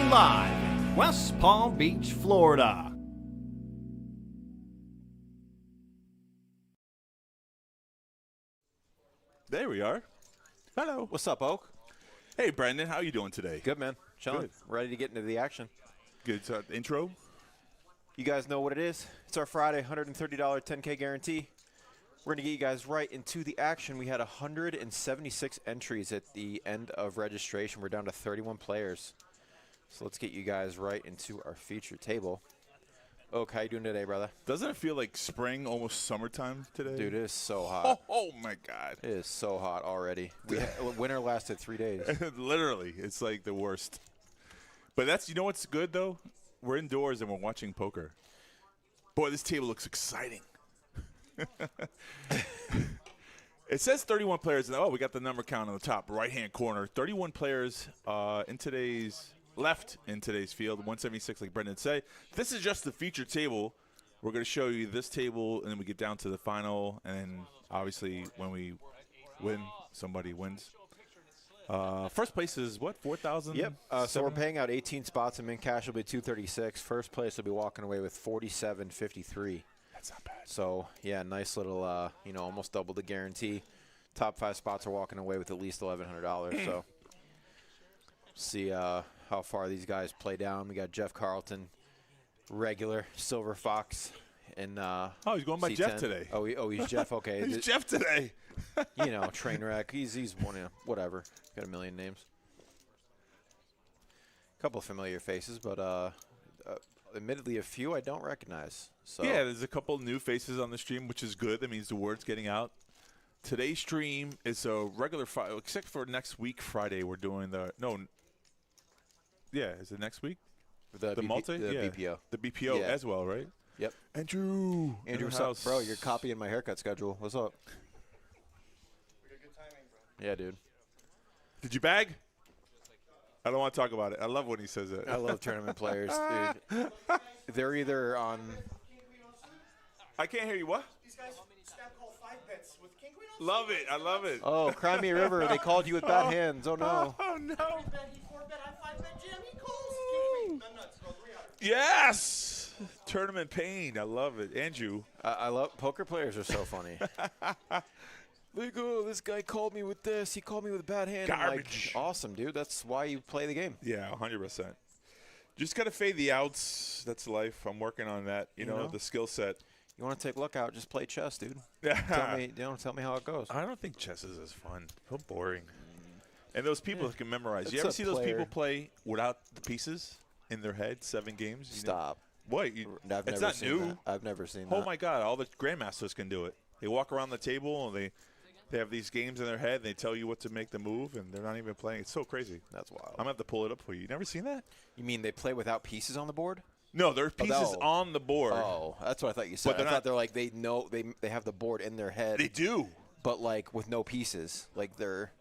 live in West Palm Beach, Florida. There we are. Hello. What's up, Oak? Hey, Brendan. How you doing today? Good, man. Chilling. Good. Ready to get into the action. Good intro. You guys know what it is. It's our Friday $130 10K guarantee. We're going to get you guys right into the action. We had 176 entries at the end of registration. We're down to 31 players. So let's get you guys right into our feature table. Oak, how you doing today, brother? Doesn't it feel like spring, almost summertime today? Dude, it is so hot. Oh my God. It is so hot already. Winter lasted 3 days. Literally, it's like the worst. But that's, you know what's good, though? We're indoors and we're watching poker. Boy, this table looks exciting. It says 31 players. And, we got the number count on the top right-hand corner. 31 players left in today's field, 176 like Brendan said. This is just the feature table. We're going to show you this table, and then we get down to the final, and obviously when we win, somebody wins. First place is what, 4,000? Yep. So we're paying out 18 spots, and min cash will be 236. First place will be walking away with 47.53. That's not bad. So yeah, nice little, almost double the guarantee. Top 5 spots are walking away with at least $1,100. So see how far these guys play down. We got Jeff Carlton, regular Silver Fox, and he's going by C10. Jeff today. He's Jeff. Okay, He's Jeff today. Train wreck. He's one, whatever. Got a million names. A couple of familiar faces, but admittedly a few I don't recognize. So yeah, there's a couple new faces on the stream, which is good. That means the word's getting out. Today's stream is a regular Friday, except for next week, Friday. We're doing is it next week? The BPO. The BPO as well, right? Yep. Andrew, what's up? Bro, you're copying my haircut schedule. What's up? We got good timing, bro. Yeah, dude. Did you bag? I don't want to talk about it. I love when he says it. I love tournament players, dude. They're either on. I can't hear you. What? These guys snap call 5 bets with King Queen. Love it. I love it. Oh, Cry Me a River. They called you with bad hands. Oh, no. Oh, no. He 4-bet, I 5-bet jam. He calls King Queen. I'm nuts. Go 300. Yes. Tournament pain. I love it. Andrew. I love poker players are so funny. Like, this guy called me with this. He called me with a bad hand. Garbage. Like, awesome, dude. That's why you play the game. Yeah, 100%. Just got to fade the outs. That's life. I'm working on that. You know, the skill set. You want to take a look out, just play chess, dude. Yeah. Tell me how it goes. I don't think chess is as fun. So boring. And those people can memorize. You It's ever a see those people player. play without the pieces in their head, 7 games? Stop. What? I've It's never not seen new. that. I've never seen that. Oh, my God. All the grandmasters can do it. They walk around the table, and they have these games in their head, and they tell you what to make the move, and they're not even playing. It's so crazy. That's wild. I'm going to have to pull it up for you. You never seen that? You mean they play without pieces on the board? No, there are pieces no. on the board. Oh, that's what I thought you said. But they're I not- thought they're like they know they have the board in their head. They do. But like with no pieces. Like they're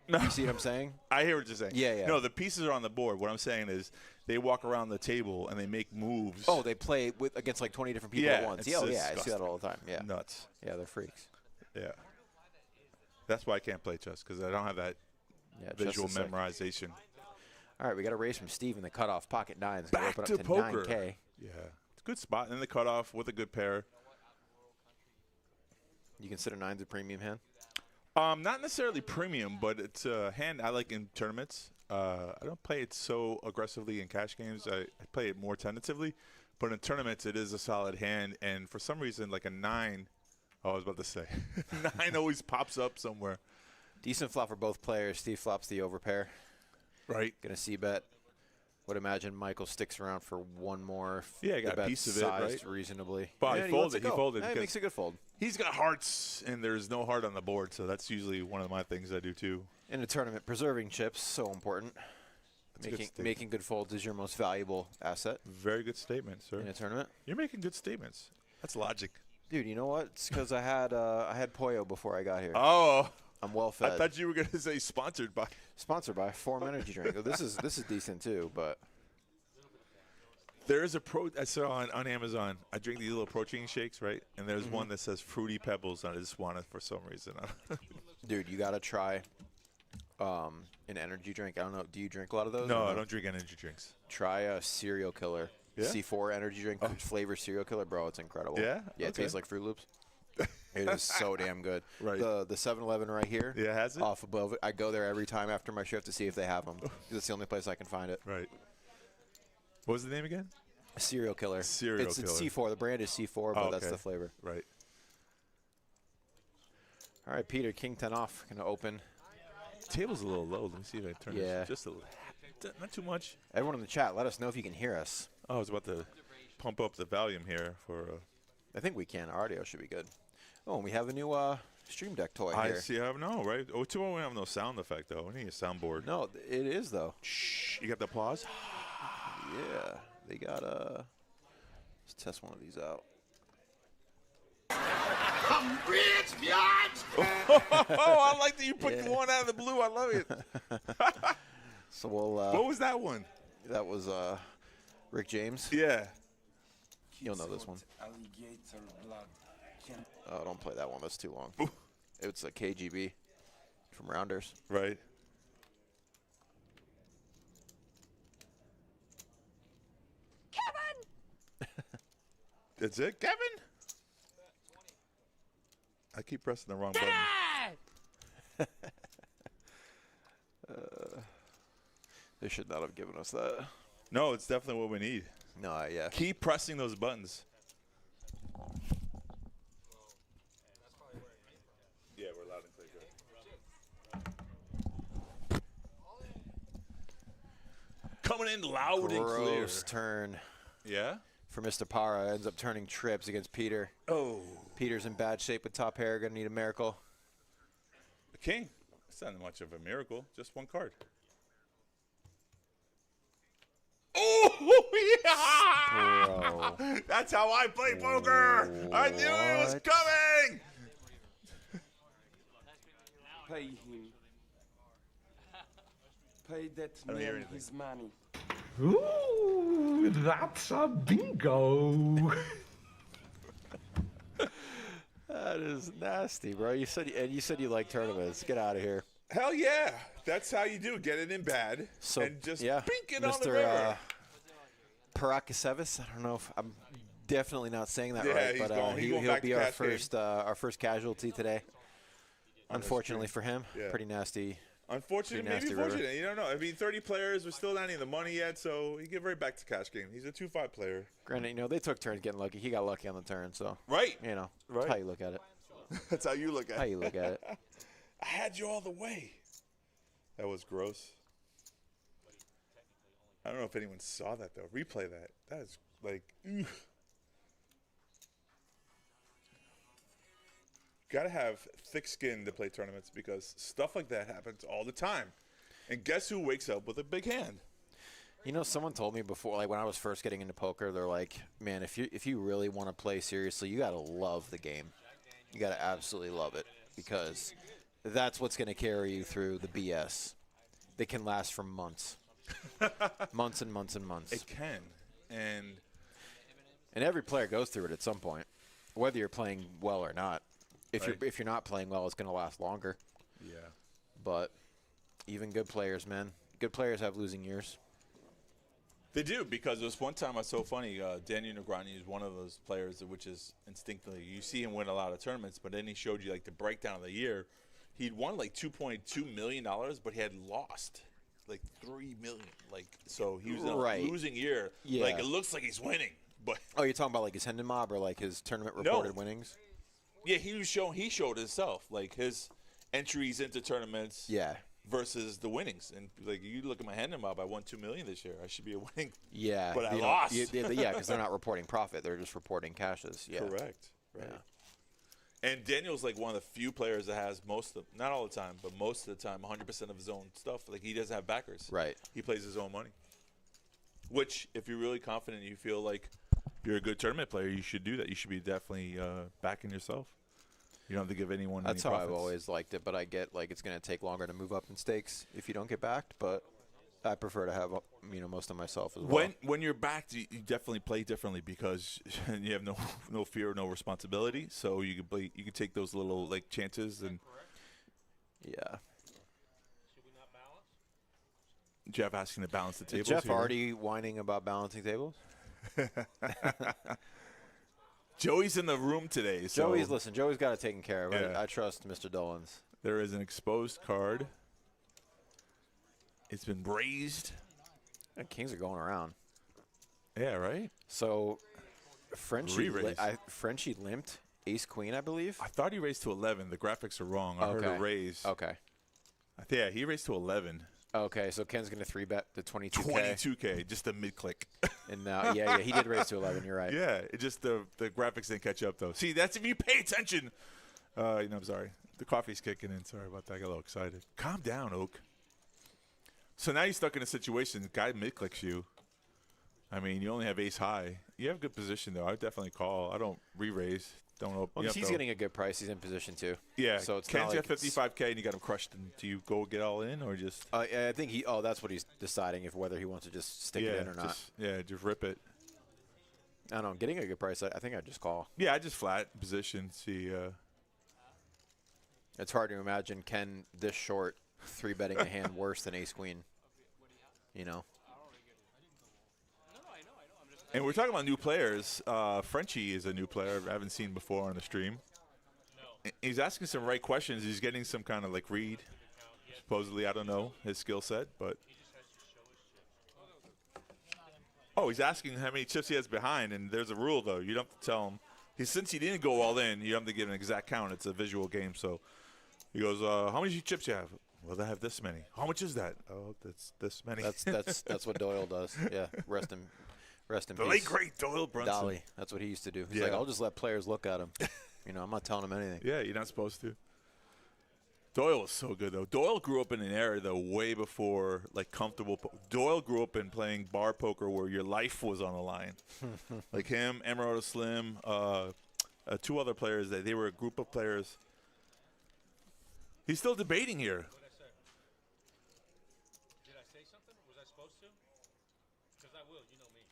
No. You see what I'm saying? I hear what you're saying. Yeah. No, the pieces are on the board. What I'm saying is they walk around the table and they make moves. Oh, they play against like 20 different people Yeah, at once. it's Yeah, I see disgusting. that all the time. Yeah. Nuts. Yeah, they're freaks. Yeah. That's way I can't play chess, because I don't have that Yeah, visual just a sec. memorization. All right, we got a raise from Steve in the cutoff pocket 9. It's Back gonna to open up poker. to 9K. Yeah. It's a good spot in the cutoff with a good pair. You consider 9's a premium hand? Not necessarily premium, but it's a hand I like in tournaments. I don't play it so aggressively in cash games. I play it more tentatively. But in tournaments, it is a solid hand. And for some reason, like a 9, I was about to say, 9 always pops up somewhere. Decent flop for both players. Steve flops the overpair. Right. Gonna see bet. Would imagine Michael sticks around for one more. Yeah, got The a bet's piece of it, sized right? reasonably. But Yeah, he lets folded. it He go. folded. Yeah, he because makes a good fold. He's got hearts, and there's no heart on the board, so that's usually one of my things I do too. In a tournament, preserving chips so important. That's a good statement. Making good folds is your most valuable asset Very good statement, sir. in a tournament. You're making good statements. That's logic. Dude, you know what? It's because I had Pollo before I got here. Oh, I'm well fed. I thought you were going to say sponsored by. Sponsored by Form Energy Drink. Oh, this is decent too, but There is a I saw on Amazon. I drink these little protein shakes, right? And there's one that says Fruity Pebbles, and I just want it for some reason. dude, you gotta try an energy drink. I don't know. Do you drink a lot of those? No, or I don't drink energy drinks. Try a Serial Killer. Yeah? C4 energy drink, flavor Serial Killer, bro. It's incredible. Yeah? Yeah, it Okay. tastes like Fruit Loops. It is so damn good. Right. The 7-Eleven right here. Yeah, has it? Off above it. I go there every time after my shift to see if they have them. 'Cause it's the only place I can find it. Right. What was the name again? Serial Killer. Serial It's Killer. C4. The brand is C4, but Oh, that's okay. the flavor. Right. All right, Peter, King 10 off. Going to open. Table's a little low. Let me see if I turn Yeah. this just a little. Not too much. Everyone in the chat, let us know if you can hear us. Oh, I was about to pump up the volume here for. I think we can. Our audio should be good. Oh, and we have a new Stream Deck toy I here. see. I have no right. Oh, too. We have no sound effect though. We need a soundboard. No, it is, though. Shh. You got the applause. Yeah, they got let's test one of these out. I'm rich, biatch! Oh, I like that you picked the one out of the blue. I love it. So we'll What was that one? that was Rick James. Yeah. You'll know this one. Alligator blood. Oh, don't play that one. That's too long. It's a KGB from Rounders. Right. That's it, Kevin? I keep pressing the wrong button. They should not have given us that. No, it's definitely what we need. No, yeah. Keep pressing those buttons. Yeah, we're loud and clear. Good. Coming in loud and clear. Gross turn Yeah? for Mr. Para. Ends up turning trips against Peter. Oh. Peter's in bad shape with top pair. Gonna need a miracle. The king. It's not much of a miracle. Just one card. Oh, yeah! Bro. That's how I play poker. I knew it was What? coming. Pay him. Pay that don't hear man anything. his money. Ooh, that's a bingo. That is nasty, bro. You said you like tournaments. Get out of here. Hell yeah. That's how you do it. Get it in bad So and just yeah, bink it on the Mr. river. Parakasevis. I don't know if I'm definitely not saying that Yeah, right, he's but going- he's going he'll back to be our Cascade. first casualty today. Unfortunately for him, Yeah. pretty nasty. Unfortunate, Pretty maybe nasty river. fortunate. You don't know. I mean, 30 players. We're still not in the money yet, so he get right back to cash game. He's a 2-5 player. Granted, they took turns getting lucky. He got lucky on the turn, so Right. that's Right. how you look at it. That's how you look at How it. you look at it. I had you all the way. That was gross. I don't know if anyone saw that, though. Replay that. That is like, ugh. Gotta have thick skin to play tournaments because stuff like that happens all the time. And guess who wakes up with a big hand? Someone told me before, like when I was first getting into poker, they're like, man, if you really want to play seriously, you got to love the game. You got to absolutely love it because that's what's going to carry you through the BS. They can last for months. Months and months and months. It can. And And every player goes through it at some point, whether you're playing well or not. If Right. you're not playing well, it's going to last longer. yeah. But even good players, man, good players have losing years. They do, because there was one time I was so funny. Daniel Negreanu is one of those players which is instinctively, you see him win a lot of tournaments, but then he showed you like the breakdown of the year. He'd won like $2.2 million, but he had lost like $3 million. Like, so he was in a Right. losing year. Yeah. Like, it looks like he's winning, but Oh, you're talking about like his Hendon Mob or like his tournament No. reported winnings? yeah, he showed himself, like his entries into tournaments Yeah. versus the winnings. And like, you look at my hand mob, I won $2 million this year. I should be a winning. Yeah. But I you know, lost. Yeah, because they're not reporting profit. They're just reporting cashes. Yeah. Correct. Right. Yeah. And Daniel's like one of the few players that has most of, not all the time, but most of the time, 100% of his own stuff. Like, he doesn't have backers. Right. He plays his own money. Which, if you're really confident, you feel like you're a good tournament player, you should do that. You should be definitely backing yourself. You don't have to give anyone That's any how I've profits. always liked it, but I get like it's going to take longer to move up in stakes if you don't get backed, but I prefer to have most of myself as well. When you're backed, you definitely play differently because you have no fear, no responsibility. So you can take those little like chances and Yeah. Jeff asking to balance the Is tables Jeff here. already whining about balancing tables? Joey's in the room today. So Joey's got it taken care of. Yeah. I trust Mr. Dolan's. there is an exposed card. It's been raised. Yeah, kings are going around. Yeah, right? So Frenchie Re-raise. Frenchie limped ace-queen, I believe. I thought he raised to 11. The graphics are wrong. I heard a raise. Okay. Yeah, he raised to 11. Okay, so Ken's going to 3-bet the 22K. 22K, just a mid-click. And now, yeah, he did raise to 11. You're right. Yeah, it just the graphics didn't catch up, though. See, that's if you pay attention. I'm sorry. The coffee's kicking in. Sorry about that. I got a little excited. Calm down, Oak. So now you're stuck in a situation. The guy mid-clicks you. I mean, you only have ace high. You have good position, though. I would definitely call. I don't re-raise. Don't open. Well, he's getting a good price. He's in position, too. Yeah, so it's Ken's not like got 55K and you got him crushed. And do you go get all in or just? I think that's what he's deciding, if whether he wants to just stick it in or not. Just rip it. I don't know. Getting a good price, I think I'd just call. Yeah, I just flat position. See. It's hard to imagine Ken this short 3-betting a hand worse than ace-queen. You know? And we're talking about new players. Frenchie is a new player I haven't seen before on the stream. He's asking some right questions. He's getting some kind of like read. Supposedly, I don't know his skill set, but. Oh, he's asking how many chips he has behind, and there's a rule though. You don't have to tell him. Since he didn't go all in, you don't have to give an exact count. It's a visual game, so he goes, "How many chips you have?" Well, I have this many. How much is that? Oh, that's this many. That's what Doyle does. Yeah, rest in the peace. late great Doyle Brunson. Dolly. That's what he used to do. He's like, I'll just let players look at him. I'm not telling them anything. Yeah, you're not supposed to. Doyle was so good, though. Doyle grew up in an era, though, way before, like, comfortable. Doyle grew up in playing bar poker where your life was on the line. Like him, Emerald Slim, 2 other players. They were a group of players. He's still debating here. Did I say something? Was I supposed to? Because I will. You know me.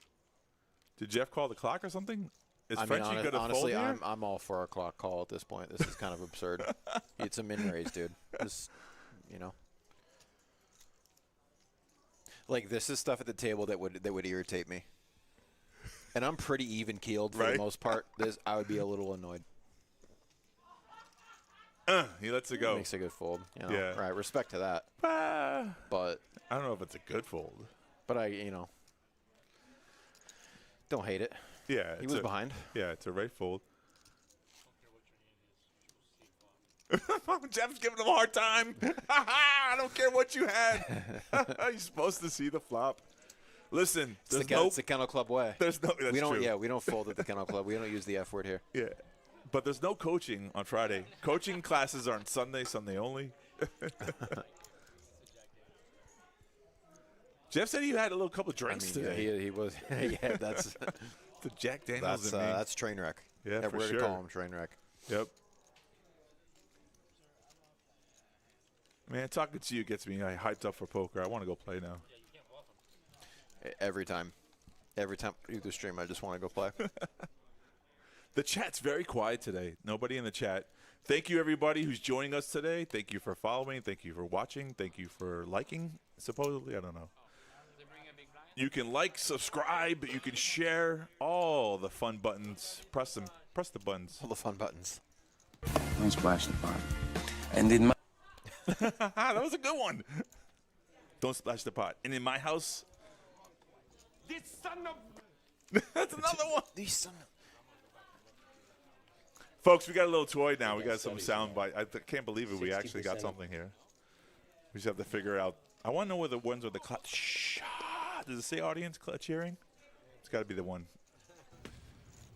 Did Jeff call the clock or something? Is I mean, Frenchie good at honestly, fold here? I'm all for a clock call at this point. This is kind of absurd. It's a min raise, dude. This, like this is stuff at the table that would irritate me. And I'm pretty even keeled for the most part. I would be a little annoyed. He lets it go. Makes a good fold. Yeah. Right. Respect to that. But I don't know if it's a good fold. But don't hate it. Yeah, He was behind. Yeah, it's a right fold. Jeff's giving him a hard time. I don't care what you had. You're supposed to see the flop. Listen, It's the Kennel Club way. That's we don't. true. Yeah, we don't fold at the Kennel Club. We don't use the F word here. Yeah, but there's no coaching on Friday. Coaching classes are on Sunday only. Jeff said he had a little couple drinks today. Yeah, he was. Yeah, that's the Jack Daniels in me. that's train wreck. Yeah, for we're sure. to call him train wreck. Yep. Man, talking to you gets me hyped up for poker. I want to go play now. Every time I do the stream, I just want to go play. The chat's very quiet today. Nobody in the chat. Thank you, everybody who's joining us today. Thank you for following. Thank you for watching. Thank you for liking, supposedly. I don't know. You can like, subscribe. You can share all the fun buttons. Press them. Press the buttons. All the fun buttons. Don't splash the pot. And in my That was a good one. Don't splash the pot. And in my house, This son of... that's another one. These son of... Folks, we got a little toy now. We got some sound bite. I can't believe it. We actually got something here. We just have to figure out. I want to know where the ones with the clutch. Does it say audience cheering? It's got to be the one.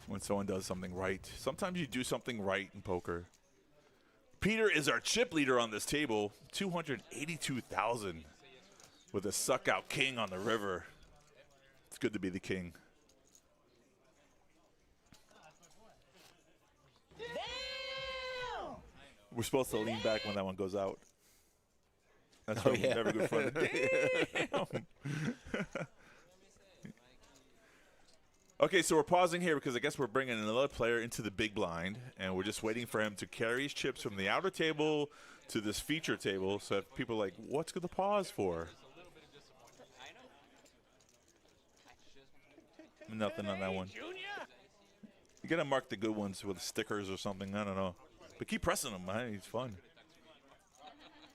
When someone does something right. Sometimes you do something right in poker. Peter is our chip leader on this table. 282,000 with a suck-out king on the river. It's good to be the king. We're supposed to lean back when that one goes out. That's from Very Good Fun. Damn. Okay, so we're pausing here because I guess we're bringing another player into the big blind, and we're just waiting for him to carry his chips from the outer table to this feature table. So if people are like, what's the pause for? nothing on that one. You gotta mark the good ones with stickers or something. I don't know. But keep pressing them, man. He's fun.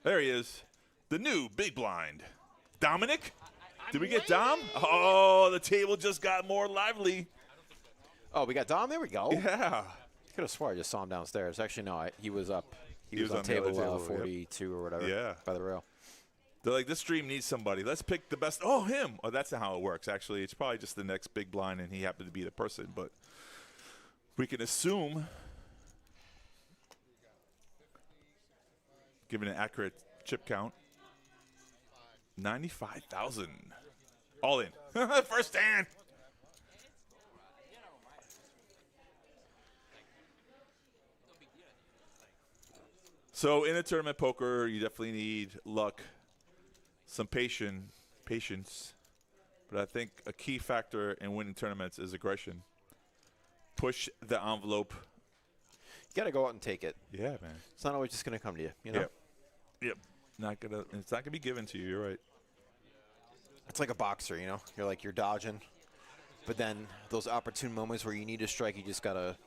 There he is. The new big blind. Dominic? Did we get Dom? Oh, the table just got more lively. Oh, we got Dom? There we go. Yeah. Could have swore I just saw him downstairs. Actually, no, he was up. He was on the other table table, 42 or whatever. Yeah. By the rail. They're like, this stream needs somebody. Let's pick the best. Oh, him. Oh, that's not how it works, actually. It's probably just the next big blind, and he happened to be the person. But we can assume, given an accurate chip count, 95,000. All in. First hand. So in a tournament poker, you definitely need luck, some patience. But I think a key factor in winning tournaments is aggression. Push the envelope. You got to go out and take it. Yeah, man. It's not always just going to come to you, you know? Yep. It's not gonna be given to you. You're right. It's like a boxer, you know? You're dodging. But then those opportune moments where you need to strike, you just gotta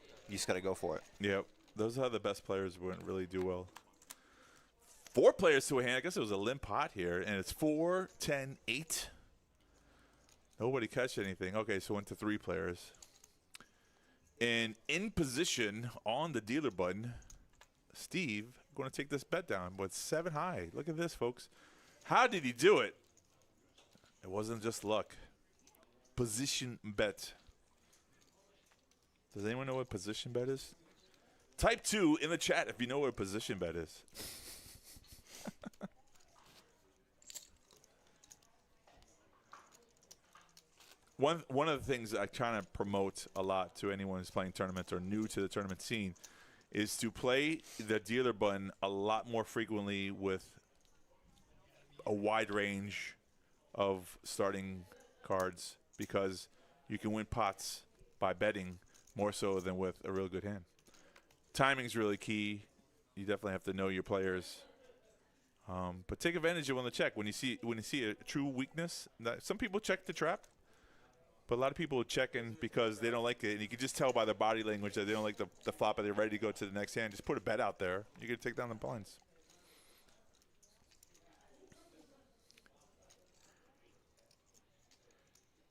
go for it. Yep. Those are the best players wouldn't really do well. 4 players to a hand. I guess it was a limp pot here, and it's 4, 10, 8. Nobody catch anything. Okay, so went to 3 players. And in position on the dealer button, Steve going to take this bet down, but 7 high. Look at this, folks. How did he do it? It wasn't just luck. Position bet. Does anyone know what position bet is? Type 2 in the chat if you know what a position bet is. One of the things I try to promote a lot to anyone who's playing tournaments or new to the tournament scene is to play the dealer button a lot more frequently with a wide range of starting cards, because you can win pots by betting more so than with a real good hand. Timing's really key. You definitely have to know your players. But take advantage of on the check when you see a true weakness. Some people check the trap, but a lot of people are checking because they don't like it, and you can just tell by their body language that they don't like the flop, and they're ready to go to the next hand. Just put a bet out there. You can take down the blinds.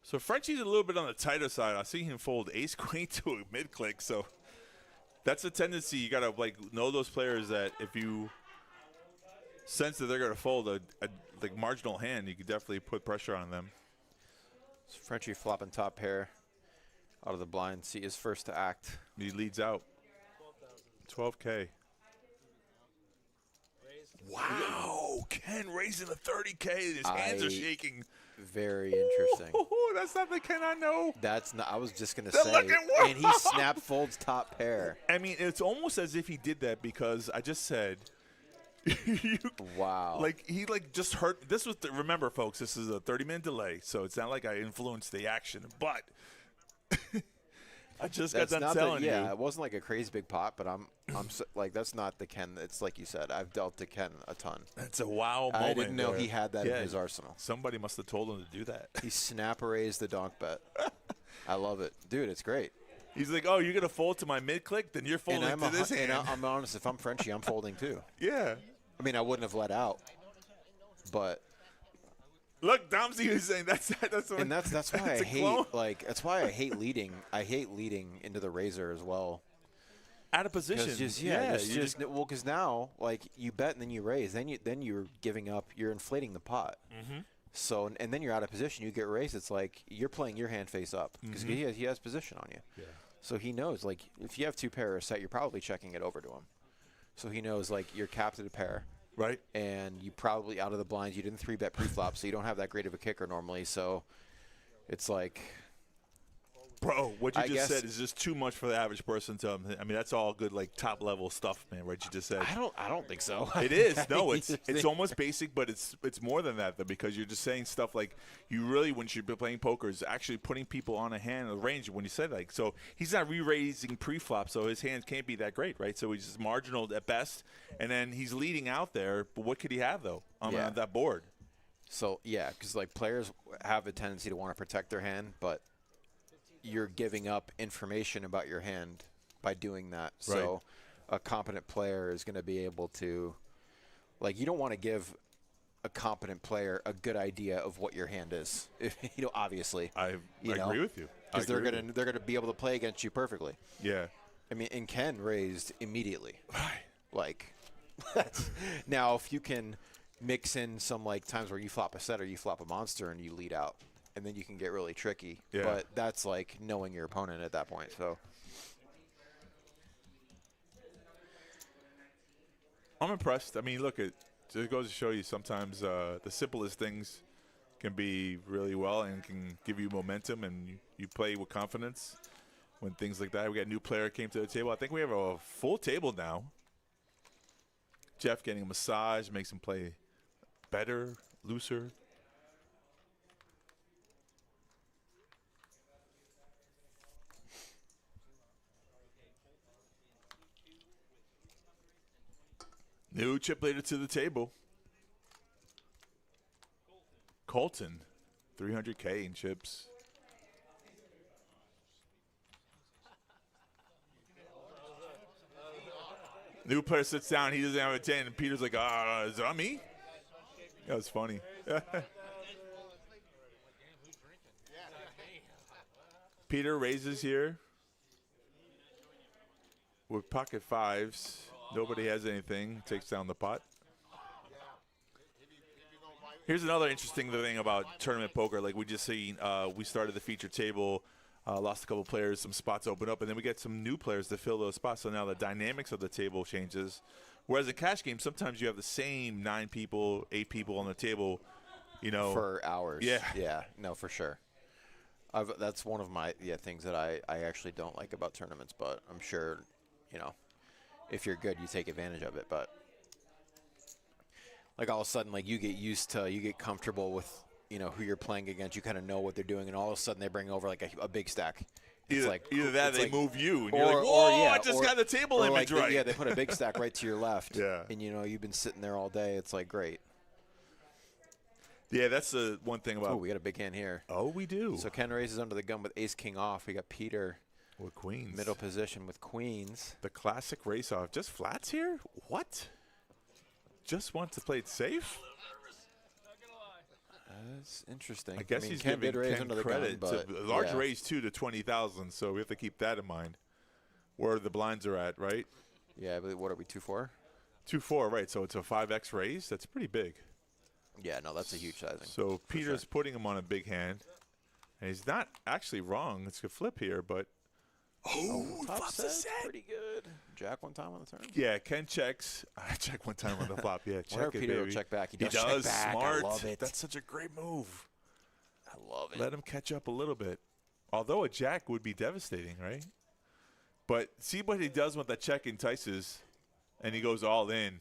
So Frenchie's a little bit on the tighter side. I see him fold ace queen to a mid click, so that's a tendency. You gotta know those players that if you sense that they're gonna fold a marginal hand, you could definitely put pressure on them. So Frenchie flopping top pair out of the blind. See his first to act. He leads out. 12K. Wow, Ken raising a 30K. His hands are shaking. Very interesting. Oh, that's not the Ken I know. That's not. I was just gonna They're say. looking wild. And he snap folds top pair. I mean, it's almost as if he did that because I just said. Wow. He just heard. This was remember, folks. This is a 30-minute delay, so it's not like I influenced the action, but. I just got done telling you. Yeah, it wasn't like a crazy big pot, but I'm that's not the Ken. It's like you said. I've dealt to Ken a ton. That's a wow moment. I didn't know there. he had that in his arsenal. Somebody must have told him to do that. He snap raised the donk bet. I love it, dude. It's great. He's like, "Oh, you're gonna fold to my mid click? Then you're folding to this hand." And I'm honest. If I'm Frenchie, I'm folding too. Yeah. I mean, I wouldn't have let out, but. Look, Domsy is saying that's what. And that's why I hate that's why I hate leading. I hate leading into the razor as well. Out of position. Because now you bet and then you raise, then you're giving up. You're inflating the pot. Mm-hmm. So and then you're out of position. You get raised. It's like you're playing your hand face up because he has position on you. Yeah. So he knows if you have 2 pair or set, you're probably checking it over to him. So he knows you're capped at a pair. Right. And you probably out of the blinds, you didn't 3-bet pre-flop, so you don't have that great of a kicker normally. So it's like. Bro, what you just said is just too much for the average person to. I mean, that's all good, top level stuff, man. What you just said. I don't think so. It is. No, it's almost basic, but it's more than that, though, because you're just saying stuff like you really, when you're playing poker, is actually putting people on a hand of range. When you said so he's not re-raising pre-flop, so his hands can't be that great, right? So he's just marginal at best, and then he's leading out there. But what could he have though on that board? So yeah, because players have a tendency to want to protect their hand, but. you're giving up information about your hand by doing that. So a competent player is going to be able to, like, you don't want to give a competent player a good idea of what your hand is. Obviously. I agree with you. Because they're gonna be able to play against you perfectly. Yeah. I mean, and Ken raised immediately. Right. Like, that's now if you can mix in some like times where you flop a set or you flop a monster and you lead out, and then you can get really tricky. Yeah. But that's like knowing your opponent at that point. So I'm impressed. I mean, look, it goes to show you sometimes the simplest things can be really well and can give you momentum, and you play with confidence when things like that. We got a new player came to the table. I think we have a full table now. Jeff getting a massage makes him play better, looser. New chip leader to the table. Colton, 300K in chips. New player sits down. He doesn't have a 10. And Peter's like, is it on me? That was funny. Peter raises here with pocket fives. Nobody has anything. Takes down the pot. Here's another interesting thing about tournament poker. Like we just seen, we started the feature table, lost a couple players, some spots open up, and then we get some new players to fill those spots. So now the dynamics of the table changes. Whereas in cash games, sometimes you have the same 9 people, 8 people on the table, for hours. Yeah. Yeah. No, for sure. That's one of my things that I actually don't like about tournaments, but I'm sure, if you're good, you take advantage of it. But like all of a sudden, like you get comfortable with, who you're playing against. You kind of know what they're doing, and all of a sudden they bring over like a big stack. It's either that or they move you, and you're like, or I just got the table image right. They put a big stack right to your left. Yeah. And you've been sitting there all day. It's like great. Yeah, that's the one thing about. Oh, we got a big hand here. Oh, we do. So Ken raises under the gun with ace king off. We got Peter with queens. Middle position with queens. The classic race off. Just flats here? What? Just want to play it safe? That's interesting. I guess he's Ken giving did raise Ken under the credit. gun, but to a large raise, too, to 20,000, so we have to keep that in mind. Where the blinds are at, right? Yeah, I believe, what are we, 2-4? 2-4, right. So it's a 5x raise. That's pretty big. Yeah, no, that's a huge sizing. So Peter's putting him on a big hand. And he's not actually wrong. It's a flip here, but. Top set, pretty good. Jack one time on the turn. Yeah, Ken checks. I check one time on the flop. Yeah, check Whenever it, Peter baby. will check back. He does does. check back. Smart. I love it. That's such a great move. I love it. Let him catch up a little bit. Although a jack would be devastating, right? But see what he does when that check entices, and he goes all in.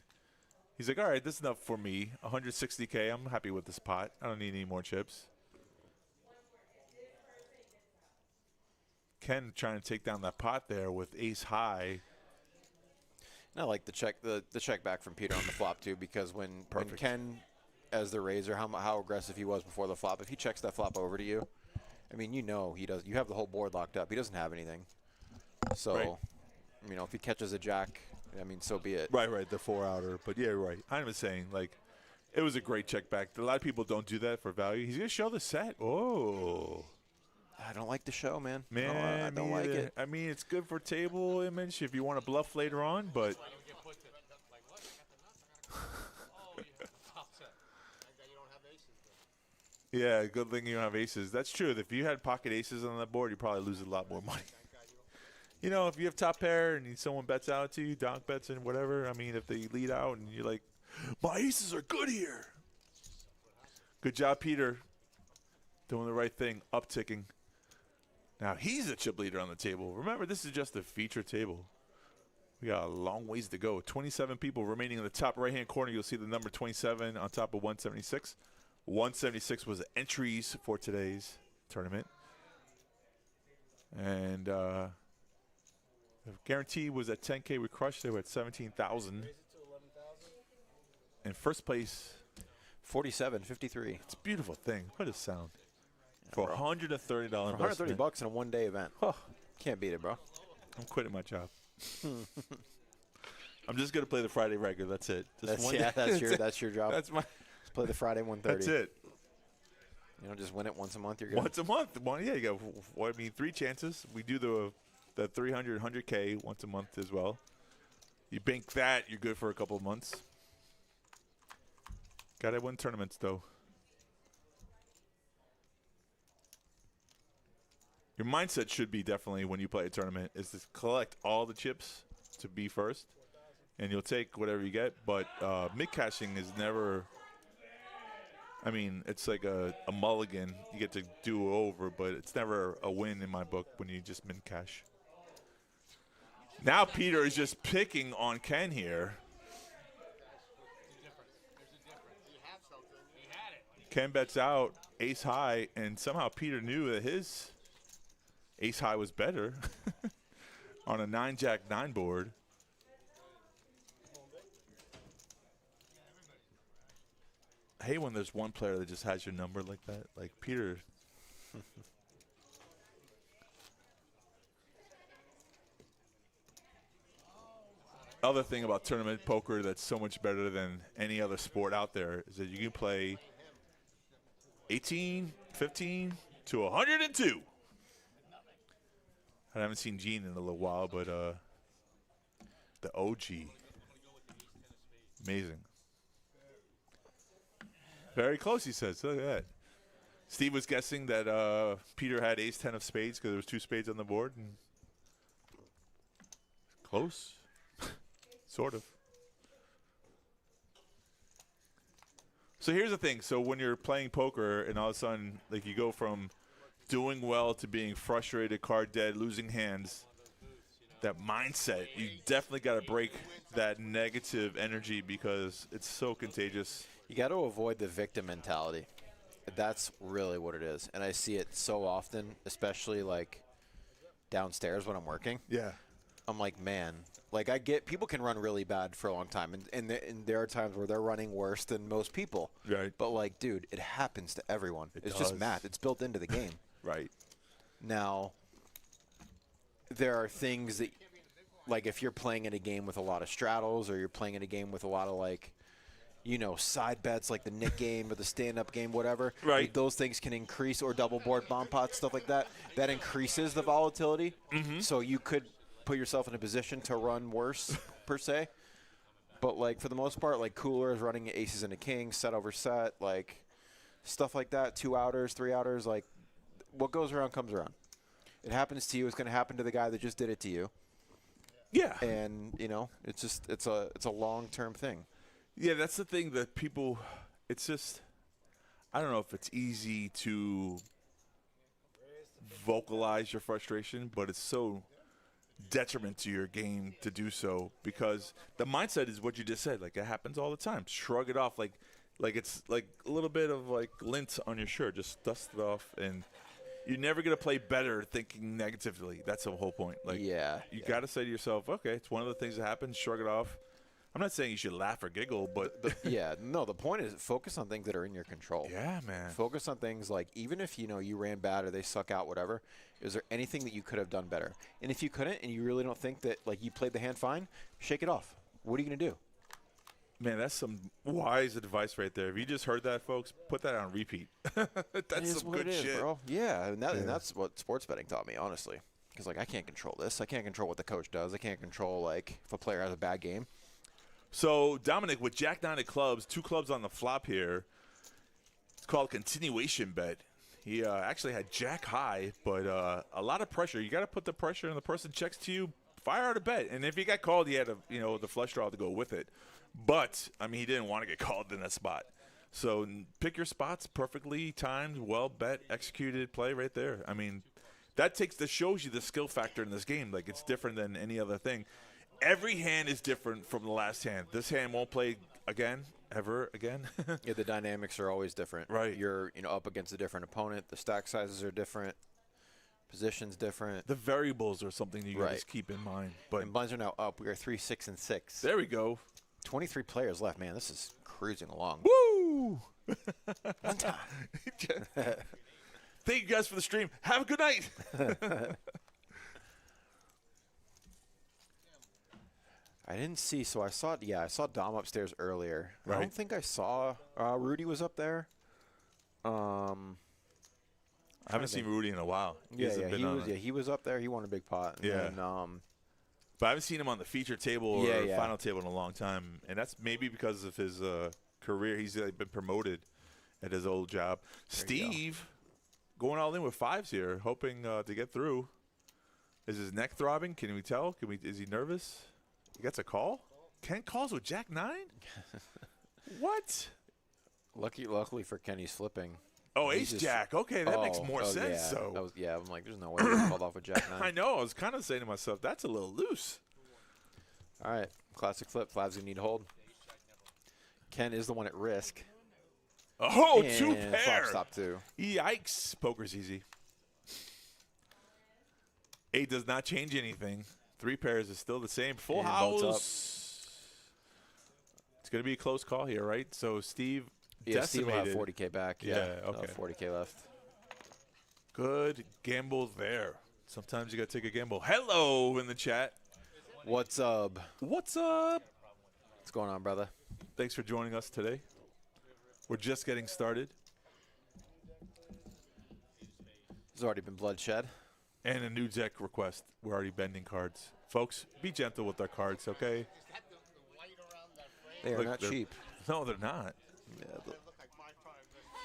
He's like, all right, this is enough for me. 160K. I'm happy with this pot. I don't need any more chips. Ken trying to take down that pot there with ace high. And I like the check back from Peter on the flop too, because when Ken, as the raiser, how aggressive he was before the flop, if he checks that flop over to you, I mean, he does. You have the whole board locked up. He doesn't have anything. So, if he catches a jack, I mean, so be it. Right, the 4-outer. But yeah, right. I'm just saying, like, it was a great check back. A lot of people don't do that for value. He's gonna show the set. Oh. I don't like the show, man. Man, I don't like it. I mean, it's good for table image if you want to bluff later on, but yeah, good thing you don't have aces. That's true. If you had pocket aces on the board, you probably lose a lot more money. If you have top pair and someone bets out to you, donk bets and whatever, I mean, if they lead out and you're like, my aces are good here. Good job, Peter. Doing the right thing, upticking. Now he's a chip leader on the table. Remember, this is just a feature table. We got a long ways to go. 27 people remaining in the top right-hand corner. You'll see the number 27 on top of 176. 176 was entries for today's tournament. And the guarantee was at 10K. We crushed. They were at 17,000. And first place, 47-53. it's a beautiful thing. What a sound. For bro. $130 For investment. 130 bucks in a one-day event. Can't beat it, bro. I'm quitting my job. I'm just gonna play the Friday regular. That's it. Just one day. That's your job. That's my. Just play the Friday 130. That's it. You know, just win it once a month. You're good. Once a month. Well, yeah, you got. Well, I mean, 3 chances. We do the 300, 100K once a month as well. You bank that, you're good for a couple of months. Gotta win tournaments though. Your mindset should be definitely when you play a tournament is to collect all the chips to be first, and you'll take whatever you get. But mid cashing is never. I mean, it's like a mulligan. You get to do over, but it's never a win in my book when you just min cash. Now Peter is just picking on Ken here. Ken bets out ace high, and somehow Peter knew that his ace high was better on a 9-jack-9 board. I hate when there's one player that just has your number like that. Like Peter. Other thing about tournament poker that's so much better than any other sport out there is that you can play 18, 15 to 102. I haven't seen Gene in a little while, but the OG. Amazing. Very close, he says. Look at that. Steve was guessing that Peter had ace-10 of spades because there was 2 spades on the board. And close. Sort of. So here's the thing. So when you're playing poker and all of a sudden, like, you go from doing well to being frustrated, card dead, losing hands, that mindset, you definitely got to break that negative energy because it's so contagious. You got to avoid the victim mentality. That's really what it is. And I see it so often, especially like downstairs when I'm working. Yeah. I'm like, man, like I get people can run really bad for a long time. And there are times where they're running worse than most people. Right. But like, dude, it happens to everyone. It's does. just math. It's built into the game. Right. Now, there are things that, like if you're playing in a game with a lot of straddles or you're playing in a game with a lot of like, you know, side bets like the Nick game or the stand-up game, whatever. Right. Like those things can increase, or double board bomb pots, stuff like that. That increases the volatility. Mm-hmm. So you could put yourself in a position to run worse, per se. But like for the most part, like Cooler is running aces into kings, set over set, like stuff like that. 2 outers, 3 outers, like what goes around comes around. It happens to you. It's going to happen to the guy that just did it to you. Yeah. And you know, it's just it's a long-term thing. Yeah, that's the thing that people, it's just, I don't know if it's easy to vocalize your frustration, but it's so detriment to your game to do so because the mindset is what you just said. Like, it happens all the time. Shrug it off like it's like a little bit of like lint on your shirt. Just dust it off, and you're never going to play better thinking negatively. That's the whole point. Like, Yeah. you got to say to yourself, okay, it's one of the things that happens, shrug it off. I'm not saying you should laugh or giggle, but Yeah, no, the point is focus on things that are in your control. yeah, man. Focus on things like, even if, you know, you ran bad or they suck out, whatever, is there anything that you could have done better? And if you couldn't and you really don't think that, like, you played the hand fine, shake it off. What are you going to do? Man, that's some wise advice right there. If you just heard that, folks, put that on repeat. That's some good shit. Bro. Yeah, and that's what sports betting taught me, honestly. Because, like, I can't control this. I can't control what the coach does. I can't control, like, if a player has a bad game. So, Dominic, with Jack 9 of clubs, 2 clubs on the flop here, it's called continuation bet. He actually had Jack high, but a lot of pressure. You got to put the pressure, and the person checks to you, fire out a bet. And if he got called, he had the flush draw to go with it. But I mean, he didn't want to get called in that spot. So pick your spots, perfectly timed, well bet, executed play right there. I mean, that shows you the skill factor in this game. Like, it's different than any other thing. Every hand is different from the last hand. This hand won't play again, ever again. Yeah, the dynamics are always different. Right. You're up against a different opponent. The stack sizes are different. Positions different. The variables are something you guys keep in mind. But And blinds are now up. We are 3, 6, and 6. there we go. 23 players left. Man, this is cruising along. Woo! Thank you guys for the stream. Have a good night. I didn't see. So I saw. Yeah, I saw Dom upstairs earlier. I Right. don't think I saw Rudy was up there. I haven't seen Rudy in a while. He was up there. He won a big pot. And Yeah. then, But I haven't seen him on the feature table or Yeah. final table in a long time, and that's maybe because of his career. He's been promoted at his old job. Steve going all in with fives here, hoping to get through. Is his neck throbbing? Can we tell? Is he nervous? He gets a call? Ken calls with Jack 9? What? luckily for Ken, he's flipping. Oh, He's ace jack. Okay, that makes more sense. Yeah. So I'm like, there's no way he called off with Jack 9. I know. I was kind of saying to myself, that's a little loose. All right, classic flip. Flavs, you need to hold. Ken is the one at risk. Oh, And two flop pair. stop two. Yikes. Poker's easy. 8 does not change anything. 3 pairs is still the same. Full And boats up. house. It's going to be a close call here, right? So Steve Yeah, Steve will have decimated. 40K back. Yeah, He'll okay. have 40K left. Good gamble there. Sometimes you got to take a gamble. Hello in the chat. What's up? What's up? What's going on, brother? Thanks for joining us today. We're just getting started. There's already been bloodshed. And a new deck request. We're already bending cards. Folks, be gentle with our cards, okay? They are Look, not they're- cheap. No, they're not. Yeah,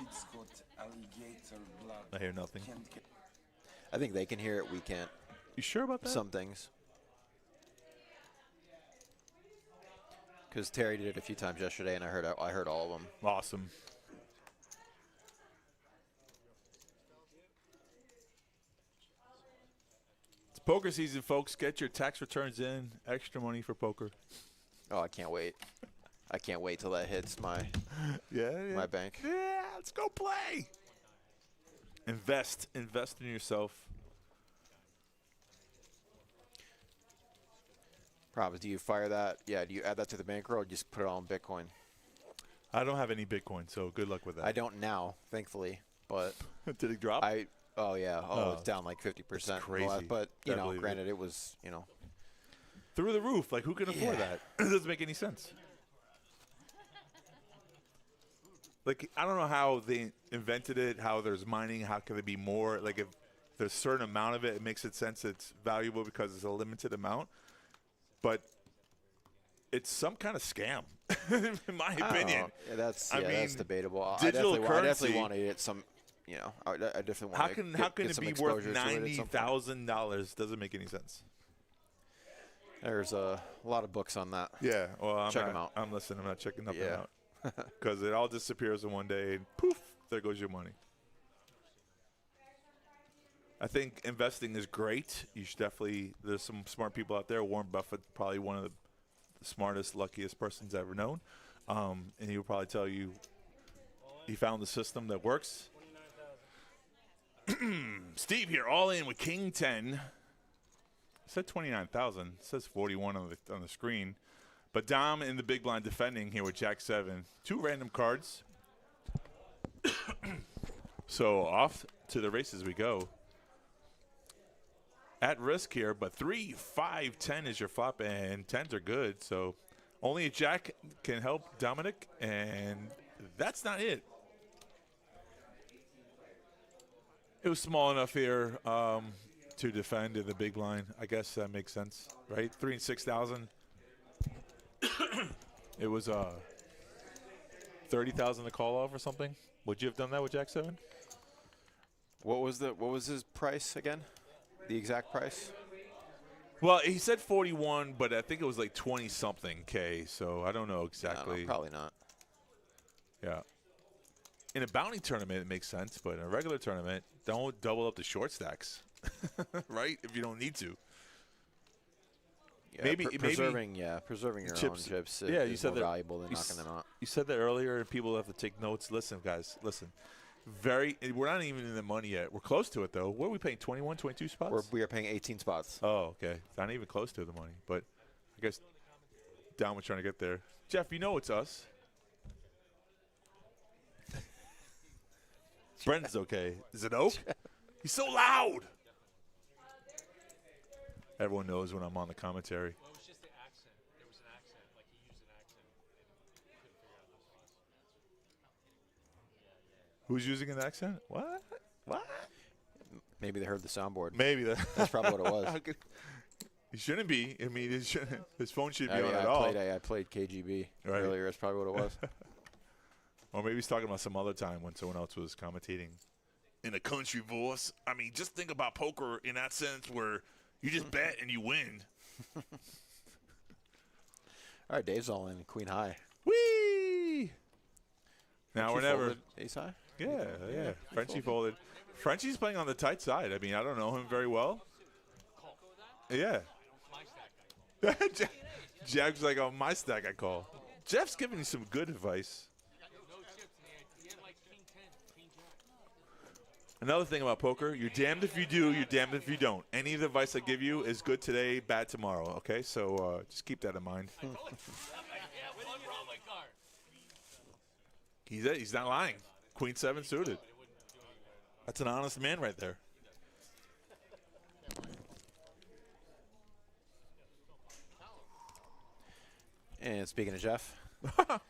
It's got alligator blood. I hear nothing. Can't get I think they can hear it. We can't. You sure about that? Some things. Because Terry did it a few times yesterday, and I heard all of them. Awesome. It's poker season, folks. Get your tax returns in. Extra money for poker. Oh, I can't wait. I can't wait till that hits my my bank. Yeah, let's go play. Invest in yourself. Problems. Do you fire that? Yeah. Do you add that to the bankroll or just put it all in Bitcoin? I don't have any Bitcoin, so good luck with that. I don't now, thankfully. But Did it drop? oh yeah. Oh, it's down like 50%. That's crazy. But I you know, believe it. granted, it was Through the roof. Like, who can afford Yeah. that? It doesn't make any sense. Like, I don't know how they invented it, how there's mining, how can there be more. Like, if there's a certain amount of it, it makes it sense it's valuable because it's a limited amount. But it's some kind of scam, in my opinion. Yeah, that's I that's mean, debatable. I digital definitely currency- want to get some. I definitely want How to. can get it some be worth exposure to it at some point. $90,000? Doesn't make any sense. There's a lot of books on that. Yeah, well, Check 'em out. I'm listening. I'm not checking nothing Yeah. out because it all disappears in one day, and poof, there goes your money. I think investing is great. You should definitely. There's some smart people out there. Warren Buffett, probably one of the smartest, luckiest persons ever known, and he will probably tell you he found the system that works. Steve here, all in with King 10. It said 29,000. It says 41 on the screen. But Dom in the big blind defending here with Jack 7. 2 random cards. So off to the races we go. At risk here, but 3, 5, 10 is your flop, and 10s are good. So only a Jack can help Dominic, and that's not it. It was small enough here to defend in the big line. I guess that makes sense, right? 3 and 6,000. It was 30,000 to call off or something. Would you have done that with Jack 7? What was his price again? The exact price? Well, he said 41, but I think it was like 20 something K. So I don't know exactly. No, probably not. Yeah. In a bounty tournament, it makes sense, but in a regular tournament, don't double up the short stacks, right? If you don't need to. Yeah, Maybe- preserving your chips- own chips yeah, you is said more that- valuable than you knocking them out. You said that earlier, and people have to take notes. Listen, guys, listen. We're not even in the money yet. We're close to it, though. What are we paying, 21, 22 spots? We are paying 18 spots. Oh, okay. Not even close to the money, but I guess Down was trying to get there. Jeff, you know it's us. Brendan's okay. Is it Oak? He's so loud. Everyone knows when I'm on the commentary. Well, it was just the accent. There was an accent. Like, he used an accent. And couldn't figure out this was. Who's using an accent? What? What? Maybe they heard the soundboard. Maybe That's probably what it was. He shouldn't be. I mean, his phone should be on mean, at all. I played KGB earlier. That's probably what it was. Or maybe he's talking about some other time when someone else was commentating in a country voice. I mean, just think about poker in that sense where you just bet and you win. All right, Dave's all in. Queen high. Whee! Now or never. Ace high? Yeah. Frenchie folded. Frenchie's playing on the tight side. I mean, I don't know him very well. Yeah. Jeff's like, on my stack I call. Jeff's giving you some good advice. Another thing about poker, you're damned if you do, you're damned if you don't. Any of the advice I give you is good today, bad tomorrow, okay? So just keep that in mind. He's not lying. Queen 7 suited. That's an honest man right there. And speaking of Jeff, about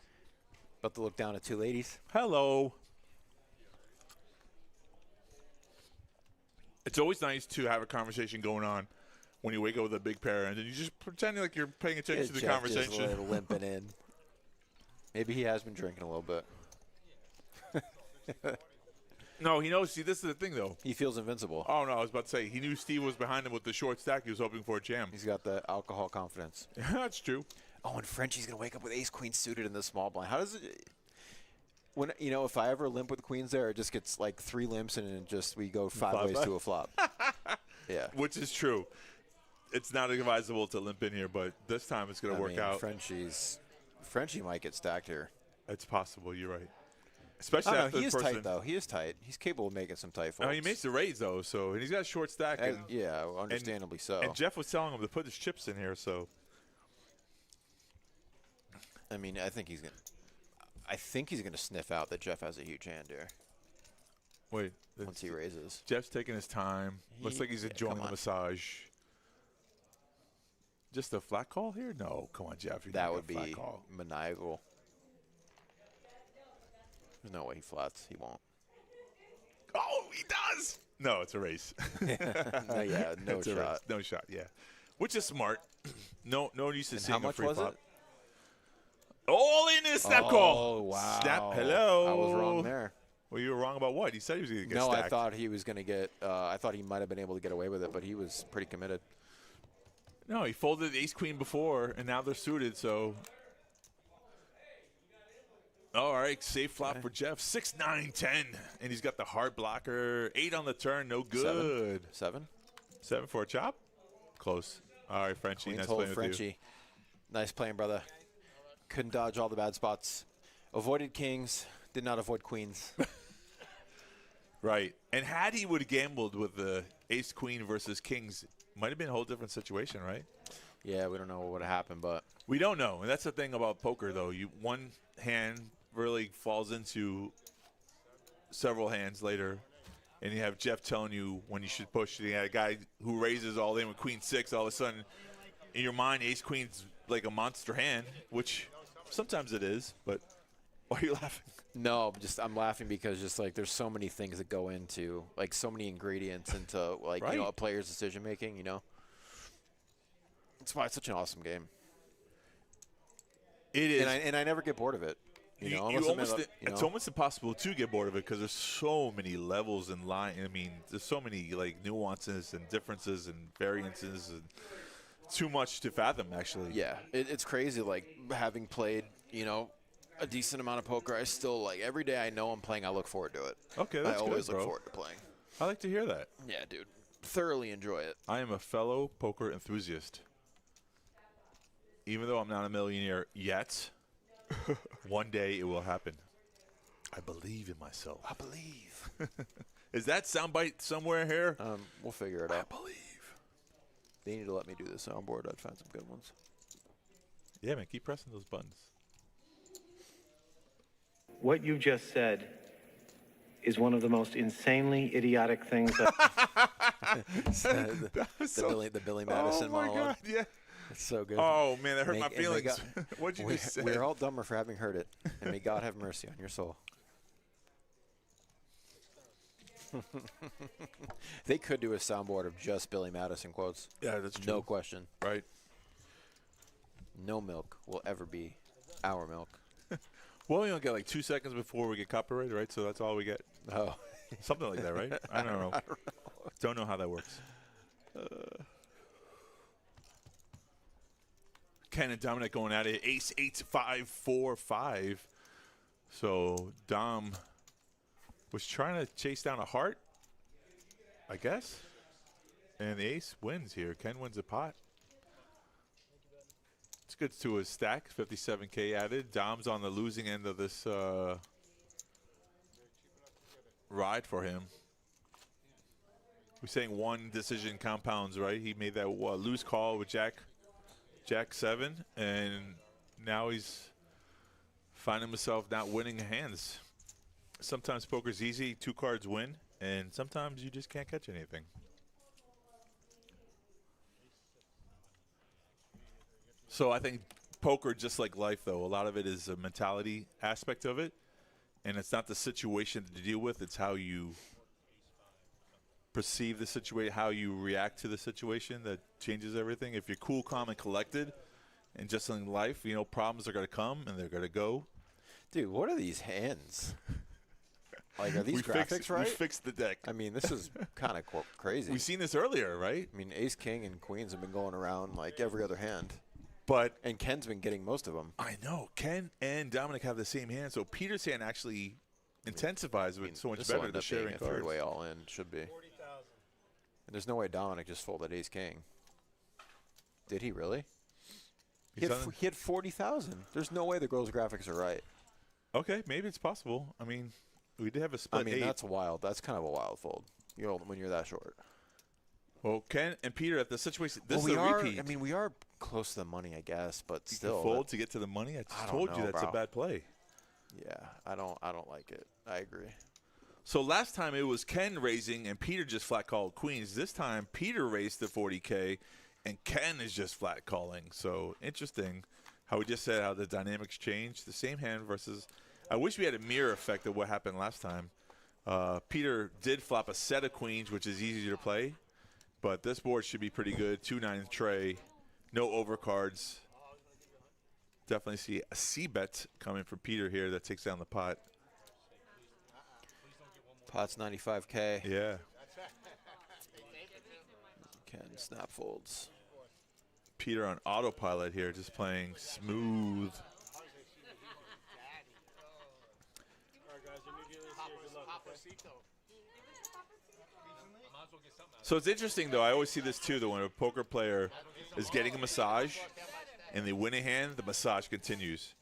to look down at two ladies. Hello. It's always nice to have a conversation going on when you wake up with a big pair, and then you just pretend like you're paying attention to the Jeff conversation. just a little limping in. Maybe he has been drinking a little bit. No, he knows. See, this is the thing, though. He feels invincible. Oh, no, I was about to say, he knew Steve was behind him with the short stack. He was hoping for a jam. He's got the alcohol confidence. That's true. Oh, and Frenchie's going to wake up with ace-queen suited in the small blind. How does it – when if I ever limp with queens there, it just gets like 3 limps and then just we go 5 ways to a flop. Yeah. Which is true. It's not advisable to limp in here, but this time it's going to work out. Frenchie might get stacked here. It's possible. You're right. Especially after he is person. tight, though. He is tight. He's capable of making some tight folds. He makes the raise, though, so and he's got a short stack. And, yeah, understandably so. And Jeff was telling him to put his chips in here, so. I mean, I think he's gonna sniff out that Jeff has a huge hand here. Wait. Once he raises. Jeff's taking his time. Looks like he's enjoying the massage. Just a flat call here? No, come on, Jeff. That would be maniacal. There's no way he flats. He won't. Oh, he does. No, it's a race. No shot. No shot. Yeah, which is smart. No use to seeing a free flop. How much was it? All in his snap call. Oh wow! Snap. Hello. I was wrong there. Well, you were wrong about what? He said he was going to get stacked. No, stacked. I thought he was going to get. I thought he might have been able to get away with it, but he was pretty committed. No, he folded ace queen before, and now they're suited. So. All right, safe flop for Jeff. 6, 9, 10. And he's got the hard blocker. 8 on the turn, no good. 7 for a chop? Close. All right, Frenchie. Nice playing with you. Nice playing, brother. Couldn't dodge all the bad spots. Avoided kings, did not avoid queens. Right. And had he would have gambled with the ace queen versus kings, might have been a whole different situation, right? Yeah, we don't know what would have happened, but we don't know. And that's the thing about poker, though. One hand really falls into several hands later, and you have Jeff telling you when you should push. You got a guy who raises all in with queen 6. All of a sudden, in your mind, ace queen's like a monster hand, which sometimes it is. But why are you laughing? No, I'm laughing because just like there's so many things that go into like so many ingredients into like right. A player's decision making. That's why it's such an awesome game. It is, and I never get bored of it. It's almost impossible to get bored of it because there's so many levels and there's so many like nuances and differences and variances and too much to fathom actually. Yeah, it's crazy. Like having played, a decent amount of poker, I still like every day I know I'm playing. I look forward to it. Okay, that's I always good, look forward to playing. I like to hear that. Yeah, dude, thoroughly enjoy it. I am a fellow poker enthusiast. Even though I'm not a millionaire yet, one day it will happen. I believe in myself. I believe. Is that soundbite somewhere here? We'll figure it out. I believe. They need to let me do the soundboard. I'd find some good ones. Yeah, man, keep pressing those buttons. What you just said is one of the most insanely idiotic things that The Billy Madison oh my monologue. God, yeah. It's so good. Oh man, that hurt May- my and may feelings. God- What'd you just say? We're all dumber for having heard it, and may God have mercy on your soul. They could do a soundboard of just Billy Madison quotes. Yeah, that's true. No question. Right. No milk will ever be our milk. Well, we only get like 2 seconds before we get copyrighted, right? So that's all we get. Oh. Something like that, right? I don't know. Don't know how that works. Ken and Dominic going at it. Ace 8 5 4 5. So Dom was trying to chase down a heart, I guess. And the ace wins here. Ken wins a pot. It's good to his stack. 57K added. Dom's on the losing end of this ride for him. We're saying one decision compounds, right? He made that loose call with Jack 7, and now he's finding himself not winning hands. Sometimes poker's easy, 2 cards win, and sometimes you just can't catch anything. So I think poker, just like life, though, a lot of it is a mentality aspect of it, and it's not the situation to deal with, it's how you perceive the situation, how you react to the situation that changes everything. If you're cool, calm, and collected, and just in life, you know, problems are going to come and they're going to go. Dude, what are these hands? Like, are these graphics right? We fixed the deck. I mean, this is kind of crazy. We've seen this earlier, right? I mean, ace, king, and queens have been going around like every other hand. And Ken's been getting most of them. I know. Ken and Dominic have the same hand, so Peter's hand actually intensifies with so much better the sharing cards. Three-way all in should be. And there's no way Dominic just folded ace king. Did he really? He had 40,000. There's no way the girls' graphics are right. Okay, maybe it's possible. I mean, we did have a split. I mean, 8. that's wild. That's kind of a wild fold. You know, when you're that short. Well, Ken and Peter at the situation. This is a repeat. I mean, we are close to the money, I guess, but you still. Can fold to get to the money. I just told you that's a bad play. Yeah, I don't like it. I agree. So last time it was Ken raising and Peter just flat called queens. This time Peter raised to 40K and Ken is just flat calling. So interesting how we just said how the dynamics changed. The same hand versus. I wish we had a mirror effect of what happened last time. Peter did flop a set of queens, which is easier to play. But this board should be pretty good. 2-9 tray. No overcards. Definitely see a C-bet coming from Peter here that takes down the pot. Pot's 95K. Yeah. Ken snap folds. Peter on autopilot here, just playing smooth. So it's interesting, though. I always see this, too, that when a poker player is getting a massage and they win a hand, the massage continues.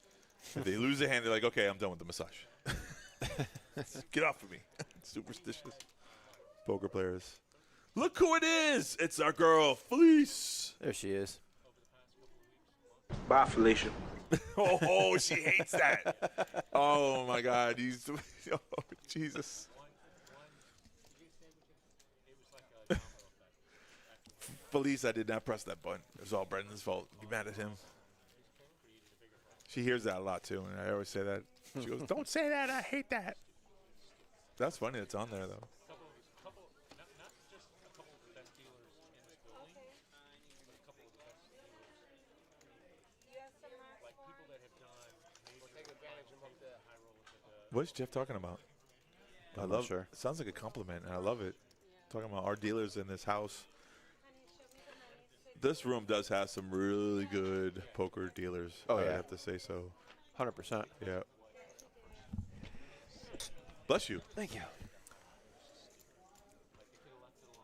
If they lose a hand, they're like, okay, I'm done with the massage. Get off of me. Superstitious poker players. Look who it is. It's our girl, Felice. There she is. Bye, Felicia. Oh, she hates that. Oh, my God. Oh, Jesus. Felice, I did not press that button. It was all Brendan's fault. Get mad at him. She hears that a lot, too, and I always say that. She goes, don't say that. I hate that. That's funny. It's on there, though. Not just a couple of the best dealers in this building, but a couple of the best dealers. Like people that have done major high rollers. What's Jeff talking about? I'm not sure. It sounds like a compliment, and I love it. Talking about our dealers in this house. This room does have some really good poker dealers. Oh, I yeah. have to say so. 100%. Yeah. Bless you. Thank you.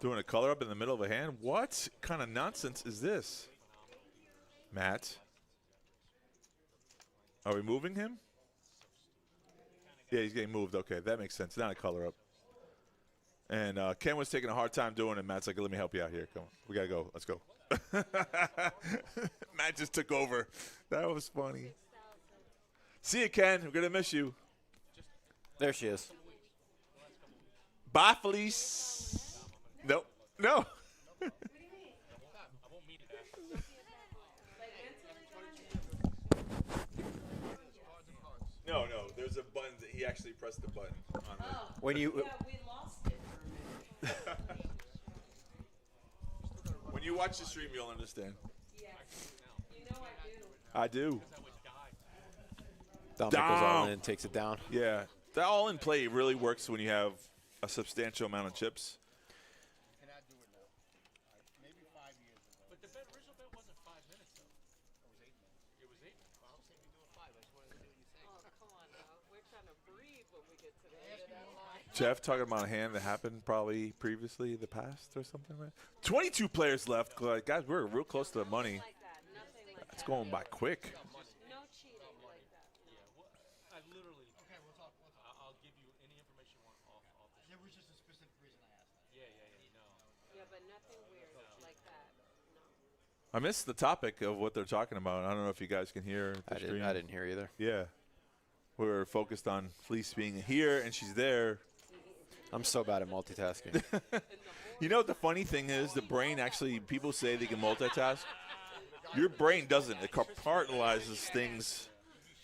Doing a color up in the middle of a hand? What kind of nonsense is this? Matt? Are we moving him? Yeah, he's getting moved. Okay, that makes sense. Not a color up. And Ken was taking a hard time doing it. Matt's like, let me help you out here. Come on. We got to go. Let's go. Matt just took over. That was funny. See you, Ken. We're going to miss you. There she is. Bye, Felice. Nope. No. No. There's a button that he actually pressed the button on the. When you Yeah, we lost it for a minute. When you watch the stream, you'll understand. Yes. You know I do. I do. Dominic goes all in, takes it down. Yeah. That all in play really works when you have a substantial amount of chips. But the original bet wasn't 5 minutes, though. It was 8 minutes. Oh, come on now. We're trying to breathe when we get to the end of that line. Jeff talking about a hand that happened probably previously in the past or something like that. 22 players left. Guys, we're real close to the money. Like that. Nothing like It's that. going by quick. No cheating like that. Yeah, well, I literally. Okay, we'll talk. I'll give you any information you want off the There was just a specific reason I asked that. Yeah, no. Yeah, but nothing weird like that. No. I missed the topic of what they're talking about. I don't know if you guys can hear the stream. I didn't hear either. Yeah. We're focused on Felice being here, and she's there. I'm so bad at multitasking. You know what the funny thing is? The brain actually, people say they can multitask. Your brain doesn't. It compartmentalizes things.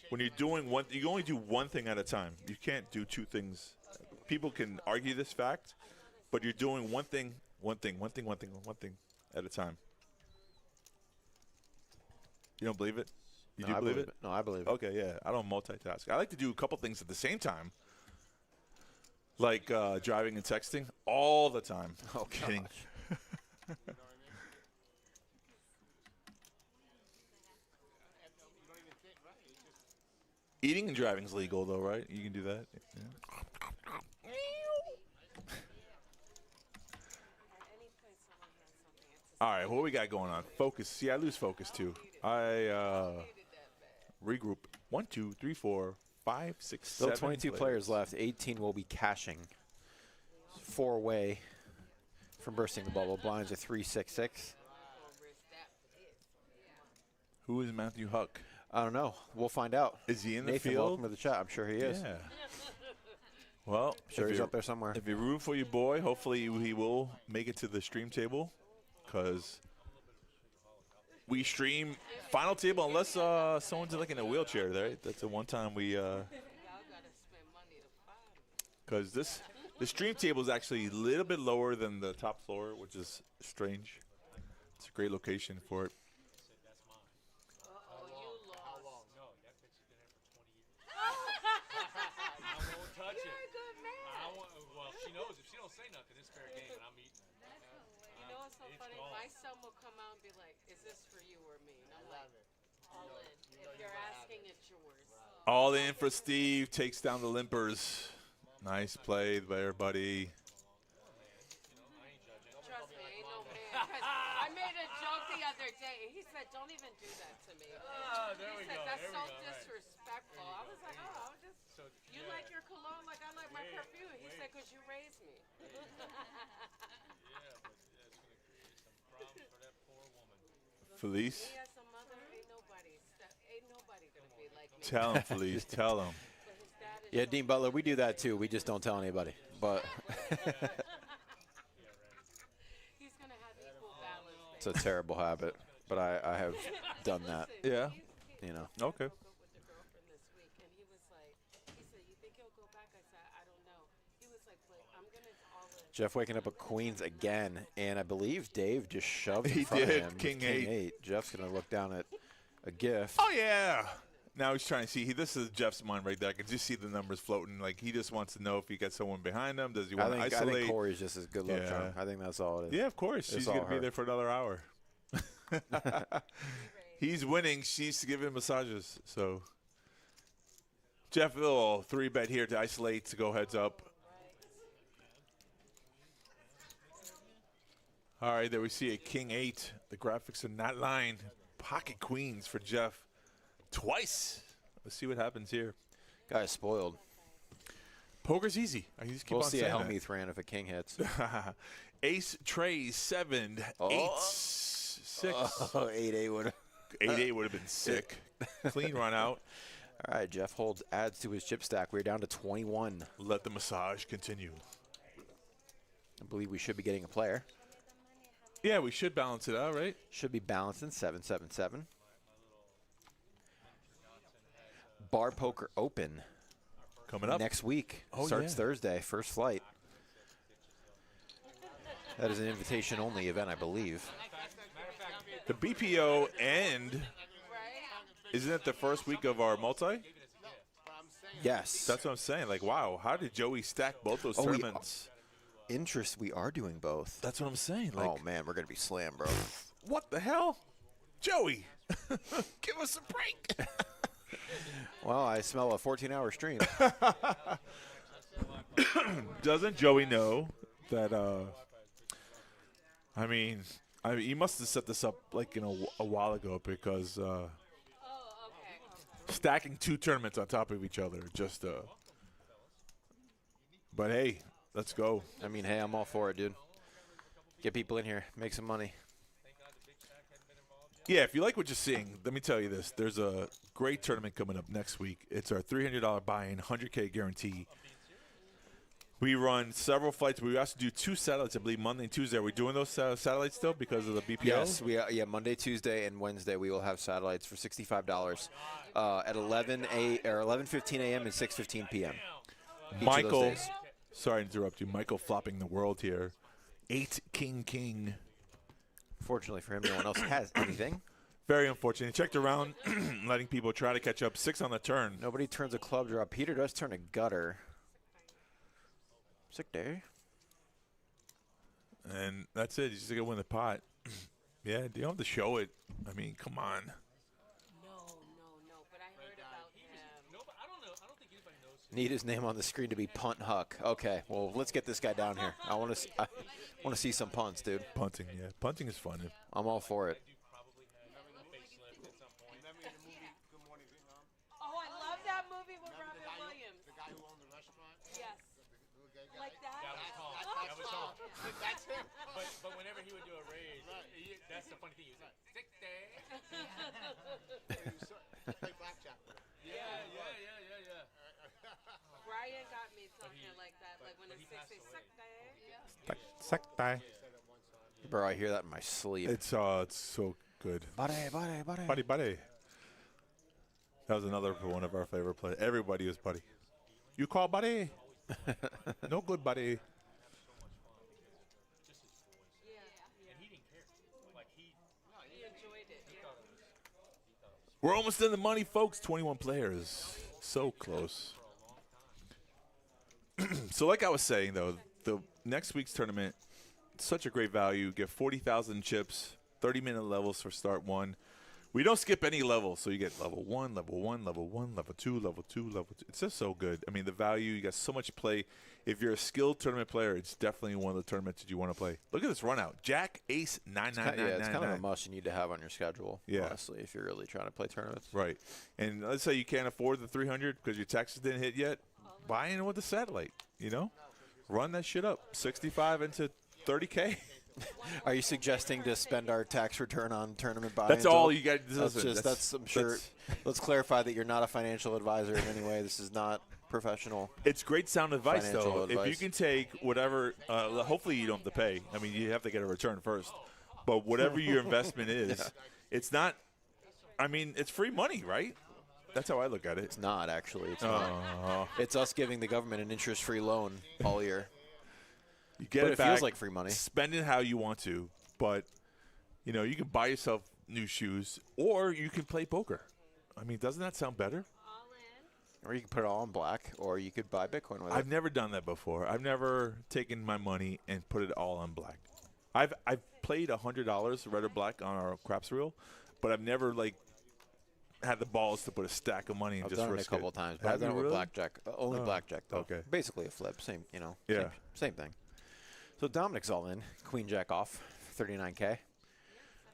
When you're doing one, you can only do one thing at a time. You can't do two things. People can argue this fact, but you're doing one thing at a time. You don't believe it? You do believe it? No, I believe it. Okay, yeah. I don't multitask. I like to do a couple things at the same time, like driving and texting all the time. Oh, Kidding. Eating and driving is legal, though, right? You can do that. Yeah. All right, what we got going on? Focus. See, I lose focus, too. I regroup. 1, 2, 3, 4, 5, 6, Still 7 22 players left. 18 will be cashing. 4 away from bursting the bubble. Blinds are 3-6-6. Who is Matthew Huck? I don't know. We'll find out. Is he in the Nathan, field? welcome to the chat. I'm sure he is. Yeah. Well, Sure if he's you're- up there somewhere. If you're rooting for your boy, hopefully he will make it to the stream table, because we stream final table unless someone's like in a wheelchair. Right? That's the one time we. Because the stream table is actually a little bit lower than the top floor, which is strange. It's a great location for it. Well, she knows if she don't say nothing, it's fair game, and I'm eating. You know what's so funny? My son will come out and be like, "Is this for you or me?" And I'm like, "All in. If you're asking, it's yours." All in for Steve. Takes down the limpers. Nice play there, buddy. Trust me, ain't no man. 'Cause I made a joke the other day. He said, "Don't even do that to me." He said, "That's so disrespectful." I was like, "Oh, just you like your cologne like I like my perfume." He said, "'Cause you raised me." Yeah, but that's going to create some problems for that poor woman. Felice. He has a mother. Ain't nobody gonna be like me. Tell him, Felice. Tell him. But his dad is Yeah, Dean Butler, we do that too. We just don't tell anybody. But he's gonna have equal balance. it's a terrible habit. But I have done that, Yeah. you know. Okay. With the girlfriend this week, and he said, "You think he'll go back?" I said, "I don't know." He was like, "But I'm gonna all in." Jeff waking up at Queens again. And I believe Dave just shoved in He front did. of him. King with eight. Jeff's going to look down at a gift. Oh, yeah. Now he's trying to see. This is Jeff's mind right there. I can just see the numbers floating. Like, he just wants to know if he gets someone behind him. Does he want to I isolate? think Corey's just as good luck Yeah. charm. I think that's all it is. Yeah, of course. It's She's all going to be her. there for another hour. He's winning. She's giving massages. So, Jeff, a little 3-bet here to isolate to go heads up. All right, there we see a king 8. The graphics are not lying. Pocket queens for Jeff twice. Let's see what happens here. Guy's spoiled. Poker's easy. I can just keep We'll on see a saying Helmuth ran if a king hits. that. Ace trays 7, 8, 6. Oh, 8-8 would have. 8-8 would have been sick. Clean run out. All right, Jeff Holds adds to his chip stack. We're down to 21. Let the massage continue. I believe we should be getting a player. Yeah, we should balance it out, right? Should be balancing 777. Bar Poker Open Coming up next week. Oh, Starts yeah. Thursday, first flight. That is an invitation-only event, I believe. The BPO and isn't it the first week of our multi? Yes. That's what I'm saying. Like, wow, how did Joey stack both those tournaments? We are doing both. That's what I'm saying. Like, oh, man, we're going to be slammed, bro. what the hell? Joey, give us a break. Well, I smell a 14-hour stream. Doesn't Joey know that, I mean, he must have set this up like a while ago because stacking 2 tournaments on top of each other just but hey, let's go. I mean, hey, I'm all for it, dude. Get people in here, make some money. Yeah, if you like what you're seeing, let me tell you this. There's a great tournament coming up next week. It's our $300 buy-in, 100K guarantee. We run several flights. We also do 2 satellites, I believe, Monday and Tuesday. Are we doing those satellites still because of the BPO? Yes, yeah, Monday, Tuesday, and Wednesday we will have satellites for $65 at 11:15 a.m. and 6:15 p.m. Michael, sorry to interrupt you. Michael flopping the world here. 8 king. Fortunately for him, no one else has anything. Very unfortunate. He checked around, letting people try to catch up. 6 on the turn. Nobody turns a club draw. Peter does turn a gutter. Sick day. And that's it. He's just going to win the pot. Yeah, you don't have to show it. I mean, come on. No, but I heard about him. No, but I don't know. I don't think anybody knows. Need his name on the screen to be Punt Huck. Okay, well, let's get this guy down here. I want to see some punts, dude. Punting, yeah. Punting is fun. I'm all for it. Oh, I love that movie with Robin Williams. The guy who owned the restaurant? Yes. Like that? That was Tom. Oh, That was Tom. That's him. But whenever he would do a raise, that's the funny thing. He was like, "Sick day." Play blackjack. Yeah. Brian got me something like that. Like when it's 6 days, suck day. Sectai. Bro, I hear that in my sleep. It's so good. Buddy. Buddy. That was another one of our favorite players. Everybody was Buddy. You call Buddy? No good, Buddy. He enjoyed it. We're almost in the money, folks. 21 players. So close. So like I was saying, though, the next week's tournament, such a great value. Get 40,000 chips, 30-minute levels for start 1. We don't skip any levels, so you get level 1, level 1, level 1, level 2, level 2, level 2. It's just so good. I mean, the value, you got so much play. If you're a skilled tournament player, it's definitely one of the tournaments that you want to play. Look at this run out. Jack, ace, 99999. Yeah, it's kind of a must you need to have on your schedule, honestly, if you're really trying to play tournaments. Right. And let's say you can't afford the 300 because your taxes didn't hit yet. Buy in with the satellite, Run that shit up. 65 into 30K. Are you suggesting to spend our tax return on tournament buy-ins? That's all you got. I'm sure. Let's clarify that you're not a financial advisor in any way. This is not professional. It's great sound advice, financial though. advice. If you can take whatever, hopefully you don't have to pay. I mean, you have to get a return first. But whatever your investment is, it's not. I mean, it's free money, right? That's how I look at it. It's not, actually. It's not. It's us giving the government an interest-free loan all year. You get but it it back, feels like free money. Spend it how you want to, but you can buy yourself new shoes, or you can play poker. I mean, doesn't that sound better? Or you could put it all in black, or you could buy Bitcoin with it. I've never done that before. I've never taken my money and put it all on black. I've played $100 red or black on our craps reel, but I've never had the balls to put a stack of money and I've just done it a risk couple it. times, but I've done it with blackjack. Only blackjack, though. Okay. Basically a flip. Same, Yeah. Same thing. So Dominic's all in. Queen Jack off, 39K.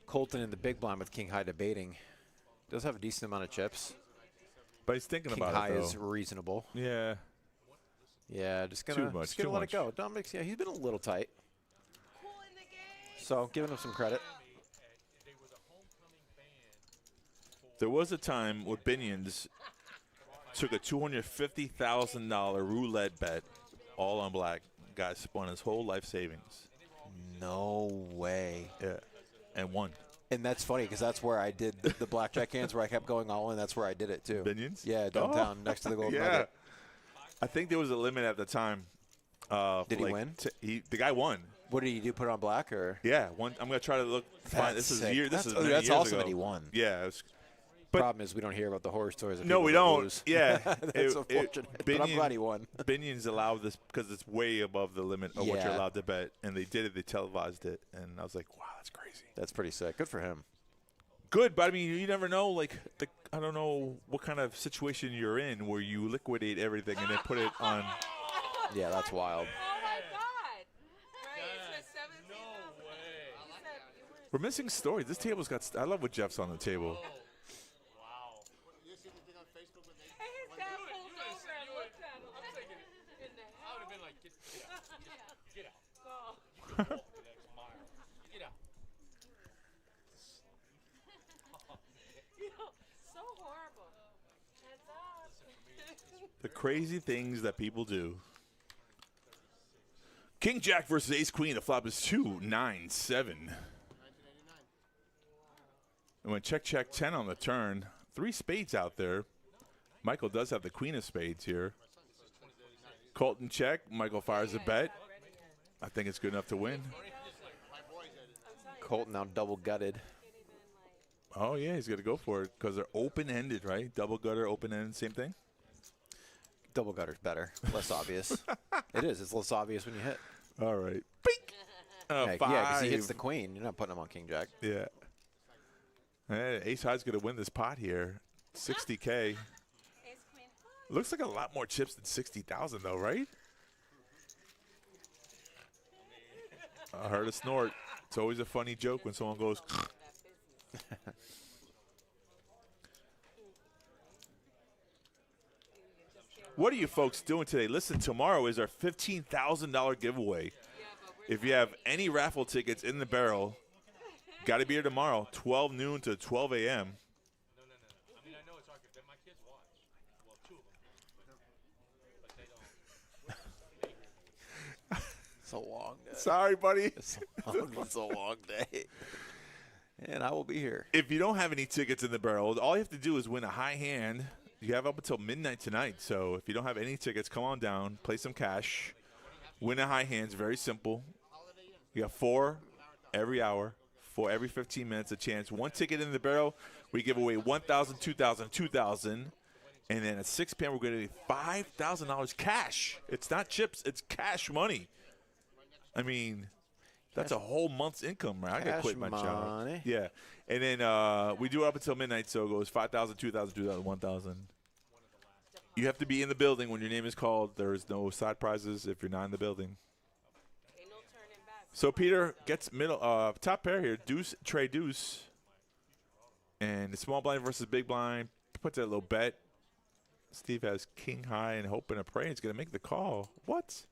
Colton in the big blind with King High debating. Does have a decent amount of chips. But he's thinking King about High it, though. is reasonable. Yeah. Yeah, just gonna Too much, let it go. Dominic's, he's been a little tight. So giving him some credit. There was a time where Binions took a $250,000 roulette bet all on black. guy spun his whole life savings. No way. Yeah, and won. And that's funny because that's where I did the blackjack hands where I kept going all in. That's where I did it too. Binions? Yeah, downtown next to the Golden Yeah. Nugget. I think there was a limit at the time. Did he win? The guy won. What did he do? Put it on black or? Yeah, one. I'm gonna try to look. Find, this is sick. year. This is many that's years awesome ago. that he won. Yeah. It was, Problem is we don't hear about the horror stories. Of no, people we that don't. lose. Yeah, That's unfortunate. But I'm glad he won. Binions allowed this because it's way above the limit of what you're Yeah. allowed to bet, and they did it. They televised it, and I was like, wow, that's crazy. That's pretty sick. Good for him. Good, but I mean, you never know. Like, I don't know what kind of situation you're in where you liquidate everything and then put it on. Yeah, that's wild. Oh my God! Right, it's 17. No way. We're missing stories. This table's got. I love what Jeff's on the table. Wow. You see the thing on Facebook when they And his dad pulled over and looked at him. I'm thinking, In the I would have been like, get out. Get out. hell. Walk the next mile. Get out. You know, so horrible. Heads up. The crazy things that people do. King Jack versus Ace Queen. The flop is 2-9-7. And when check 10 on the turn, 3 spades out there. Michael does have the queen of spades here. Colton check. Michael fires a bet. I think it's good enough to win. Colton now double gutted. Oh, yeah, he's going to go for it because they're open-ended, right? Double gutter, open-ended, same thing? Double gutter's better. Less obvious. It is. It's less obvious when you hit. All right. Bink! Yeah, Five. because he hits the queen. You're not putting him on King Jack. Yeah. Hey, Ace High's going to win this pot here. 60K. Ace Queen. Looks like a lot more chips than 60,000 though, right? I heard a snort. It's always a funny joke when someone goes. What are you folks doing today? Listen, tomorrow is our $15,000 giveaway. If you have any raffle tickets in the barrel, got to be here tomorrow, 12 noon to 12 a.m. No. I mean, I know it's hard because my kids watch. Well, 2 of them. But they don't. It's a long day. Sorry, buddy. It's a long day. And I will be here. If you don't have any tickets in the barrel, all you have to do is win a high hand. You have up until midnight tonight. So if you don't have any tickets, come on down, play some cash, win a high hand. It's very simple. You got 4 every hour, 4 every 15 minutes, a chance. 1 ticket in the barrel, we give away 1,000, 2,000, 2,000. And then at 6 p.m., we're going to give $5,000 cash. It's not chips, it's cash money. I mean, that's a whole month's income, right? I got to quit my job. Money. Yeah. And then we do it up until midnight, so it goes 5,000, 2,000, 2,000, 1,000. You have to be in the building when your name is called. There is no side prizes if you're not in the building. Ain't no turning back. So Peter gets middle top pair here, deuce, tray deuce. And the small blind versus big blind. Puts that little bet. Steve has king high and hoping and praying he's going to make the call. What?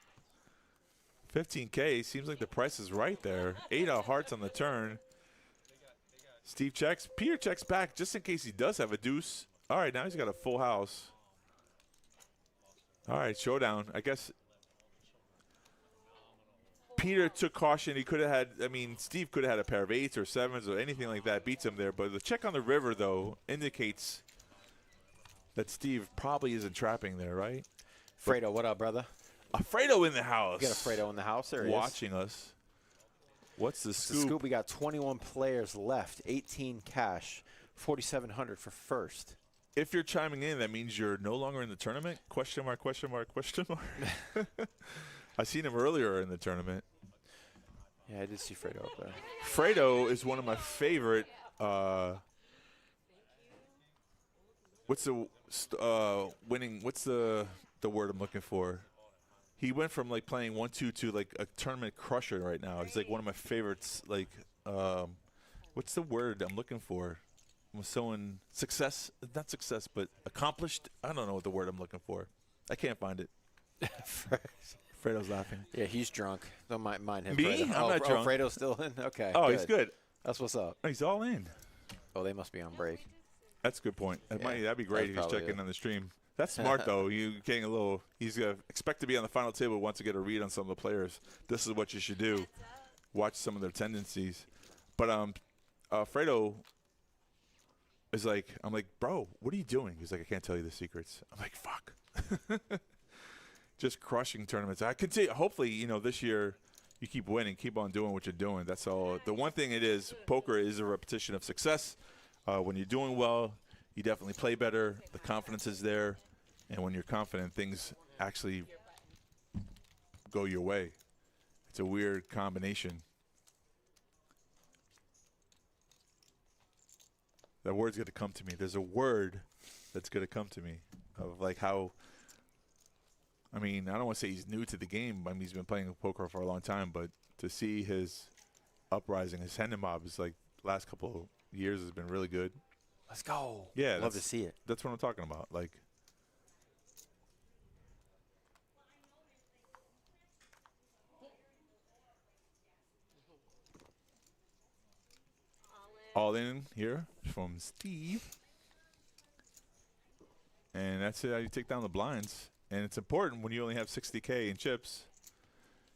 15K. Seems like the price is right there. 8 of hearts on the turn. Steve checks. Peter checks back just in case he does have a deuce. All right, now he's got a full house. All right, showdown. I guess Peter took caution. He could have had, I mean, Steve could have had a pair of 8s or 7s or anything like that. Beats him there. But the check on the river, though, indicates that Steve probably isn't trapping there, right? Fredo, what up, brother? Fredo in the house. We got a Fredo in the house. There he is. Watching us. What's the The scoop? scoop, we got 21 players left, 18 cash, 4,700 for first. If you're chiming in, that means you're no longer in the tournament? Question mark, question mark, question mark. I seen him earlier in the tournament. Yeah, I did see Fredo up there. Fredo is one of my favorite. What's the winning? What's the word I'm looking for? He went from like playing 1-2 to like a tournament crusher right now. He's like one of my favorites. Like, what's the word I'm looking for? Someone not success, but accomplished. I don't know what the word I'm looking for. I can't find it. Fredo's laughing. Yeah, he's drunk. Don't mind him. Me? Fredo. I'm not drunk. Fredo's still in? Okay. Oh, he's good. That's what's up. Oh, he's all in. Oh, they must be on break. That's a good point. Yeah, That'd be great if he's probably checking it. on the stream. That's smart, though. You getting a little – he's expect to be on the final table, wants to get a read on some of the players. This is what you should do. Watch some of their tendencies. But Fredo is like – I'm like, bro, what are you doing? He's like, I can't tell you the secrets. I'm like, fuck. Just crushing tournaments. I can see – hopefully, you know, this year you keep winning, keep on doing what you're doing. That's all. The one thing it is, poker is a repetition of success. When you're doing well, you definitely play better. The confidence is there. And when you're confident, things actually go your way. It's a weird combination. That word's going to come to me. There's a word that's going to come to me of like how, I mean, I don't want to say he's new to the game. I mean, he's been playing poker for a long time, but to see his uprising, his hand mob is like last couple of years has been really good. Let's go. Yeah. Love to see it. That's what I'm talking about. Like, all in here from Steve. And that's it, how you take down the blinds. And it's important when you only have 60K in chips.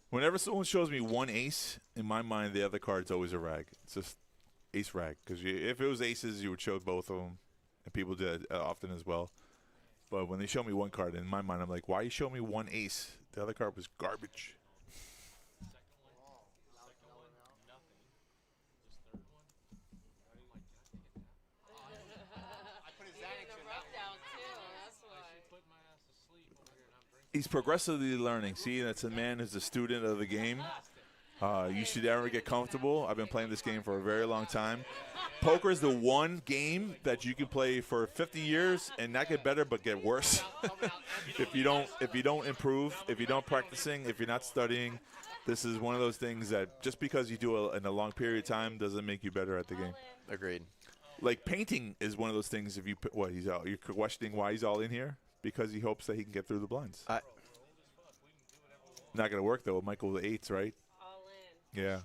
Whenever someone shows me one ace, in my mind, the other card's always a rag. It's just ace rag. Because if it was aces, you would show both of them. And people do that often as well. But when they show me one card, in my mind, I'm like, why are you showing me one ace? The other card was garbage. He's progressively learning. See, that's a man who's a student of the game. You should never get comfortable. I've been playing this game for a very long time. Poker is the one game that you can play for 50 years and not get better but get worse. if you don't improve, if you're not practicing, if you're not studying, this is one of those things that just because you do it in a long period of time doesn't make you better at the game. Agreed. Like painting is one of those things. If you what he's out, you're questioning why he's all in here. Because he hopes that he can get through the blinds. Not going to work, though. Michael with 8s, right? All in. Yeah.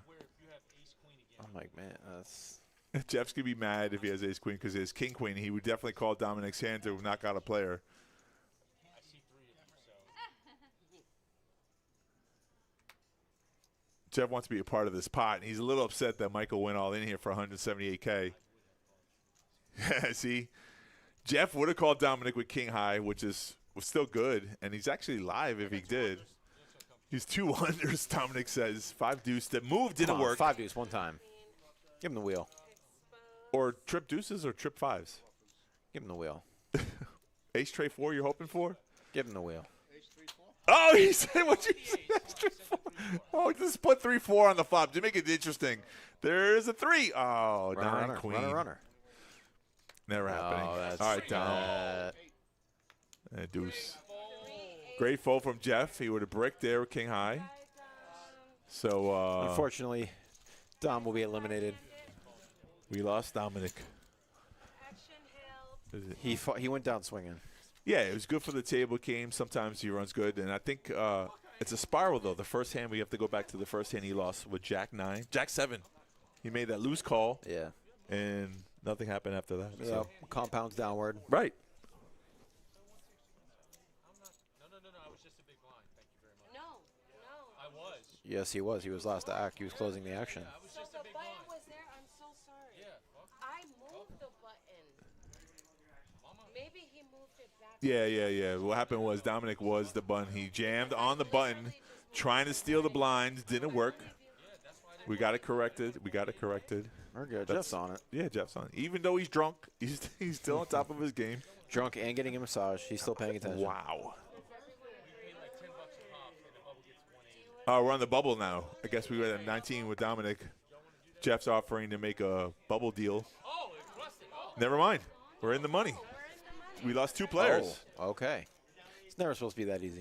I'm like, man, that's... Jeff's going to be mad if he has ace-queen because he has king-queen. He would definitely call Dominic's hand to knock out a player. Jeff wants to be a part of this pot, and he's a little upset that Michael went all in here for 178K. See? Jeff would have called Dominic with king high, which was still good, and he's actually live if he did. He's 2 unders, Dominic says. 5 deuce. The move didn't work. 5 deuce one time. Give him the wheel. Or trip deuces or trip 5s? Give him the wheel. Ace tray 4 you're hoping for? Give him the wheel. Oh, he said what you said. Ace tray 4. Oh, just put 3-4 on the flop to make it interesting. There's a 3. Oh, Runner, 9-queen. runner. Never happening. That's all right, Dom. Deuce. Great fold from Jeff. He would have bricked there with king high. So unfortunately, Dom will be eliminated. We lost Dominic. He went down swinging. Yeah, it was good for the table game. Sometimes he runs good, and I think it's a spiral though. The first hand we have to go back to the first hand he lost with Jack 9, Jack 7. He made that loose call. Yeah, and nothing happened after that. Yeah, so. compounds downward. Right. No, I was just a big blind. Thank you very much. No. I was. Yes, he was. He was last to act. He was closing the action. I was So just the a big button blind. was there? I'm so sorry. Yeah. I moved the button. Maybe he moved it back. Yeah. What happened was Dominic was the button. He jammed on the button, trying to steal the blinds. Didn't work. We got it corrected. We're good. Jeff's on it. Yeah, Jeff's on it. Even though he's drunk, he's still on top of his game. Drunk and getting a massage. He's still paying attention. Wow. We're on the bubble now. I guess we were at 19 with Dominic. Jeff's offering to make a bubble deal. Never mind. We're in the money. We lost 2 players. Oh, okay. It's never supposed to be that easy.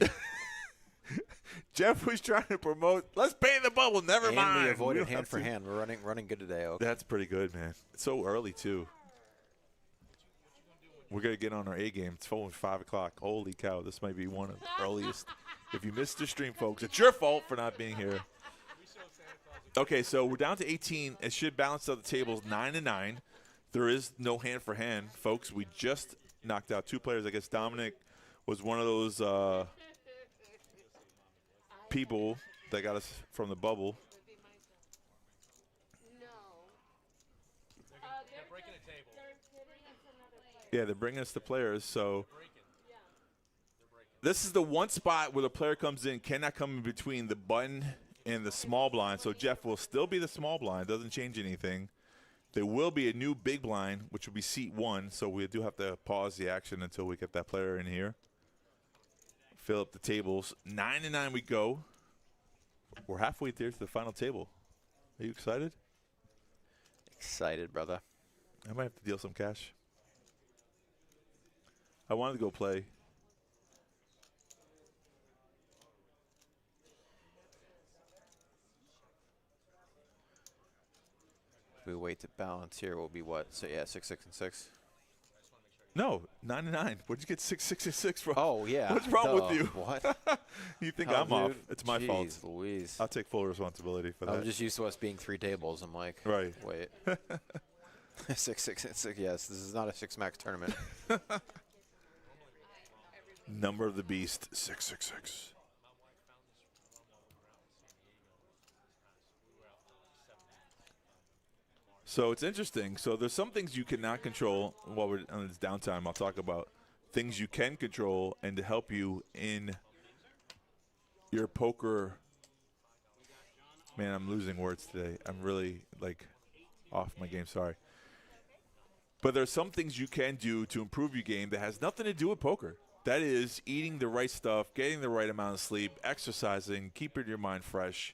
Jeff was trying to promote, let's pay the bubble. Never mind. And we avoided hand for hand. We're running good today. Okay. That's pretty good, man. It's so early, too. We're going to get on our A game. It's only 5 o'clock. Holy cow. This might be one of the earliest. If you missed the stream, folks, it's your fault for not being here. Okay, so we're down to 18. It should balance out the tables 9-9. There is no hand for hand, folks. We just knocked out 2 players. I guess Dominic was one of those people that got us from the bubble. They're breaking a table. Yeah, they're bringing us the players. So this is the one spot where the player comes in, cannot come in between the button and the small blind. So Jeff will still be the small blind. Doesn't change anything. There will be a new big blind, which will be seat 1. So we do have to pause the action until we get that player in here. Fill up the tables. 9-9 we go. We're halfway there to the final table. Are you excited? Excited, brother. I might have to deal some cash. I wanted to go play. If we wait to balance here, will be what? So yeah, 6, 6, and 6. No, 9-9. Where'd you get 6, 6, and 6 from? Oh yeah. What's wrong with you? What? You think Hell, I'm off? dude. It's my fault. Jeez Louise. I'll take full responsibility for that. I'm just used to us being 3 tables. I'm like, right. Wait. 6, 6, and 6. Yes, this is not a 6-max tournament. Number of the beast, 666. So it's interesting. So there's some things you cannot control while we're on this downtime. I'll talk about things you can control and to help you in your poker. Man, I'm losing words today. I'm really like off my game. Sorry. But there's some things you can do to improve your game that has nothing to do with poker. That is eating the right stuff, getting the right amount of sleep, exercising, keeping your mind fresh.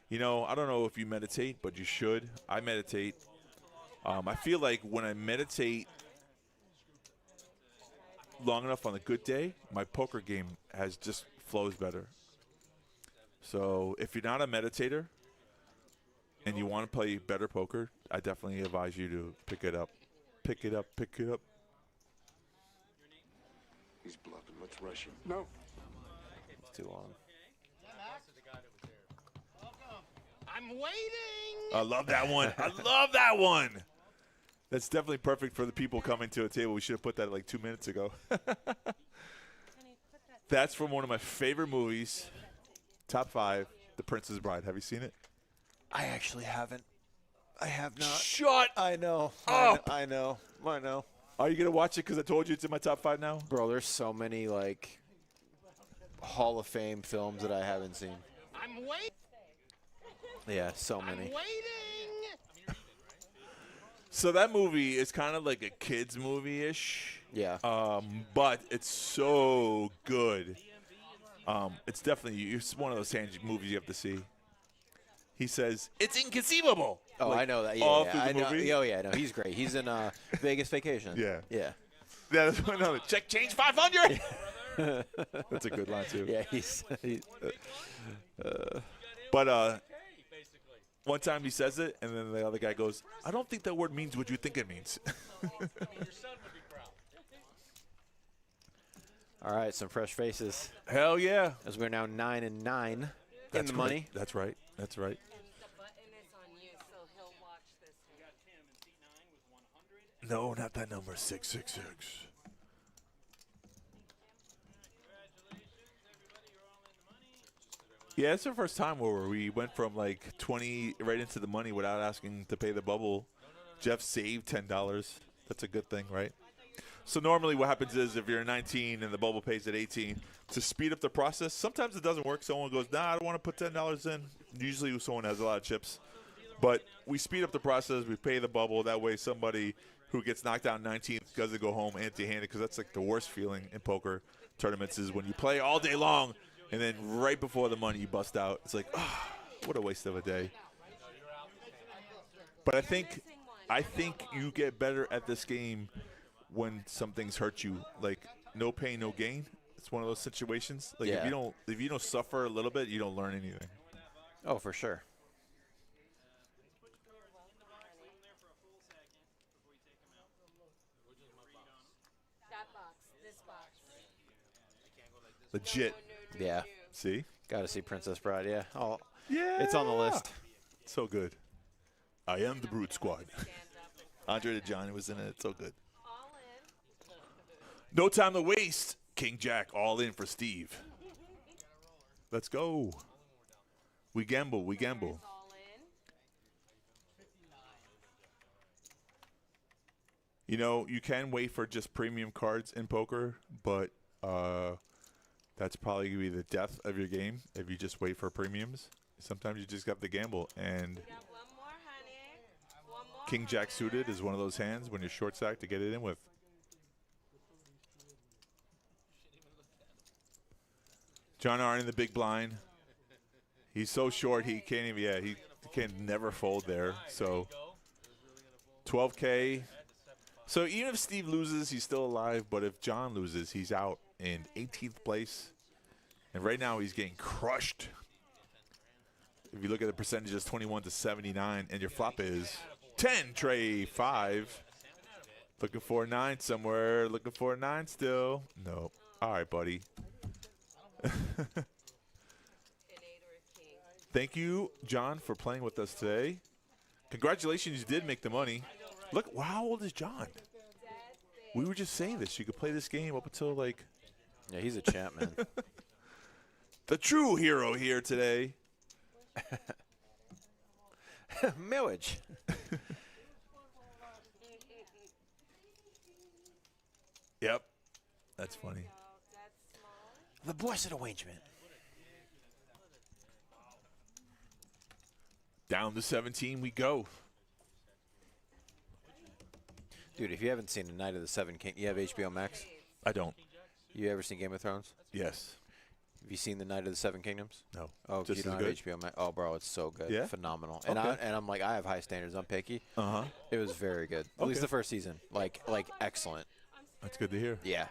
You know, I don't know if you meditate, but you should. I meditate. I feel like when I meditate long enough on a good day, my poker game just flows better. So if you're not a meditator and you want to play better poker, I definitely advise you to pick it up. Pick it up, pick it up. He's bluffing. Let's rush him. No. It's too long. I'm waiting. I love that one. I love that one. That's definitely perfect for the people coming to a table. We should have put that like 2 minutes ago. That's from one of my favorite movies, top 5, The Princess Bride. Have you seen it? I actually haven't. I have not. Shut I know. up. I know. I know. Are you going to watch it because I told you it's in my top 5 now? Bro, there's so many, like, Hall of Fame films that I haven't seen. I'm waiting. Yeah, so many. Waiting. So that movie is kind of like a kid's movie-ish. Yeah. But it's so good. It's definitely it's one of those movies you have to see. He says, it's inconceivable. Oh, like, I know that. Yeah, all yeah. through the I know. movie. Oh, yeah. No, he's great. He's in Vegas Vacation. Yeah. Yeah. Yeah, that's another. Check change 500. That's a good line, too. Yeah, he's But one time he says it, and then the other guy goes, I don't think that word means what you think it means. All right, some fresh faces. Hell yeah. As we're now 9-9 in That's the great. money. That's right. That's right. The button is on you, so he'll watch this hand. No, not that number, 666. Yeah, it's our first time where we went from like 20 right into the money without asking to pay the bubble. Jeff saved $10. That's a good thing, right? So normally what happens is if you're 19 and the bubble pays at 18, to speed up the process, sometimes it doesn't work. Someone goes, nah, I don't want to put $10 in. Usually someone has a lot of chips. But we speed up the process. We pay the bubble. That way somebody who gets knocked out 19th doesn't go home empty-handed, because that's like the worst feeling in poker tournaments is when you play all day long and then right before the money you bust out. It's like, oh, what a waste of a day. But I think you get better at this game when some things hurt you. Like no pain, no gain. It's one of those situations. Like Yeah. if you don't suffer a little bit, you don't learn anything. Oh, for sure. That box, this box. Legit. Yeah. See? Got to see Princess Bride. Yeah. Oh, Yeah. it's on the list. So good. I am the Brute Squad. Andre the Giant was in it. It's so good. All in. No time to waste. King Jack all in for Steve. Let's go. We gamble. We gamble. All in. You know, you can wait for just premium cards in poker, but that's probably going to be the death of your game if you just wait for premiums. Sometimes you just have to gamble. And We got one more, honey. One more. King Jack suited is one of those hands when you're short stacked to get it in with. John R in the big blind. He's so short he can't even. Yeah, he can never fold there. So 12K. So even if Steve loses, he's still alive. But if John loses, he's out in 18th place. And right now he's getting crushed. If you look at the percentages, 21 to 79, and your flop is 10 tray 5. Looking for a 9 somewhere. Looking for a 9 still. No. All right, buddy. Thank you, John, for playing with us today. Congratulations, you did make the money. Look, wow, how old is John? We were just saying this. You could play this game up until, like... Yeah, he's a champ, man. The true hero here today. Millage. Yep. That's funny. The blessed arrangement. Down to 17 we go. Dude, if you haven't seen The Night of the Seven Kings, you have HBO Max? I don't. You ever seen Game of Thrones? Yes. Have you seen The Night of the Seven Kingdoms? No. Oh, Just you don't as have HBO Max? Oh, bro, it's so good. Yeah? Phenomenal. Okay. And I'm like, I have high standards. I'm picky. Uh-huh. It was very good. At least the first season. Like excellent. That's good to hear. Yeah.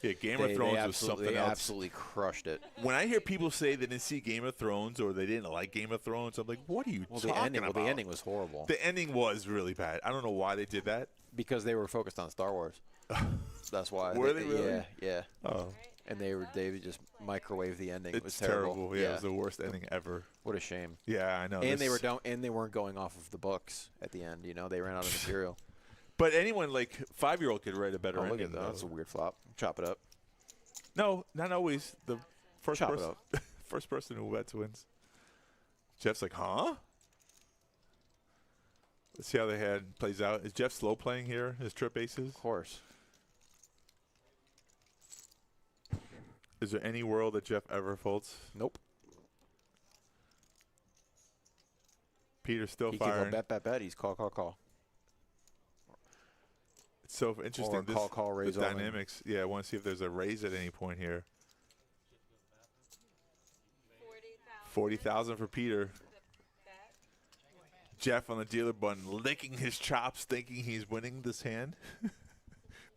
Yeah, Game of Thrones was something they else. absolutely crushed it. When I hear people say they didn't see Game of Thrones or they didn't like Game of Thrones, I'm like, what are you talking about? The ending was horrible. The ending was really bad. I don't know why they did that. Because they were focused on Star Wars. That's why. Were they really? Yeah, yeah. Oh. And they just microwaved the ending. It's It was terrible. Yeah, it was the worst ending ever. What a shame. Yeah, I know. And they weren't going off of the books at the end. You know, they ran out of material. But anyone like 5-year-old could write a better Look ending. at that. That's a weird flop. Chop it up. No, not always. The first Chop it person, up. first person who bets wins. Jeff's like, huh? Let's see how the hand plays out. Is Jeff slow playing here? His trip aces? Of course. Is there any world that Jeff ever folds? Nope. Peter's still He firing. can go bet. He's call. It's so interesting. Or call, raise the all in. dynamics. Yeah, I want to see if there's a raise at any point here. 40,000 for Peter. Jeff on the dealer button, licking his chops, thinking he's winning this hand.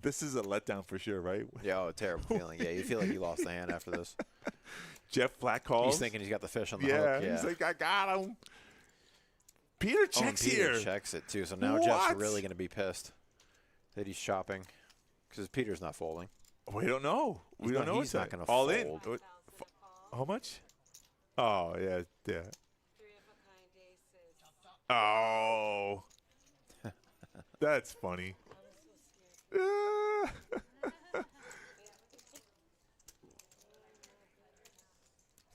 This is a letdown for sure, right? Yeah, oh, terrible feeling. Yeah, you feel like you lost the hand after this. Jeff flat calls. He's thinking he's got the fish on the hook. Yeah, he's like, I got him. Peter checks Peter here. checks it too. So now Jeff's really going to be pissed that he's chopping because Peter's not folding. We don't know. We don't know. He's not going to all fold. in. How much? Oh yeah, yeah. Oh, that's funny.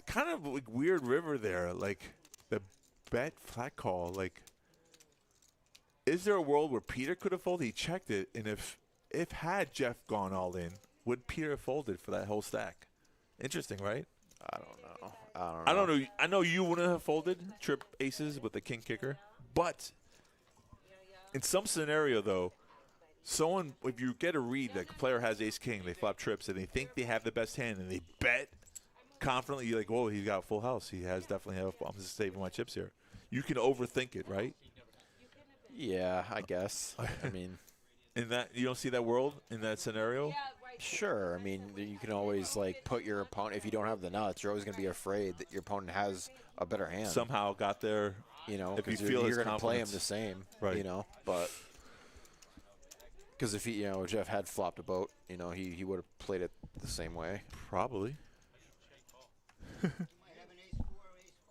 Kind of like weird river there, like the bet flat call. Like, is there a world where Peter could have folded? He checked it, and if had Jeff gone all in, would Peter have folded for that whole stack? Interesting, right? I don't know. I don't know. I know you wouldn't have folded trip aces with the king kicker, but in some scenario though, someone, if you get a read that a player has ace king, they flop trips and they think they have the best hand and they bet confidently, you're like, whoa, he's got a full house. He has definitely have. I'm just saving my chips here. You can overthink it, right? Yeah, I guess. I mean, in that you don't see that world in that scenario. Sure. I mean, you can always like put your opponent. If you don't have the nuts, you're always going to be afraid that your opponent has a better hand. Somehow got there. You know, if you because feel you're going to play him confidence. the same. Right. You know, but because if Jeff had flopped a boat, he would have played it the same way. Probably.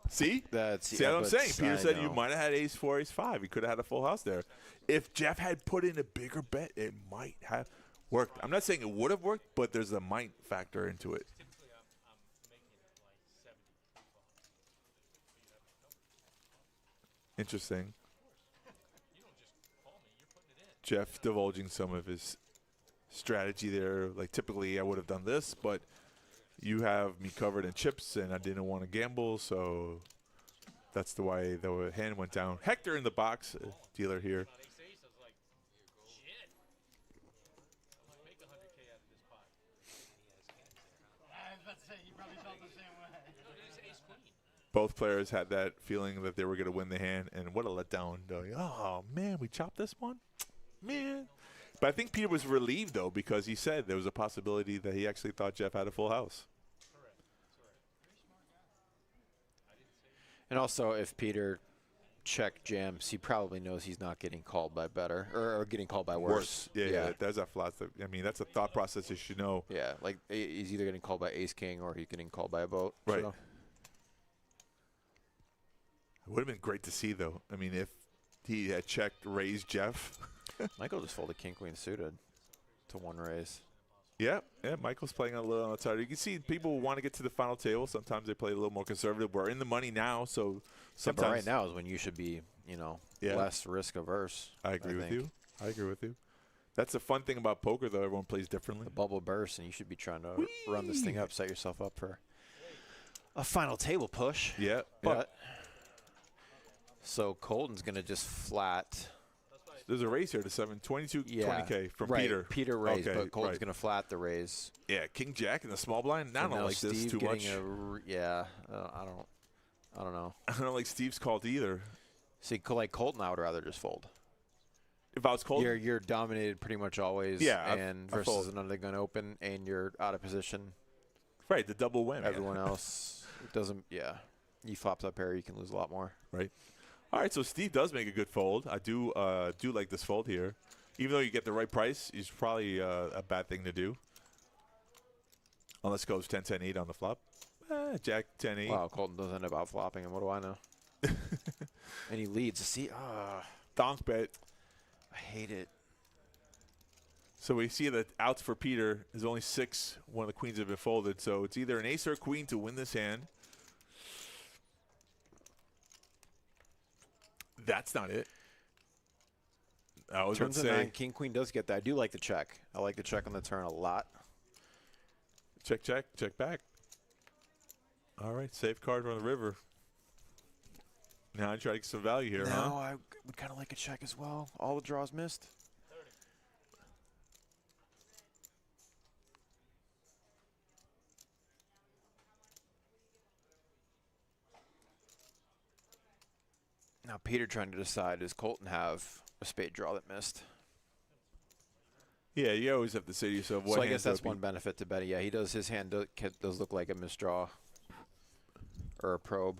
See? That's what I'm saying. Peter said you know. might have had ace 4, ace 5. He could have had a full house there. If Jeff had put in a bigger bet, it might have. worked. I'm not saying it would have worked, but there's a mind factor into it. Typically, I'm making like 70 bucks. Interesting. You don't just call me. You're putting it in. Jeff divulging some of his strategy there. Like, typically I would have done this, but you have me covered in chips, and I didn't want to gamble, so that's the way the hand went down. Hector in the box, dealer here. On ace ace, I was like, shit. I might make 100K out of this pot. I was about to say, you probably felt the same way. It is ace queen. Both players had that feeling that they were going to win the hand, and what a letdown. Oh, man, we chopped this one? Man. But I think Peter was relieved, though, because he said there was a possibility that he actually thought Jeff had a full house. And also, if Peter check jams, he probably knows he's not getting called by better or getting called by worse. Yeah, there's a philosophy. I mean, that's a thought process you should know. Yeah, like he's either getting called by ace king or he's getting called by a boat. Right. So. It would have been great to see, though. I mean, if he had checked, raised Jeff. Michael just folded king queen suited to one raise. Yeah, Michael's playing a little on the side. You can see people want to get to the final table. Sometimes they play a little more conservative. We're in the money now, so sometimes. Yeah, but right now is when you should be, less risk averse. I agree with you. That's the fun thing about poker, though. Everyone plays differently. The bubble bursts, and you should be trying to run this thing up, set yourself up for a final table push. Yeah. So Colton's going to just flat. There's a raise here to 22, 20K from right. Peter. Peter raised, okay, but Colton's going to flat the raise. Yeah, King Jack in the small blind. I don't like Steve this too much. I don't know. I don't like Steve's called either. See, like Colton, I would rather just fold. If I was Colton, You're dominated pretty much always. Yeah, and I versus fold. an under the gun open, and you're out of position. Right, the double win. Everyone else doesn't. Yeah, you flop that pair, you can lose a lot more. Right. All right, so Steve does make a good fold. I do like this fold here. Even though you get the right price, it's probably a bad thing to do. Unless it goes 10-10-8 on the flop. Jack 10-8. Wow, Colton does end up out flopping him. What do I know? And he leads. See, donk bet. I hate it. So we see that outs for Peter is only 6 when the queens have been folded. So it's either an ace or a queen to win this hand. That's not it. I was going to Turns say. 9, king queen does get that. I do like the check. I like the check on the turn a lot. Check back. All right, safe card on the river. Now I try to get some value here, huh? No, I would kind of like a check as well. All the draws missed. Now Peter trying to decide, does Colton have a spade draw that missed? Yeah, you always have to say to yourself, what So I guess hands that's one benefit to betting. Yeah, he does. His hand does look like a misdraw or a probe.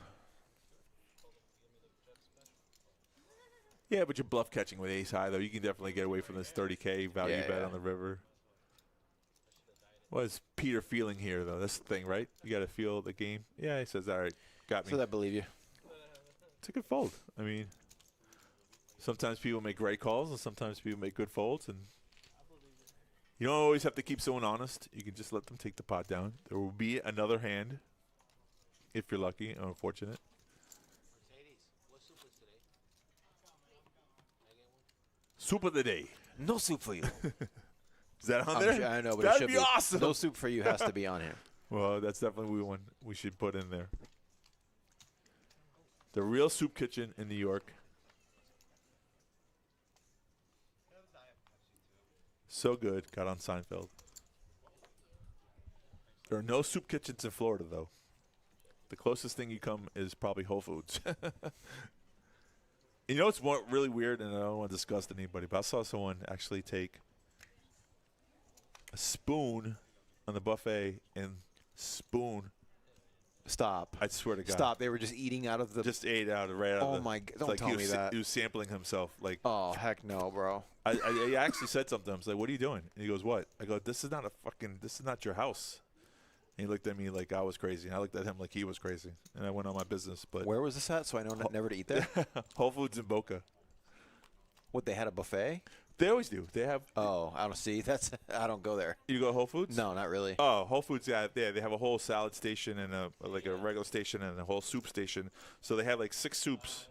Yeah, but you're bluff catching with ace high, though. You can definitely get away from this 30K value bet on the river. What is Peter feeling here, though? That's the thing, right? You got to feel the game. Yeah, he says, all right, got me. So I believe you. It's a good fold. I mean, sometimes people make great calls, and sometimes people make good folds, and you don't always have to keep someone honest. You can just let them take the pot down. There will be another hand if you're lucky or unfortunate. Soup of the day. No soup for you. Is that on there? Sure, I know, but that'd it should be awesome. No soup for you has to be on here. Well, that's definitely one we should put in there. The real soup kitchen in New York. So good. Got on Seinfeld. There are no soup kitchens in Florida, though. The closest thing you come is probably Whole Foods. You know what's really weird, and I don't want to disgust anybody, but I saw someone actually take a spoon on the buffet and spoon. Stop. I swear to God. Stop. They were just eating out of the. Just ate out of right out of the. Oh my! Don't like tell me that. He was sampling himself. Like. Oh heck no, bro. I actually said something. I was like, "What are you doing?" And he goes, "What?" I go, "This is not a fucking. This is not your house." And he looked at me like I was crazy. And I looked at him like he was crazy. And I went on my business. But where was this at? So I know never to eat there. Whole Foods in Boca. What, they had a buffet? They always do. They have. Oh, I don't see. I don't go there. You go to Whole Foods? No, not really. Oh, Whole Foods, yeah, they have a whole salad station and a regular station and a whole soup station. So they have like 6 soups,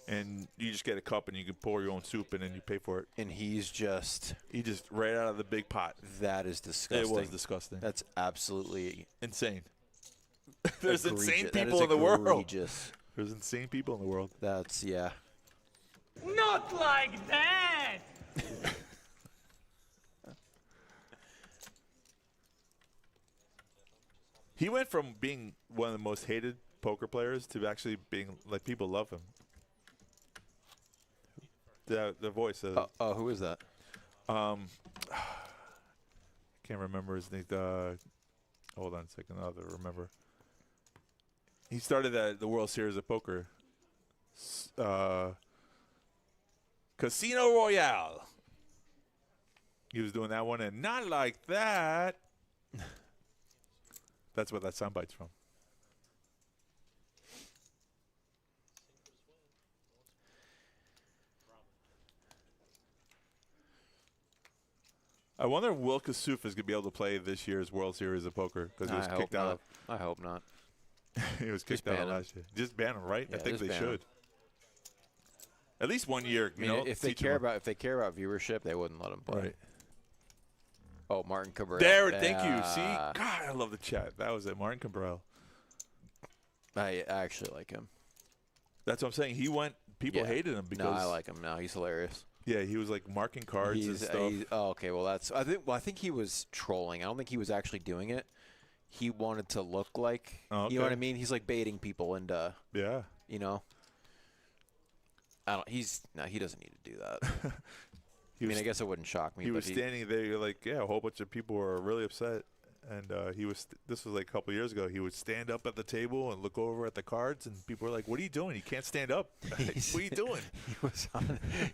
and you just get a cup and you can pour your own soup and then you pay for it. And he just right out of the big pot. That is disgusting. It was disgusting. That's absolutely insane. There's egregious. insane That people is in the world. egregious. There's insane people in the world. That's Not like that! He went from being one of the most hated poker players to actually being like people love him. The voice. Who is that? Can't remember his name. Hold on a second. I'll remember. He started the World Series of Poker. Casino Royale. He was doing that one, and not like that. That's what that soundbite's from. I wonder if Will Kassouf is going to be able to play this year's World Series of Poker because he was kicked out. I hope not. He was kicked out last year. Just ban him, right? Yeah, I think they should. him. At least 1 year. I mean, if they care about viewership, they wouldn't let him play. Right. Oh, Martin Cabral. There, thank you. See, God, I love the chat. That was it, Martin Cabral. I actually like him. That's what I'm saying. He went. People hated him because. No, I like him now. He's hilarious. Yeah, he was like marking cards and stuff. Okay, well that's. I think he was trolling. I don't think he was actually doing it. He wanted to look like. Oh, okay. You know what I mean? He's like baiting people into. Yeah. You know. He doesn't need to do that. I guess it wouldn't shock me. He was standing there. You're like, yeah, a whole bunch of people were really upset, and he was. This was like a couple years ago. He would stand up at the table and look over at the cards, and people were like, "What are you doing? You can't stand up. What are you doing?"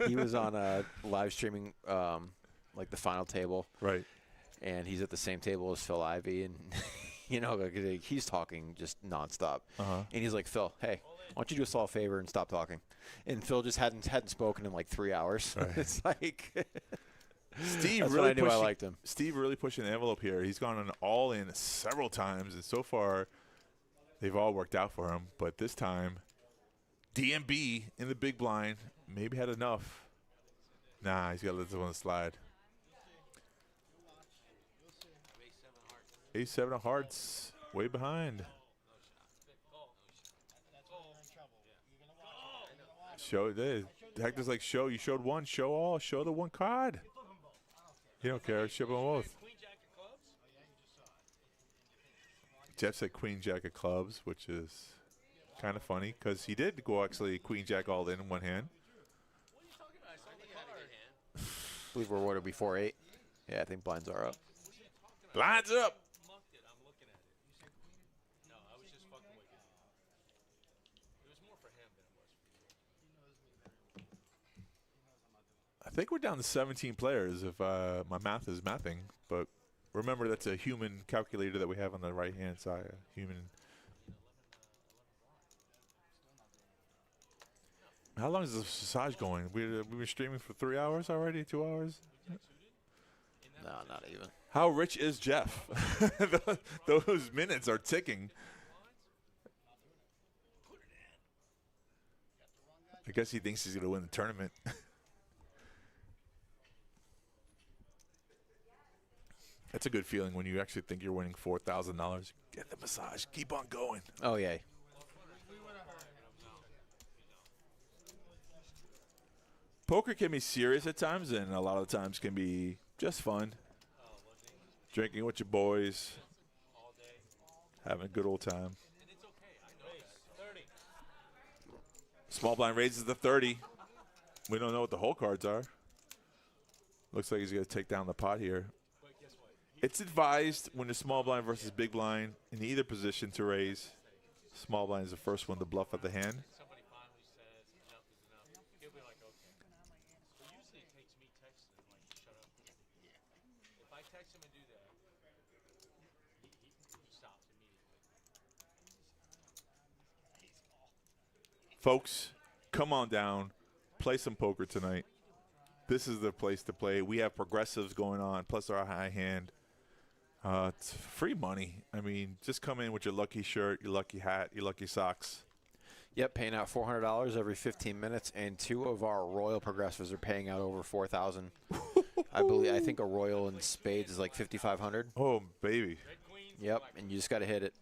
He was on live streaming, like the final table, right? And he's at the same table as Phil Ivey, and he's talking just nonstop. And he's like, "Phil, hey, why don't you do us all a favor and stop talking?" And Phil just hadn't spoken in like 3 hours. Right. It's like Steve that's really when I knew I liked him. Steve really pushing the envelope here. He's gone on all in several times, and so far they've all worked out for him. But this time, DMB in the big blind maybe had enough. Nah, he's got to let this one slide. A7 of hearts, way behind. Show it. Hector's like, show. You showed one. Show all. Show the one card. He don't care. Ship them both. Jeff said Queen Jack of clubs, which is kind of funny because he did go actually Queen Jack all in one hand. I believe we're what, are we 4-8? Yeah, I think blinds are up. Blinds up. I think we're down to 17 players if my math is mathing, but remember that's a human calculator that we have on the right-hand side. Human. How long is this massage going? We've been streaming for 3 hours already, 2 hours? No, not even. How rich is Jeff? Those minutes are ticking. I guess he thinks he's going to win the tournament. That's a good feeling when you actually think you're winning $4,000. Get the massage. Keep on going. Oh, yeah. Poker can be serious at times, and a lot of times can be just fun. Drinking with your boys. Having a good old time. Small blind raises the 30. We don't know what the whole cards are. Looks like he's going to take down the pot here. It's advised when the small blind versus big blind in either position to raise. Small blind is the first one to bluff at the hand. Folks, come on down. Play some poker tonight. this is the place to play. We have progressives going on, plus our high hand. It's free money. I mean, just come in with your lucky shirt, your lucky hat, your lucky socks. Yep, paying out $400 every 15 minutes, and 2 of our Royal progressives are paying out over $4,000. I think a Royal in spades is like $5,500. Oh, baby. Yep, and you just got to hit it.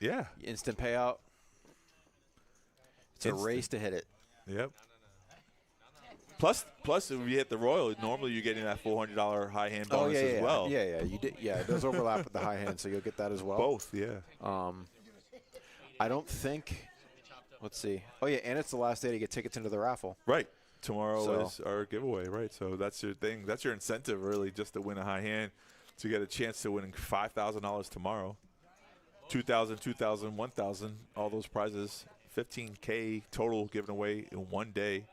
Yeah. Instant payout. It's a race to hit it. Yep. Plus, if you hit the Royal, normally you're getting that $400 high hand bonus as well. Yeah, you did. Yeah, it does overlap with the high hand, so you'll get that as well. Both, yeah. I don't think. Let's see. Oh yeah, and it's the last day to get tickets into the raffle. Right. Tomorrow is our giveaway, right? So that's your thing. That's your incentive, really, just to win a high hand, to get a chance to win $5,000 tomorrow. $2,000, $2,000, $1,000, all those prizes. $15K total given away in one day.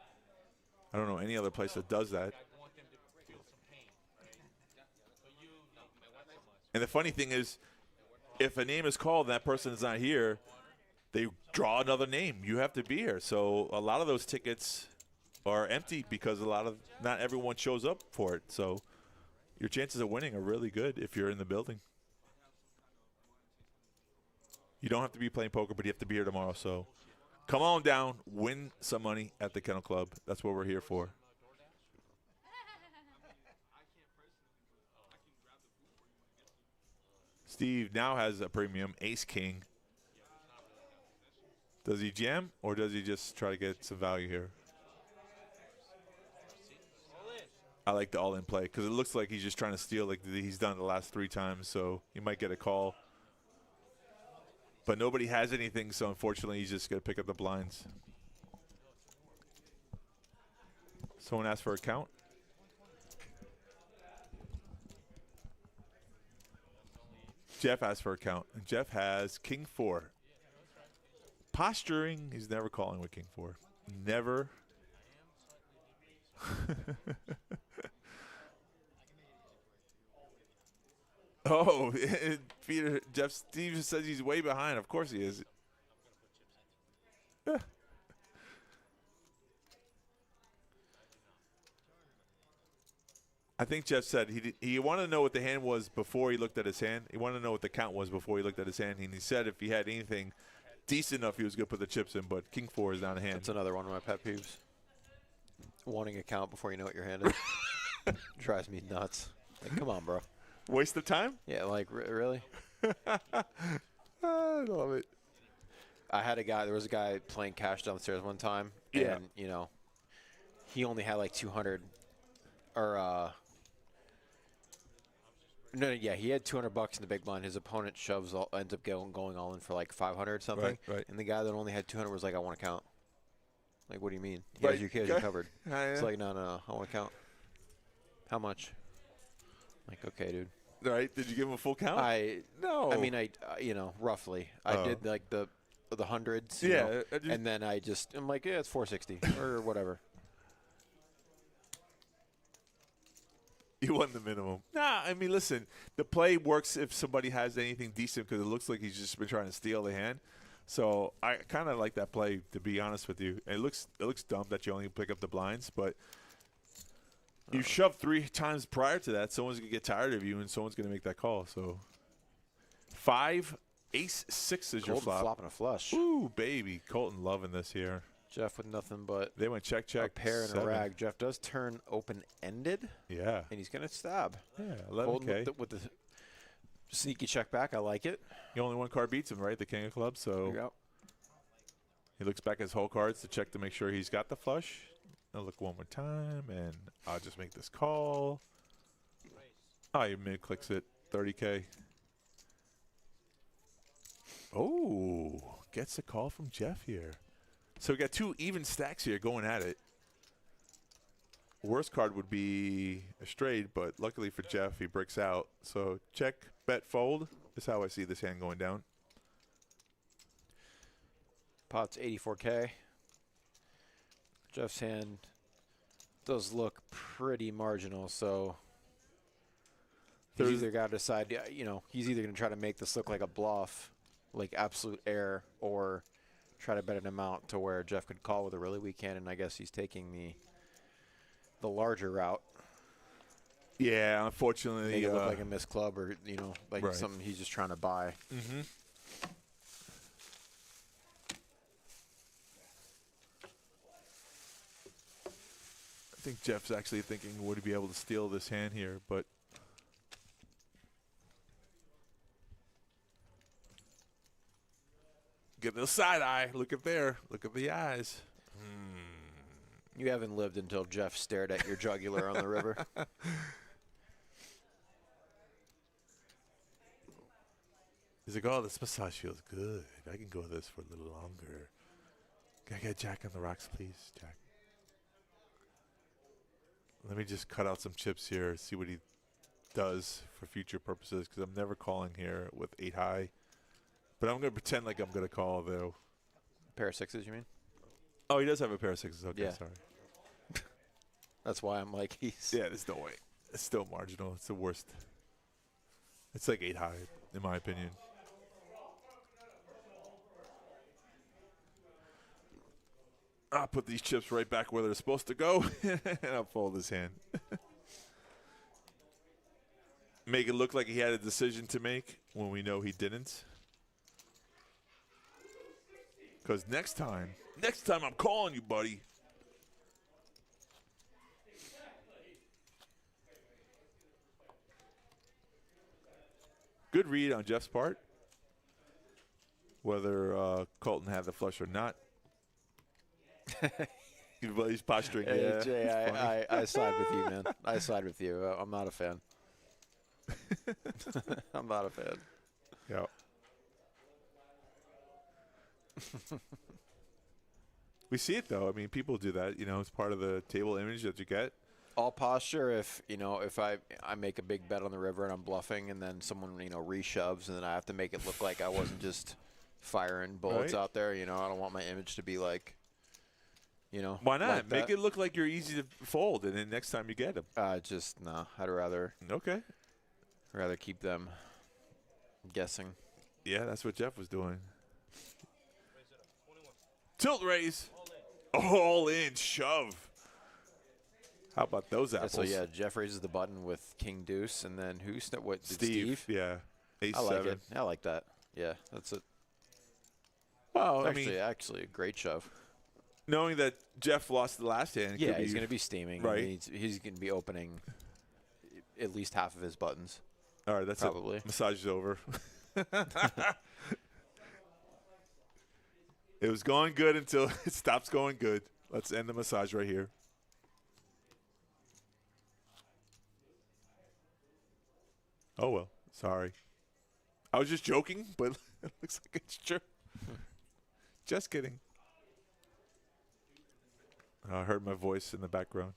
I don't know any other place that does that. And the funny thing is, if a name is called and that person is not here, they draw another name. You have to be here. So a lot of those tickets are empty because not everyone shows up for it. So your chances of winning are really good if you're in the building. You don't have to be playing poker, but you have to be here tomorrow. So come on down, win some money at the Kennel Club. That's what we're here for. Steve now has a premium, Ace King. Does he jam, or does he just try to get some value here? I like the all-in play because it looks like he's just trying to steal like he's done the last 3 times, so he might get a call. But nobody has anything, so unfortunately he's just going to pick up the blinds. Someone asked for a count. Jeff asked for a count, and Jeff has King 4. Posturing, he's never calling with King 4. Never. Oh, Peter, Jeff Steve says he's way behind. Of course he is. I think Jeff said he wanted to know what the hand was before he looked at his hand. He wanted to know what the count was before he looked at his hand. And he said if he had anything decent enough, he was going to put the chips in. But King 4 is down a hand. That's another one of my pet peeves. Wanting a count before you know what your hand is. Drives me nuts. Like, come on, bro. Waste of time? Yeah, like, really? I love it. There was a guy playing cash downstairs one time. Yeah. And, you know, he only had like 200 or, he had $200 in the big blind. His opponent ends up going all in for like 500 something. Right. And the guy that only had 200 was like, I want to count. Like, what do you mean? He Right. has you covered. Yeah. It's like, no, I want to count. How much? Like, okay, dude. All right. Did you give him a full count? No. I mean, roughly. I did like the hundreds. Yeah. And then I'm like, yeah, it's 460 or whatever. You won the minimum. Nah, I mean, listen, the play works if somebody has anything decent because it looks like he's just been trying to steal the hand. So I kind of like that play, to be honest with you. It looks dumb that you only pick up the blinds, but you shoved 3 times prior to that. Someone's going to get tired of you, and someone's going to make that call. So 5, Ace 6 is your flop. Flopping a flush. Ooh, baby. Colton loving this here. Jeff with nothing but they went check, a pair and 7. a rag. Jeff does turn open-ended. Yeah. And he's going to stab. Yeah, 11K. With the sneaky check back. I like it. The only one card beats him, right? The King of Clubs. So Yep. he looks back at his whole cards to check to make sure he's got the flush. I'll look one more time, and I'll just make this call. Oh, he mid-clicks it. 30K. Oh, gets a call from Jeff here. So we got 2 even stacks here going at it. Worst card would be a straight, but luckily for Jeff, he breaks out. So check, bet, fold is how I see this hand going down. Pot's 84K. Jeff's hand does look pretty marginal, so he's either got to decide, he's either going to try to make this look like a bluff, like absolute air, or try to bet an amount to where Jeff could call with a really weak hand, and I guess he's taking the larger route. Yeah, unfortunately. Make it look like a missed club or, you know, like Right. something he's just trying to buy. Mm-hmm. I think Jeff's actually thinking, would he be able to steal this hand here? But get the side eye. Look at there. Look at the eyes. You haven't lived until Jeff stared at your jugular on the river. He's like, oh, this massage feels good. I can go with this for a little longer. Can I get Jack on the rocks, please, Jack? Let me just cut out some chips here, see what he does for future purposes, because I'm never calling here with 8 high. But I'm going to pretend like I'm going to call, though. Pair of sixes, you mean? Oh, he does have a pair of sixes. Okay, Yeah. sorry. That's why I'm like, he's... Yeah, there's no way. It's still marginal. It's the worst. It's like 8 high, in my opinion. I'll put these chips right back where they're supposed to go, and I'll fold his hand. Make it look like he had a decision to make when we know he didn't. Because next time I'm calling you, buddy. Good read on Jeff's part. Whether Colton had the flush or not. He's posturing. Hey, Yeah, Jay, I side with you, man. I side with you. I'm not a fan. I'm not a fan. Yeah. We see it, though. I mean, people do that. You know, it's part of the table image that you get. All posture if I make a big bet on the river and I'm bluffing and then someone, reshoves and then I have to make it look like I wasn't just firing bullets Right. out there. I don't want my image to be like, Why not? like Make that. it look like you're easy to fold, and then next time you get them. No. I'd rather keep them guessing. Yeah, that's what Jeff was doing. Tilt raise. All in. Shove. How about those apples? So, yeah, Jeff raises the button with King Deuce, and then what? Steve. Yeah. Ace I like 7. it. I like that. Yeah, that's it. Well, Actually, a great shove. knowing that Jeff lost the last hand. Yeah, he's going to be steaming. Right. I mean, he's going to be opening at least half of his buttons. All right, that's probably. it. Massage is over. It was going good until it stops going good. Let's end the massage right here. Oh, well. Sorry. I was just joking, but it looks like it's true. Just kidding. I heard my voice in the background.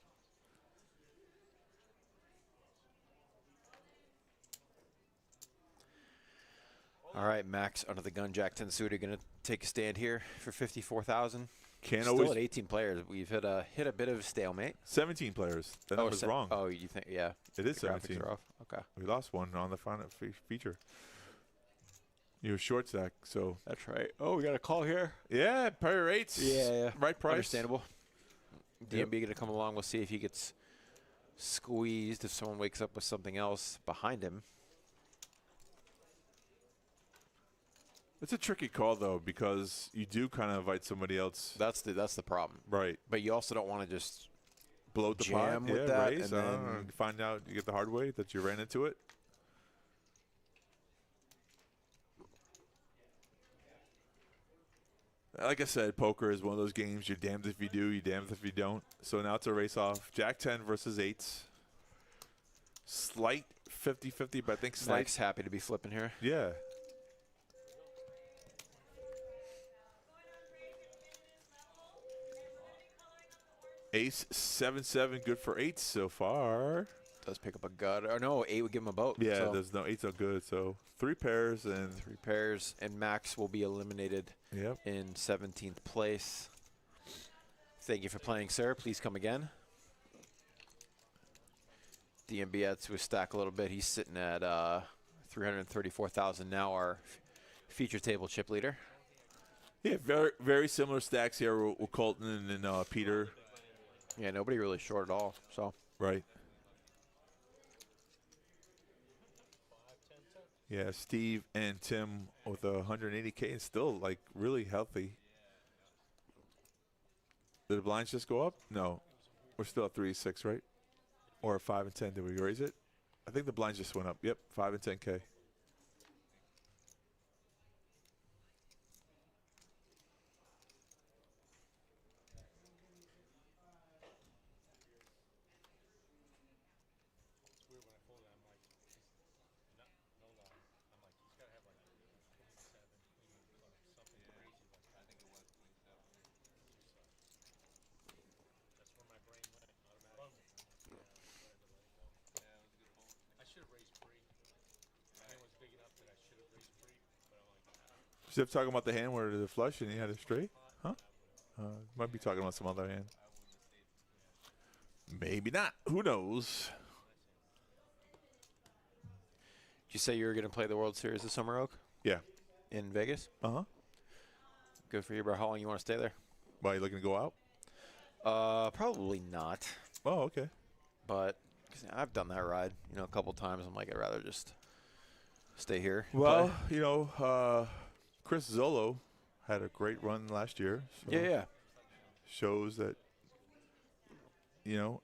All right, Max under the gun. Jack 10 suited going to take a stand here for 54,000. Can't Still always at 18 players. We've hit a bit of a stalemate. 17 players. That was wrong. Oh, you think? Yeah. It is The graphics 17. are off. Okay. We lost one on the final feature. You were short stack, so. That's right. Oh, we got a call here. Yeah, pair rates. Yeah. Right price. Understandable. Yep. DMB going to come along. We'll see if he gets squeezed if someone wakes up with something else behind him. It's a tricky call, though, because you do kind of invite somebody else. That's the problem. Right. But you also don't want to just Bloat the jam pot. with Yeah, that raise. and then Find out, you get the hard way that you ran into it. Like I said, poker is one of those games you're damned if you do, you're damned if you don't. So now it's a race off. Jack 10 versus 8s. Slight 50-50, but I think slight. Mike's happy to be flipping here. Yeah. Ace 7-7, good for 8s so far. Does pick up a gut. Or no, 8 would give him a boat. Yeah, so there's no 8s are good. So 3 pairs and 3 pairs, and Max will be eliminated yep. in 17th place. Thank you for playing, sir. Please come again. DMB adds to his stack a little bit. He's sitting at 334,000 now, our feature table chip leader. Yeah, very similar stacks here with Colton and Peter. Yeah, nobody really short at all. So Right. Yeah, Steve and Tim with 180K and still like really healthy. Did the blinds just go up? No, we're still at 3-6, right? Or 5 and 10. Did we raise it? I think the blinds just went up. Yep, 5 and 10K. It's weird when I fold it. I'm like, no lie. I'm like, he's got to have like 27 something crazy like that. I think it was 27. That's where my brain went automatically. I should have raised free. My hand was big enough that I should have raised free, but I'm like, Zip talking about the hand where the flush and he had a straight? Huh? Might be talking about some other hand. Maybe not. Who knows? did you say you were going to play the World Series this summer, Oak? Yeah. In Vegas? Uh-huh. Good for you, bro. How long you want to stay there? Why, you looking to go out? Probably not. Oh, okay. But 'cause I've done that ride, a couple times. I'm like, I'd rather just stay here. Well, Chris Zolo had a great run last year. So Yeah. shows that,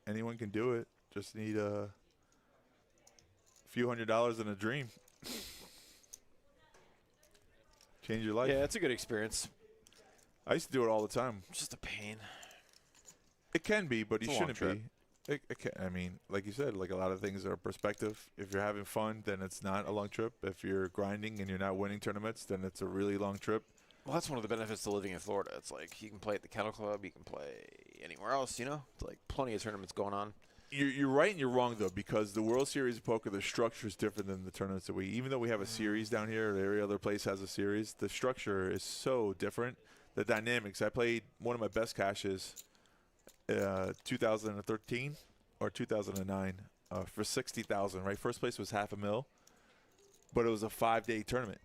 anyone can do it. Just need a few $100s and a dream. Change your life. Yeah, it's a good experience. I used to do it all the time. It's just a pain. It can be, but It's you a long shouldn't trip. be. It can, I mean, like you said, like a lot of things are perspective. If you're having fun, then it's not a long trip. If you're grinding and you're not winning tournaments, then it's a really long trip. Well, that's one of the benefits to living in Florida. It's like you can play at the Kennel Club, you can play anywhere else, It's like plenty of tournaments going on. You're right and you're wrong, though, because the World Series of Poker, the structure is different than the tournaments that even though we have a series down here, every other place has a series, the structure is so different. The dynamics. I played one of my best cashes 2013 or 2009 for 60,000, right? First place was $500,000, but it was a 5-day tournament.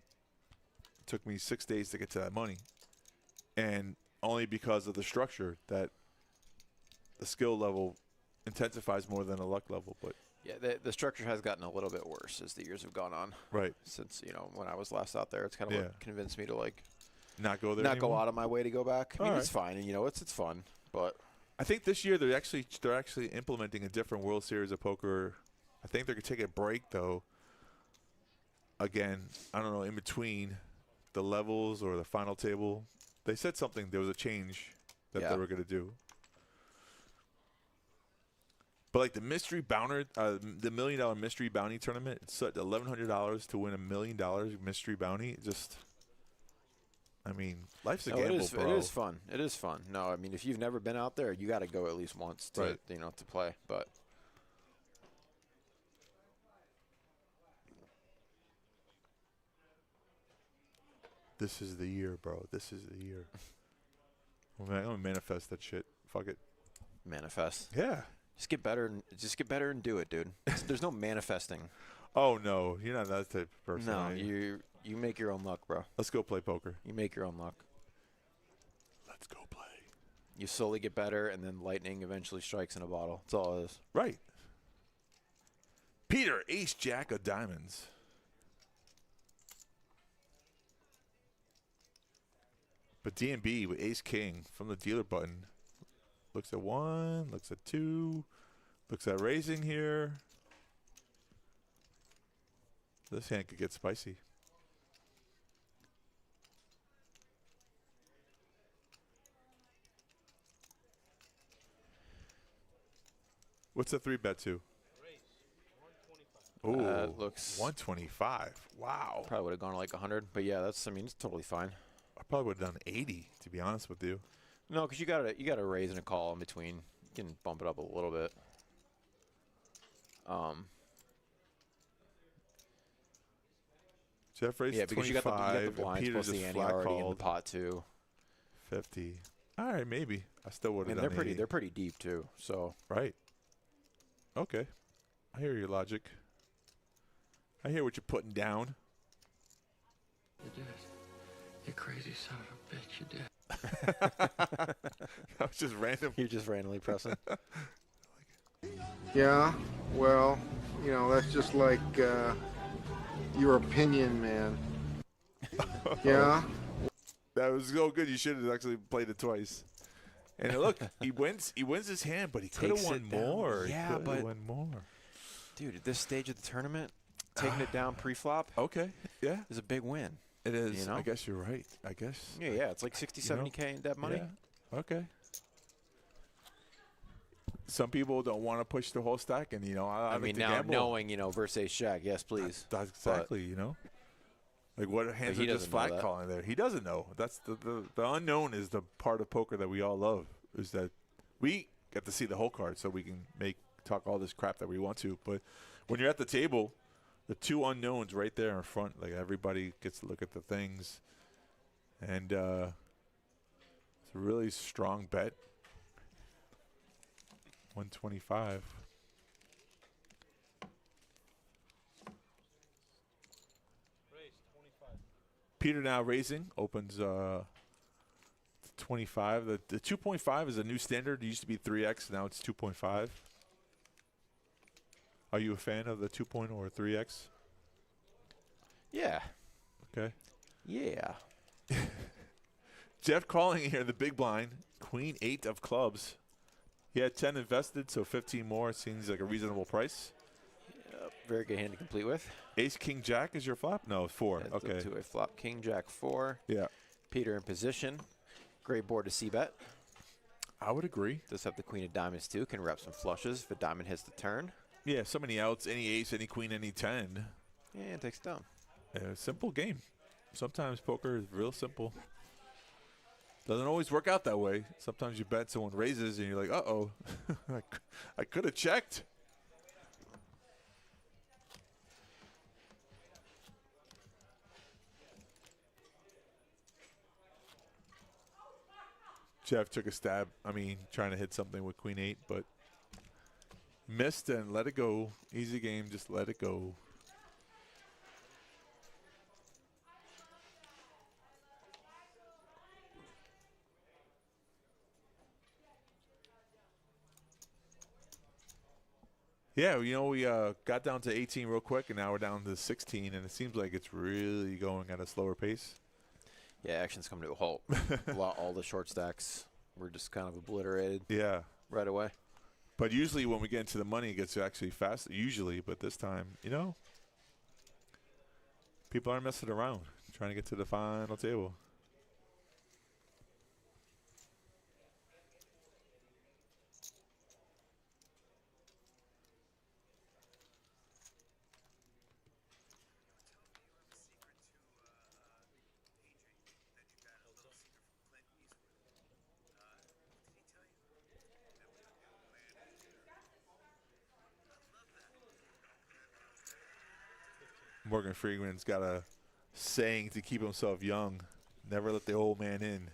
It took me 6 days to get to that money. And only because of the structure that the skill level intensifies more than the luck level. But Yeah, the structure has gotten a little bit worse as the years have gone on. Right. Since, when I was last out there, it's kind of what convinced me to, like, not go there not go anymore? out of my way to go back. I mean, it's fine, and, it's fun, but I think this year they're actually implementing a different World Series of Poker. I think they're going to take a break, though. Again, I don't know, in between the levels or the final table. They said something. There was a change that they were going to do. But like the mystery bounty, the $1 million mystery bounty tournament, it's set to $1,100 to win $1 million mystery bounty. Life's a gamble, bro. It is fun. It is fun. No, I mean, if you've never been out there, you got to go at least once to, to play. But this is the year, bro. This is the year. I'm going to manifest that shit. Fuck it. Manifest. Yeah. Just get better and do it, dude. There's no manifesting. Oh, no. You're not that type of person. No, you make your own luck, bro. Let's go play poker. You make your own luck. Let's go play. You slowly get better, and then lightning eventually strikes in a bottle. That's all it is. Right. Peter, ace jack of diamonds. But D&B with ace king from the dealer button. Looks at 1, looks at 2, looks at raising here. This hand could get spicy. What's the 3-bet to? Ooh, looks 125. Wow. Probably would have gone like 100, but yeah, it's totally fine. I probably would have done 80, to be honest with you. No, because you gotta raise and a call in between. You can bump it up a little bit. Jeff raised yeah, because 25, you got the blinds Peter plus just the ante flat already in the called. pot too. 50. All right, maybe. I still would have And done 80. they're pretty deep too. So Right. Okay. I hear your logic. I hear what you're putting down. You did. You crazy son of a bitch, you did. That was just random. You're just randomly pressing. Yeah, well, you know, that's just like your opinion, man. Yeah. That was so good. You should have actually played it twice. And look, he wins. He wins his hand, but he could have won more. Yeah, but won more. Dude, at this stage of the tournament, taking it down pre-flop, Okay, yeah, is a big win. it is. You know? I guess you're right. I guess. Yeah, it's like 60, 70K in dead money. Yeah. Okay. Some people don't want to push the whole stack, and I I like mean, to now gamble. knowing, versus ace jack, yes, please. That's exactly, Like what hands he are just doesn't know flat that. calling there? He doesn't know. That's the unknown is the part of poker that we all love. Is that we get to see the whole card, so we can talk all this crap that we want to. But when you're at the table, the two unknowns right there in front, like everybody gets to look at the things, and it's a really strong bet. 125. Peter now raising, opens 25. The 2.5 is a new standard. It used to be 3x, now it's 2.5. Are you a fan of the 2.0 or 3x? Yeah. Okay. Yeah. Jeff calling here, the big blind. Queen 8 of clubs. He had 10 invested, so 15 more seems like a reasonable price. Yep, very good hand to complete with. Ace, king, jack is your flop? No, 4. That's Okay. To a flop, king, jack, 4. Yeah. Peter in position. Great board to c-bet. I would agree. Does have the queen of diamonds, too. Can rep some flushes if a diamond hits the turn. Yeah, so many outs, any ace, any queen, any 10. Yeah, it takes it down. Simple game. Sometimes poker is real simple. Doesn't always work out that way. Sometimes you bet someone raises and you're like, uh-oh, I could have checked. Jeff took a stab, trying to hit something with queen 8, but missed and let it go. Easy game, just let it go. Yeah, we got down to 18 real quick, and now we're down to 16, and it seems like it's really going at a slower pace. Yeah, action's coming to a halt. All the short stacks were just kind of obliterated. Yeah. Right away. But usually when we get into the money, it gets actually faster, usually. But this time, people aren't messing around, trying to get to the final table. Morgan Freeman's got a saying to keep himself young: never let the old man in.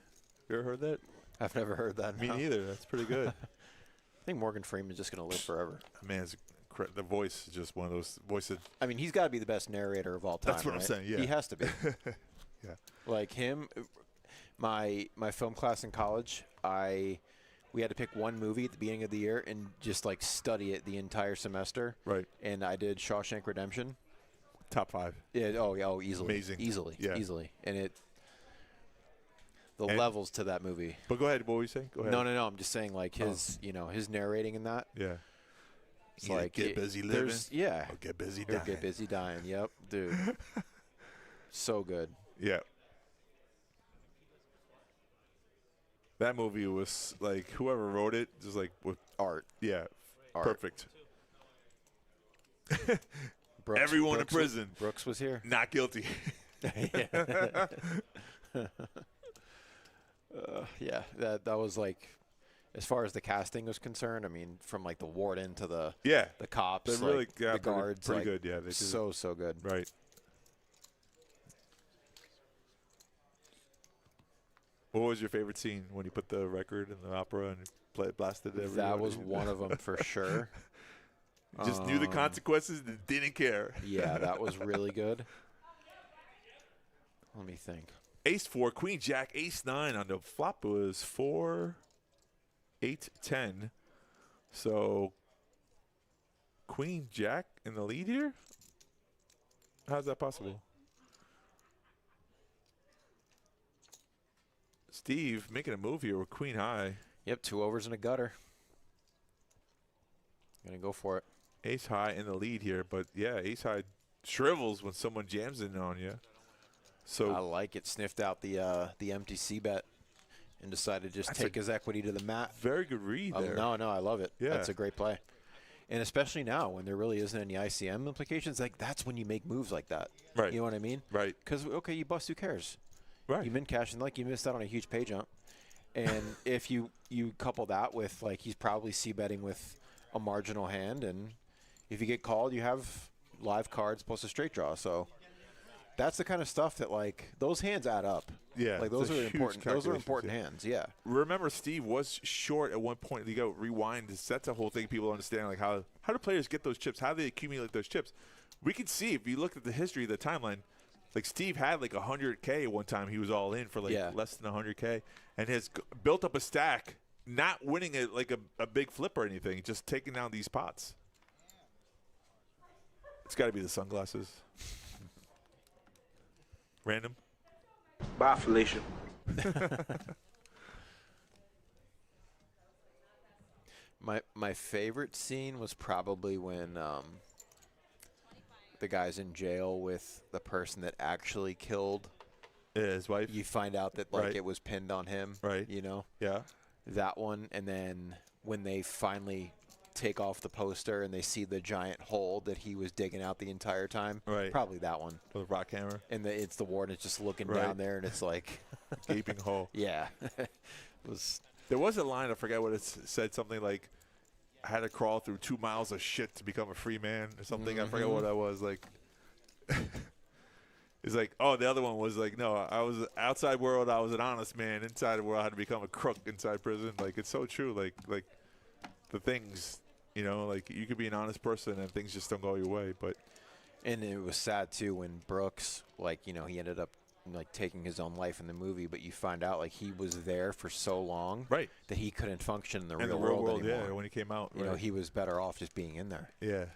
You ever heard that? I've never heard that. Me neither. That's pretty good. I think Morgan Freeman's just going to live forever. Man's the voice is just one of those voices. I mean, he's got to be the best narrator of all time. That's what I'm saying, yeah. He has to be. Yeah. Like him, my film class in college, we had to pick one movie at the beginning of the year and just like study it the entire semester. Right. And I did Shawshank Redemption. Top 5. Yeah. Oh, easily. Amazing. Easily. Yeah. Easily. And the levels to that movie. But go ahead. What were you saying? Go ahead. No. I'm just saying like his, his narrating in that. Yeah. It's like get busy living. Yeah. Or get busy dying. Or get busy dying. Yep, dude. So good. Yeah. That movie was like whoever wrote it, just like with art. Yeah. Art. Perfect. Brooks Everyone in prison. Brooks was here. Not guilty. Yeah, that was like, as far as the casting was concerned. I mean, from like the warden to the cops, They're really like, the guards, pretty like, good. Yeah, they so good. Right. What was your favorite scene when you put the record in the opera and blasted everyone? That was one of them for sure. Just knew the consequences and didn't care. Yeah, that was really good. Let me think. Ace 4, Queen Jack, Ace 9 on the flop was 4. 8-10. So Queen Jack in the lead here? How's that possible? Steve making a move here with Queen High. Yep, 2 overs and a gutter. Gonna go for it. Ace High in the lead here, but yeah, Ace High shrivels when someone jams in on you. So I like it. Sniffed out the empty C bet and decided to just take his equity to the mat. Very good read there. No, I love it. Yeah. That's a great play. And especially now when there really isn't any ICM implications, like that's when you make moves like that. Right. You know what I mean? Right. Because, okay, you bust, who cares? Right. You min cash and like you missed out on a huge pay jump. And if you couple that with like he's probably C betting with a marginal hand, and if you get called, you have live cards plus a straight draw. So that's the kind of stuff that like those hands add up. Yeah, like those it's are a huge important. Those are calculation, important yeah. hands. Yeah. Remember, Steve was short at one point. You go rewind. That's a whole thing. People understand like how do players get those chips? How do they accumulate those chips? We can see if you look at the history of the timeline. Like Steve had like 100K one time. He was all in for like less than 100K, and has built up a stack, not winning it like a big flip or anything, just taking down these pots. It's got to be the sunglasses. Random. Bye, Felicia. My favorite scene was probably when the guy's in jail with the person that actually killed his wife. You find out that like it was pinned on him. Right. You know. Yeah. That one, and then when they finally take off the poster and they see the giant hole that he was digging out the entire time. Right. Probably that one. With a rock hammer. And it's the warden just looking down there, and it's like gaping hole. Yeah. It was. There was a line, I forget what it said, something like, I had to crawl through 2 miles of shit to become a free man or something. I forget what that was. Like, it's like, oh, the other one was like, no, I was outside world, I was an honest man. Inside the world, I had to become a crook inside prison. Like, it's so true. Like the things, you know, like you could be an honest person and things just don't go your way. But and it was sad too when Brooks, like, you know, he ended up like taking his own life in the movie, but you find out like he was there for so long that he couldn't function in the real world anymore. Yeah, when he came out, you know, he was better off just being in there. Yeah.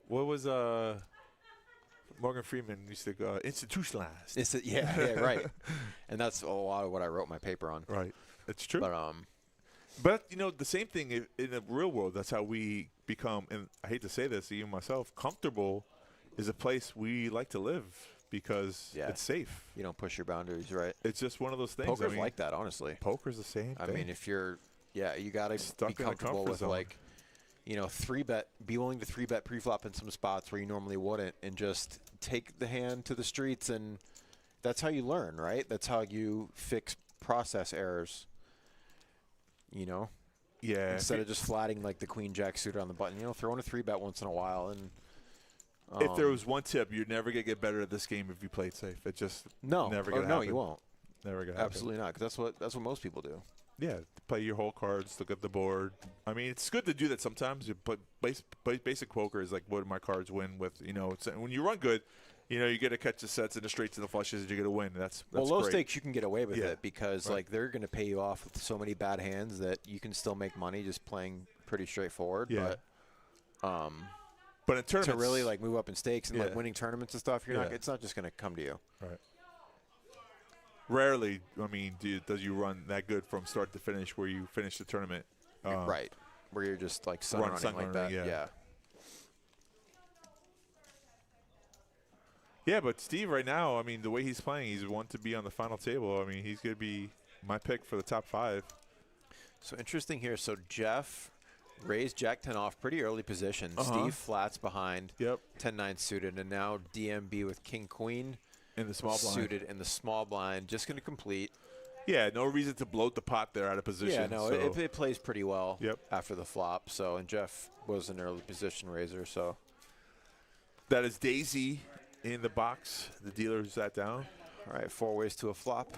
What was Morgan Freeman used to go institutionalized? Yeah, right. And that's a lot of what I wrote my paper on. Right, it's true. But you know, the same thing in the real world. That's how we become. And I hate to say this, even myself, comfortable is a place we like to live. Because it's safe. You don't push your boundaries, right? It's just one of those things. Poker's like that, honestly. Poker's the same thing. I mean, if you're, you got to be comfortable with zone. like, you know, be willing to 3-bet pre-flop in some spots where you normally wouldn't, and just take the hand to the streets, and that's how you learn, right? That's how you fix process errors. You know. Yeah. Instead of just flatting like the Queen Jack suited on the button, you know, throw in a 3-bet once in a while and. If there was one tip, you're never gonna get better at this game if you played safe. It just never gonna happen. No, you won't. Never gonna happen. Absolutely not, because that's what most people do. Yeah, play your whole cards, look at the board. I mean, it's good to do that sometimes. But basic poker is like, what do my cards win with? You know, when you run good, you know, you get to catch the sets and the straights and the flushes, and you're gonna win. That's low great. stakes you can get away with it because like they're gonna pay you off with so many bad hands that you can still make money just playing pretty straightforward. Yeah. But in tournaments, to really like move up in stakes and like winning tournaments and stuff, it's not just going to come to you. Right. Rarely, I mean, does you run that good from start to finish where you finish the tournament. Right. Where you're just like sun running like that. Yeah. Yeah, but Steve right now, I mean, the way he's playing, he's one to be on the final table. I mean, he's going to be my pick for the top 5. So interesting here. So Jeff raised Jack-10 off, pretty early position. Steve flats behind. Yep. 10-9 suited, and now DMB with King-Queen in the small blind. Suited in the small blind, just going to complete. Yeah, no reason to bloat the pot there out of position. Yeah, no, so. it plays pretty well Yep. after the flop. So, and Jeff was an early position raiser. So that is Daisy in the box. The dealer who sat down. All right, 4 ways to a flop.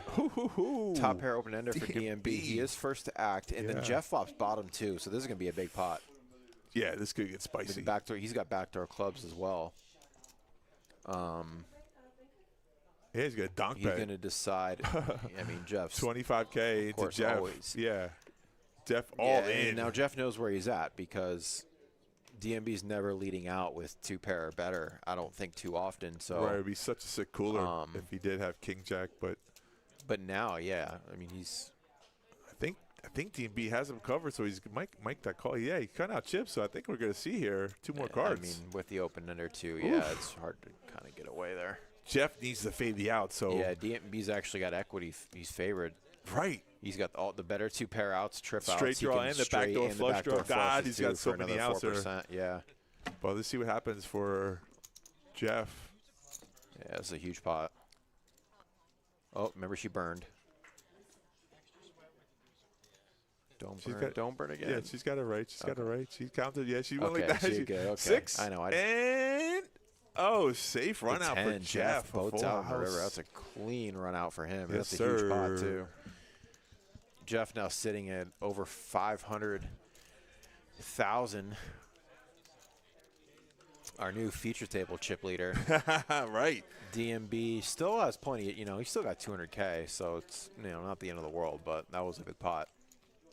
Top pair open ender for DMB. He is first to act, and then Jeff flops bottom too. So this is going to be a big pot. Yeah, this could get spicy. Backdoor, he's got backdoor clubs as well. Yeah, he's got a donk He's bet. going to decide. I mean, Jeff's 25K into course, Jeff. always. Yeah. Jeff all and in. now Jeff knows where he's at because DMB's never leading out with 2 pair or better. I don't think too often. So right, it'd be such a sick cooler if he did have King Jack, but now, yeah, I mean he's. I think DMB has him covered, so he's might that call. Yeah, he cut out chips, so I think we're gonna see here 2 more cards. I mean, with the open ender too, yeah, it's hard to kind of get away there. Jeff needs to fade the out, so yeah, DMB's actually got equity. He's favored. Right. He's got all the better 2 pair outs, trip outs. Straight draw and the backdoor flush draw. God, he's got so many outs there. Yeah. Well, let's see what happens for Jeff. Yeah, it's a huge pot. Oh, remember she burned. Don't burn again. Yeah, she's got it right. She's got it right. She counted. Yeah, she went okay, like that. Good. Okay. 6. I know. And safe run out for Jeff. Boats out in the river. That's a clean run out for him. Yes, That's a huge pot too. Jeff now sitting at over 500,000. Our new feature table chip leader. Right. DMB still has plenty. You know, he still got 200K, so it's not the end of the world. But that was a good pot.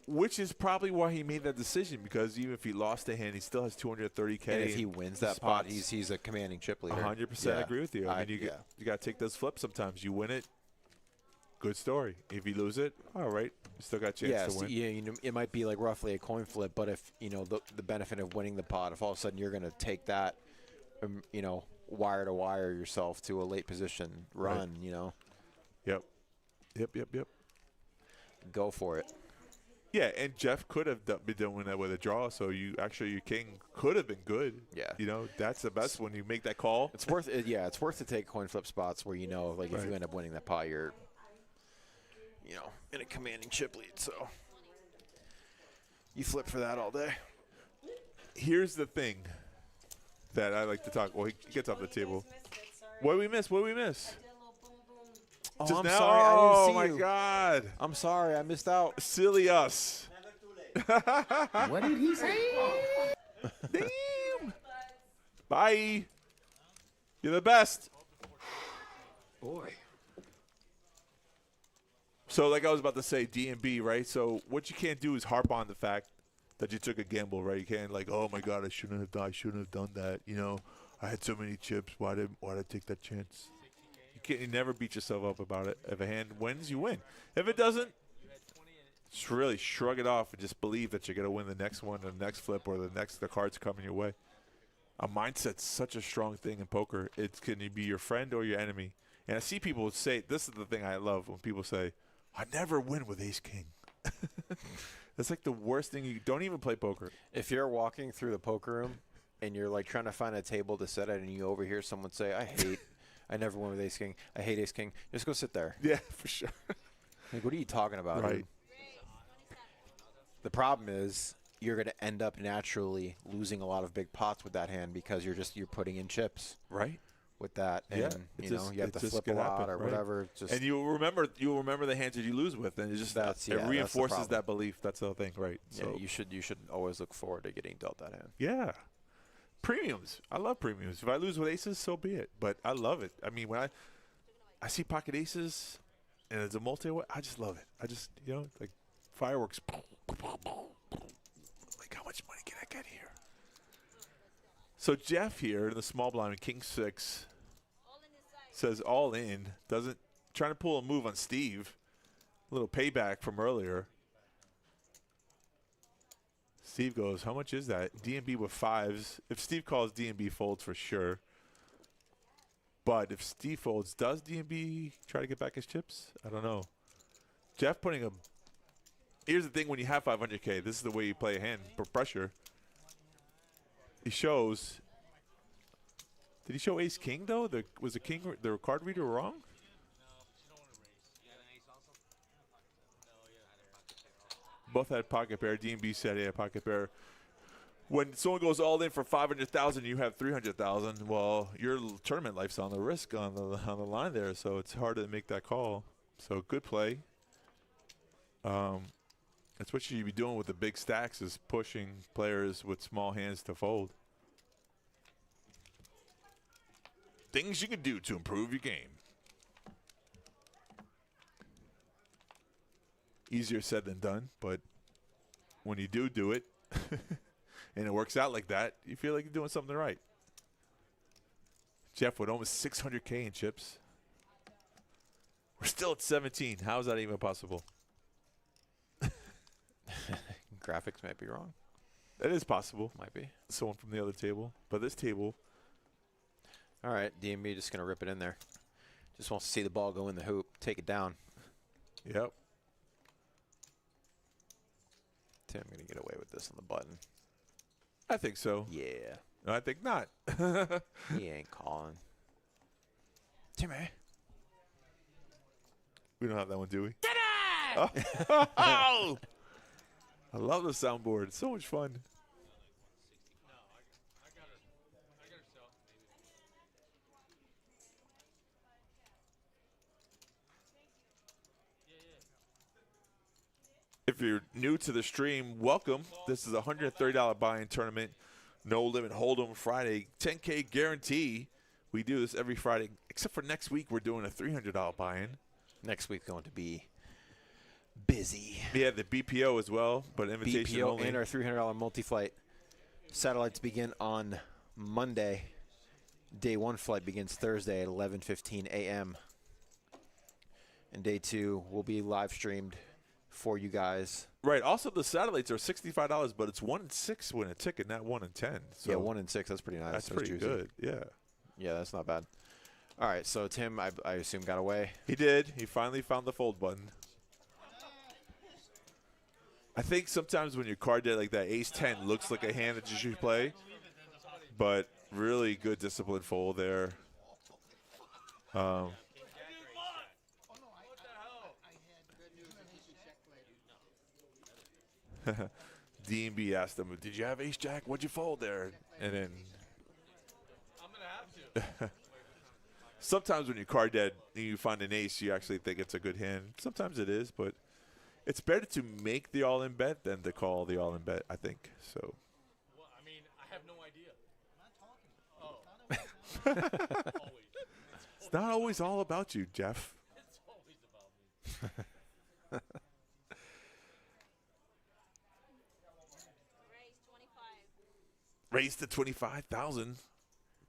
Which is probably why he made that decision, because even if he lost a hand, he still has 230K. And if he wins that pot, he's a commanding chip leader. 100% agree with you. I mean, you got to take those flips sometimes. You win it, good story. If you lose it, all right, you still got a chance to win. Yeah, it might be like roughly a coin flip, but if, the benefit of winning the pot, if all of a sudden you're going to take that, wire to wire yourself to a late position run, Yep. Go for it. Yeah, and Jeff could have been doing that with a draw, so your king could have been good. Yeah. That's the best when you make that call. It's worth it. Yeah, it's worth to take coin flip spots where if you end up winning that pot, you're in a commanding chip lead. So you flip for that all day. Here's the thing that I like to talk. Well, he gets off the table. What did we miss? Oh, Just I'm now? sorry. I didn't see my you. God. I'm sorry. I missed out. Silly us. What did he say? Damn. Bye. You're the best. Boy. So like I was about to say, DMB, right? So what you can't do is harp on the fact that you took a gamble, right? You can't oh my God, I shouldn't have done that. I had so many chips. Why did I take that chance? You never beat yourself up about it. If a hand wins, you win. If it doesn't, just really shrug it off and just believe that you're going to win the next one, or the next flip, or the cards coming your way. A mindset's such a strong thing in poker. It can be your friend or your enemy. And I see people say, this is the thing I love when people say, I never win with ace king. That's like the worst thing. You don't even play poker. If you're walking through the poker room and you're trying to find a table to sit at, and you overhear someone say, I never win with ace king. I hate ace king. Just go sit there. Yeah, for sure. What are you talking about? Right. Dude? The problem is you're going to end up naturally losing a lot of big pots with that hand because you're putting in chips. Right. With that, and you have to flip a lot or whatever. And you'll remember the hands that you lose with, and it reinforces that belief. That's the thing, right? Yeah, so you should always look forward to getting dealt that hand. Yeah. Premiums. I love premiums. If I lose with aces, so be it. But I love it. I mean, when I see pocket aces and it's a multi-way, I just love it. I just, like fireworks. Like, how much money can I get here? So Jeff here in the small blind with king 6 says all in. Trying to pull a move on Steve. A little payback from earlier. Steve goes, how much is that? DMB with 5s. If Steve calls, DMB folds for sure. But if Steve folds, does DMB try to get back his chips? I don't know. Jeff putting a... Here's the thing when you have 500K. This is the way you play a hand for pressure. He shows... Did he show ace king, though? Was the king, the card reader wrong? Both had pocket pair. DMB said he had pocket pair. When someone goes all in for 500,000, you have 300,000. Well, your tournament life's on the risk on the line there, so it's hard to make that call. So good play. That's what you should be doing with the big stacks, is pushing players with small hands to fold. Things you can do to improve your game. easier said than done, but when you do it, and it works out like that, you feel like you're doing something right. Jeff with almost 600K in chips. We're still at 17. How is that even possible? Graphics might be wrong. That is possible. Might be. Someone from the other table. But this table. All right, DMB just going to rip it in there. Just wants to see the ball go in the hoop, take it down. Yep. Tim going to get away with this on the button. I think so. Yeah. No, I think not. He ain't calling. Timmy. We don't have that one, do we? Ta-da! Oh! I love the soundboard. It's so much fun. If you're new to the stream, welcome. This is a $130 buy-in tournament. No limit hold'em Friday. 10K guarantee. We do this every Friday, except for next week. We're doing a $300 buy-in. Next week's going to be busy. Yeah, the BPO as well, but invitation BPO only. and our $300 multi-flight. Satellites begin on Monday. Day 1 flight begins Thursday at 11:15 a.m. And day 2 will be live streamed for you guys. Right. Also, the satellites are $65, but it's 1 in 6 win a ticket, not 1 in 10. So yeah, 1 in 6. That's pretty nice. That's pretty juicy. good. Yeah. Yeah, that's not bad. All right, so Tim, I assume, got away. He did. He finally found the fold button. I think sometimes when your card dead like that, ace-10 looks like a hand that you should play, but really good disciplined fold there. DMB asked him, "Did you have ace-jack? What'd you fold there?" And then I'm going to have to. sometimes when your card dead and you find an ace, you actually think it's a good hand. Sometimes it is, but it's better to make the all-in bet than to call the all-in bet, I think. So. Well, I mean, I have no idea. I'm not talking. Oh. Always. It's not always all about you, Jeff. It's always about me. Raised to 25,000.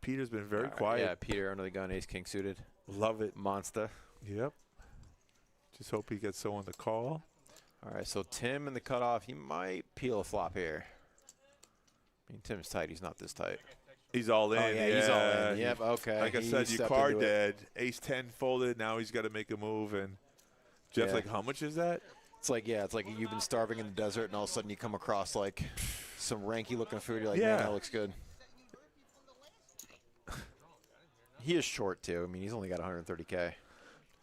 Peter's been very All right, quiet. Yeah, Peter under the gun, ace king suited. Love it. Monster. Yep. Just hope he gets someone to call. All right, so Tim in the cutoff, he might peel a flop here. I mean, Tim's tight. He's not this tight. He's all in. Oh, yeah, he's all in. Yep, okay. Like I He said, your stepped card into it. dead. Ace-10 folded. Now he's got to make a move. And Jeff's Yeah. like, how much is that? It's like, yeah, it's like you've been starving in the desert, and all of a sudden you come across, like, some ranky-looking food. You're like, Yeah. man, that looks good. He is short, too. I mean, he's only got 130K.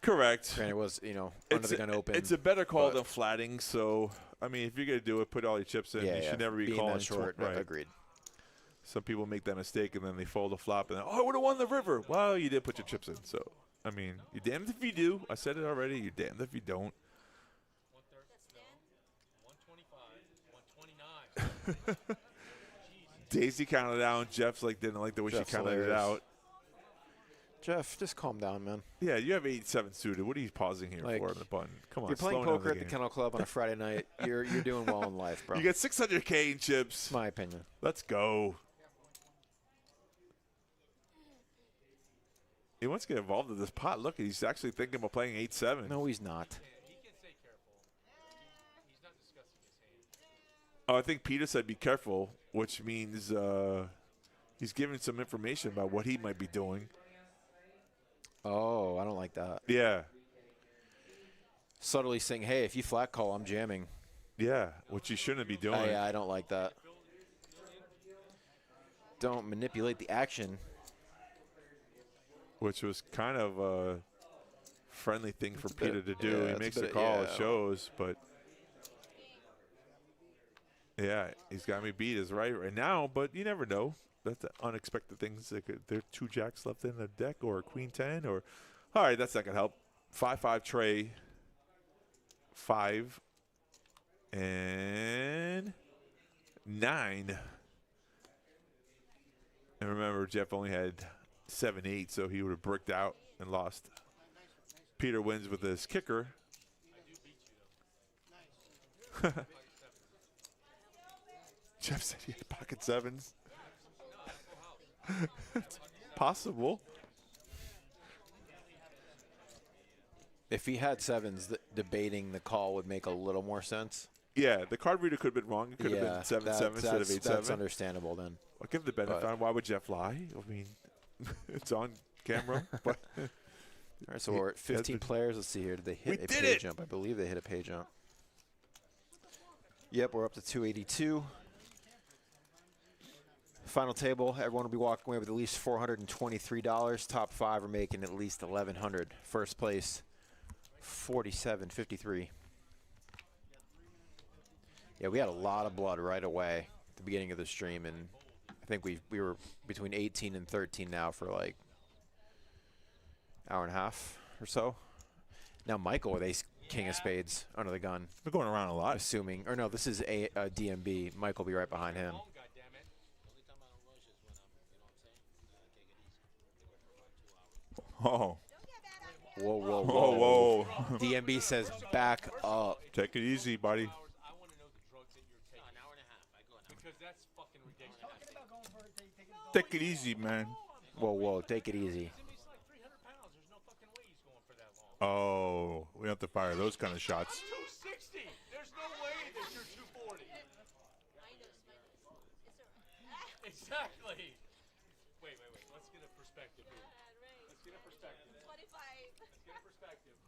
Correct. Granted, it was, under the gun open. It's a better call but- than flatting. So, I mean, if you're going to do it, put all your chips in. Yeah, You yeah. should never be Being calling that short. Right. Agreed. Some people make that mistake, and then they fold a flop, and then, oh, I would have won the river. Well, you did put your chips in. So, I mean, you're damned if you do. I said it already. You're damned if you don't. 130, 125, 129. Daisy counted out. Jeff's like didn't like the way Jeff's she counted it hilarious. out. Jeff, just calm down, man. Yeah, you have 8-7 suited. What are you pausing here Like, for on the button? Come on, You're playing slow down poker at the game. Kennel Club on a Friday night. You're doing well in life, bro. You get 600K in chips. It's my opinion. Let's go. He wants to get involved in this pot. Look, he's actually thinking about playing 8-7. No, he's not. He can say careful. He's not discussing his hand. Oh, I think Peter said be careful, which means he's giving some information about what he might be doing. Oh, I don't like that. Yeah. Subtly saying, hey, if you flat call, I'm jamming. Yeah, which you shouldn't be doing. I don't like that. Don't manipulate the action. Which was kind of a friendly thing for It's a bit- Peter to do. yeah, He it's a makes the bit- call, it yeah. shows, but yeah, he's got me beat is right now, but you never know. That's the unexpected things. There are 2 jacks left in the deck or a queen 10 or all right, that's not going to help. 5-5 tray. 5 and 9. And remember, Jeff only had 7-8, so he would have bricked out and lost. Peter wins with his kicker. Jeff said he had pocket sevens. It's possible. If he had sevens, debating the call would make a little more sense. Yeah, the card reader could have been wrong. It could have been 7-7 instead of 8-7. That's understandable then. I'll give the benefit. Why would Jeff lie? I mean, it's on camera. But all right, so we're at 15 players. Let's see here. Did they hit a pay jump? I believe they hit a pay jump. Yep, we're up to 282. Final table, everyone will be walking away with at least $423. Top 5 are making at least $1,100. First place, $47.53. Yeah, we had a lot of blood right away at the beginning of the stream, and I think we were between 18 and 13 now for like hour and a half or so. Now Michael with ace king of spades under the gun. They're going around a lot. Assuming, or no, this is a DMB. Michael will be right behind him. Oh. Whoa, whoa, whoa. Whoa, whoa. DMB says back up. Take it easy, buddy. Take it easy, man. Whoa, whoa, take it easy. Oh, we have to fire those kind of shots. 260. There's no way that you're 240. Exactly. Wait. Let's get a perspective here. Let's get a perspective. 25. Let's get a perspective.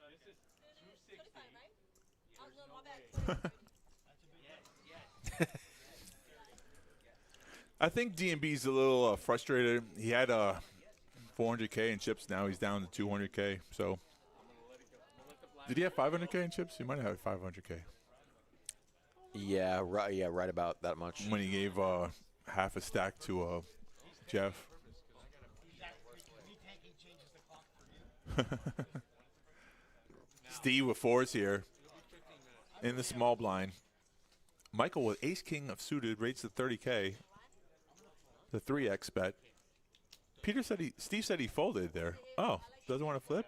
This is 260. I think DMB's a little frustrated. He had 400K in chips. Now he's down to 200K. So, did he have 500K in chips? He might have had 500K. Yeah, right. Yeah, right about that much. When he gave half a stack to Jeff. Steve with fours here in the small blind. Michael with ace king of suited rates to 30K. The 3x bet. Steve said he folded there. Oh, doesn't want to flip?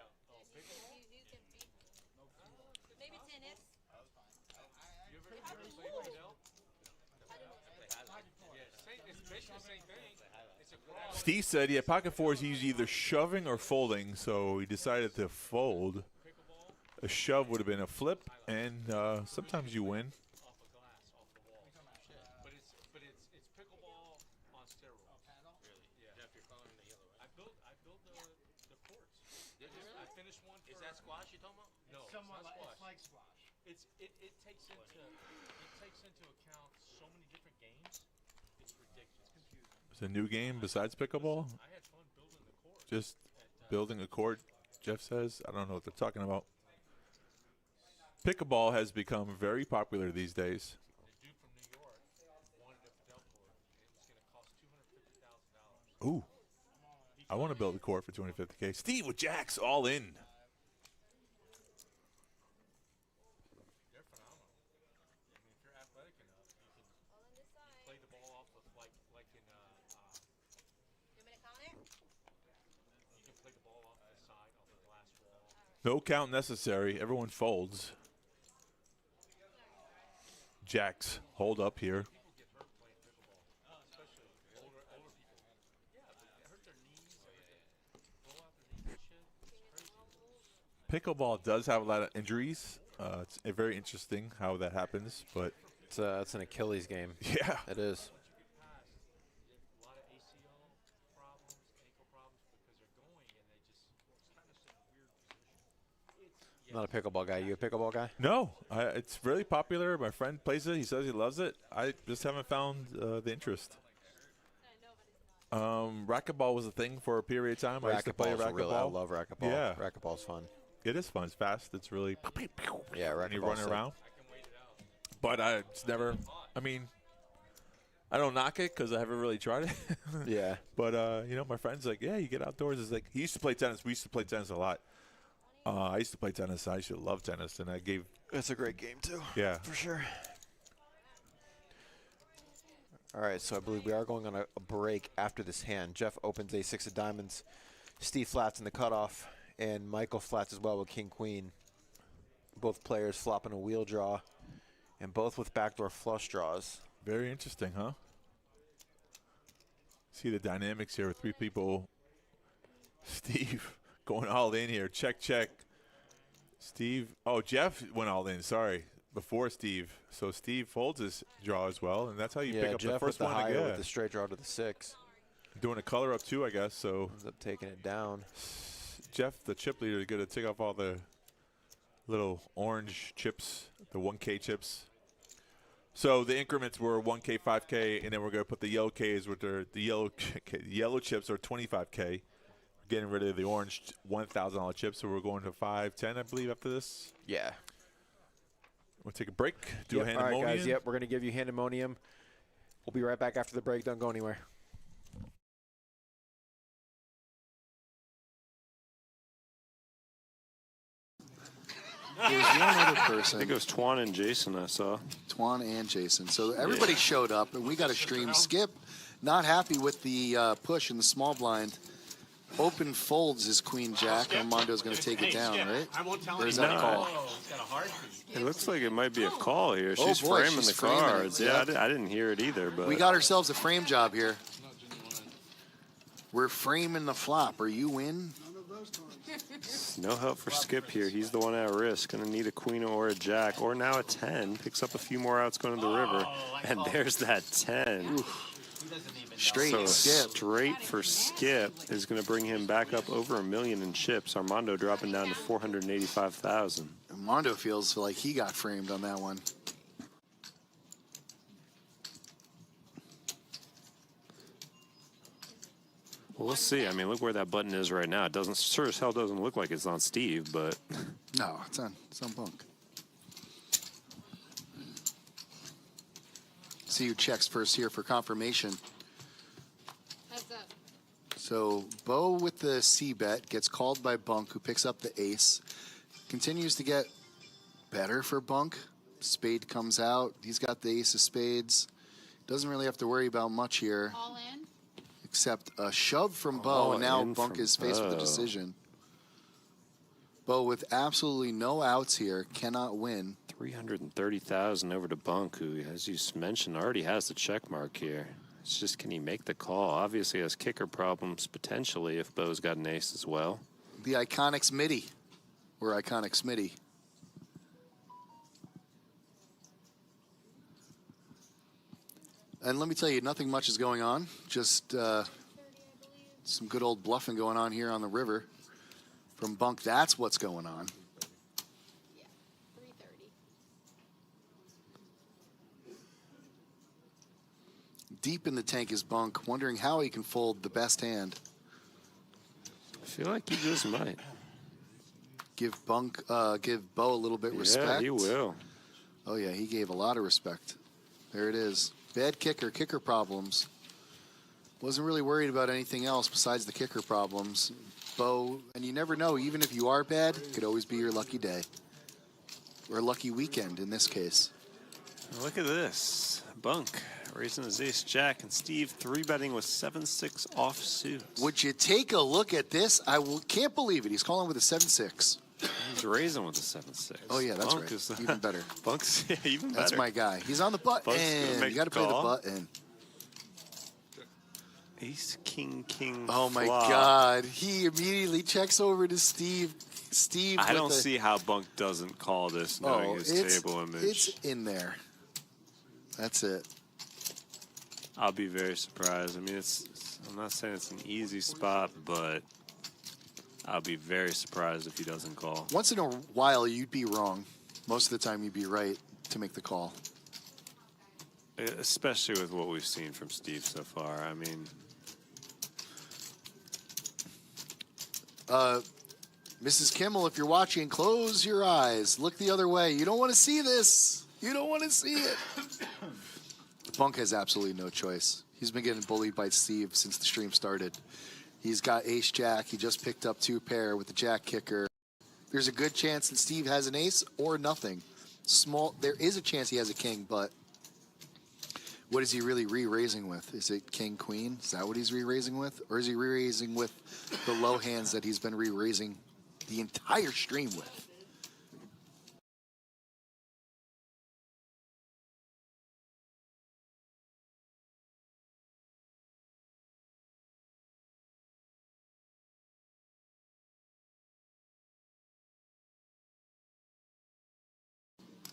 Steve said he had pocket fours. He's either shoving or folding, so he decided to fold. A shove would have been a flip, and sometimes you win. It takes into account so many different games. It's ridiculous. It's confusing. It's a new game besides pickleball. I had fun building the court. Just building a court, Jeff says. I don't know what they're talking about. Pickleball has become very popular these days. The dude from New York wanted a Fidel court. It was going to cost $250,000. Ooh. I want to build a court for $250K. Steve with jacks all in. No count necessary. Everyone folds. Jacks hold up here. Pickleball does have a lot of injuries. It's very interesting how that happens, but it's an Achilles game. Yeah, it is. Not a pickleball guy. You a pickleball guy? No, it's really popular. My friend plays it. He says he loves it. I just haven't found the interest. Racquetball was a thing for a period of time. I used to play racquetball. Really, I love racquetball. Yeah, racquetball's fun. It is fun. It's fast. It's really yeah. Racquetball. And you run around. But it's never. I mean, I don't knock it because I haven't really tried it. Yeah. But you know, my friend's like, yeah, you get outdoors. It's like he used to play tennis. We used to play tennis a lot. I used to play tennis. I used to love tennis, and I gave. It's a great game too. Yeah, for sure. All right, so I believe we are going on a break after this hand. Jeff opens a 6 of diamonds. Steve flats in the cutoff, and Michael flats as well with king queen. Both players flopping a wheel draw And both with backdoor flush draws. Very interesting, huh? See the dynamics here with three people. Steve going all in here. Check, check. Steve. Oh, Jeff went all in. Sorry. Before Steve. So Steve folds his draw as well. And that's how you pick up Jeff the first with the one. higher with the straight draw to the 6. Doing a color up too, I guess. So ends up taking it down. Jeff, the chip leader, is going to take off all the little orange chips, the 1K chips. So the increments were 1K, 5K, and then we're going to put the yellow Ks with the yellow chips are 25K. Getting rid of the orange $1,000 chips, so we're going to 5, 10, I believe, after this. Yeah. We'll take a break. Do a All right, handemonium. guys. Yep, we're going to give you handemonium. We'll be right back after the break. Don't go anywhere. There's one other person. I think it was Twan and Jason I saw. Twan and Jason. So everybody showed up, and we got a stream. Skip, not happy with the push in the small blind. Open folds his queen jack. Armando's going to take it down, right? Or is that a call? It looks like it might be a call here. Oh, She's boy, framing she's the framing it. cards. Yep. Yeah, I didn't hear it either. But We got ourselves a frame job here. We're framing the flop. Are you in? no help for Skip here. He's the one at risk. Going to need a queen or a jack, or now a 10. Picks up a few more outs going to the river. And there's that 10. Oof. Straight so Skip. Straight for Skip is going to bring him back up over $1 million in chips. Armando dropping down to 485,000. Armando feels like he got framed on that one. Well, we'll see. I mean, look where that button is right now. It doesn't, sure as hell doesn't look like it's on Steve, but No, it's on Bunk. See who checks first here for confirmation. Heads up. So Bo with the C bet gets called by Bunk, who picks up the ace. Continues to get better for Bunk. Spade comes out. He's got the ace of spades. Doesn't really have to worry about much here. All in. Except a shove from Bo, All and now in Bunk from is faced with a Bo. decision. Bo with absolutely no outs here cannot win. 330,000 over to Bunk, who, as you mentioned, already has the check mark here. It's just, can he make the call? Obviously has kicker problems potentially if Bo's got an ace as well. The iconic Smitty, or iconic Smitty. And let me tell you, nothing much is going on. Just some good old bluffing going on here on the river. From Bunk, that's what's going on. Yeah, 330. Deep in the tank is Bunk, wondering how he can fold the best hand. I feel like he just might. Give Bo a little bit respect. Yeah, he will. Oh yeah, he gave a lot of respect. There it is. Bad kicker problems. Wasn't really worried about anything else besides the kicker problems. Bo, and you never know, even if you are bad, it could always be your lucky day. Or a lucky weekend in this case. Look at this. Bunk raising his ace jack, and Steve 3-betting with 7-6 offsuit. Would you take a look at this? Can't believe it. He's calling with a 7-6. He's raising with a 7-6. Oh yeah, that's Bunk right. Is, Even better. Bunk's even better. That's my guy. He's on the button. Bunk's gonna make You got to the play the call. button. Ace, king, Oh my flop. God! He immediately checks over to Steve. Steve. I with don't the- see how Bunk doesn't call this knowing his table image. It's in there. That's it. I'll be very surprised. I mean, I'm not saying it's an easy spot, but I'll be very surprised if he doesn't call. Once in a while, you'd be wrong. Most of the time, you'd be right to make the call. Especially with what we've seen from Steve so far. I mean, Mrs. Kimmel, if you're watching, close your eyes. Look the other way. You don't want to see this. You don't want to see it. Bunk has absolutely no choice. He's been getting bullied by Steve since the stream started. He's got ace-jack. He just picked up 2-pair with the jack kicker. There's a good chance that Steve has an ace or nothing. There is a chance he has a king, but what is he really re-raising with? Is it king-queen? Is that what he's re-raising with? Or is he re-raising with the low hands that he's been re-raising the entire stream with?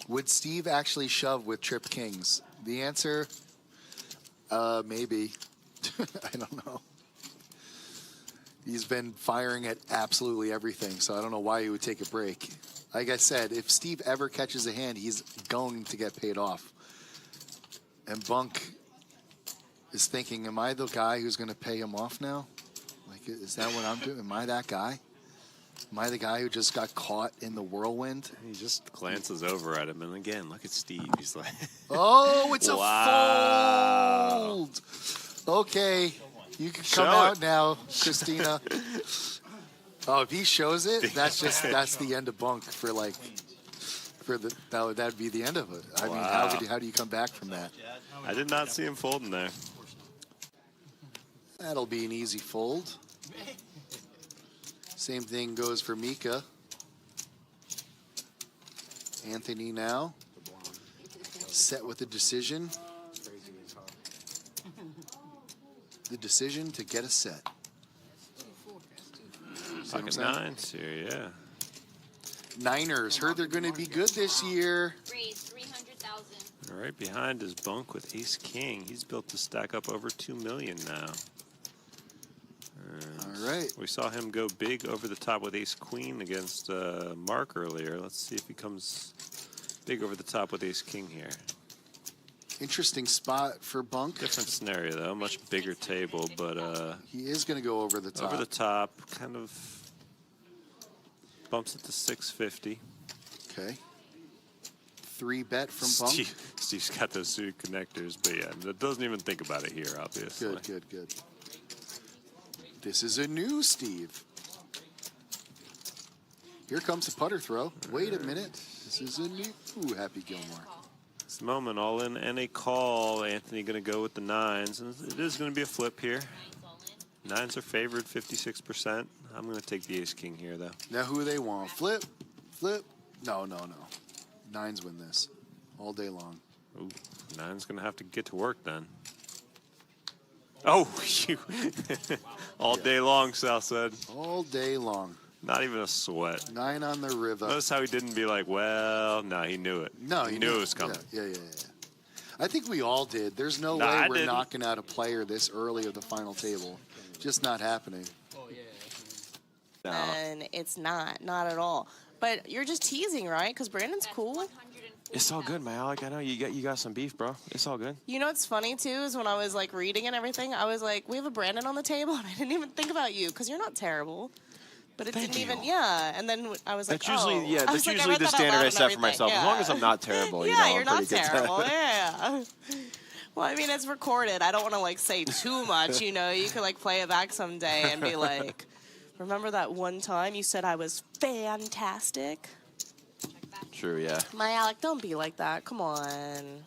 Would Steve actually shove with trip kings? The answer, maybe. I don't know. He's been firing at absolutely everything, so I don't know why he would take a break. Like I said, if Steve ever catches a hand, he's going to get paid off. And Bunk is thinking, am I the guy who's going to pay him off now? Like, is that what I'm doing? Am I that guy? Am I the guy who just got caught in the whirlwind? He just glances over at him, and again, look at Steve. He's like, oh, it's wow. a fold. Okay, you can come Show out it. now, Christina. Oh, if he shows it, that's the end of Bunk for like, that'd be the end of it. I mean, how do you come back from that? I did not see him folding there. That'll be an easy fold. Same thing goes for Mika. Anthony now set with a decision. The decision to get a set. Pocket nines here, yeah. Niners heard they're going to be good this year. Raise 300,000. Right behind is Bunk with Ace King. He's built to stack up over 2 million now. And all right. We saw him go big over the top with Ace Queen against Mark earlier. Let's see if he comes big over the top with Ace King here. Interesting spot for Bunk. Different scenario though, much bigger table, but he is going to go over the top. Over the top, kind of bumps it to 650. Okay. 3-bet from Bunk. Steve's got those suited connectors, but yeah, doesn't even think about it here, obviously. Good. This is a new Steve. Here comes the putter throw. Wait a minute. This is a new Happy Gilmore. It's the moment, all in and a call. Anthony going to go with the nines, and it is going to be a flip here. Nines are favored 56%. I'm going to take the Ace King here, though. Now who they want? Flip? No. Nines win this all day long. Ooh, nine's going to have to get to work then. Oh, all day long, Sal said. All day long. Not even a sweat. 9 on the river. Notice how he didn't be like, well, no, he knew it. No, he knew it was coming. Yeah. I think we all did. There's no way we're knocking out a player this early of the final table. Just not happening. No. And it's not at all. But you're just teasing, right? Because Brandon's cool. It's all good, man. Alec, I know you got some beef, bro. It's all good. You know what's funny, too, is when I was, like, reading and everything, I was like, we have a Brandon on the table, and I didn't even think about you, because you're not terrible. But it didn't even, and then I was like, that's usually, that's usually the standard I set for myself. As long as I'm not terrible, you know, you're I'm not pretty terrible, good. yeah. Well, I mean, it's recorded. I don't want to, like, say too much, you know. You could, like, play it back someday and be like, remember that one time you said I was fantastic? True, yeah. My Alec, don't be like that. Come on.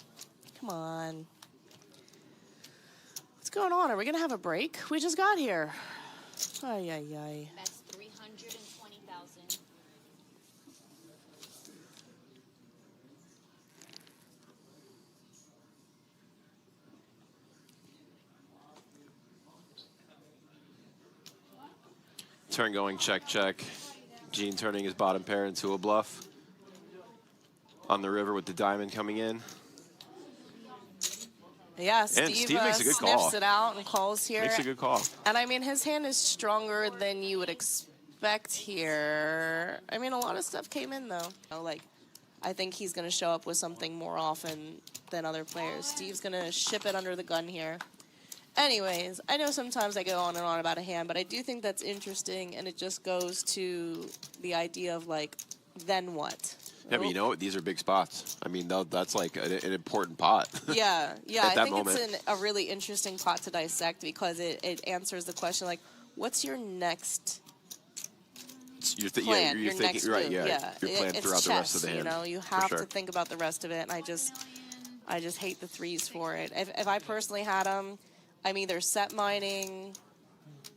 What's going on? Are we going to have a break? We just got here. Ay. That's 320,000. Turn going, check. Gene turning his bottom pair into a bluff. On the river with the diamond coming in. Yeah, Steve makes a good call. sniffs it out and calls here. Makes a good call. And I mean, his hand is stronger than you would expect here. I mean, a lot of stuff came in, though. You know, like, I think he's going to show up with something more often than other players. Steve's going to ship it under the gun here. Anyways, I know sometimes I go on and on about a hand, but I do think that's interesting, and it just goes to the idea of, like, then what? Yeah, but you know what? These are big spots. I mean, that's like an important pot. Yeah. At I think moment. it's a really interesting pot to dissect because it answers the question, like, what's your next plan? You're thinking, next right, move? yeah. You're planning It's throughout chess, the rest of the hand. You know, you have to think about the rest of it, and I just hate the threes for it. If I personally had them, I'm either set mining,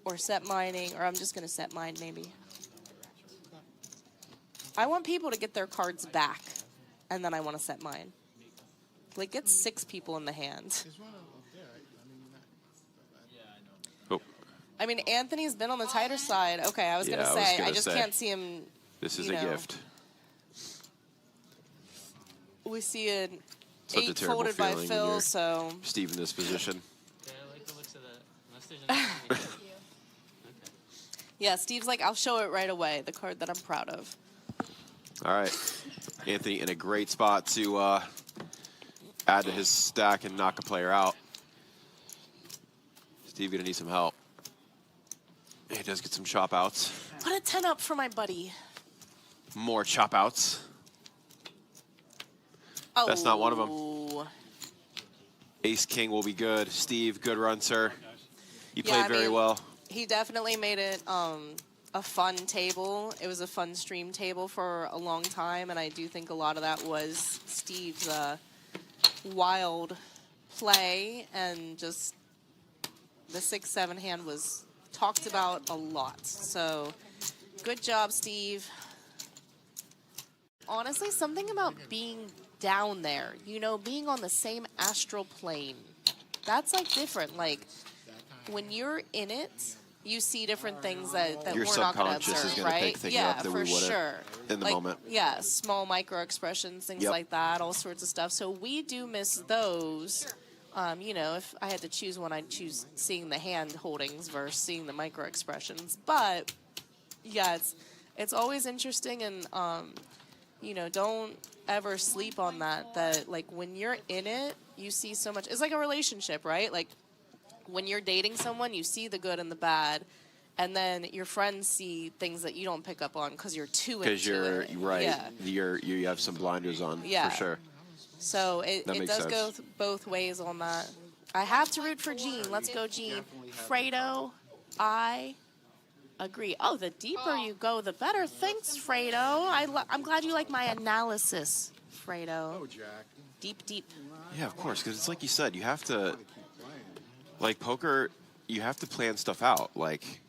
or I'm just going to set mine maybe. I want people to get their cards back, and then I want to set mine. Like, get 6 people in the hand. Oh. I mean, Anthony's been on the tighter side. Okay, I was going to say, I just can't see him. This is a gift. We see an Such a 8 terrible folded by feeling when Phil, you're so Steve in this position. Yeah, I like the looks of that. Unless there's another yeah, Steve's like, I'll show it right away, the card that I'm proud of. All right. Anthony in a great spot to add to his stack and knock a player out. Steve going to need some help. He does get some chop outs. Put a 10 up for my buddy. More chop outs. Oh. That's not one of them. Ace King will be good. Steve, good run, sir. You played very well. He definitely made it a fun table. It was a fun stream table for a long time, and I do think a lot of that was Steve's wild play, and just the 6-7 hand was talked about a lot. So good job, Steve. Honestly, something about being down there, you know, being on the same astral plane, that's like different. Like when you're in it, you see different things that Your we're not going to subconscious observe, is gonna right? pick things Yeah, up that we for wouldn't sure. in the Like, moment. Yeah, small micro expressions, things Yep. like that, all sorts of stuff. So we do miss those. You know, if I had to choose one, I'd choose seeing the hand holdings versus seeing the micro expressions. But yeah, it's always interesting, and you know, don't ever sleep on that. That like when you're in it, you see so much. It's like a relationship, right? Like when you're dating someone, you see the good and the bad, and then your friends see things that you don't pick up on because you're too into it. Because you're right. Yeah. You have some blinders on, Yeah. for sure. So it That makes does go sense. both ways on that. I have to root for Gene. Let's go, Gene. Fredo, I agree. Oh, the deeper you go, the better. Thanks, Fredo. I'm glad you like my analysis, Fredo. Oh, Jack. Deep, deep. Yeah, of course, because it's like you said, you have to, like poker, you have to plan stuff out. Like,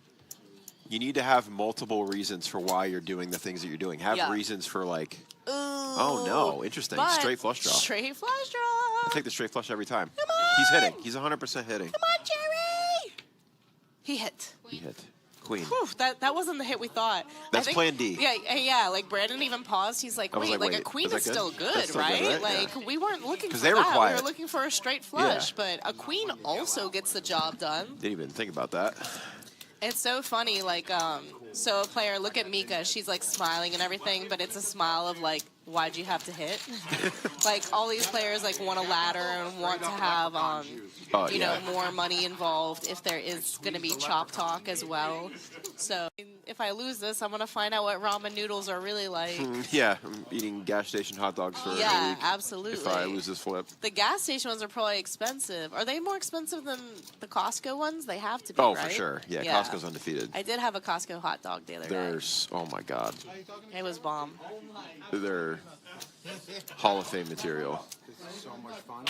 you need to have multiple reasons for why you're doing the things that you're doing. Have Yeah. reasons for like, Ooh, oh no, interesting, but straight flush draw. Straight flush draw. I take the straight flush every time. He's hitting. He's 100% hitting. Come on, Jerry. He hit. He hit. Queen. Whew, that wasn't the hit we thought. That's I think, plan D. Yeah. Like Brandon even paused. He's like, I was wait, like, a wait, queen is that is good? still good, That's still right? good, right? Like Yeah. we weren't looking for 'Cause they were that. quiet. We were looking for a straight flush, but a queen also gets the job done. Didn't even think about that. It's so funny. Like, so a player, look at Mika. She's like smiling and everything, but it's a smile of like, why'd you have to hit? Like all these players like want a ladder and want to have you know, more money involved if there is going to be chop talk as well. So if I lose this, I'm going to find out what ramen noodles are really like. Yeah, I'm eating gas station hot dogs for a Yeah, week. absolutely. If I lose this flip. The gas station ones are probably expensive. Are they more expensive than the Costco ones? They have to be, Oh, right? for sure. Yeah, Costco's undefeated. I did have a Costco hot dog the other day. There's, oh my God. It was bomb. They're Hall of Fame material. So much fun.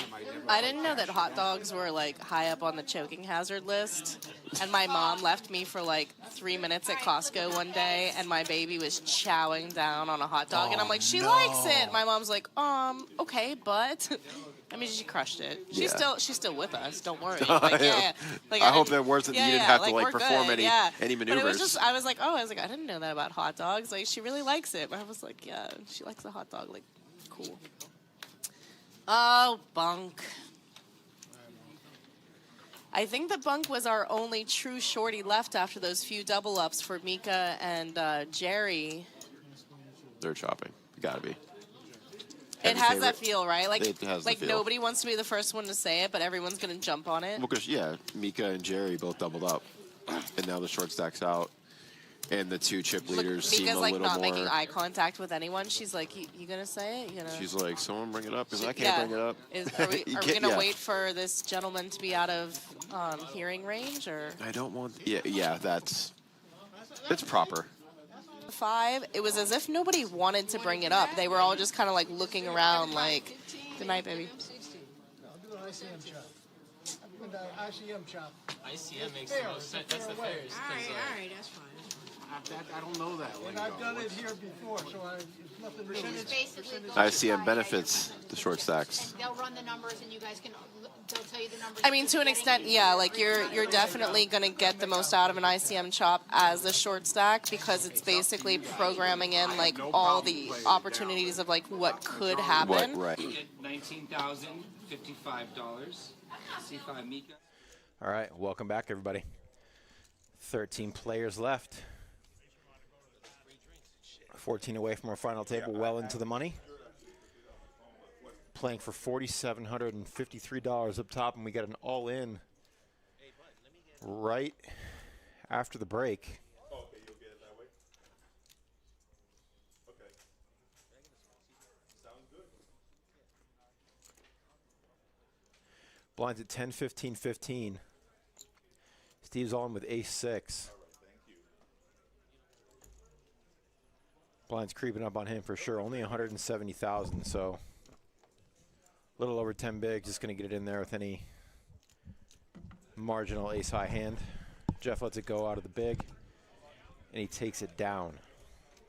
I didn't know that hot dogs were like high up on the choking hazard list. And my mom left me for like 3 minutes at Costco one day, and my baby was chowing down on a hot dog, and I'm like, she likes it. My mom's like, okay, but I mean, she crushed it. She's still with us. Don't worry. Like, yeah. Like, I hope that wasn't. You didn't have to like we're perform good. any maneuvers. But it was just, I was like, I didn't know that about hot dogs. Like, she really likes it. But I was like, yeah, she likes the hot dog. Like, cool. Oh, bunk. I think the bunk was our only true shorty left after those few double ups for Mika and Jerry. They're chopping. Gotta be. It has that feel, right? Like, It has the like feel. nobody wants to be the first one to say it, but everyone's gonna jump on it. Well, because Mika and Jerry both doubled up, and now the short stack's out, and the two chip leaders seem Mika's a like little not more. making eye contact with anyone. She's like, you gonna say it? You gonna? She's like, someone bring it up because I can't bring it up. Are we You gonna can't- wait for this gentleman to be out of hearing range, or? I don't want. Yeah, it's proper. 5, it was as if nobody wanted to bring it up. They were all just kind of like looking around like, good night, baby. I'll do an ICM chop. I'll do an ICM chop. ICM makes the most sense. That's the fairest. All right, all right, that's fine. I don't know that one. And I've done it here before, so it's nothing new. ICM benefits the short stacks. And they'll run the numbers, and you guys can. They'll tell you the numbers. I mean, to an extent, yeah. Like you're definitely going to get the most out of an ICM chop as a short stack because it's basically programming in like all the opportunities of like what could happen. Right. $19,055. C5 Mika. All right, welcome back, everybody. 13 players left. 14 away from our final table, well into the money. Playing for $4,753 up top, and we got an all-in right after the break. Oh, okay, you'll get it that way? Okay. Sounds good. Blinds at 10, 15, 15. Steve's on with ace-6. Blind's creeping up on him for sure. Only 170,000, so a little over 10 big. Just going to get it in there with any marginal ace-high hand. Jeff lets it go out of the big, and he takes it down.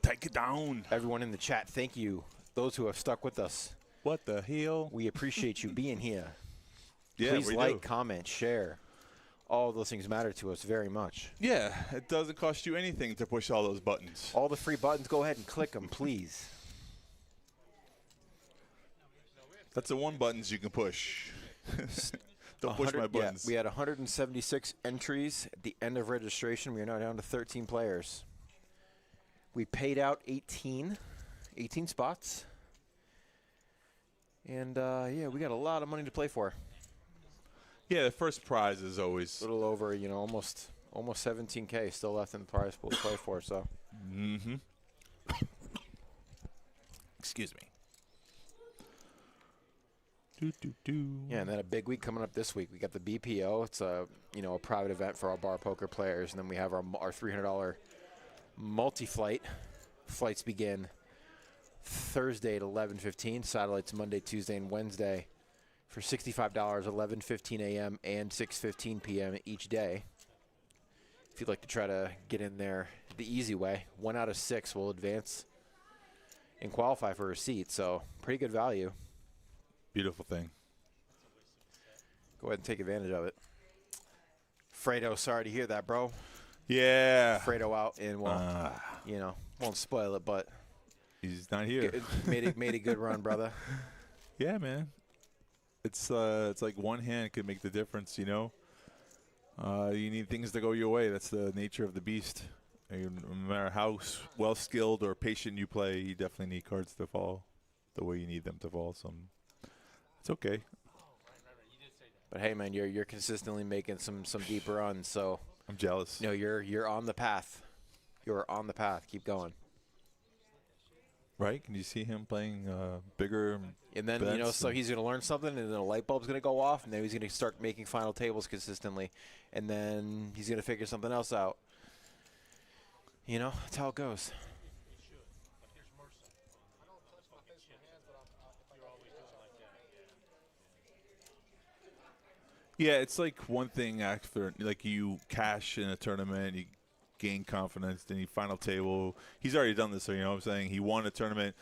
Take it down. Everyone in the chat, thank you. Those who have stuck with us. What the hell? We appreciate you being here. Yeah, Please we like, do. comment, share. All of those things matter to us very much. Yeah, it doesn't cost you anything to push all those buttons. All the free buttons, go ahead and click them, please. That's the one buttons you can push. Don't push my buttons. Yeah, we had 176 entries at the end of registration. We are now down to 13 players. We paid out 18 spots. And, yeah, we got a lot of money to play for. Yeah, the first prize is always a little over, you know, almost 17K still left in the prize pool to play for. So, excuse me. Yeah, and then a big week coming up this week. We got the BPO. It's a a private event for our bar poker players, and then we have our $300 multi-flight. Flights begin Thursday at 11:15. Satellites Monday, Tuesday, and Wednesday. For $65, 11:15 a.m. and 6:15 p.m. each day. If you'd like to try to get in there the easy way, 1 out of 6 will advance and qualify for a seat. So pretty good value. Beautiful thing. Go ahead and take advantage of it. Fredo, sorry to hear that, bro. Yeah. Fredo out, and won't spoil it, but he's not here. Made a good run, brother. Yeah, man. It's like one hand could make the difference, you know. You need things to go your way. That's the nature of the beast. No matter how well skilled or patient you play, you definitely need cards to fall the way you need them to fall. So it's okay. But hey, man, you're consistently making some deep runs. So I'm jealous. No, you're on the path. You're on the path. Keep going. Right? Can you see him playing bigger? And then, so he's going to learn something, and then a light bulb's going to go off, and then he's going to start making final tables consistently. And then he's going to figure something else out. You know, that's how it goes. Yeah, it's like one thing after, like you cash in a tournament, you gain confidence, then you final table. He's already done this, so you know what I'm saying? He won a tournament.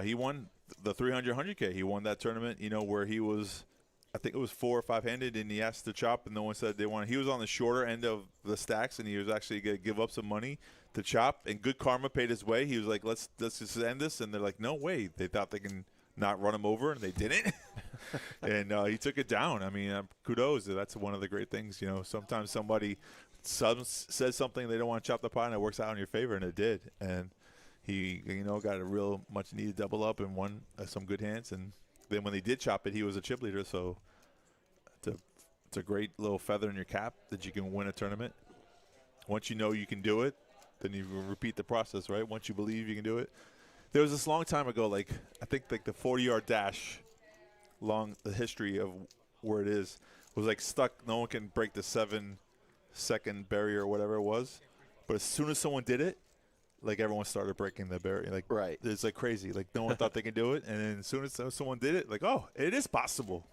He won the 100K. He won that tournament, you know, where he was, I think it was 4 or 5-handed, and he asked to chop, and no one said they wanted. He was on the shorter end of the stacks, and he was actually going to give up some money to chop, and good karma paid his way. He was like, let's just end this, and they're like, no way. They thought they can not run him over, and they didn't. And he took it down. I mean, kudos. That's one of the great things, you know. Sometimes somebody says something, they don't want to chop the pot, and it works out in your favor, and it did. And he, you know, got a real much-needed double up and won some good hands. And then when they did chop it, he was a chip leader, so it's a great little feather in your cap that you can win a tournament. Once you know you can do it, then you repeat the process, right? Once you believe you can do it. There was this long time ago, like I think like the 40-yard dash, the history of where it is, was like stuck. No one can break the 7-second barrier or whatever it was. But as soon as someone did it, like everyone started breaking the barrier. Like right. It's like crazy. Like no one thought they could do it. And then as soon as someone did it, like, oh, it is possible.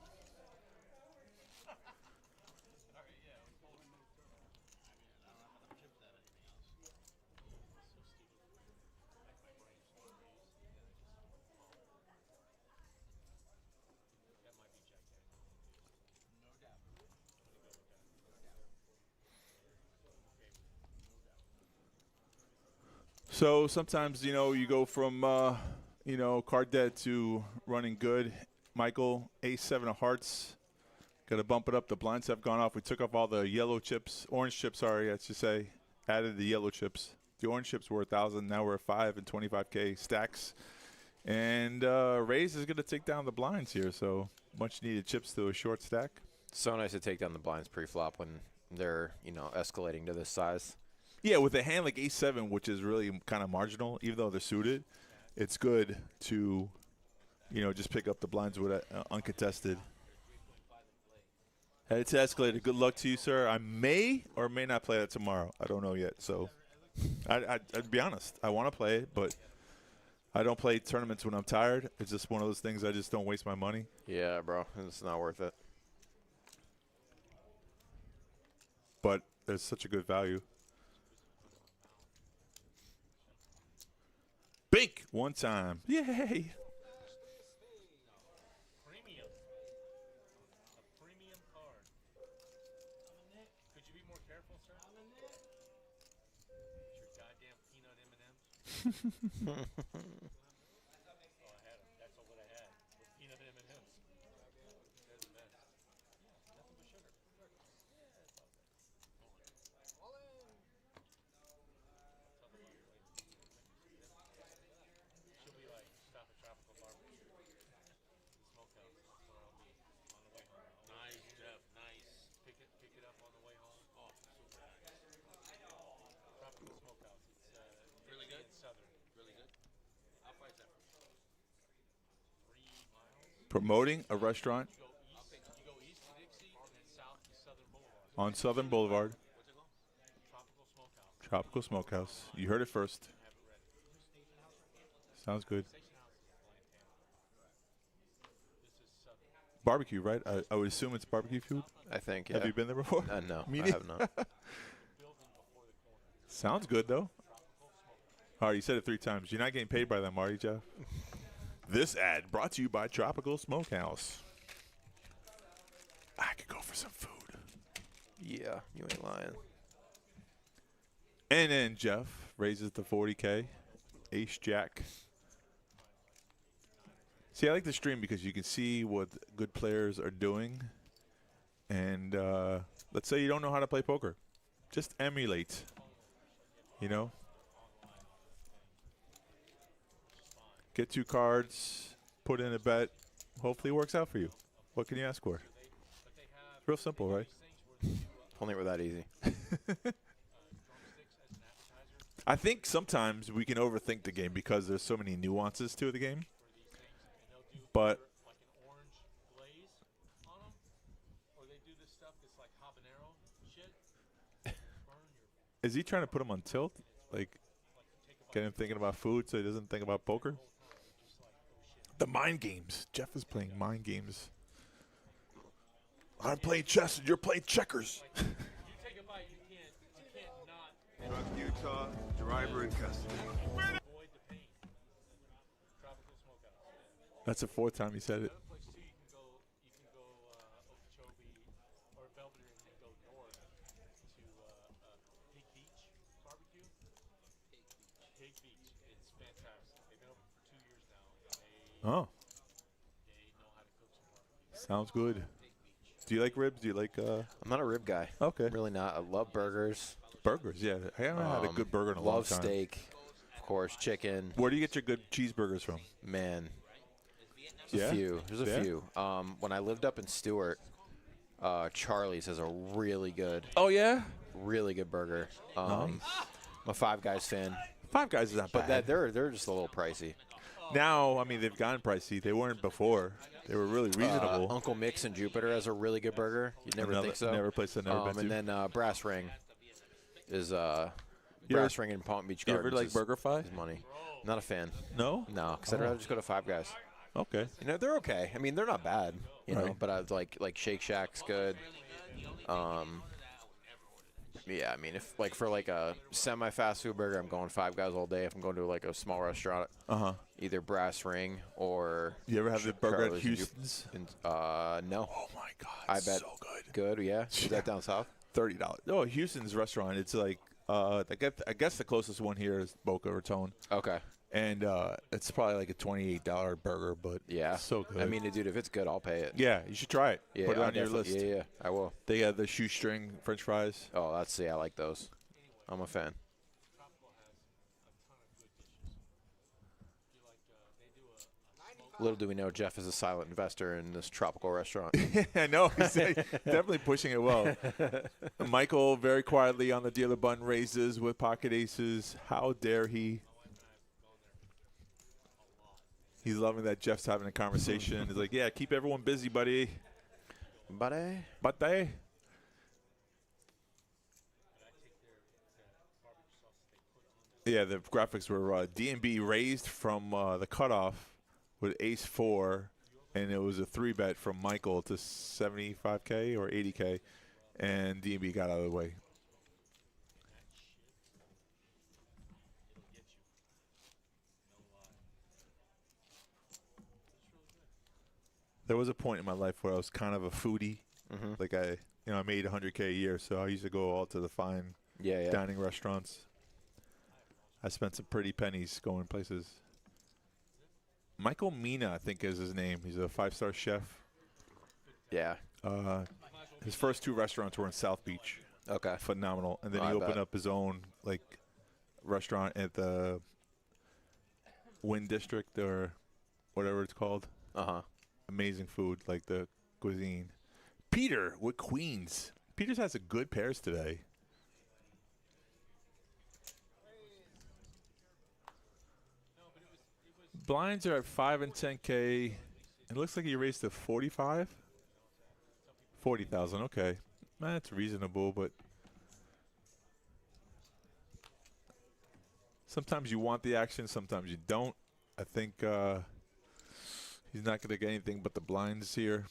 So sometimes, you go from, card dead to running good. Michael, ace-7 of hearts. Got to bump it up. The blinds have gone off. We took off all the yellow chips, orange chips, sorry, I should say. Added the yellow chips. The orange chips were 1,000. Now we're at 5 and 25K stacks. And Rays is going to take down the blinds here. So much needed chips to a short stack. So nice to take down the blinds pre-flop when they're, escalating to this size. Yeah, with a hand like ace-7, which is really kind of marginal, even though they're suited, it's good to, just pick up the blinds with uncontested. It's escalated. Good luck to you, sir. I may or may not play that tomorrow. I don't know yet. So I'd be honest. I want to play it, but I don't play tournaments when I'm tired. It's just one of those things I just don't waste my money. Yeah, bro. It's not worth it. But there's such a good value. Bink one time. Yay. Oh, I had them. That's what I had. With peanut M&Ms. They're the best. Nothing but sugar. She'll be like, stop at Tropical Barbecue. The smokehouse. That's where I'll be on the way home. Nice, Jeff. Nice. Pick it up on the way home. Oh, super. Tropical Smokehouse. It's really good. Southern. Really good. How far is that from? 3 miles. Promoting a restaurant You go east to Dixie and then south to Southern Boulevard. on Southern Boulevard. What's it called? Tropical Smokehouse. Tropical Smokehouse. You heard it first. Sounds good. Barbecue, right? I would assume it's barbecue food. I think, yeah. Have you been there before? No, Me I neither. have not. Sounds good, though. All right, you said it 3 times. You're not getting paid by them, are you, Jeff? This ad brought to you by Tropical Smokehouse. I could go for some food. Yeah, you ain't lying. And then Jeff raises the 40K. Ace Jack. See, I like the stream because you can see what good players are doing. And let's say you don't know how to play poker. Just emulate. Get 2 cards, put in a bet. Hopefully it works out for you. What can you ask for? Real simple, right? Only were that easy. I think sometimes we can overthink the game because there's so many nuances to the game. But Like an orange glaze on them. Or they do this stuff that's like habanero shit. is he trying to put him on tilt? Like, get him thinking about food so he doesn't think about poker? The mind games. Jeff is playing mind games. I'm playing chess and you're playing checkers. You take a bite, you can't not. Utah, driver in custody. Avoid the pain. Tropical Smokehouse. That's the 4th time he said it. Another place too, you can go Okeechobee or Belvedere and then go north to Pig Beach barbecue. Pig Beach. It's fantastic. They've been open for 2 years now. They Oh. know how to cook some barbecue. Sounds good. Do you like ribs? Do you like I'm not a rib guy. Okay. Really not. I love burgers. Burgers, yeah. I haven't had a good burger in a long time. Love steak. Of course, chicken. Where do you get your good cheeseburgers from? Man. There's a few. There's a few. When I lived up in Stewart, Charlie's has a really good. Oh, yeah? Really good burger. Nice. I'm a Five Guys fan. Five Guys is not But bad. they're just a little pricey. Now, I mean, they've gotten pricey. They weren't before. They were really reasonable. Uncle Mick's in Jupiter has a really good burger. You'd never think so. Never place I've never been to. And then Brass Ring is Brass Ring in Palm Beach You Gardens. ever like BurgerFi? Is money. Not a fan. No? No, because I'd rather just go to Five Guys. Okay. They're okay. I mean, they're not bad. You know, Right. but I like Shake Shack's good. Yeah, I mean, if like for like a semi-fast food burger, I'm going Five Guys all day. If I'm going to like a small restaurant, either Brass Ring or. You ever have the burger at Charlie's in Houston's? No. Oh my God! I bet. So good. Good, yeah. Is that down south? $30. Oh, Houston's restaurant. It's like I guess the closest one here is Boca Raton. Okay. And it's probably like a $28 burger, but yeah, so good. I mean, dude, if it's good, I'll pay it. Yeah, you should try it. Yeah, Put it I'll on your list. Yeah, I will. They have the shoestring French fries. Oh, I like those. I'm a fan. Little do we know, Jeff is a silent investor in this tropical restaurant. I know. He's definitely pushing it well. Michael very quietly on the dealer button raises with pocket aces. How dare he? He's loving that Jeff's having a conversation. He's like, yeah, keep everyone busy, buddy. Buddy? Buddy? Yeah, the graphics were D&B raised from the cutoff with ace-4, and it was a 3-bet from Michael to 75K or 80K, and D&B got out of the way. There was a point in my life where I was kind of a foodie. Mm-hmm. Like I made 100K a year, so I used to go all to the fine dining restaurants. I spent some pretty pennies going places. Michael Mina, I think, is his name. He's a 5-star chef. Yeah. His first 2 restaurants were in South Beach. Okay. Phenomenal. And then he opened up his own restaurant at the Wynn District or whatever it's called. Uh-huh. Amazing food, like the cuisine. Peter with Queens. Peters has a good pairs today. Blinds are at 5 and 10K. It looks like he raised to 45. 40,000. Okay, that's reasonable, but sometimes you want the action, sometimes you don't. I think he's not going to get anything but the blinds here.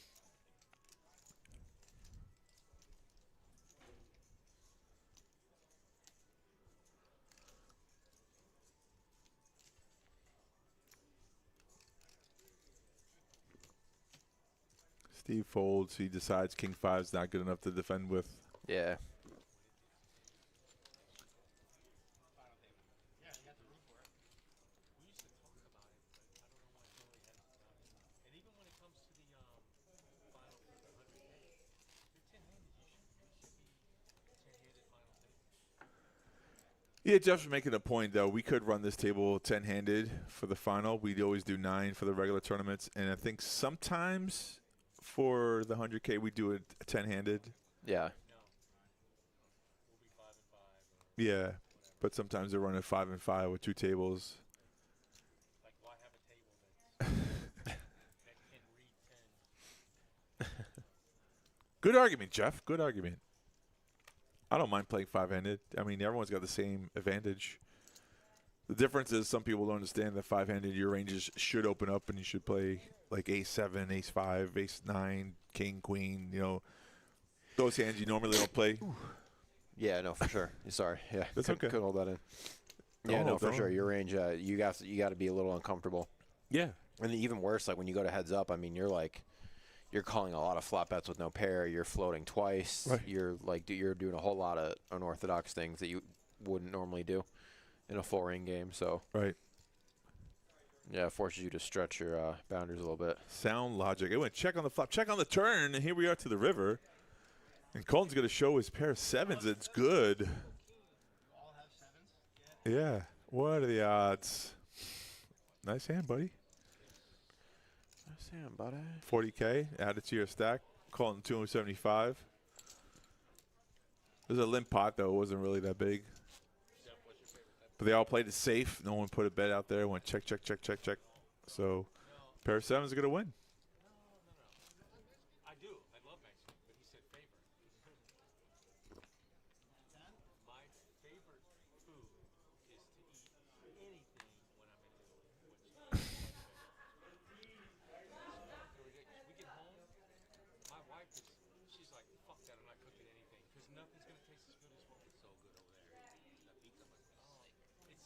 Steve folds. He decides King 5's not good enough to defend with. Yeah. Yeah, Jeff's making a point, though. We could run this table 10-handed for the final. We'd always do 9 for the regular tournaments. And I think sometimes for the 100K, we do it 10-handed. Yeah. Yeah, but sometimes they're running 5 and 5 with 2 tables. Good argument, Jeff. Good argument. I don't mind playing 5-handed. I mean, everyone's got the same advantage. The difference is some people don't understand that 5-handed, your ranges should open up and you should play like ace-7, ace-5, ace-9, king, queen, those hands you normally don't play. Yeah, no, for sure. Sorry. Yeah, that's okay. Couldn't hold that in. Yeah, no, for sure. Your range, you got to be a little uncomfortable. Yeah. And even worse, like when you go to heads up, I mean, you're calling a lot of flop bets with no pair. You're floating twice. Right. You're doing a whole lot of unorthodox things that you wouldn't normally do in a full ring game. So right. Yeah, it forces you to stretch your boundaries a little bit. Sound logic. I went check on the flop, check on the turn, and here we are to the river. And Colton's going to show his pair of 7s. It's good. Yeah. What are the odds? Nice hand, buddy. Nice hand, buddy. 40K. Add it to your stack. Colton 275. There's a limp pot, though. It wasn't really that big. But they all played it safe. No one put a bet out there. Went check, check, check, check, check. So pair of 7s are going to win. I do. I love Mexican, but he said favorite. My favorite food is to eat anything when I'm in Italy. We get home, my wife she's like, fuck that, I'm not cooking anything. Because nothing's going to taste as good as what was so good over there.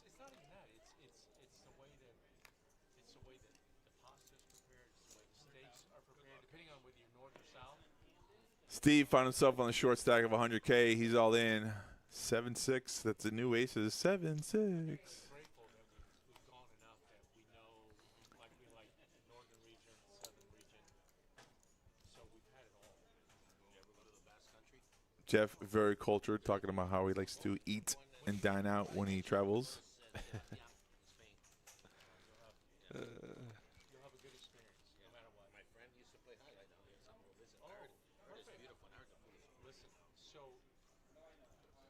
It's not even that. It's the way that the pasta's prepared, it's the way the steaks are prepared, depending on whether you're north or south. Steve found himself on the short stack of 100K. He's all in. 7-6. That's the new aces. 7-6. Jeff, very cultured, talking about how he likes to eat and dine out when he travels.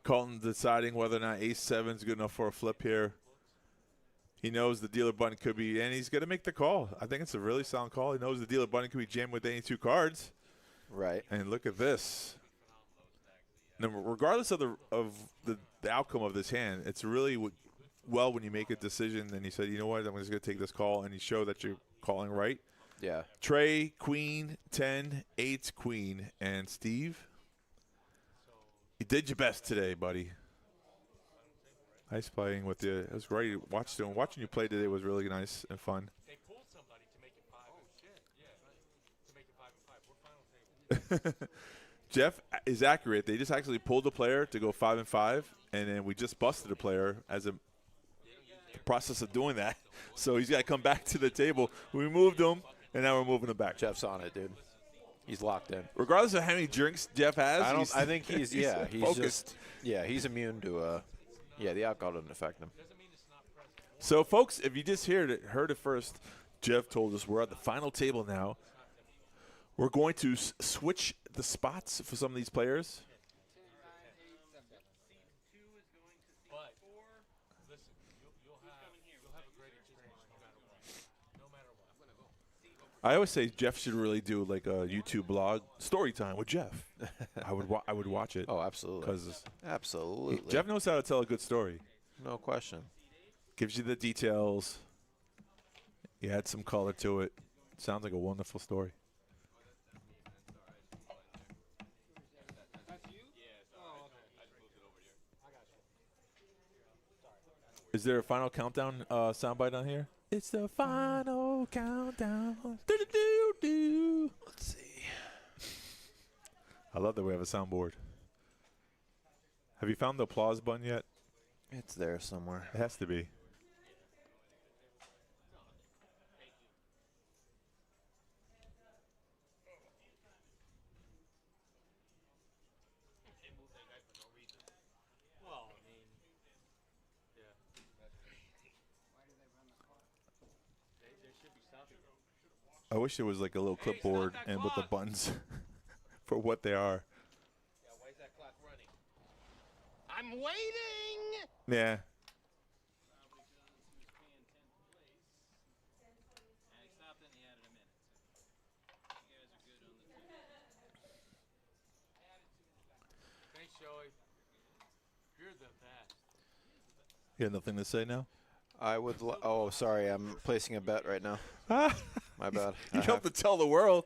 Colton deciding whether or not ace-7 is good enough for a flip here. He knows the dealer button could be, and he's going to make the call. I think it's a really sound call. He knows the dealer button could be jammed with any 2 cards. Right. And look at this. Now, regardless of the outcome of this hand, it's really well when you make a decision and you say, you know what, I'm just going to take this call, and you show that you're calling right. Yeah. Trey, queen, 10, 8, queen, and Steve. You did your best today, buddy. Nice playing with you. It was great. Watching you play today was really nice and fun. They pulled somebody to make it 5. Oh, shit. Yeah, to make it 5 and 5. We're final table. Jeff is accurate. They just actually pulled the player to go 5 and 5, and then we just busted a player as a process of doing that. So he's got to come back to the table. We moved him, and now we're moving him back. Jeff's on it, dude. He's locked in. Regardless of how many drinks Jeff has, I think he's focused. He's immune to the alcohol doesn't affect him. So, folks, if you just heard it first, Jeff told us we're at the final table now. We're going to switch the spots for some of these players. But listen, you'll have a greater chance no matter what. I always say Jeff should really do like a YouTube blog story time with Jeff. I would watch it. Oh, absolutely. 'Cause absolutely. Jeff knows how to tell a good story. No question. Gives you the details. You add some color to it. Sounds like a wonderful story. Is there a final countdown soundbite on here? It's the final countdown. Do-do-do-do. Let's see. I love that we have a soundboard. Have you found the applause button yet? It's there somewhere. It has to be. I wish there was like a little clipboard and with the buttons for what they are. Yeah, why is that clock running? I'm waiting! Yeah. Thanks, Joey. You're the best. You have nothing to say now? I would. Oh, sorry. I'm placing a bet right now. My bad. You don't have to tell the world.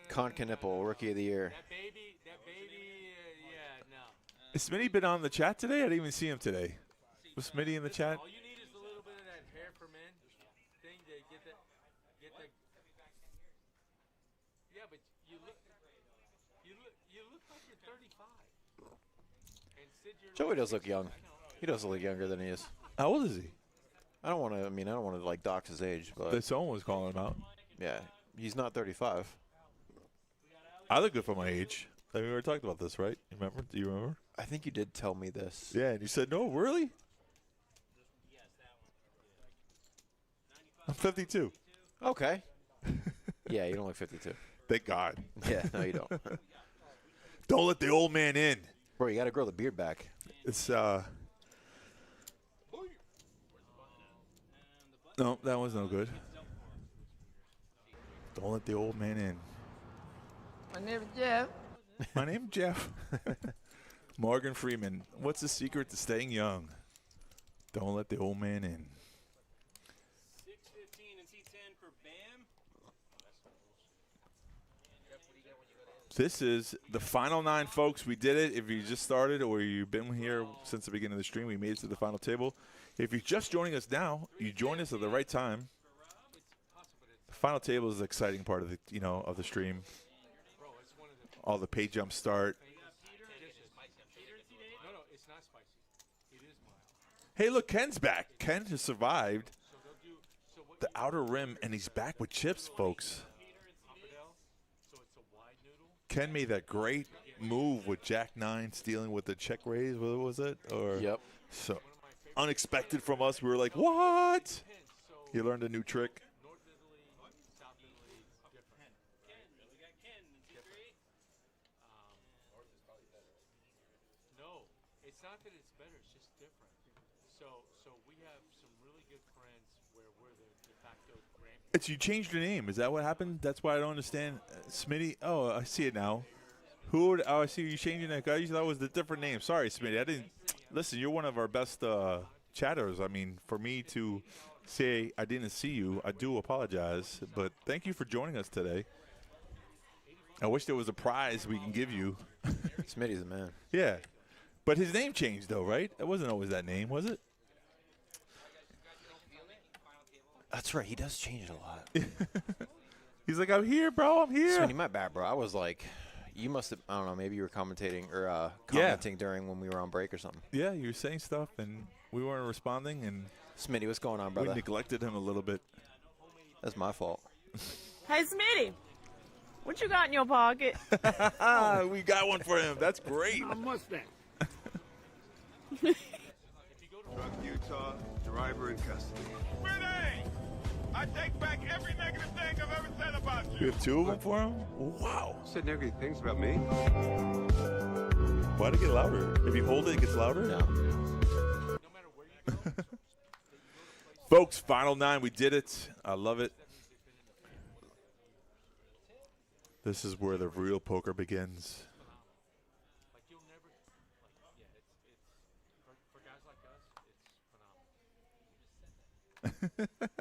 Con Knipple, Rookie of the Year. That baby, yeah, no. Has Smitty been on the chat today? I didn't even see him today. Was Smitty in the chat? All you need is a little bit of that hair for men thing to get that. Yeah, but you look like you're 35. And Sid, you're Joey does look young. He does look younger than he is. How old is he? I don't want to like dox his age, but That someone was calling him out. yeah, he's not 35. I look good for my age. I mean, we already talked about this, right? You remember? Do you remember? I think you did tell me this. Yeah, and you said, no, really? I'm 52. Okay. Yeah, you don't look 52. Thank God. Yeah, no, you don't. Don't let the old man in. Bro, you got to grow the beard back. It's, no, that was no good. Don't let the old man in. My name is Jeff. My name's Jeff. Morgan Freeman. What's the secret to staying young? Don't let the old man in. 615 and C10 for Bam. This is the final 9, folks. We did it. If you just started or you've been here since the beginning of the stream, we made it to the final table. If you're just joining us now, you joined us at the right time. The final table is the exciting part of the of the stream. All the pay jumps start. Hey, look, Ken's back. Ken has survived the outer rim, and he's back with chips, folks. Ken made that great move with Jack 9 stealing with the check raise. What was it? Or Yep. So unexpected from us. We were like, what? He learned a new trick. No, it's not that it's better. It's just different. So we have some really good friends where we're the de facto grandparents. It's you changed your name. Is that what happened? That's why I don't understand. Smitty. Oh, I see it now. Who would? Oh, I see you changing that. I used that was the different name. Sorry, Smitty. I didn't. Listen, you're one of our best chatters. I mean, for me to say I didn't see you, I do apologize. But thank you for joining us today. I wish there was a prize we can give you. Smitty's the man. Yeah. But his name changed, though, right? It wasn't always that name, was it? That's right. He does change it a lot. He's like, I'm here, bro. I'm here. Smitty, my bad, bro. I was like, you must have, I don't know, maybe you were commentating or commenting during when we were on break or something. Yeah, you were saying stuff, and we weren't responding. And Smitty, what's going on, brother? We neglected him a little bit. That's my fault. Hey, Smitty, what you got in your pocket? We got one for him. That's great. A Mustang. Drug Utah, driver in custody. I take back every negative thing I've ever said about you. We have two of them for him? Wow. Said negative things about me. Why'd it get louder? If you hold it, it gets louder? No. Folks, final 9. We did it. I love it. This is where the real poker begins. Like you'll never, like, yeah, it's for guys like us, it's phenomenal.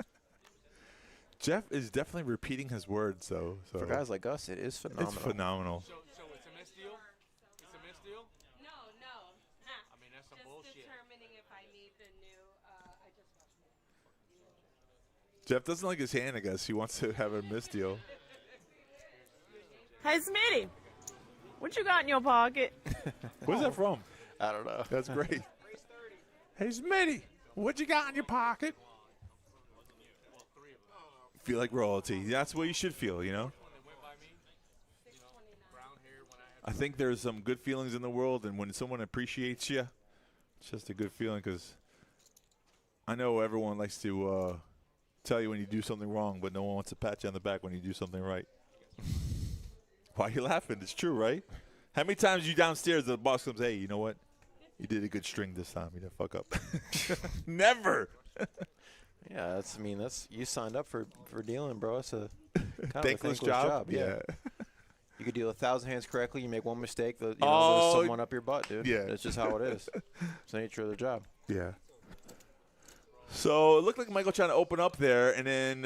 Jeff is definitely repeating his words, though. So For guys like us, it is phenomenal. It's phenomenal. So it's a misdeal? It's a misdeal? No. I mean, that's some bullshit. Determining if I need the new, I just Jeff doesn't like his hand, I guess. He wants to have a misdeal. Hey, Smitty, what you got in your pocket? Where's that from? I don't know. That's great. Hey, Smitty, what you got in your pocket? Feel like royalty. That's what you should feel, you know? I think there's some good feelings in the world, and when someone appreciates you, it's just a good feeling because I know everyone likes to tell you when you do something wrong, but no one wants to pat you on the back when you do something right. Why are you laughing? It's true, right? How many times you downstairs the boss comes, hey, you know what? You did a good string this time. You didn't fuck up. Never. Yeah, that's you signed up for dealing, bro. It's a kind of a thankless job. Yeah. You could deal 1,000 hands correctly. You make one mistake, there's someone up your butt, dude. Yeah. That's just how it is. It's the nature of the job. Yeah. So it looked like Michael trying to open up there, and then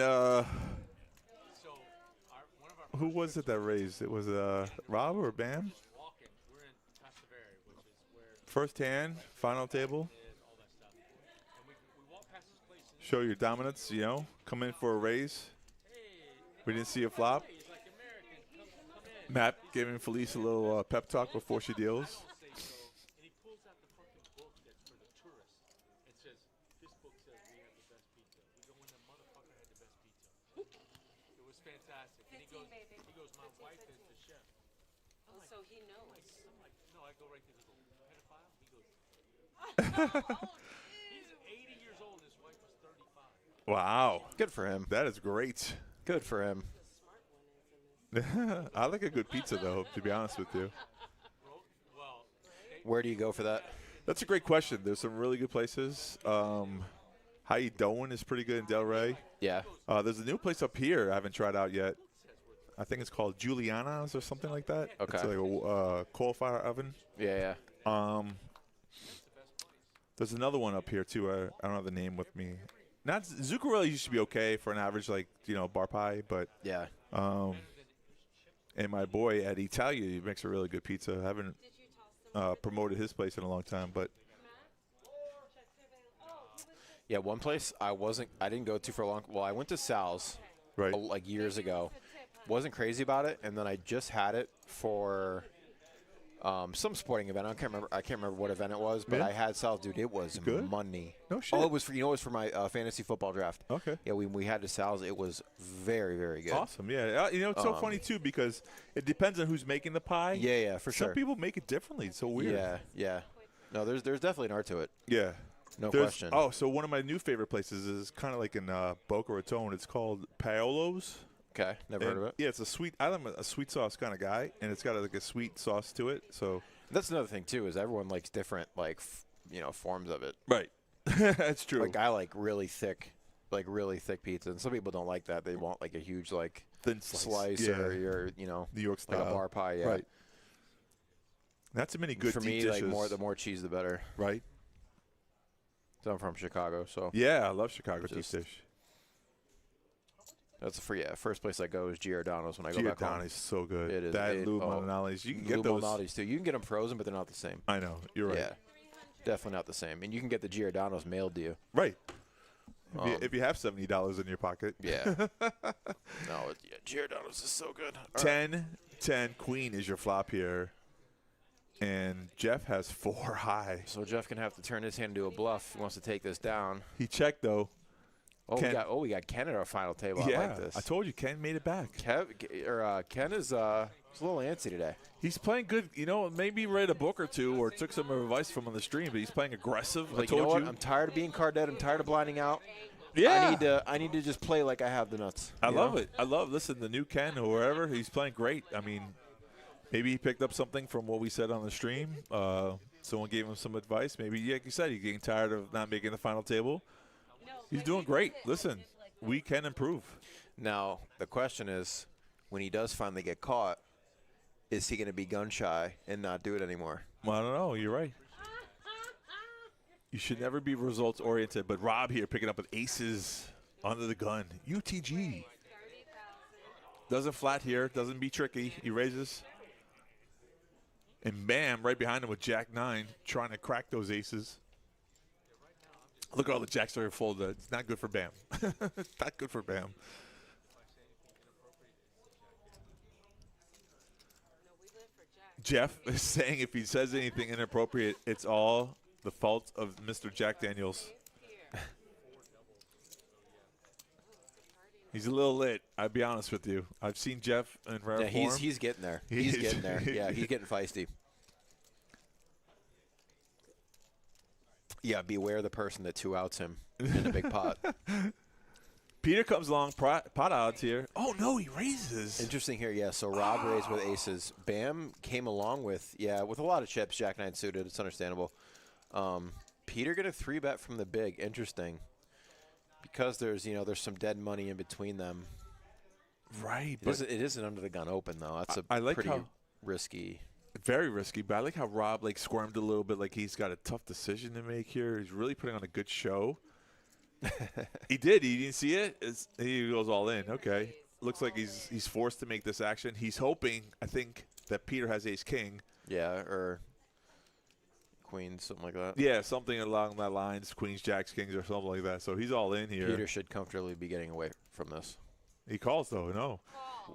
who was it that raised? It was Rob or Bam? First hand, final table. Show your dominance, you know. Come in for a raise. We didn't see a flop. Matt giving Felice a little pep talk before she deals. Fantastic. And he goes, my wife is the chef. Oh, so he knows. I'm like, no, I go right to the pedophile. He goes, he's 80 years old. His wife was 35. Wow. Good for him. That is great. Good for him. I like a good pizza, though, to be honest with you. Where do you go for that? That's a great question. There's some really good places. How You Doin' is pretty good in Delray. Yeah. There's a new place up here I haven't tried out yet. I think it's called Juliana's or something like that. Okay. It's like a coal fire oven. Yeah. There's another one up here, too. I don't have the name with me. Not Zuccarelli used to be okay for an average, like, bar pie, but yeah. And my boy at Italia, he makes a really good pizza. I haven't promoted his place in a long time, but yeah, one place I didn't go to for a long. Well, I went to Sal's, right, like years ago. Wasn't crazy about it, and then I just had it for Some sporting event. I can't remember what event it was, but Yeah. I had Sal's. Dude, it was Good? money. No shit. Oh, it was for my fantasy football draft. Okay. Yeah, we had the Sal's. It was very, very good. Awesome. Yeah. It's so funny too because it depends on who's making the pie. Yeah, for sure. Some people make it differently. It's so weird. Yeah. No, there's definitely an art to it. Yeah. No question. Oh, so one of my new favorite places is kind of like in Boca Raton. It's called Paolo's. Okay, never heard of it. Yeah, it's a sweet. I'm a sweet sauce kind of guy, and it's got like a sweet sauce to it. So that's another thing too, is everyone likes different forms of it. Right. That's true. Like I like really thick pizza, and some people don't like that. They want like a huge thin slice yeah. or your New York style, like a bar pie. Yeah. Right. Not so many good For deep me, dishes. the more cheese, the better. Right. So I'm from Chicago, so yeah, I love Chicago deep dish. That's first place I go is Giordano's when I go back home. Giordano's so good. It is. That Lou Malnati's. You can get those. Malnati's too. You can get them frozen, but they're not the same. I know. You're right. Yeah, definitely not the same. And you can get the Giordano's mailed to you. Right. If you have $70 in your pocket. Yeah. No, Giordano's is so good. 10 queen is your flop here. And Jeff has 4 high. So Jeff can have to turn his hand into a bluff. He wants to take this down. He checked, though. We got Ken at our final table. Yeah, I like this. I told you, Ken made it back. Ken is a little antsy today. He's playing good. Maybe read a book or two or took some advice from on the stream, but he's playing aggressive. Like, you know what? I'm tired of being card dead. I'm tired of blinding out. Yeah. I need to just play like I have the nuts. I love it. Listen, the new Ken or wherever, he's playing great. I mean, maybe he picked up something from what we said on the stream. Someone gave him some advice. Maybe, like you said, he's getting tired of not making the final table. He's doing great. Listen, we can improve. Now, the question is, when he does finally get caught, is he going to be gun shy and not do it anymore? Well, I don't know. You're right. You should never be results oriented. But Rob here picking up with aces under the gun. UTG. Doesn't flat here. Doesn't be tricky. He raises. And bam, right behind him with Jack 9, trying to crack those aces. Look at all the jacks that are folded. It's not good for Bam. Not good for Bam. Jeff is saying if he says anything inappropriate, it's all the fault of Mr. Jack Daniels. He's a little lit. I'll be honest with you. I've seen Jeff in rare form. He's getting there. He's getting there. Yeah, he's getting feisty. Yeah, beware the person that 2 outs him in a big pot. Peter comes along, pot odds here. Oh, no, he raises. Interesting here, yeah. So Rob raised with aces. Bam came along with a lot of chips, Jack 9 suited. It's understandable. Peter get a 3-bet from the big. Interesting. Because there's some dead money in between them. Right. It isn't under the gun open, though. That's pretty risky. Very risky, but I like how Rob squirmed a little bit, like he's got a tough decision to make here. He's really putting on a good show. He did. He didn't see it. He goes all in. Okay. Looks like he's forced to make this action. He's hoping, I think, that Peter has ace-king. Yeah, or queens, something like that. Yeah, something along that lines, queens, jacks, kings, or something like that. So he's all in here. Peter should comfortably be getting away from this. He calls, though, no.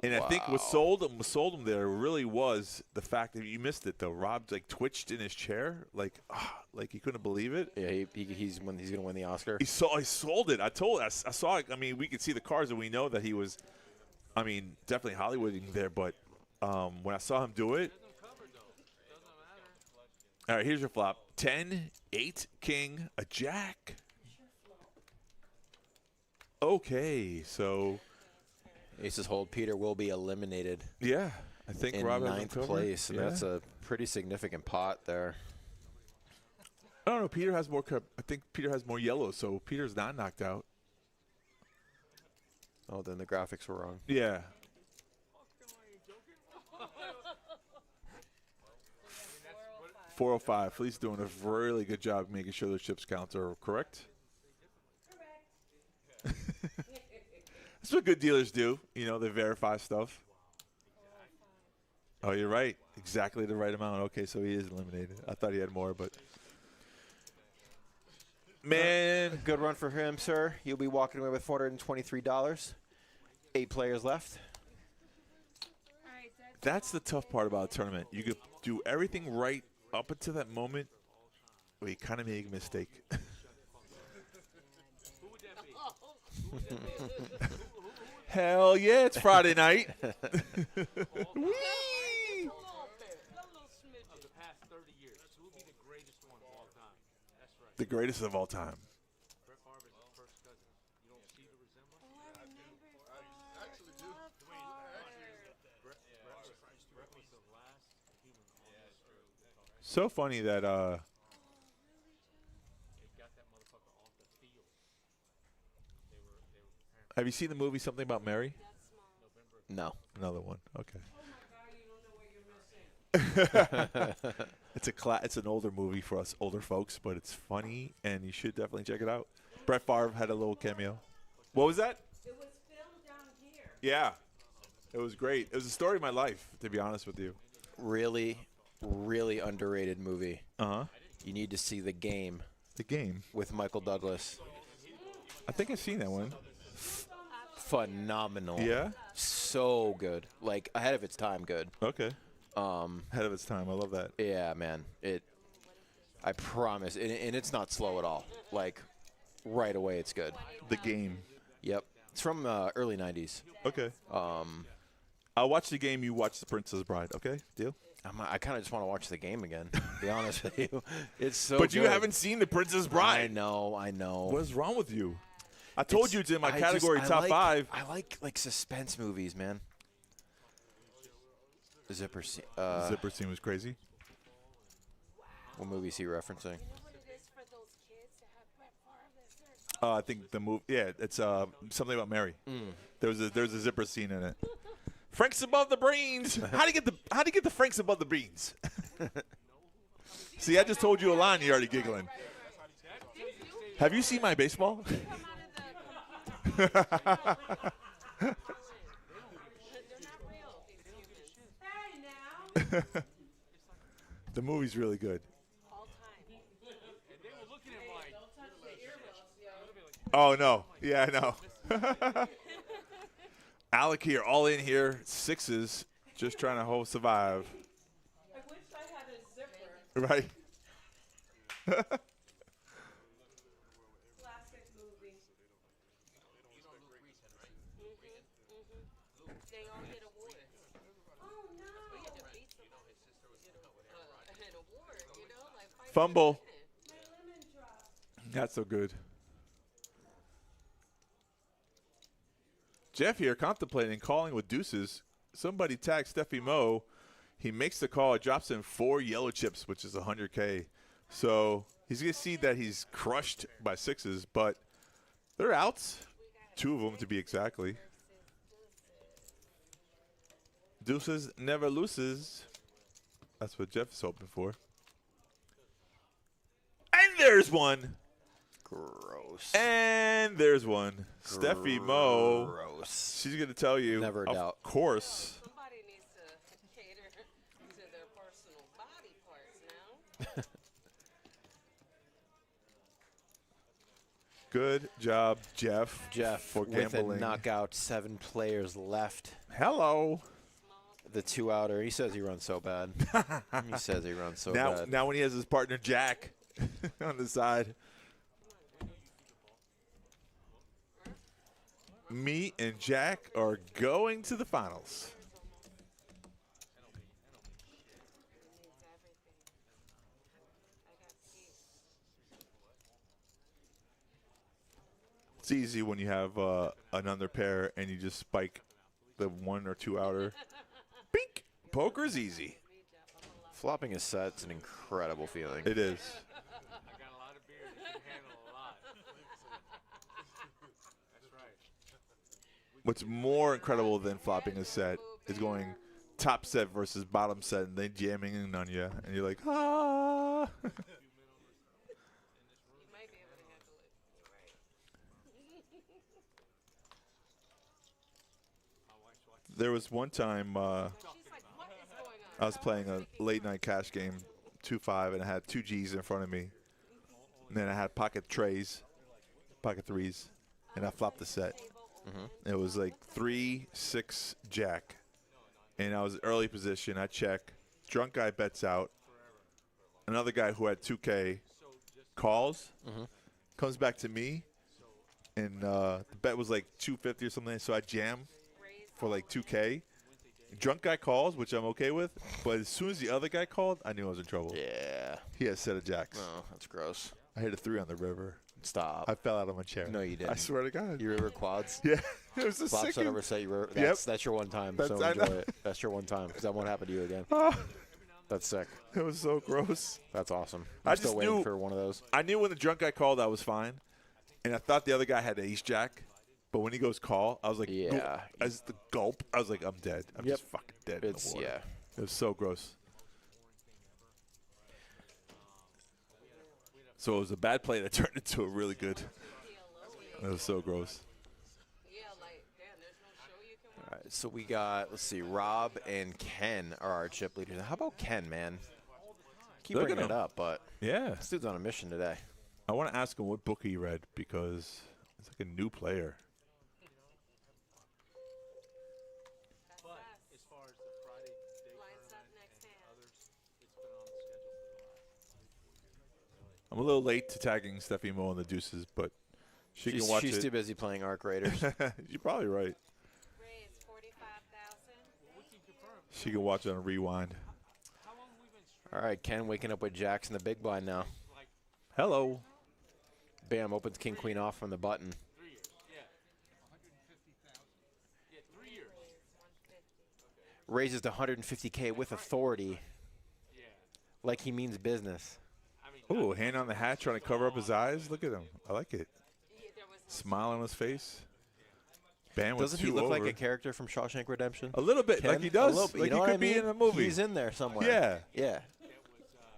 And I think what sold him there really was the fact that you missed it, though. Rob twitched in his chair, like he couldn't believe it. Yeah, he's going to win the Oscar. He sold it. I saw it. I mean, we could see the cards, and we know that he was, definitely Hollywooding there. But when I saw him do it, all right, here's your flop: 10, 8, king, a jack. Okay, so. Aces hold. Peter will be eliminated. Yeah, I think in Rob has 9th place, and that's a pretty significant pot there. I don't know. Peter has more. I think Peter has more yellow, so Peter's not knocked out. Oh, then the graphics were wrong. Yeah. $405. Fleet's doing a really good job making sure the chips counts are correct. That's what good dealers do. They verify stuff. Oh, you're right. Exactly the right amount. Okay, so he is eliminated. I thought he had more, but. Man. Good run for him, sir. You'll be walking away with $423. 8 players left. That's the tough part about a tournament. You could do everything right up until that moment where you kind of make a mistake. Hell yeah, it's Friday night. Of the past 30 years, who will be the greatest one of all time? That's right. The greatest of all time. Brett Favre is his first cousin. You don't see the resemblance? I actually do. Brett was the last human on this earth. So funny that They got that motherfucker off the field. They were preparing. have you seen the movie Something About Mary? No. Another one. Oh Okay. my God, you don't know what you're missing. It's an older movie for us older folks, but it's funny and you should definitely check it out. Brett Favre had a little cameo. What was that? It was filmed down here. Yeah. It was great. It was the story of my life, to be honest with you. Really, really underrated movie. Uh-huh. You need to see The Game. The Game? With Michael Douglas. I think I've seen that one. Phenomenal. Yeah? So good. Like, ahead of its time good. Okay. Ahead of its time. I love that. Yeah, man. I promise. And it's not slow at all. Like, right away it's good. The Game. Yep. It's from early 90s. Okay. I'll watch The Game. You watch The Princess Bride. Okay? Deal? I kind of just want to watch The Game again, to be honest with you. It's so But good. you haven't seen The Princess Bride. I know. What is wrong with you? I told you it's in my category I top like, 5. I like suspense movies, man. The Zipper Scene. Zipper Scene was crazy. What movie is he referencing? I think the movie. Yeah, it's Something About Mary. There's a zipper scene in it. Frank's above the brains. How do you get the Frank's above the beans? See, I just told you a line. You're already giggling. Have you seen my baseball? The movie's really good. Oh, no. Yeah, I know. Alec here, all in here, 6s, just trying to survive. I wish I had a zipper. Right. Classic movie. They all get awards. Oh no. An award, you know, like Fumble. my lemon drop. Not so good. Jeff here contemplating calling with deuces. Somebody tags Steffi Moe. He makes the call. It drops in 4 yellow chips, which is 100K. So he's going to see that he's crushed by 6s, but they're outs. 2 of them to be exactly. Deuces never loses. That's what Jeff is hoping for. And there's one. Gross. And there's one. Steffi Moe. Gross. She's going to tell you. Never a doubt. Of course. Somebody needs to cater to their personal body parts now. Good job, Jeff. Jeff, for with gambling. a knockout, 7 players left. Hello. The 2-outer. He says he runs so bad. He says he runs so bad. Now when he has his partner Jack on the side. Me and Jack are going to the finals. It's easy when you have an under pair and you just spike the 1 or 2 outer. Bink! Poker's easy. Flopping a set's an incredible feeling. It is. I got a lot of beer that can handle a lot. That's right. What's more incredible than flopping a set is going top set versus bottom set and then jamming in on you. And you're like, ah. There was one time I was playing a late night cash game, 2-5, and I had 2 G's in front of me. And then I had pocket threes, and I flopped the set. It was like 3-6 Jack, and I was early position. I check, Drunk guy bets out. Another guy who had 2K calls, comes back to me, and the bet was like 250 or something. So I jam for like 2K. Drunk guy calls, which I'm okay with, but as soon as the other guy called, I knew I was in trouble. Yeah. He had a set of jacks. Oh, that's gross. I hit a 3 on the river. Stop. I fell out of my chair. No, you didn't. I swear to God. You river quads? Yeah. It was a Flop sick. set over set. You were, Yep. that's your one time, That's- so I enjoy know. it. That's your one time, because that won't happen to you again. That's sick. It was so gross. That's awesome. I I'm still just waiting knew for one of those. I knew when the drunk guy called, I was fine, and I thought the other guy had ace jack. But when he goes call, I was like, Yeah. As the gulp, I was like, I'm dead. I'm Yep. just fucking dead. in the It's water. yeah. It was so gross. So it was a bad play that turned into a really good. It was so gross. All right, so we got, let's see, Rob and Ken are our chip leaders. How about Ken, man? Keep Look at bringing it him. up, but Yeah. this dude's on a mission today. I want to ask him what book he read because it's like a new player. But as far as the Friday day tournament and others, it's been on the schedule for the last. I'm a little late to tagging Steffi Mo on the deuces, but she can watch She's it. too busy playing Arc Raiders. You're probably right. She can watch it on rewind. All right, Ken waking up with jacks in the big blind now. Hello. Bam, opens king queen off from the button. 3 years. Yeah. 3 years. Raises to 150K with authority. Like he means business. Ooh, hand on the hat, trying to cover up his eyes. Look at him. I like it. Smile on his face. Bam with Doesn't he two look over. like a character from Shawshank Redemption? A little bit, Ken? like he does. A little bit. Like You know he what could I be mean? in a movie. He's in there somewhere. Yeah. Yeah.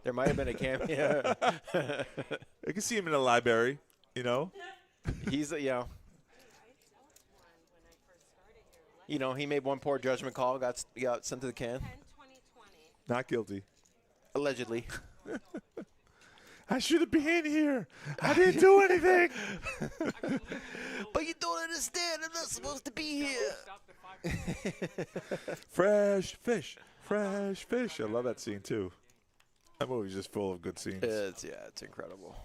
There might have been a cameo. I can see him in the library, you know. He's, he made one poor judgment call, got sent to the can. Not guilty. Allegedly. I should have been here. I didn't do anything. But you don't understand. I'm not supposed to be here. Fresh fish. Fresh fish. I love that scene, too. That movie's just full of good scenes. It's incredible.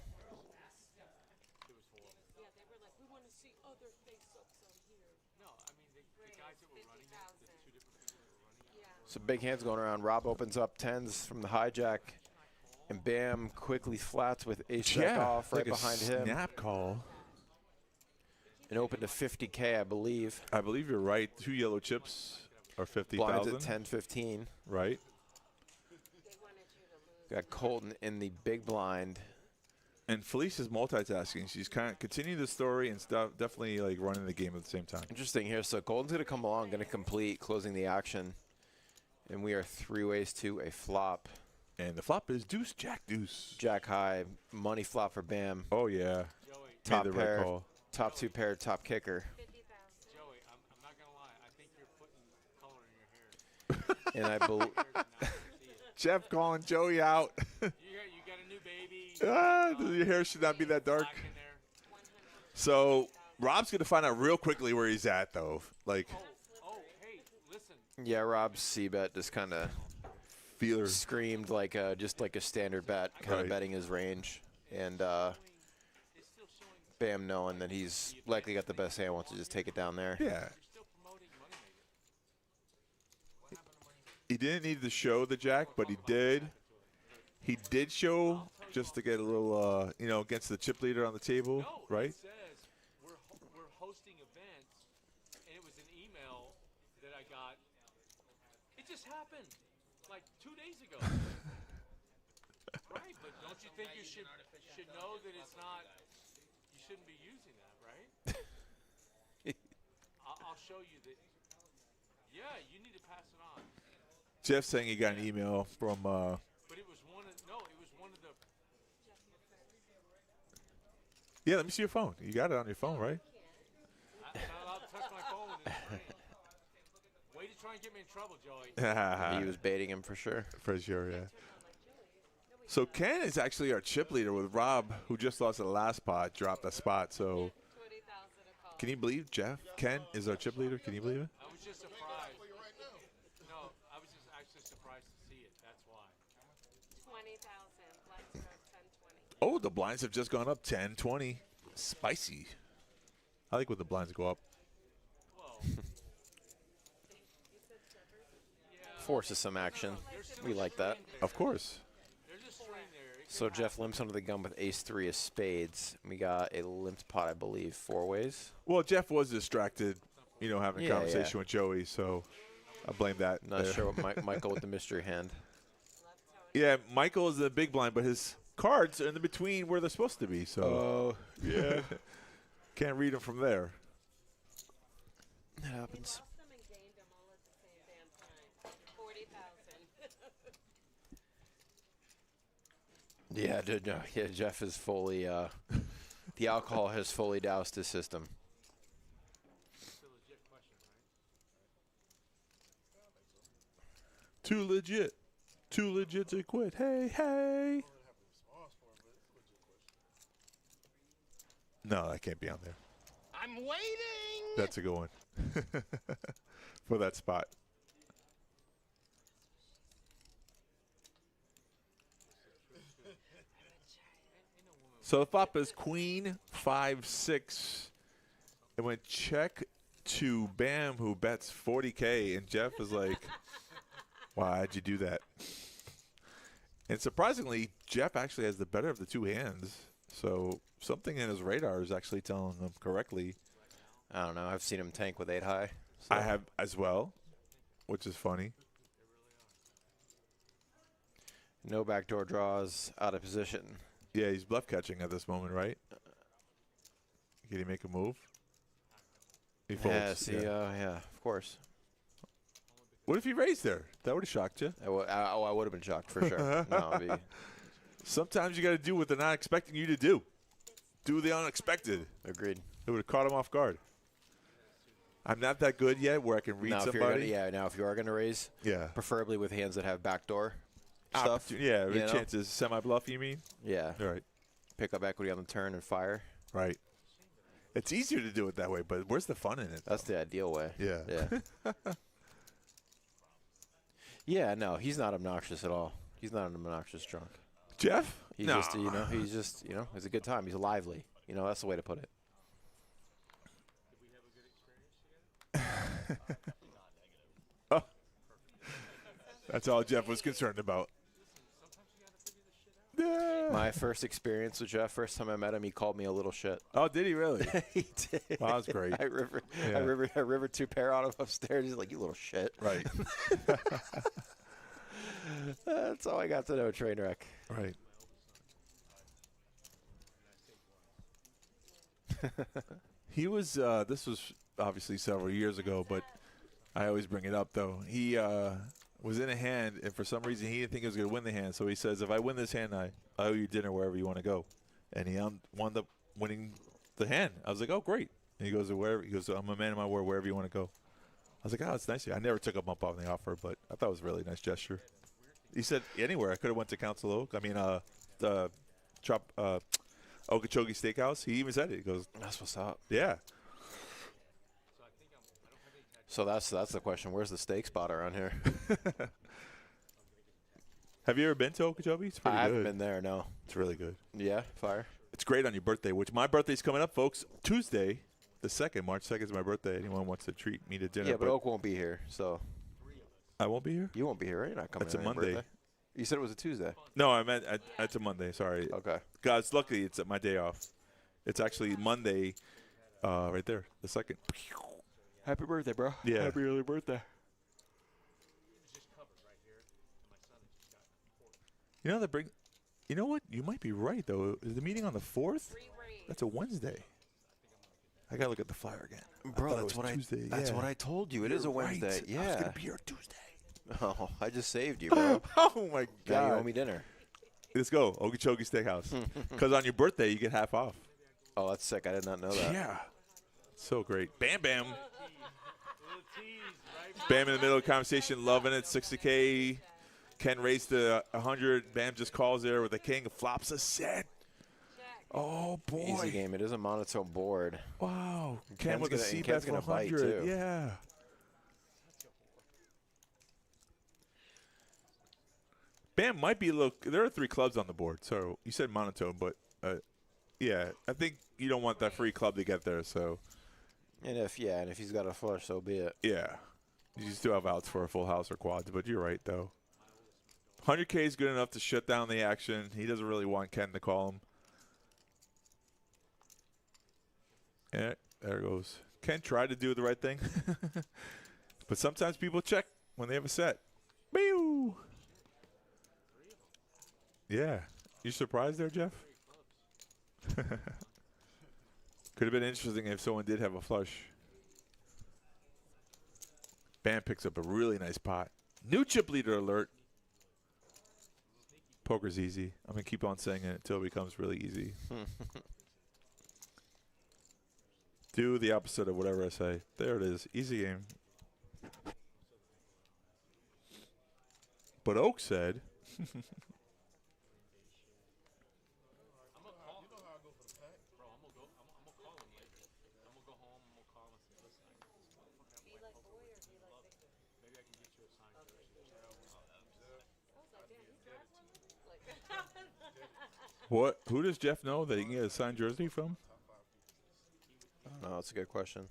So big hands going around. Rob opens up tens from the hijack. And Bam quickly flats with ace jack off right like behind a him. Snap call. And open to 50K, I believe. I believe you're right. 2 yellow chips are 50,000. Blinds at 10-15. Right. Got Colton in the big blind. And Felicia's multitasking. She's kind of continuing the story and stuff, definitely like running the game at the same time. Interesting here. So Colton's going to come along, going to complete closing the action. And we are 3 ways to a flop. And the flop is deuce, jack, deuce. Jack high, money flop for Bam. Oh, yeah. Top Made the right pair, call. top 2 pair, top kicker. Joey, I'm not going to lie. I think you're putting color in your hair. And I believe Jeff calling Joey out. You got a new baby. Your hair should not be that dark. So Rob's going to find out real quickly where he's at, though. Like, Hey, listen. yeah, Rob's C-bet just kind of feeler screamed like just like a standard bet, kind of betting his range. And Bam knowing that he's likely got the best hand, wants to just take it down there. Yeah. He didn't need to show the jack, but he did. He did show just to get a little, against the chip leader on the table, right? It says we're hosting events, and it was an email that I got. It just happened like 2 days ago. Right, but don't you think you should know that it's not, you shouldn't be using that, right? I'll show you that. Yeah, you need to pass it on. Jeff saying he got an email from. But it was one of the. Yeah, let me see your phone. You got it on your phone, right? I'm not allowed to touch my phone in this frame. Way to try and get me in trouble, Joey. He was baiting him for sure. For sure, yeah. So Ken is actually our chip leader with Rob, who just lost the last spot, dropped a spot. So can you believe Jeff? Ken is our chip leader. Can you believe it? I was just surprised. No, I was just actually surprised to see it. That's Oh, the blinds have just gone up 10, 20. Spicy. I like when the blinds go up. Forces some action. We like that. Of course. So Jeff limps under the gun with ace-3 of spades. We got a limped pot, I believe, 4 ways. Well, Jeff was distracted, you know, having a conversation with Joey, so I blame that. Not sure what Michael with the mystery hand. Yeah, Michael is the big blind, but his cards are in the between where they're supposed to be. So yeah, can't read them from there. That happens. Yeah, Jeff is fully. The alcohol has fully doused his system. Too legit. Too legit to quit. Hey, hey. No, that can't be on there. I'm waiting. That's a good one for that spot. So the flop is queen 5-6. It went check to Bam, who bets 40K, and Jeff is like, "Why'd you do that?" And surprisingly, Jeff actually has the better of the two hands. So something in his radar is actually telling him correctly. I don't know. I've seen him tank with 8 high. So. I have as well, which is funny. No backdoor draws, out of position. Yeah, he's bluff catching at this moment, right? Can he make a move? He folds. Yeah, see, yeah, of course. What if he raised there? That would have shocked you. I would have been shocked for sure. No, sometimes you got to do what they're not expecting you to do. Do the unexpected. Agreed. It would have caught him off guard. I'm not that good yet where I can read somebody. Now if you are going to raise, preferably with hands that have backdoor stuff. Yeah, the chances semi-bluff, you mean? Yeah. All right. Pick up equity on the turn and fire. Right. It's easier to do it that way, but where's the fun in it? That's the ideal way. Yeah. Yeah. Yeah, no, he's not obnoxious at all. He's not an obnoxious drunk. Jeff? He's just, it's a good time. He's lively. That's the way to put it. Oh. That's all Jeff was concerned about. My first experience with Jeff, first time I met him, he called me a little shit. Oh, did he really? He did. Wow, that was great. I river two pair on him upstairs. He's like, "You little shit." Right. That's all I got to know, Trainwreck. Right. He was, this was obviously several years ago, but I always bring it up, though. He was in a hand, and for some reason he didn't think he was going to win the hand. So he says, if I win this hand, I owe you dinner wherever you want to go. And he wound up winning the hand. I was like, oh, great. And he goes, wherever. He goes, I'm a man of my word, wherever you want to go. I was like, oh, it's nice. I never took him up on the offer, but I thought it was a really nice gesture. He said, anywhere. I could have went to Council Oak. I mean, the Okeechobee Steakhouse. He even said it. He goes, that's what's up. Yeah. So that's the question. Where's the steak spot around here? Have you ever been to Okeechobee? It's pretty good. I haven't been there, no. It's really good. Yeah, fire. It's great on your birthday, which my birthday's coming up, folks. Tuesday, the 2nd, March 2nd is my birthday. Anyone wants to treat me to dinner. Yeah, but Oak won't be here, so. I won't be here? You won't be here, right? You're not coming. It's a Monday. You said it was a Tuesday. No, I meant it's a Monday. Sorry. Okay. Guys, luckily it's my day off. It's actually Monday, right there, the 2nd. Happy birthday, bro. Yeah. Happy early birthday. You know what? You might be right, though. Is the meeting on the 4th? That's a Wednesday. I got to look at the flyer again. Bro, that's what I told you. It is a Wednesday. Right. Yeah. I was going to be here Tuesday. Oh, I just saved you, bro. Oh, my God. Now you owe me dinner. Let's go. Okeechobee Steakhouse. Because on your birthday, you get half off. Oh, that's sick. I did not know that. Yeah. So great. Bam, bam. Bam in the middle of the conversation, loving it. 60K. Ken raised to 100. Bam just calls there with a king. Flops a set. Oh, boy. Easy game. It is a monotone board. Wow. Ken with a C-bet Ken's for going to bite, 100. too. Yeah. Bam might be a little. There are 3 clubs on the board, so you said monotone, but yeah, I think you don't want that free club to get there. So, and if he's got a flush, so be it. Yeah, you still have outs for a full house or quads, but you're right though. 100K is good enough to shut down the action. He doesn't really want Ken to call him. Yeah, there it goes. Ken tried to do the right thing, but sometimes people check when they have a set. Meow. Yeah. You surprised there, Jeff? Could have been interesting if someone did have a flush. Bam picks up a really nice pot. New chip leader alert. Poker's easy. I'm going to keep on saying it until it becomes really easy. Do the opposite of whatever I say. There it is. Easy game. But Oak said... What? Who does Jeff know that he can get a signed jersey from? No, that's a good question.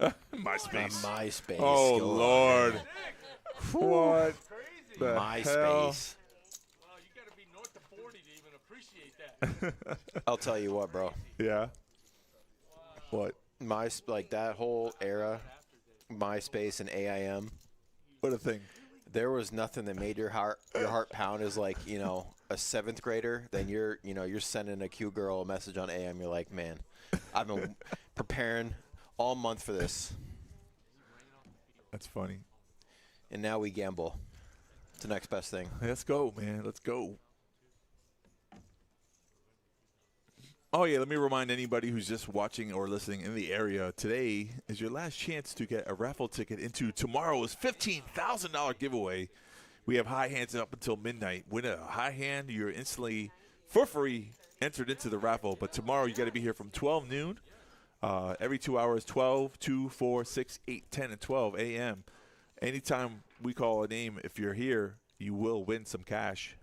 MySpace. MySpace. Oh, Go Lord. What the MySpace. hell? Well, you got to be north of 40 to even appreciate that. I'll tell you what, bro. Yeah. What? Like that whole era, MySpace and AIM. What a thing. There was nothing that made your heart pound as like, you know, a 7th grader. Then you're sending a cute girl a message on AM. You're like, man, I've been preparing all month for this. That's funny. And now we gamble. It's the next best thing. Let's go, man. Let's go. Oh, yeah, let me remind anybody who's just watching or listening in the area, today is your last chance to get a raffle ticket into tomorrow's $15,000 giveaway. We have high hands up until midnight. Win a high hand, you're instantly, for free, entered into the raffle. But tomorrow you got to be here from 12 noon, every 2 hours, 12, 2, 4, 6, 8, 10, and 12 a.m. Anytime we call a name, if you're here, you will win some cash.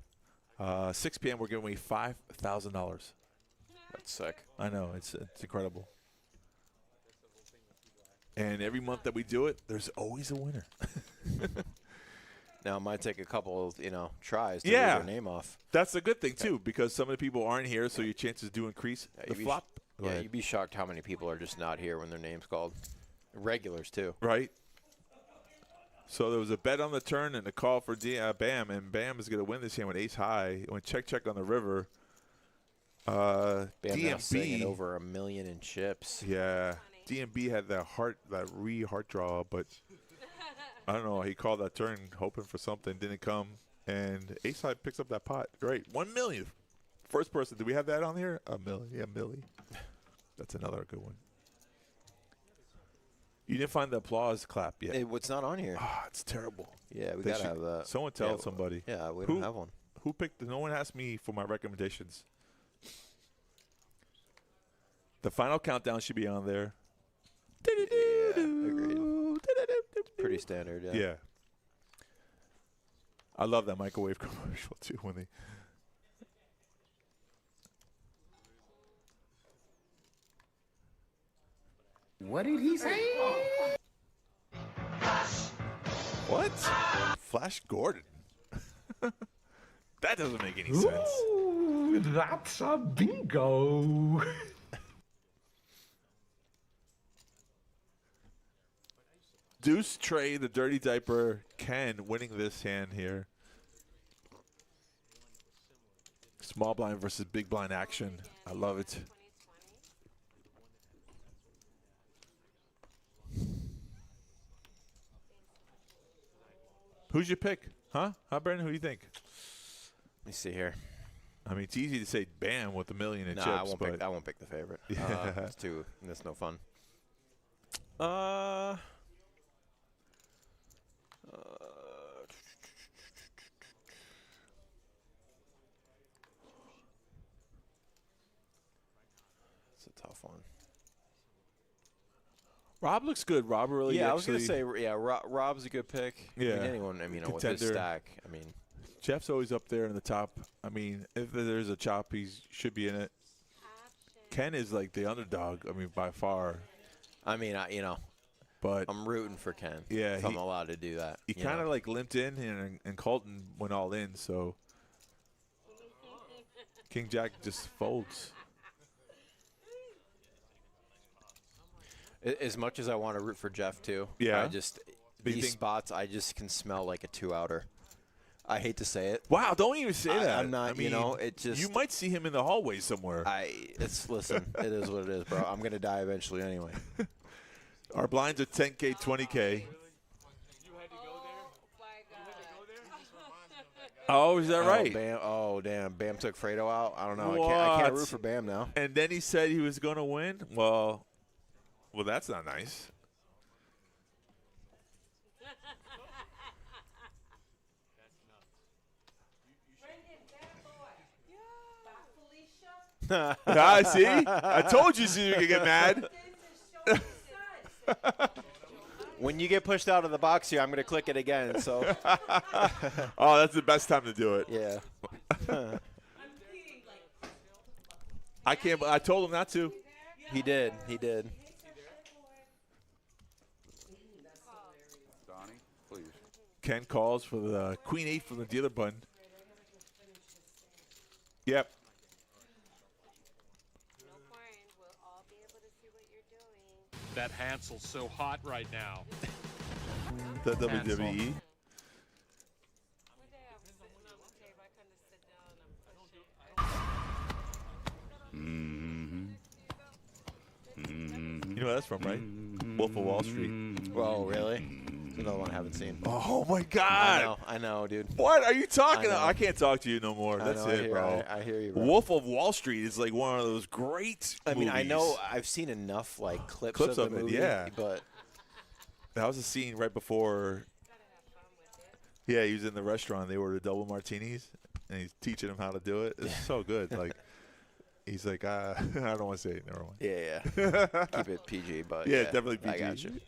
6 p.m. we're giving away $5,000. That's sick. I know. It's incredible. And every month that we do it, there's always a winner. Now, it might take a couple of, tries to yeah. get their name off. That's a good thing, too, because some of the people aren't here, so your chances do increase. The flop. Yeah, you'd be shocked how many people are just not here when their name's called. Regulars, too. Right. So there was a bet on the turn and a call for Bam, and Bam is going to win this hand with ace high. Went check on the river. Bam now DMB singing over $1 million in chips. Yeah, DMB had that heart draw, but I don't know. He called that turn hoping for something, didn't come, and ace high picks up that pot. Great, $1 million. First person. Do we have that on here? $1 million. Yeah, Millie. That's another good one. You didn't find the applause clap yet. It's not on here. Ah, it's terrible. Yeah, we gotta have that. Someone tell somebody. Yeah, we don't have one. Who picked? No one asked me for my recommendations. The final countdown should be on there. Yeah, agreed. Pretty standard, yeah. Yeah. I love that microwave commercial, too, when they... What did he say? What? Flash Gordon. That doesn't make any sense. Ooh, that's a bingo. Deuce, Trey, the Dirty Diaper, Ken winning this hand here. Small blind versus big blind action. I love it. Who's your pick? Huh? Brandon, who do you think? Let me see here. I mean, it's easy to say Bam with $1 million in chips. I won't pick the favorite. Yeah. That's no fun. It's a tough one. Rob looks good. Rob really. Yeah, I was gonna say, Rob's a good pick. Yeah. I mean, anyone, with his stack. I mean, Jeff's always up there in the top. I mean, if there's a chop, he should be in it. Ken is like the underdog. I mean, by far. I mean, but I'm rooting for Ken. Yeah, if I'm allowed to do that. He kind of like limped in, and Colton went all in. So King Jack just folds. As much as I want to root for Jeff too, Yeah. I just these spots I just can smell like a 2-outer. I hate to say it. Wow, don't even say that. I'm not. I mean, it just. You might see him in the hallway somewhere. Listen. It is what it is, bro. I'm gonna die eventually anyway. Our blinds are 10K, 20K. Oh, is that right? Bam. Oh, damn. Bam took Fredo out. I don't know. What? I can't root for Bam now. And then he said he was going to win? Well, that's not nice. Ah, see? I told you you could get mad. When you get pushed out of the box here, I'm going to click it again. So. Oh, that's the best time to do it. Yeah. I can't. I told him not to. He did. He did. Donnie, please. Ken calls for the Queen 8 from the dealer button. Yep. That Hansel's so hot right now. The WWE. You know where that's from, right? Wolf of Wall Street. Oh, really? Another one I haven't seen. Oh, my God. I know, dude. What are you talking about? I can't talk to you no more. That's know, it, bro. I hear you, bro. Wolf of Wall Street is like one of those great I movies. mean, I know I've seen enough, like, clips Clips of of the it, movie, yeah. but that was a scene right before. Yeah, he was in the restaurant. They ordered double martinis, and he's teaching him how to do it. It's so good. Like, he's like, I don't want to say it. Never mind. Yeah. Keep it PG, but yeah, definitely PG. I got you.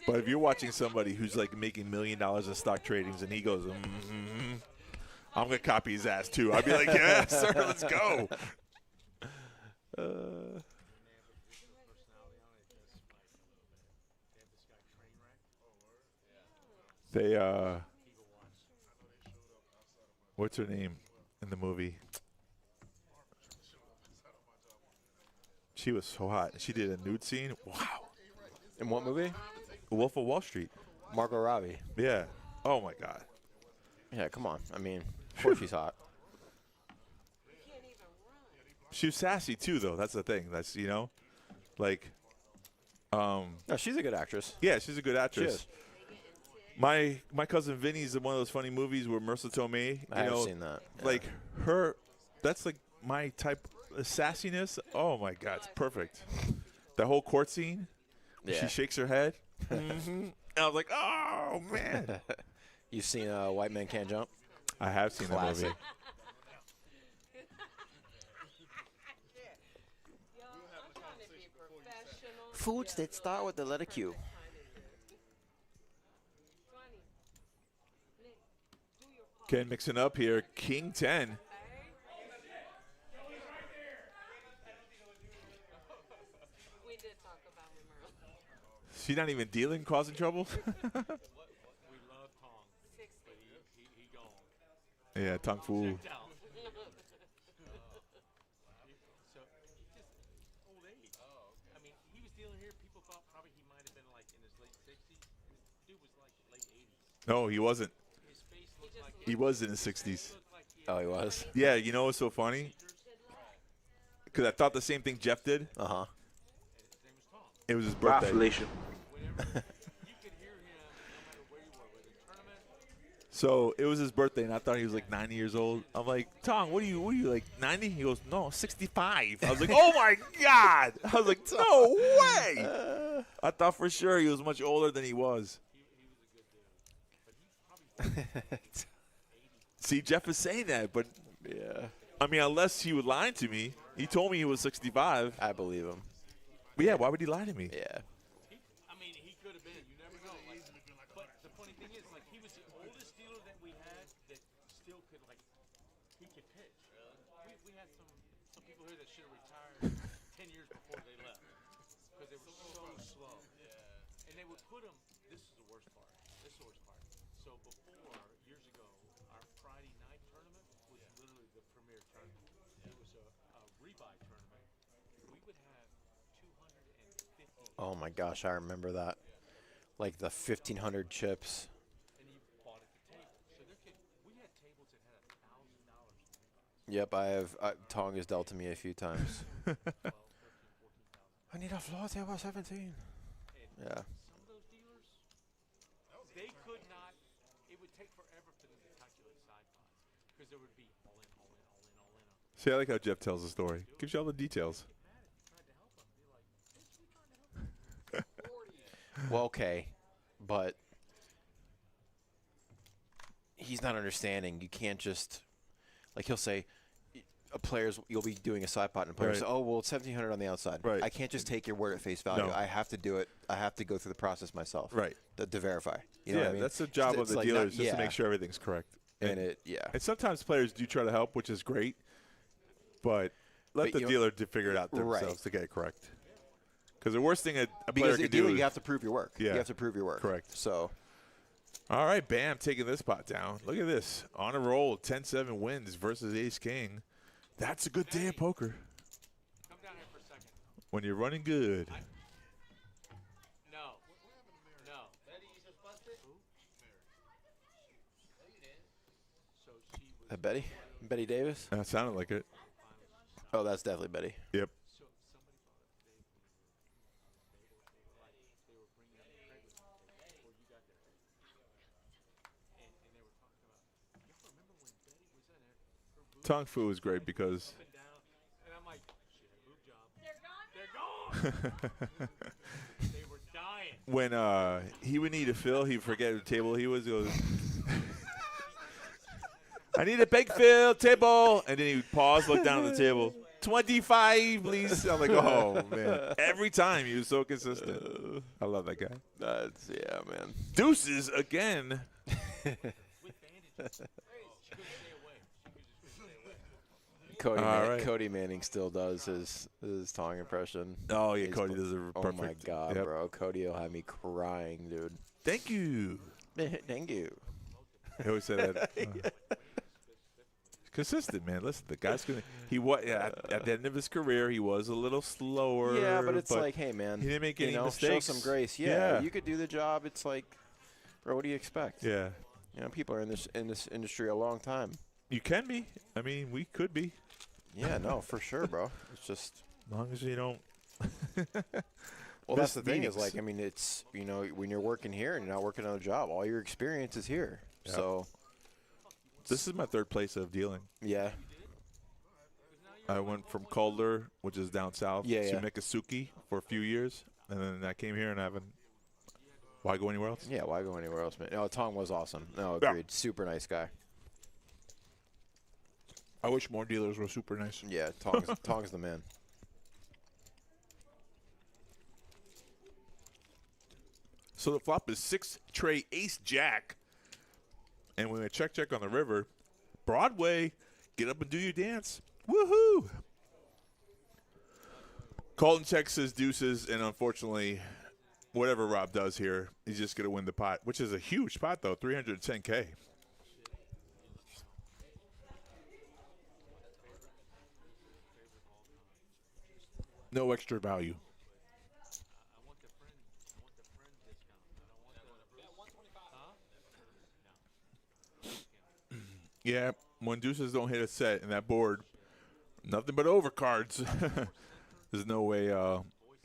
But if you're watching somebody who's like making $1 million in stock tradings and he goes, I'm gonna copy his ass too. I'd be like, yeah, sir, let's go. What's her name in the movie? She was so hot. She did a nude scene. Wow. In what movie? Wolf of Wall Street. Margot Robbie. Yeah. Oh my God. Yeah, come on. I mean, of course she's hot. She was sassy too, though. That's the thing. That's like. No, she's a good actress. Yeah, she's a good actress. She is. My cousin Vinny's in one of those funny movies where Marissa Tomei. I have seen that. Yeah. Like her, that's like my type of sassiness. Oh my God, it's perfect. The whole court scene. Yeah. She shakes her head. And I was like, oh man. You've seen White Man Can't Jump? I have seen that movie. Foods that start with the letter Q. Ken mixing up here. King 10. She's not even dealing, causing trouble? Yeah, Tong Fu. No, he wasn't. He was in his 60s. Oh, he was? Yeah, you know what's so funny? Because I thought the same thing Jeff did. Uh-huh. It was his birthday. Vacillation. So it was his birthday, and I thought he was like 90 years old. I'm like, Tong, what are you like 90? He goes, no, 65. I was like, oh my God. I was like, no way. I thought for sure he was much older than he was. See, Jeff is saying that, but yeah. I mean, unless he would lie to me. He told me he was 65. I believe him. But yeah, why would he lie to me? Yeah. I mean, he could have been. You never know. Like, but the funny thing is, like, he was the oldest dealer that we had that still could, like, he could pitch. We had some people here that should have retired 10 years before they left because they were so slow. Yeah. And they would put them. This is the worst part. This is the worst part. So before, years ago, our Friday night tournament was literally the premier tournament. It was a rebuy tournament. We would have 250. Oh my gosh, I remember that. Like the 1,500 chips. And you bought at the table. So we had tables that had $1,000. Yep, I have. Tong has dealt to me a few times. I need a floor table 17. Yeah. Some of those dealers, they could not. It would take forever for them to calculate side pots because there would be all in, all in, all in, all in. See, I like how Jeff tells the story. Gives you all the details. Well, okay, but he's not understanding. You can't just, like he'll say, you'll be doing a side pot and a player Right. says, oh, well, it's 1,700 on the outside. Right. I can't just take your word at face value. No. I have to do it. I have to go through the process myself. Right. To verify. You know Yeah, what I mean? that's the job of It's the like dealers, not- just to make sure everything's correct. And And sometimes players do try to help, which is great, but let the dealer figure it out themselves Right. to get it correct. Because the worst thing a player Because can a dealer, do is you have to prove your work. Yeah. You have to prove your work. Correct. So. All right, Bam taking this pot down. Look at this. On a roll, 10-7 wins versus Ace-King. That's a good day of poker. Come down here for a second. When you're running good. No. No. So she was. Betty? Betty Davis? That sounded like it. Oh, that's definitely Betty. Yep. Tong Fu was great because And I'm like, they're gone. They were dying. when he would need a fill, he'd forget the table he was. He goes, I need a big fill table. And then he would pause, look down at the table. 25, please. I'm like, oh, man. Every time he was so consistent. I love that guy. Yeah, man. Deuces again. Cody Manning still does his Tong impression. Oh, yeah, Cody does a perfect. Oh, my God, Yep. bro. Cody will have me crying, dude. Thank you. Thank you. He always said that. Consistent, man. Listen, the guy's gonna. At the end of his career, he was a little slower. Yeah, but it's like, hey, man. he didn't make any show mistakes. some grace. Yeah, you could do the job. It's like, bro, what do you expect? Yeah. You know, people are in this industry a long time. You can be. I mean, we could be. Yeah, no, for sure, bro. It's just as long as you don't. Well, that's the thing is, like, I mean, it's, you know, when you're working here and you're not working on a job, all your experience is here. Yep. So This is my third place of dealing. Yeah. I went from Calder, which is down south, Yeah, to yeah. Miccosukee for a few years, and then I came here and I haven't. Why go anywhere else? Yeah, why go anywhere else, man? No, Tong was awesome. No, Yeah. agreed. Super nice guy. I wish more dealers were super nice. Yeah, Tong's the man. So the flop is 6 tray ace jack. And when we check on the river, Broadway, get up and do your dance. Woohoo! Colton checks his deuces, and unfortunately, whatever Rob does here, he's just going to win the pot, which is a huge pot, though, $310K. No extra value. Yeah, when deuces don't hit a set in that board, nothing but overcards. There's no way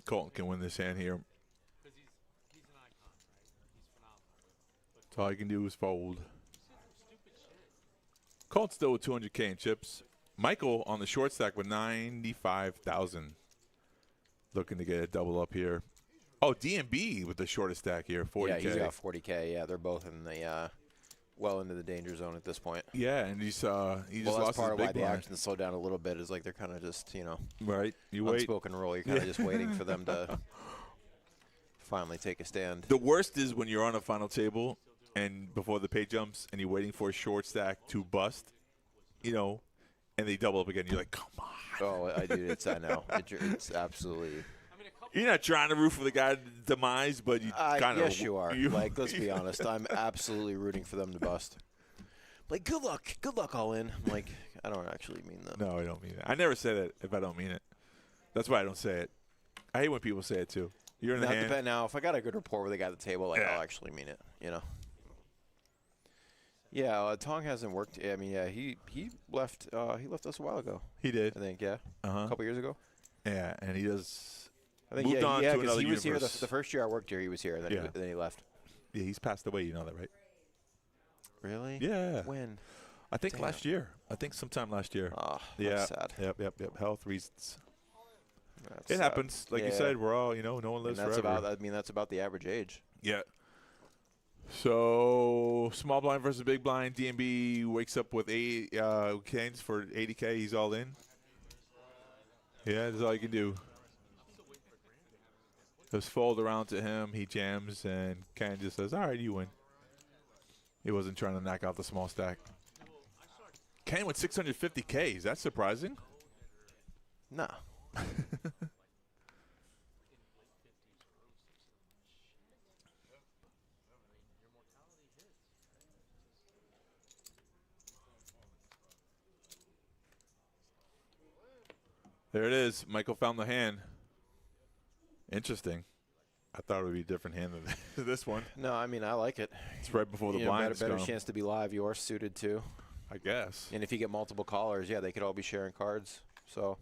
Colton can win this hand here. So all you can do is fold. Colton's still with 200K in chips. Michael on the short stack with 95,000. Looking to get a double up here. Oh, DMB with the shortest stack here, 40K. Yeah, he's got 40K. Yeah, they're both in the well into the danger zone at this point. Yeah, and he just lost that's part his of why big the blind. action slowed down a little bit. Is like they're kind of just, Right. You wait. unspoken rule. You're kind of just waiting for them to finally take a stand. The worst is when you're on a final table and before the pay jumps and you're waiting for a short stack to bust, and they double up again. You're like, come on. Oh, I do. I know. It's absolutely. You're not trying to root for the guy's demise, but you kind of. Yes, you are. Let's be honest. I'm absolutely rooting for them to bust. Like, good luck, all in. I'm like, I don't actually mean that. No, I don't mean it. I never say that if I don't mean it. That's why I don't say it. I hate when people say it too. You're in the hand. Now, if I got a good rapport with the guy at the table, I'll actually mean it. Yeah, Tong hasn't worked. I mean, yeah, he left. He left us a while ago. He did. I think, yeah, a couple years ago. Yeah, and he does. I think moved on to another he was universe. here the first year I worked here. He was here, then he left. Yeah, he's passed away. You know that, right? Really? Yeah. When? I think last year. I think sometime last year. Oh, yeah. that's sad. Yep. Health reasons. That's it sad. happens. Like you said, we're all, no one lives forever. That's about the average age. Yeah. So small blind versus big blind. DMB wakes up with 8 cans for 80K. He's all in. Yeah, that's all you can do. Just fold around to him. He jams, and Ken just says, all right, you win. He wasn't trying to knock out the small stack. Ken with 650K. Is that surprising? No. There it is. Michael found the hand. Interesting. I thought it would be a different hand than this one. No, I mean, I like it. It's right before the blinds better come. chance to be live. Yours suited too. I guess. And if you get multiple callers, they could all be sharing cards. So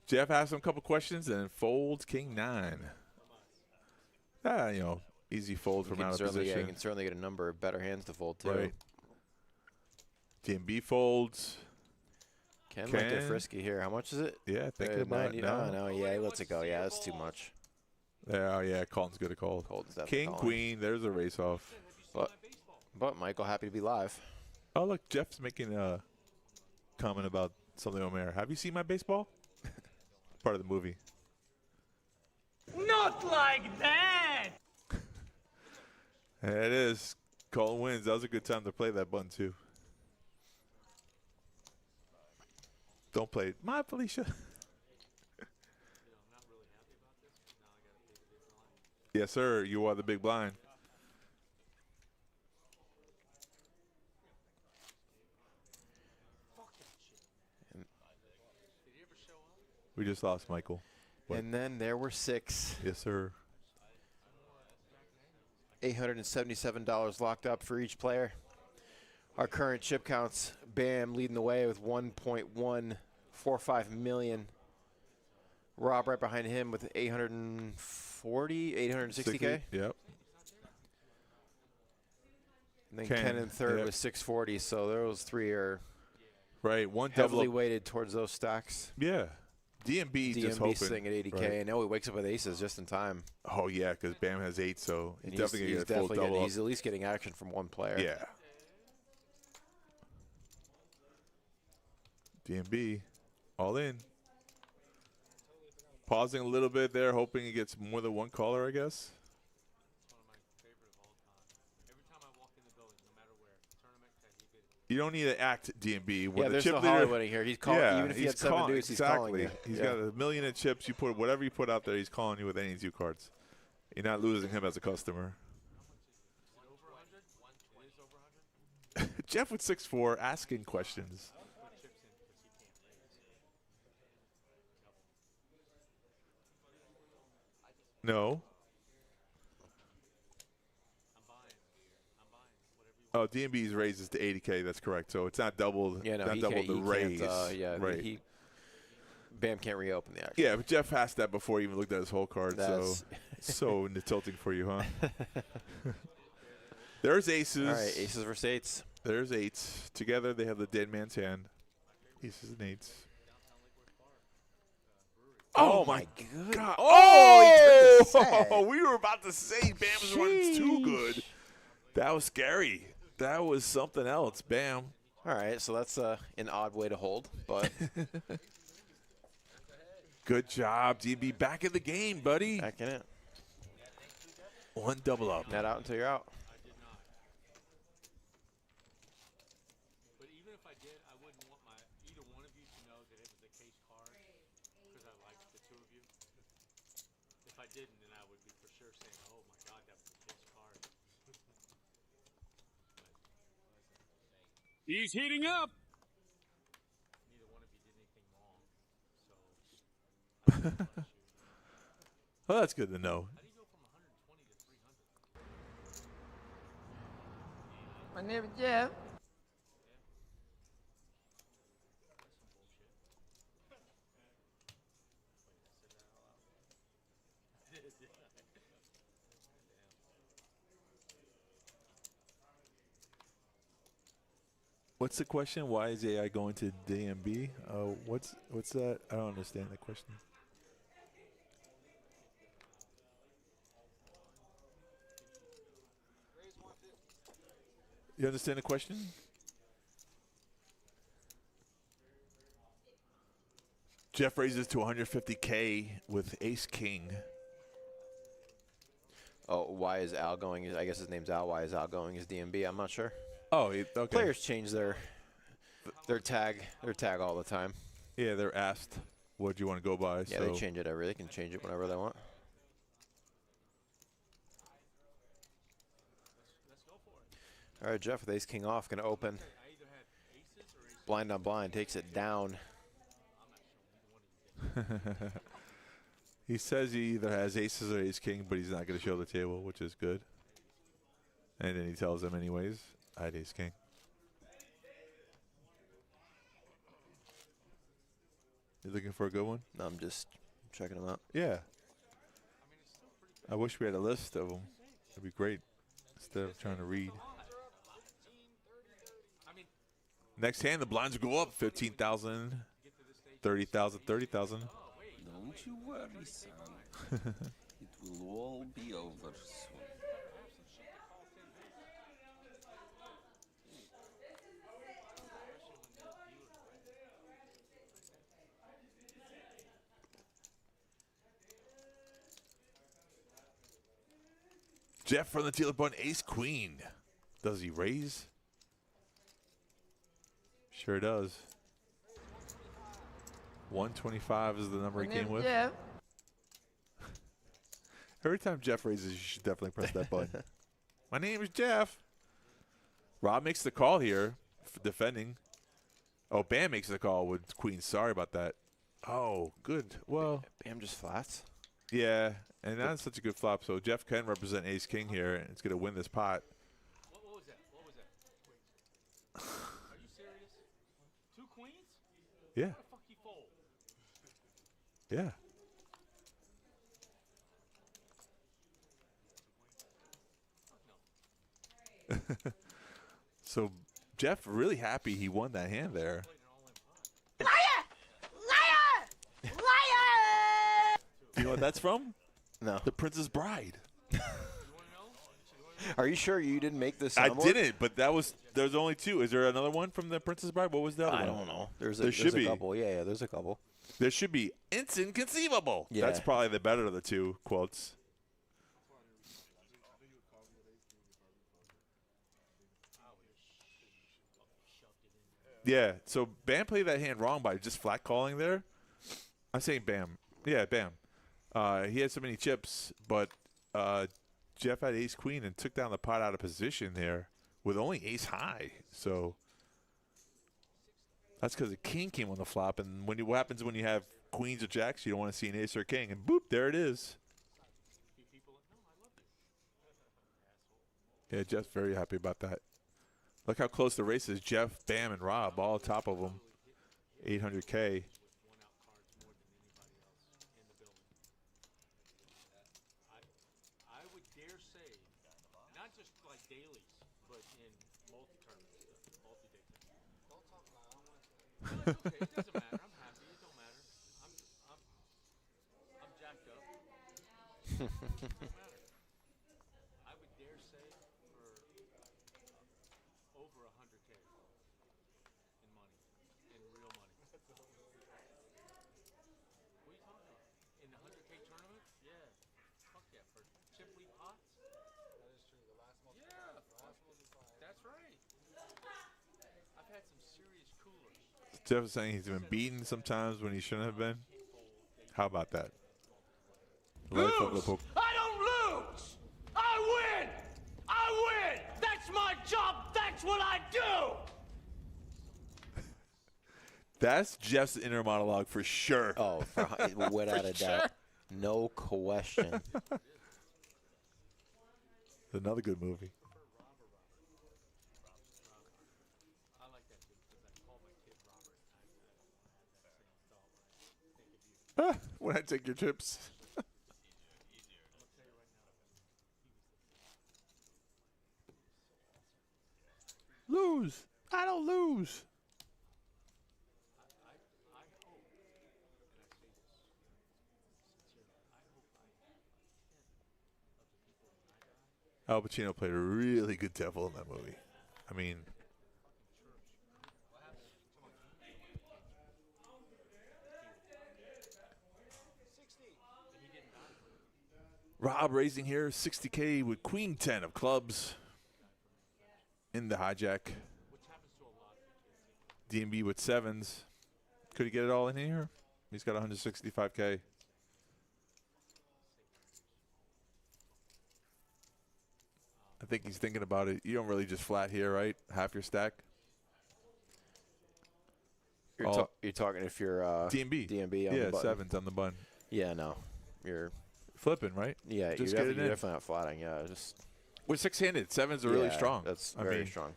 Jeff asked him a couple questions and then folds King 9. Easy fold from out of position. You can certainly get a number of better hands to fold too. Right. DMB folds. Ken might get frisky here. How much is it? Yeah, thinking about it now. No, he lets it go. Yeah, that's too much. Yeah, Colton's good to call. King, Queen, there's a race off. But Michael, happy to be live. Oh, look, Jeff's making a comment about something on air. Have you seen my baseball? Part of the movie. Not like that! There it is. Colton wins. That was a good time to play that button, too. Don't play it. My Felicia. Yes, sir. You are the big blind. We just lost Michael. And then there were 6. Yes, sir. $877 locked up for each player. Our current chip counts, Bam leading the way with 1.145 million. Rob right behind him with 860K. Yep. And then Ken in third with 640. So those three are one heavily weighted towards those stacks. Yeah. DMB's just hoping. Sitting at 80K. Right. And now he wakes up with aces just in time. Oh, yeah, because Bam has 8, so he's definitely going to get a full double. He's at least getting action from one player. Yeah. DMB, all in. Pausing a little bit there, hoping he gets more than one caller, I guess. You don't need to act DMB. When there's chip no leader, Hollywoodding here. He's calling, even if he had 7 deuce, he's calling you. He's got $1 million in chips. You put whatever you put out there, he's calling you with any 2 cards. You're not losing him as a customer. Jeff with 6'4", asking questions. No. Oh, DMB's raises to 80K. That's correct. So it's not double. Yeah, no, not double the raise. Right. Bam can't reopen the action. Yeah, but Jeff asked that before he even looked at his whole card. So tilting for you, huh? There's aces. All right, aces versus 8s. There's 8s. Together they have the dead man's hand. Aces and 8s. Oh my God! Oh, we were about to say Bam's running too good. That was scary. That was something else. Bam. All right, so that's an odd way to hold, but good job, DB. Back in the game, buddy. back in it. One double up. Net out until you're out. But even if I did, I wouldn't want either one of you to know that it was a case card because I liked the two of you. If I didn't, then I would be for sure saying, "Oh my God, that was a case card." He's heating up. Neither one of you did anything wrong, so. Well, that's good to know. How do you go from 120 to 300? My name is Jeff. What's the question? Why is AI going to DMB? What's that? I don't understand the question. You understand the question? Jeff raises to 150K with Ace King. Oh, why is Al going? I guess his name's Al. Why is Al going as DMB? I'm not sure. Oh, okay. Players change their tag all the time. Yeah, they're asked, what do you want to go by? Yeah, so they change it they can change it whenever they want. All right, Jeff with Ace King off, going to open. Blind on blind, takes it down. He says he either has aces or ace king, but he's not going to show the table, which is good. And then he tells them anyways, I had ace king. You looking for a good one? No, I'm just checking them out. Yeah. I wish we had a list of them. That'd be great instead of trying to read. Next hand, the blinds go up 15,000, 30,000, 30,000. Don't you worry, son. It will all be over soon. Jeff from the dealer button, ace queen. Does he raise? Sure does. 125 is the number he came with. Jeff. Every time Jeff raises, you should definitely press that button. My name is Jeff. Rob makes the call here, defending. Oh, Bam makes the call with queen. Sorry about that. Oh, good. Well, Bam just flats. Yeah, and that's such a good flop. So Jeff can represent ace king here, and it's going to win this pot. What was that? What was that? Are you serious? Two queens? Yeah. How the fuck he fold? Yeah. So Jeff really happy he won that hand there. Liar! Liar! Liar! Do you know what that's from? No. The Princess Bride. Are you sure you didn't make this? I soundboard? didn't, but there's only two. Is there another one from the Princess Bride? What was the other one? I don't know. There There's should be a couple. Yeah, there's a couple. There should be. It's inconceivable. Yeah. That's probably the better of the two quotes. Yeah, so Bam played that hand wrong by just flat calling there. I'm saying Bam. Yeah, Bam. He had so many chips, but Jeff had ace queen and took down the pot out of position there with only ace high. So that's because the king came on the flop. And what happens when you have queens or jacks? You don't want to see an ace or a king. And boop, there it is. Yeah, Jeff's very happy about that. Look how close the race is. Jeff, Bam, and Rob all on top of them. 800K. I would dare say, not just like dailies, but in multi-tournaments, multi-day tournaments. Don't talk about it. No, it's okay. It doesn't matter. I'm happy. It don't matter. I'm jacked up. It don't matter. I would dare say for Jeff was saying he's been beaten sometimes when he shouldn't have been. How about that? Lose! I don't lose! I win! I win! That's my job! That's what I do! That's Jeff's inner monologue for sure. Oh, without a doubt. No question. Another good movie. When I take your chips. Lose. I don't lose. Al Pacino played a really good devil in that movie. I mean, Rob raising here 60K with Queen 10 of clubs in the hijack. DMB with sevens. Could he get it all in here? He's got 165K. I think he's thinking about it. You don't really just flat here, right? Half your stack. You're talking if you're DMB. DMB on the button. Sevens on the button. Yeah, no. You're flipping, right? Yeah, just you're get it in. definitely not flatting. Yeah, just with six-handed. Sevens are really strong. That's I very mean, strong.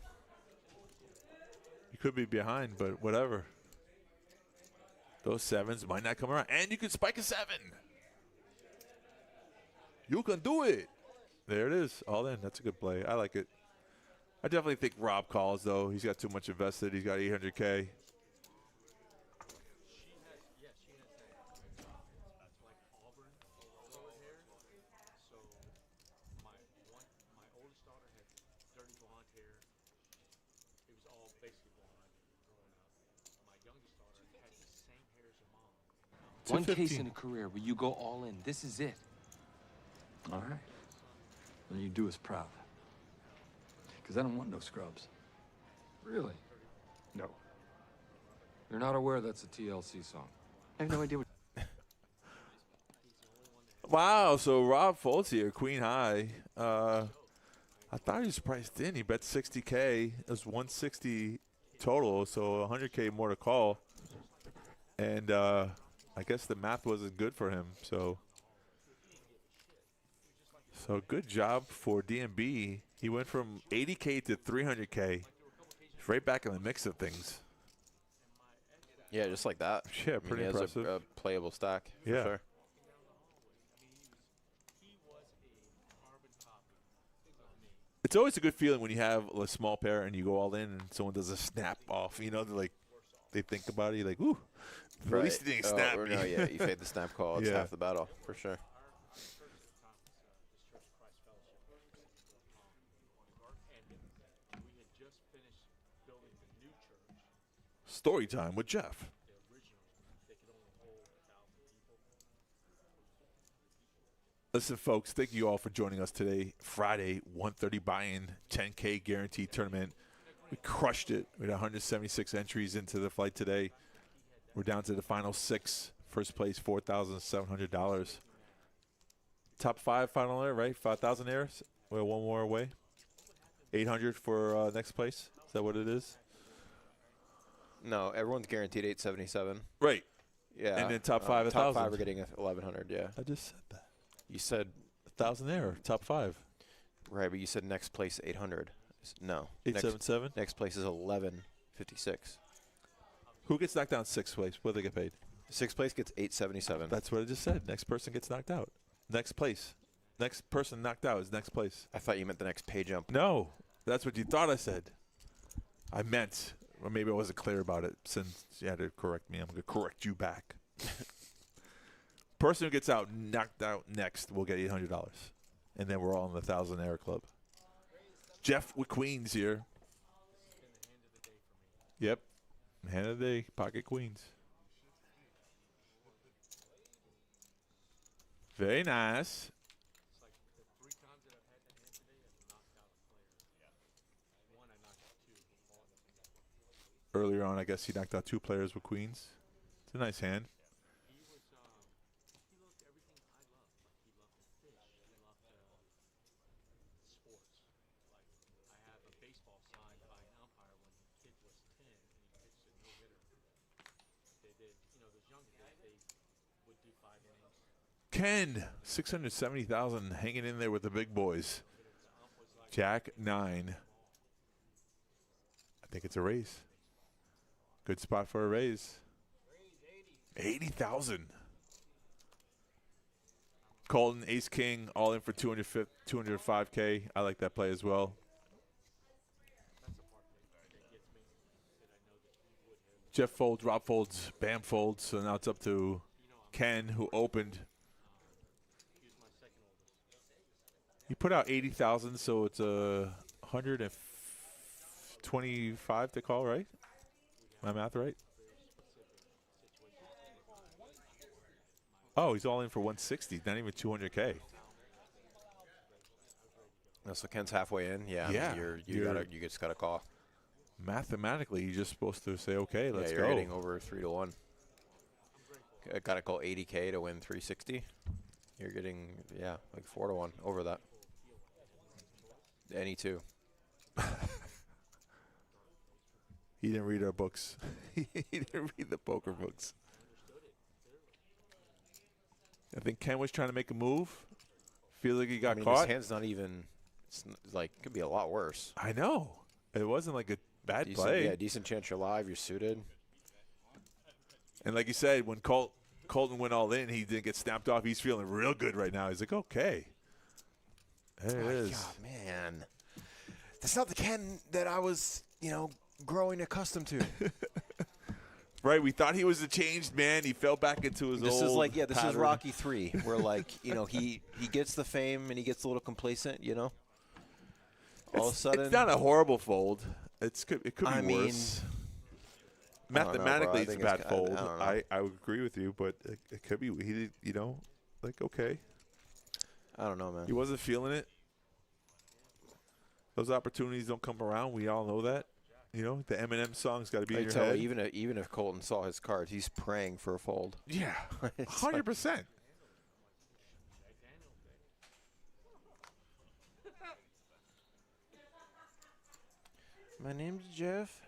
You could be behind, but whatever. Those sevens might not come around. And you can spike a seven. You can do it. There it is. All in. That's a good play. I like it. I definitely think Rob calls, though. He's got too much invested. He's got 800K. One case in a career where you go all in. This is it. All right. Then you do us proud. Because I don't want no scrubs. Really? No. You're not aware that's a TLC song. I have no idea what... Wow, so Rob folds here, Queen High. I thought he was priced in. He bet 60K. It was 160 total, so 100K more to call. And I guess the math wasn't good for him. So good job for DMB. He went from 80K to 300K. He's right back in the mix of things. Yeah, just like that. Yeah, pretty he impressive. Has a playable stack. Yeah. For sure. It's always a good feeling when you have a small pair and you go all in and someone does a snap off. You know, they think about it. You're like, ooh, at least he didn't snap me. No, yeah, you fade the snap call. It's Yeah. half the battle, for sure. Story time with Jeff. Listen, folks, thank you all for joining us today. Friday, 1:30 buy-in, 10K guaranteed tournament. We crushed it. We had 176 entries into the fight today. We're down to the final six. First place, $4,700. Top five final air, right? 5,000 airs. We're one more away. 800 for next place. Is that what it is? No, everyone's guaranteed 877. Right. Yeah. And then top five, top 1,000. five are getting 1,100. Yeah. I just said that. You said 1,000 air, top five. Right, but you said next place 800. No. 877. Next place is 1156. Who gets knocked down sixth place? What do they get paid? Sixth place gets 877. That's what I just said. Next person gets knocked out. Next place. Next person knocked out is next place. I thought you meant the next pay jump. No, that's what you thought I said. I meant, or maybe I wasn't clear about it. Since you had to correct me, I'm going to correct you back. Person who gets knocked out next will get $800. And then we're all in the 1,000 Air Club. Jeff with Queens here. Yep. Hand of the day, pocket Queens. Very nice. Earlier earlier on, I guess he knocked out 2 players with queens. It's a nice hand. He was, he loved everything I love. Like, he loved to fish. He loved sports. Like, I have a baseball signed by an umpire when the kid was 10 and he pitched a no-hitter. They did, you know, those younger guys, they would do 5 innings. Ken, 670,000 hanging in there with the big boys. Jack 9. I think it's a raise. Good spot for a raise. 80,000. Colton, Ace King, all in for 205K. I like that play as well. Jeff folds, Rob folds, Bam folds. So now it's up to Ken, who opened. He put out 80,000, so it's a 125 to call, right? My math right? Oh, he's all in for 160, not even 200K. So Ken's halfway in. Yeah. Yeah. I mean, you just got to call. Mathematically, you're just supposed to say, okay, let's you're go. hitting over 3-1. Got to call 80K to win 360. You're getting, like 4-1 over that. Any 2. He didn't read our books. He didn't read the poker books. I think Ken was trying to make a move. Feels like he got caught. His hand's not even, it's like, could be a lot worse. I know. It wasn't like a bad Decent, play. Yeah, decent chance you're live, you're suited. And like you said, when Colton went all in, he didn't get snapped off. He's feeling real good right now. He's like, okay. There it is. God, man. That's not the Ken that I was, growing accustomed to. Right, we thought he was a changed man. He fell back into his This old is like, this pattern. is Rocky 3, where like, he gets the fame and he gets a little complacent, All of a sudden. It's not a horrible fold. It could be worse. Mathematically, it's a bad fold. I would agree with you, but it could be. He did, okay. I don't know, man. He wasn't feeling it. Those opportunities don't come around. We all know that. The Eminem song's got to be in your head. Even if Colton saw his cards, he's praying for a fold. Yeah, 100%. My name's Jeff.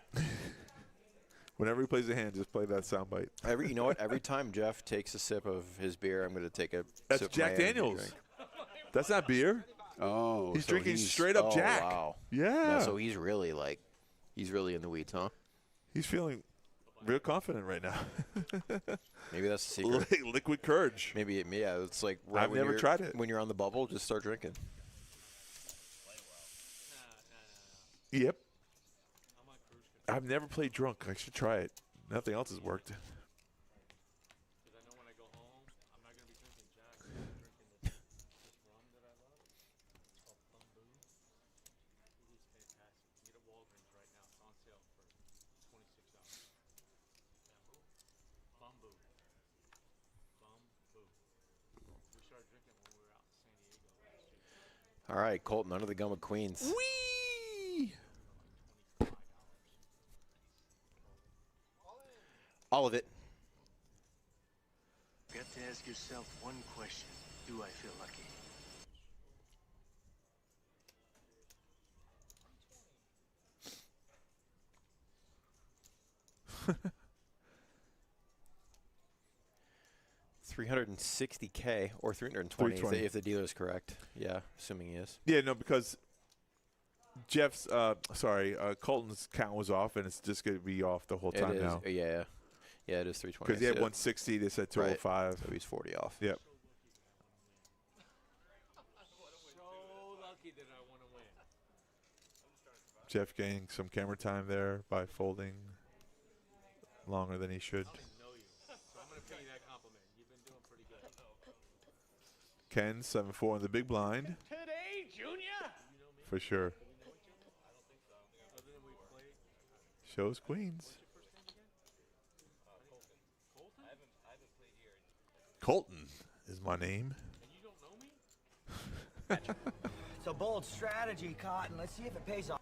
Whenever he plays a hand, just play that soundbite. You know what? Every time Jeff takes a sip of his beer, I'm going to take a That's sip Jack of my Daniels. drink. That's not beer. Oh, he's drinking straight up Jack. Wow. Yeah. So he's really in the weeds, huh? He's feeling real confident right now. Maybe that's the secret. Liquid courage. Maybe, it's like I've never tried it. When you're on the bubble, just start drinking. Yep. I've never played drunk. I should try it. Nothing else has worked. Because I know when I go home, I'm not going to be drinking Jack. I'm going to be drinking this rum that I love. It's called Bamboo. It is fantastic. You get it at Walgreens right now. It's on sale for $26. Bamboo. We started drinking when we were out in San Diego last year. All right, Colton, under the gun with queens. Whee! All of it. You have to ask yourself one question. Do I feel lucky? $360K or 320 if the dealer's correct. Yeah, assuming he is. Yeah, no, because Jeff's Colton's count was off, and it's just going to be off the whole time now. Yeah, it is 320. Because he had 160, they said 205. Right. So he's 40 off. Yep. So lucky that I want to win. Jeff getting some camera time there by folding longer than he should. I know you, so I'm going to pay you that compliment. You've been doing pretty good. Ken, 7-4 in the big blind. Today, Junior? For sure. Shows queens. Colton is my name. It's a bold strategy, Cotton. Let's see if it pays off.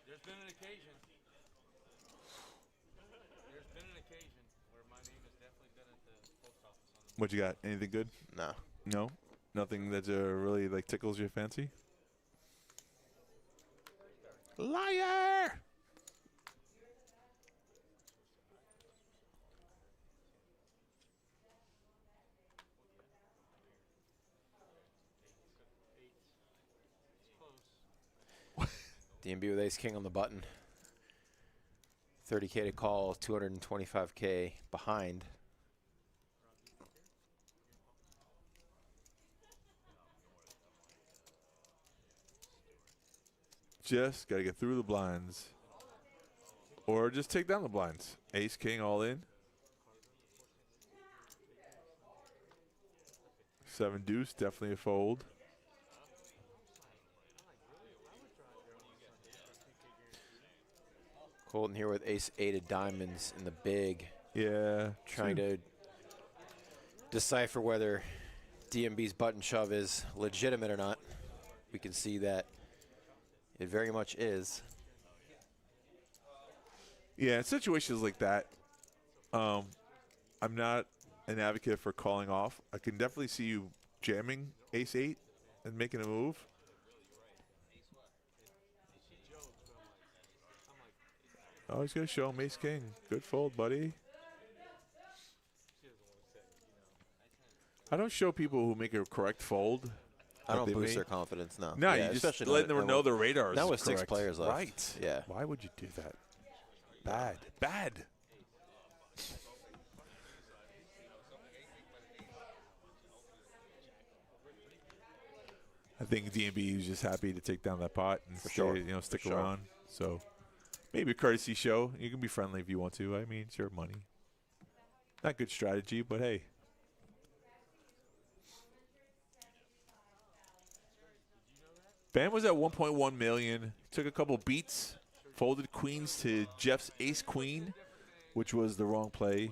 There's been an occasion. There's been an occasion where my name has definitely been at the post office on the. What you got? Anything good? No. No? Nothing that really like tickles your fancy? Liar! DMB with ace king on the button. 30K to call, 225K behind. Just got to get through the blinds. Or just take down the blinds. Ace, king, all in. 7 deuce, definitely a fold. Colton here with ace 8 of diamonds in the big. Yeah. Trying to decipher whether DMB's button shove is legitimate or not. We can see that it very much is. Yeah, in situations like that, I'm not an advocate for calling off. I can definitely see you jamming ace 8 and making a move. Oh, he's going to show him ace king. Good fold, buddy. I don't show people who make a correct fold. I don't boost their confidence, no. No, Yeah, you just especially let them know the radar is Now with correct. 6 players left. Right. Yeah. Why would you do that? Bad. Bad. I think DMB was just happy to take down that pot and stick around. So maybe a courtesy show. You can be friendly if you want to. I mean, it's your money. Not good strategy, but hey. Bam was at 1.1 million. Took a couple beats. Folded queens to Jeff's ace queen, which was the wrong play.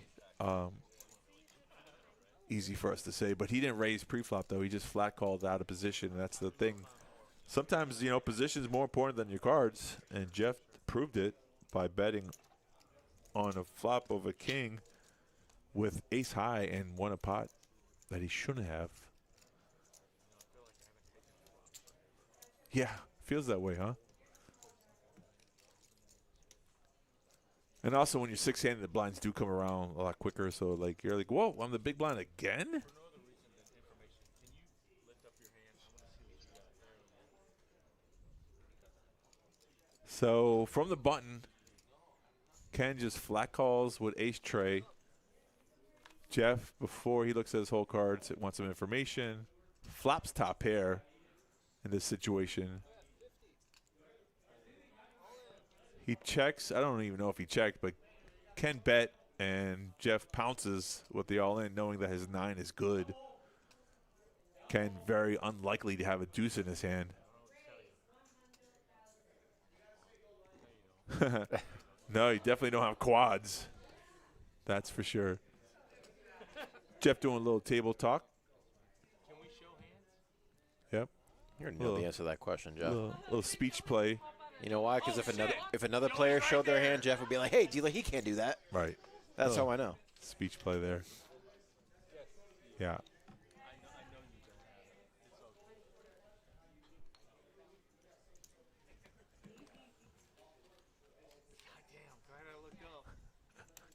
Easy for us to say, but he didn't raise pre-flop though. He just flat called out of position, and that's the thing. Sometimes position is more important than your cards, and Jeff proved it by betting on a flop of a king with ace high and won a pot that he shouldn't have. Yeah, feels that way, huh? And also, when you're 6-handed, the blinds do come around a lot quicker. So, like, you're like, whoa, I'm the big blind again? So, from the button, Ken just flat calls with ace tray. Jeff, before he looks at his whole cards, wants some information. Flops top pair in this situation. He checks. I don't even know if he checked, but Ken bet, and Jeff pounces with the all-in, knowing that his 9 is good. Ken very unlikely to have a deuce in his hand. No, you definitely don't have quads. That's for sure. Jeff doing a little table talk. Can we show hands? Yep. You're going to know the answer to that question, Jeff. Little speech play. You know why? Because if another player showed their hand, Jeff would be like, hey, dealer, he can't do that. Right. That's how I know. Speech play there. Yeah.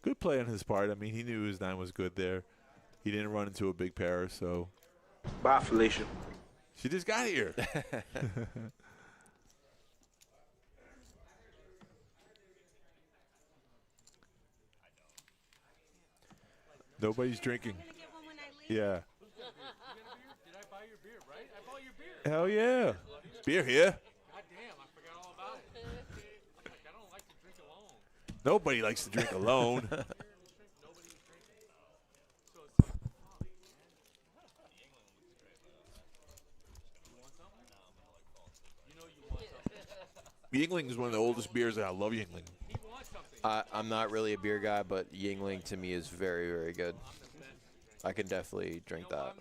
Good play on his part. I mean, he knew his 9 was good there. He didn't run into a big pair, so. Bye, Felicia. She just got here. Nobody's drinking. Yeah. Did I buy your beer, right? I bought your beer. Hell yeah. Beer here. God damn, I forgot all about it. I'm like, I don't like to drink alone. Nobody likes to drink alone. Yingling is one of the oldest beers, and I love Yingling. I'm not really a beer guy, but Yingling to me is very, very good. I can definitely drink that.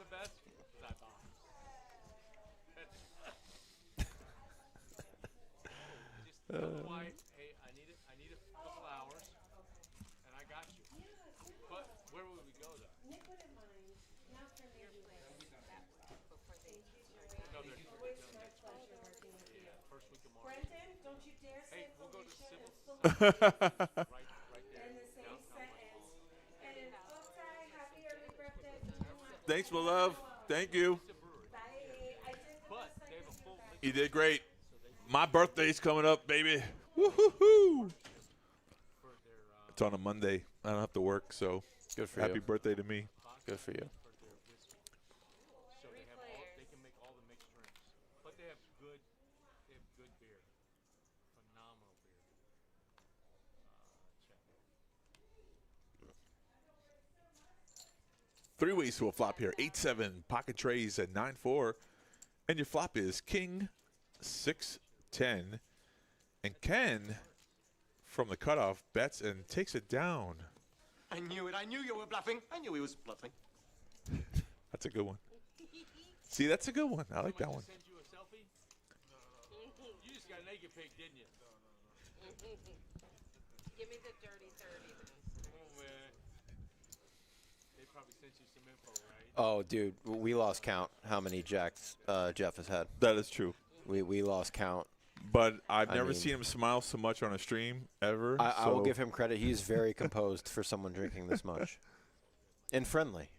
first week of March. Brendan, don't you dare say Hey, we'll go to Felicia Civil. and right there. in the same sentence. And Otai, happy early birthday. Thanks, my love. Thank you. Bye. I did the But best I they have a could full do. You did great. My birthday's coming up, baby. Woo-hoo-hoo. for their It's on a Monday. I don't have to work, so Good for happy you. birthday to me. Good for you. for their whiskey. So they have all, they can make all the mixed drinks. But they have good beer. Phenomenal beer. Check. Three ways to a flop here. 8-7. Pocket trays at 9-4. And your flop is King 6-10. And Ken, from the cutoff, bets and takes it down. I knew it. I knew you were bluffing. I knew he was bluffing. That's a good one. See, that's a good one. I like that one. Send you a selfie? You just got a naked pic, didn't you? Give me the dirty 30 then. Oh, man. They probably sent you some info, right? Oh, dude, we lost count how many jacks Jeff has had. That is true. We lost count. But I've I never mean- seen him smile so much on a stream ever. I will so- give him credit. He's very composed for someone drinking this much. And friendly.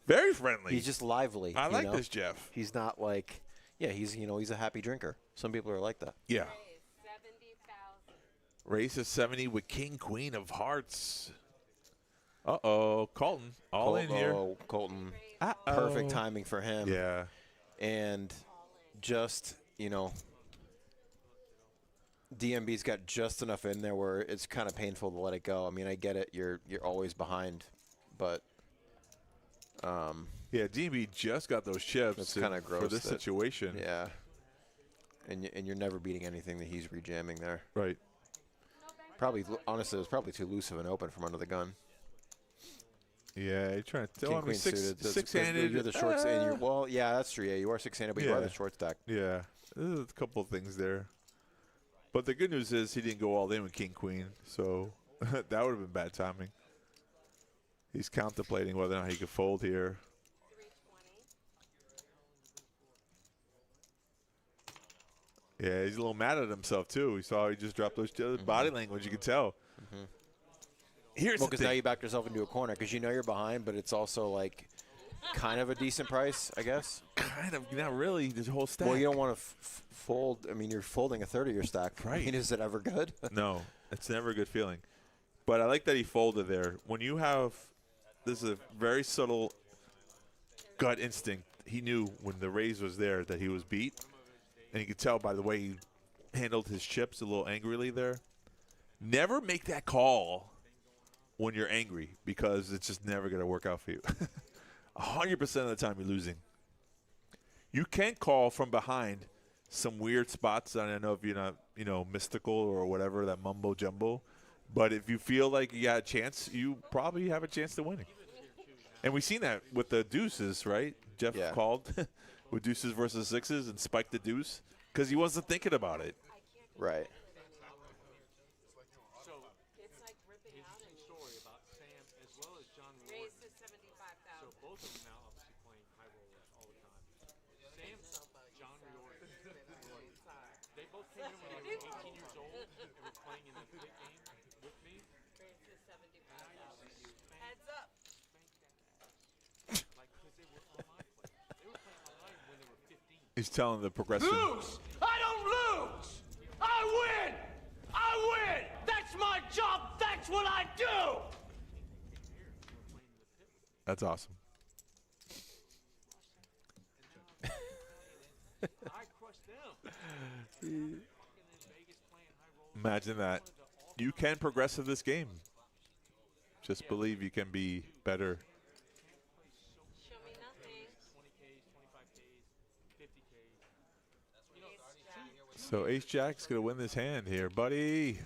Very friendly. He's just lively. I you like know? this Jeff. He's not like, yeah, he's a happy drinker. Some people are like that. Yeah. 70,000. Race is 70 with King Queen of Hearts. Uh-oh. Colton. All in here. Oh, Colton. Uh-oh. Perfect timing for him. Yeah. And just, DMB's got just enough in there where it's kind of painful to let it go. I mean, I get it. You're always behind, but yeah, DMB just got those chips. it's kind of gross for this that- situation. Yeah, and you're never beating anything that he's rejamming there. Right. Probably, honestly, it was probably too loose of an open from under the gun. Yeah, you're trying to tell King me queen suited. That's- six-handed. You're the shorts, and you're well. Yeah, that's true. Yeah, you are six-handed, but you are Yeah. the short stack. Yeah, there's a couple of things there. But the good news is he didn't go all in with King Queen, so that would have been bad timing. He's contemplating whether or not he could fold here. 320. Yeah, he's a little mad at himself too. He saw he just dropped those body language. You could tell. Here's Well, the because thing. now you backed yourself into a corner because you know you're behind, but it's also like kind of a decent price, I guess. Kind of, not really. There's a whole stack. Well, you don't want to fold. I mean, you're folding a third of your stack. Right. I mean, is it ever good? No, it's never a good feeling. But I like that he folded there. When you have, this is a very subtle gut instinct. He knew when the raise was there that he was beat. And you could tell by the way he handled his chips a little angrily there. Never make that call when you're angry because it's just never going to work out for you. 100% of the time you're losing. You can't call from behind some weird spots. I don't know if you're not, mystical or whatever, that mumbo jumbo. But if you feel like you got a chance, you probably have a chance to winning. And we've seen that with the deuces, right? Jeff called with deuces versus sixes and spiked the deuce because he wasn't thinking about it. Right. So it's like ripping out a story about Sam as well as John Ward. Raised to 75,000. So both of them now obviously playing high roller all the time. Sam, John Riordan, they both came in when they were 18 years old and were playing in the pit game with me. Raised to 75,000. Heads up. Like, because they were online players. They were playing online when they were 15. He's telling the progression. Lose! I don't lose! I win! I win! That's my job! That's what I do! That's awesome. I crushed them. Imagine that. You can progress in this game. Just believe you can be better. Show me nothing. 20Ks, 25Ks, 50Ks. So Ace Jack's going to win this hand here, buddy.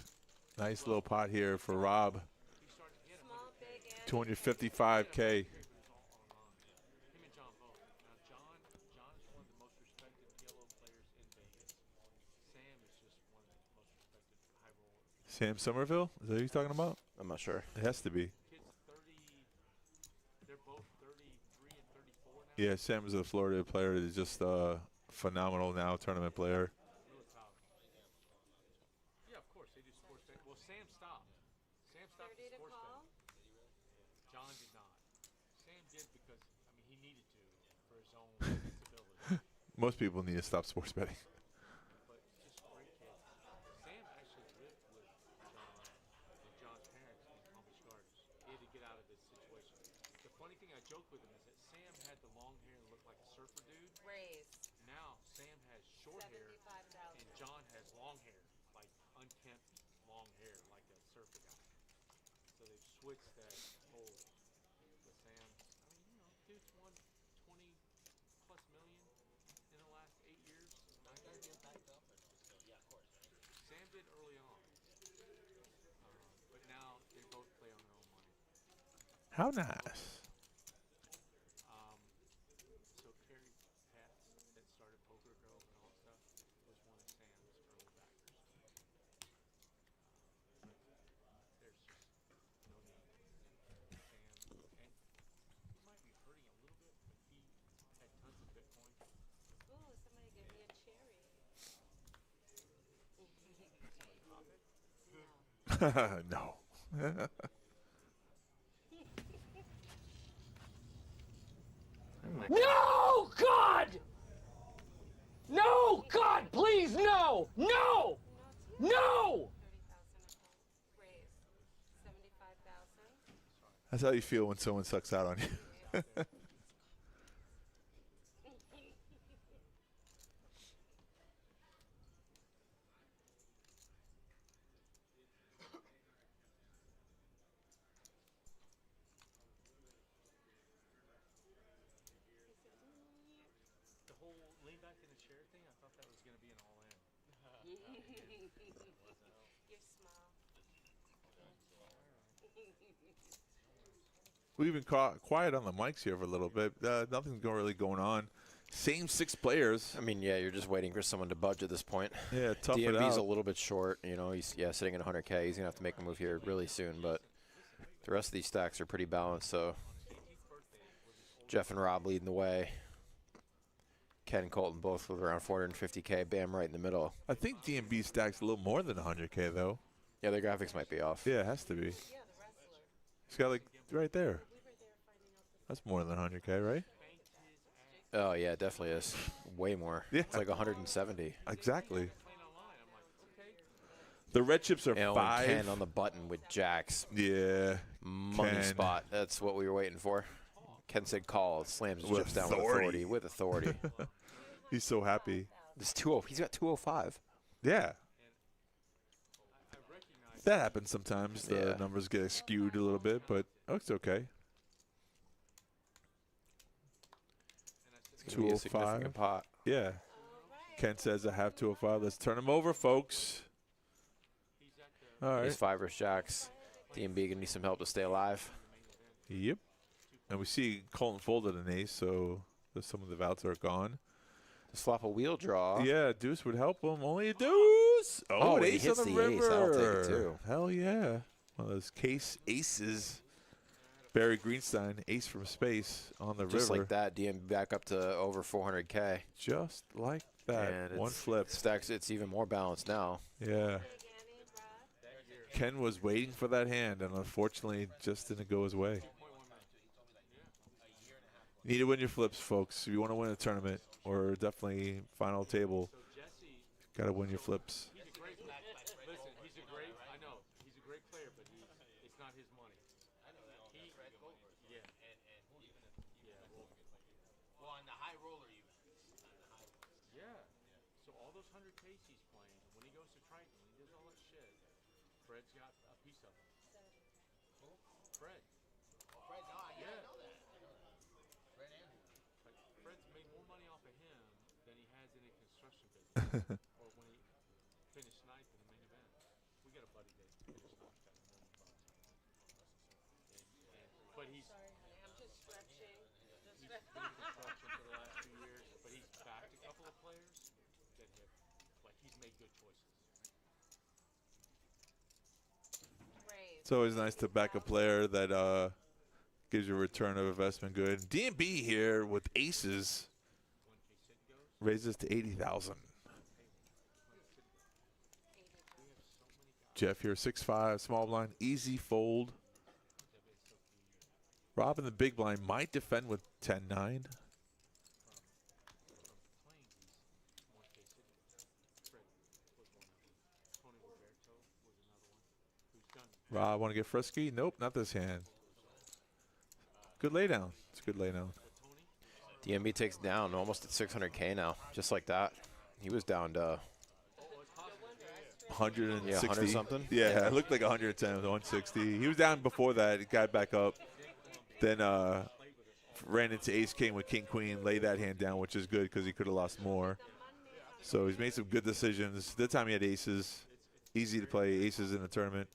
Nice little pot here for Rob. 255K. Sam Somerville? Is that who he's talking about? I'm not sure. It has to be. They're both 33 and 34 now. Yeah, Sam is a Florida player. He's just phenomenal now, tournament player. They do sports betting. Well, Sam stopped. Sam stopped the sports betting. John did not. Sam did because, I mean, he needed to for his own stability. Most people need to stop sports betting. But just great kid. Sam actually lived with John and John's parents in Palm Beach Gardens. He had to get out of this situation. The funny thing I joked with him is that Sam had the long hair and looked like a surfer dude. Raised. Now Sam has short hair and John has long hair, like unkempt long hair, like a surfer guy. So they've switched that whole. But Sam, I mean, you know, dude's won 20+ million in the last 8 years. 9 years. Sam did early on, but now they both play on their own money. How nice. So Carrie Katz, that started Poker Go and all that stuff, was one of Sam's early backers. But there's just no need. Sam, and he might be hurting a little bit, but he had tons of Bitcoin. Ooh, somebody give me a cherry. No. No, God! No, God, please, no! No! No! That's how you feel when someone sucks out on you. The whole lean back in the chair thing, I thought that was going to be an all-in. Your smile. We've been quiet on the mics here for a little bit. Nothing's really going on. Same 6 players. I mean, yeah, you're just waiting for someone to budge at this point. Yeah, tough it DMB's out. a little bit short. You know, he's sitting at 100K. He's gonna have to make a move here really soon. But the rest of these stacks are pretty balanced. So Jeff and Rob leading the way. Ken and Colton both with around 450K. Bam right in the middle. I think DMB stacks a little more than 100K though. Yeah, their graphics might be off. Yeah, it has to be. He's got like right there. That's more than 100K, right? Oh yeah, it definitely is. Way more. Yeah. It's like 170. Exactly. The red chips are And 5. Ken on the button with jacks. Yeah. Money Ken. spot. That's what we were waiting for. Ken said call. Slams his With chips down authority. with authority. He's so happy. This 2-0. He's got 205. Yeah. That happens sometimes. The Yeah. numbers get skewed a little bit, but it's okay. It's gonna be a significant pot. Yeah. Ken says I have 205. Let's turn him over, folks. All right. Ace 5 versus jacks. DMB gonna need some help to stay alive. Yep. And we see Colton folded an ace, so some of the outs are gone. Just flop a wheel draw. Yeah, deuce would help him. Only a deuce. Oh, an he ace hits on the the river. ace. I'll take it, too. Hell yeah. One of those case aces. Barry Greenstein, ace from space on the Just river. like that, DMB back up to over 400K. Just like that. And One flip. Stacks. It's even more balanced now. Yeah. Ken was waiting for that hand, and unfortunately, just didn't go his way. You need to win your flips, folks. If you want to win a tournament or definitely final table, got to win your flips. He's a great player. Listen, he's a great. I know he's a great player, but it's not his money. I know that. Yeah. Well, on the high roller, you. Yeah. So all those 100Ks he's playing, when he goes to Triton, when he does all that shit, Fred's got a piece of it. Who? Fred. Fred, no, I Yeah. know that. Fred and who? Like, Fred's made more money off of him than he has in a construction business. Or when he finished ninth in the main event. We got a buddy that finished ninth at $1 million. But he's. Sorry, honey. I'm just stretching. He's been in construction for the last 2 years, but he's backed a couple of players that have, like, he's made good choices. It's always nice to back a player that gives you a return of investment good. DMB here with aces raises to 80,000. Jeff here, 6'5", small blind, easy fold. Rob in the big blind might defend with 10-9. Rob want to get frisky? Nope, not this hand. Good laydown. It's a good laydown. DMB takes down almost at 600K now, just like that. He was down to 160. Yeah, 100 something. Yeah, it looked like 110, 160. He was down before that. He got back up. Then ran into ace king with king queen, laid that hand down, which is good because he could have lost more. So he's made some good decisions. This time he had aces. Easy to play aces in the tournament.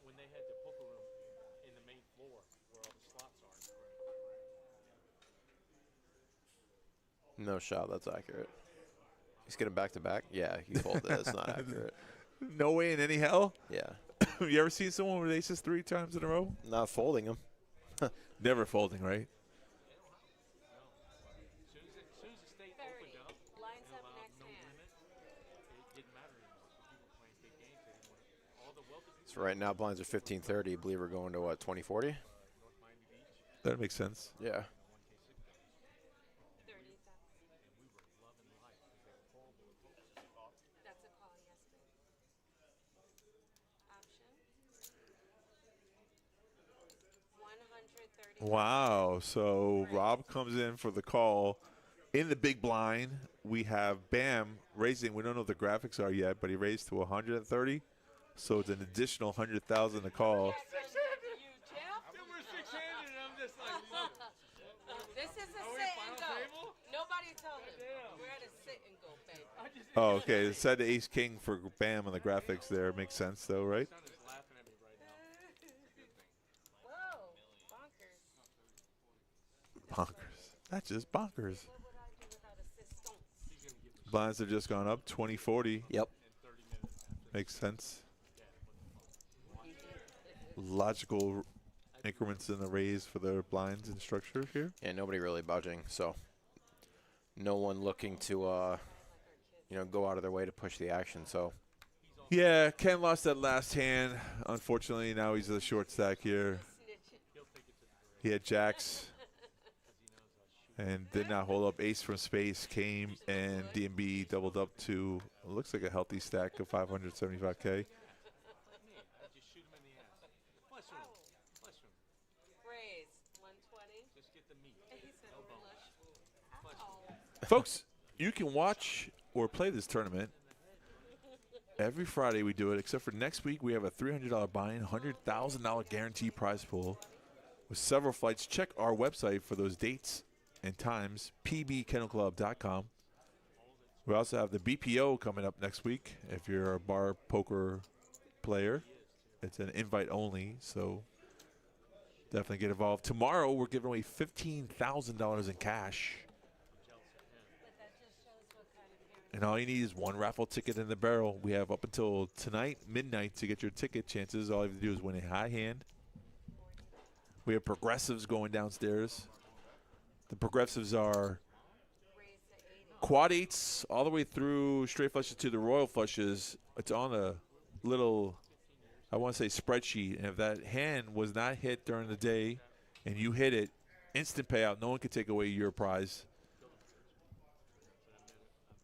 When they had the poker room in the main floor where all the slots are. No shot. That's accurate. He's getting back to back. Yeah, he folded. That's not accurate. No way in any hell? Yeah. You ever seen someone with aces 3 times in a row? Not folding them. Never folding, right? So right now blinds are 1530. I believe we're going to what, 2040? That makes sense. Yeah. Wow. So Rob comes in for the call. In the big blind, we have Bam raising. We don't know what the graphics are yet, but he raised to 130. So it's an additional 100,000 to call. This is a sit and go. Nobody told him. We're at a sit and go, baby. Oh, okay. It said ace king for Bam on the graphics there. Makes sense, though, right? Bonkers. That's just bonkers. Blinds have just gone up 20-40. Yep. Makes sense. Logical increments in the raise for their blinds and structure here. Yeah, nobody really budging, so no one looking to, go out of their way to push the action. So, yeah, Ken lost that last hand. Unfortunately, now he's a short stack here. He had jacks and did not hold up. Ace from space came, and DMB doubled up to looks like a healthy stack of 575K. Folks, you can watch or play this tournament every Friday. We do it, except for next week. We have a $300 buy-in, $100,000 guaranteed prize pool with several flights. Check our website for those dates and times, pbkennelclub.com. We also have the BPO coming up next week. If you're a bar poker player, it's an invite only, so definitely get involved. Tomorrow, we're giving away $15,000 in cash. And all you need is one raffle ticket in the barrel. We have up until tonight, midnight, to get your ticket chances. All you have to do is win a high hand. We have progressives going downstairs. The progressives are quad eights all the way through straight flushes to the royal flushes. It's on a little, I want to say, spreadsheet. And if that hand was not hit during the day and you hit it, instant payout. No one can take away your prize.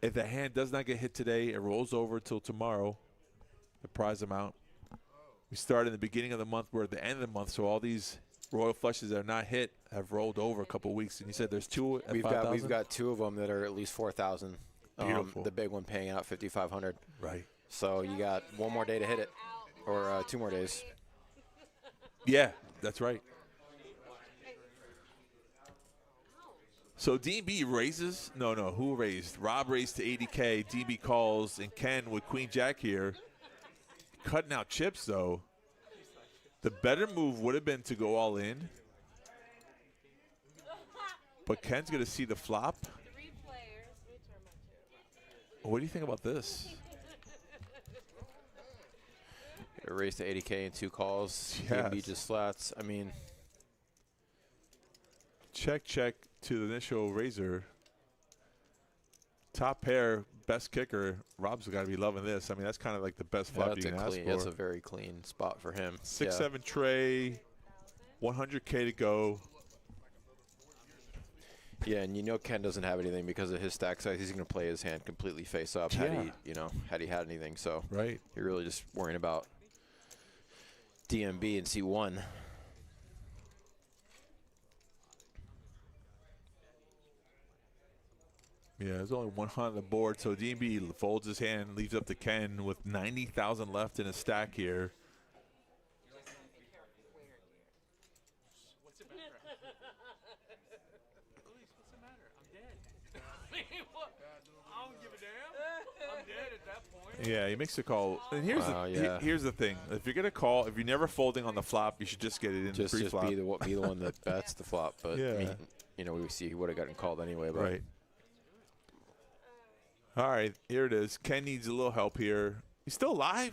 If the hand does not get hit today, it rolls over till tomorrow, the prize amount. We start in the beginning of the month. We're at the end of the month, so all these royal flushes that are not hit have rolled over a couple of weeks. And you said there's two at 5,000? We've got two of them that are at least 4,000. Beautiful. The big one paying out 5,500. Right. So you got one more day to hit it, or 2 more days. Yeah, that's right. So DB raises. No, who raised? Rob raised to 80K. DB calls, and Ken with Queen Jack here. Cutting out chips, though. The better move would have been to go all in. But Ken's going to see the flop. What do you think about this? It raised to 80K in 2 calls. Yes. DB just slats. I mean, check to the initial raiser top pair, best kicker. Rob's got to be loving this. I mean, that's kind of like the best flop you can ask for. That's a very clean spot for him. 6-7 tray, 100K to go. Yeah, and you know Ken doesn't have anything because of his stack size. He's going to play his hand completely face up had he had anything. So right, you're really just worrying about DMB and C1. Yeah, there's only 100 on the board, so DMB folds his hand, leaves up to Ken with 90,000 left in his stack here. What's the matter? What's the matter? I'm dead. I don't give a damn. I'm dead at that point. Yeah, he makes the call. And here's the thing: if you're gonna call, if you're never folding on the flop, you should just get it in Just pre-flop. be the one that bets the flop. But Yeah. I mean, you know, we see he would have gotten called anyway. But Right. All right, here it is. Ken needs a little help here. He's still alive.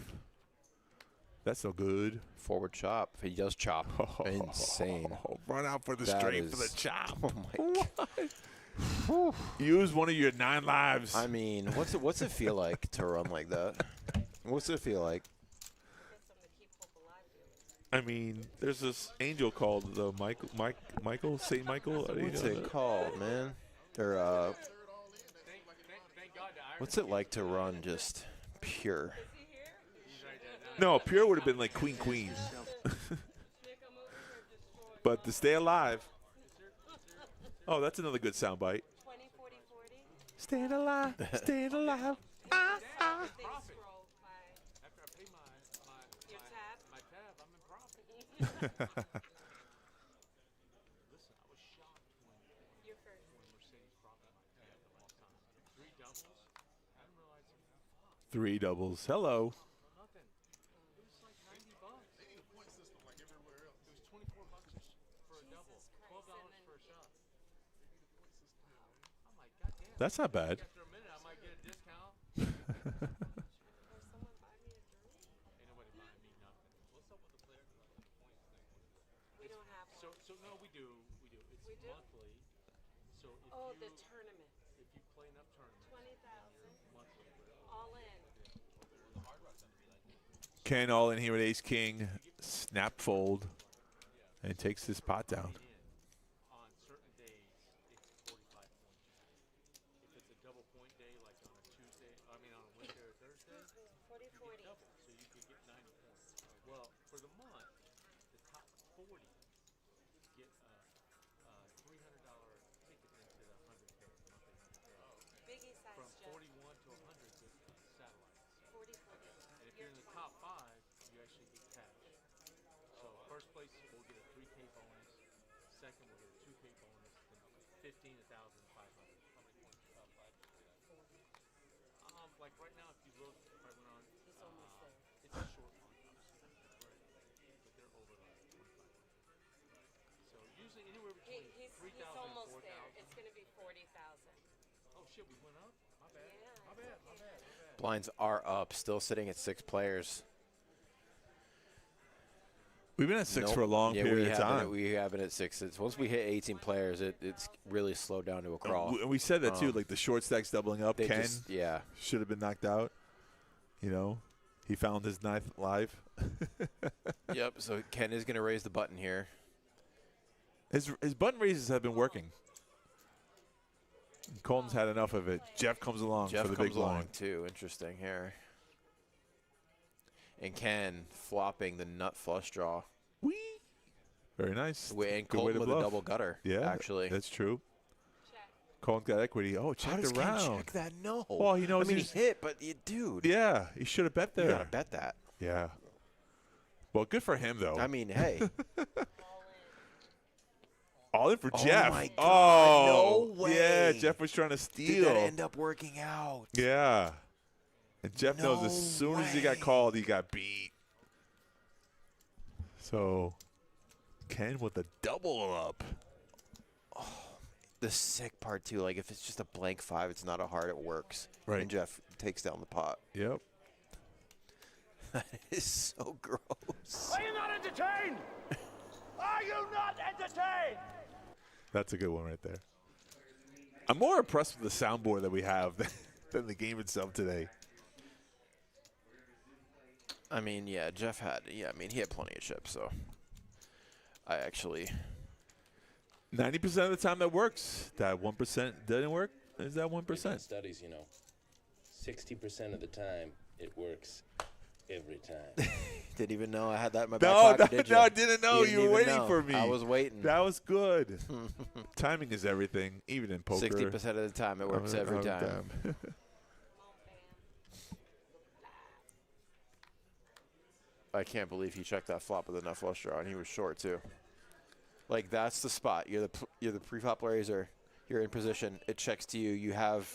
That's so good. Forward chop. He does chop. Insane. Run out for the That straight for the is- chop. Oh my God. Use one of your 9 lives. I mean, what's it feel like to run like that? What's it feel like? I mean, there's this angel called the Michael, Saint Michael. What's it called, man? Or what's it like to run just pure? No, pure would have been like queen. But to stay alive. Oh, that's another good soundbite. Staying alive, staying alive. After I pay my tab, I'm in profit. Listen, I was shocked when Mercedes profit my tab the last time. 3 doubles. I didn't realize it. 3 doubles. Hello. Nothing. It was like $90. It was $24 for a double. $12 for a shot. I'm like, goddamn. That's not bad. After a minute, I might get a discount. Ain't nobody buying me nothing. What's up with the player points thing? We don't have one. So no, we do. It's monthly. So if the tournament. If you play enough tournaments, 20,000 monthly. all in. Ken all in here with ace king, snap fold, and takes this pot down. On certain days, it's 45 points. If it's a double point day, like on a Tuesday, on a Wednesday or Thursday, 40. double, so you could get 90 points. Well, for the month, the top 40 get a $300 ticket into the 100K. Biggie size, From Jeff. 41 to 100 get satellites. 40. And if you're in the top 5, you actually get cash. So first place will get a 3K bonus. Second will get a 2K bonus. Then 15,500. How many points? Like right now, if you look, if I went on, He's almost there. it's a short one, obviously, right? But they're over like 2,500. So usually anywhere between He's 3,000 and almost 4,000. there. It's going to be 40,000. Oh shit, we went up. My bad. Yeah, My bad. My bad. Blinds are up. Still sitting at 6 players. We've been at 6 Nope. for a long period of time. We have been at 6. Once we hit 18 players, it's really slowed down to a crawl. And we said that too, like the short stacks doubling up. They Ken just- should have been knocked out. You know, he found his 9th live. Yep. So Ken is going to raise the button here. His button raises have been working. Colton's had enough of it. Jeff comes along Jeff for the comes big along line. too. Interesting here. And Ken flopping the nut flush draw. Very nice. And Good way Colton to with bluff. a double gutter. Yeah, actually. that's true. Colton's got equity. Oh, How checked does Ken around. check that? No. Well, he knows I mean, he he's- hit, but dude. Yeah, he should have bet there. You gotta bet that. Yeah. Well, good for him though. I mean, hey. All in for Oh Jeff. my God, Oh, no way. yeah. Jeff was trying to steal. Did that end up working out? Yeah. And Jeff knows No as soon as he got called, he got beat. So, Ken with a double up. The sick part too, like if it's just a blank 5, it's not a heart, it works. Right. And Jeff takes down the pot. Yep. That is so gross. Are you not entertained? Are you not entertained? That's a good one right there. I'm more impressed with the soundboard that we have than the game itself today. I mean, yeah, Jeff had, he had plenty of chips, so I actually. 90% of the time that works. That 1% doesn't work. Is that 1%? Studies, 60% of the time it works every time. Didn't even know I had that in my back pocket, did you? No, I didn't know. You were waiting know. for me. I was waiting. That was good. Timing is everything, even in poker. 60% of the time it works every time. I can't believe he checked that flop with enough flush draw, and he was short too. Like, that's the spot. You're the pre-flop raiser. You're in position. It checks to you. You have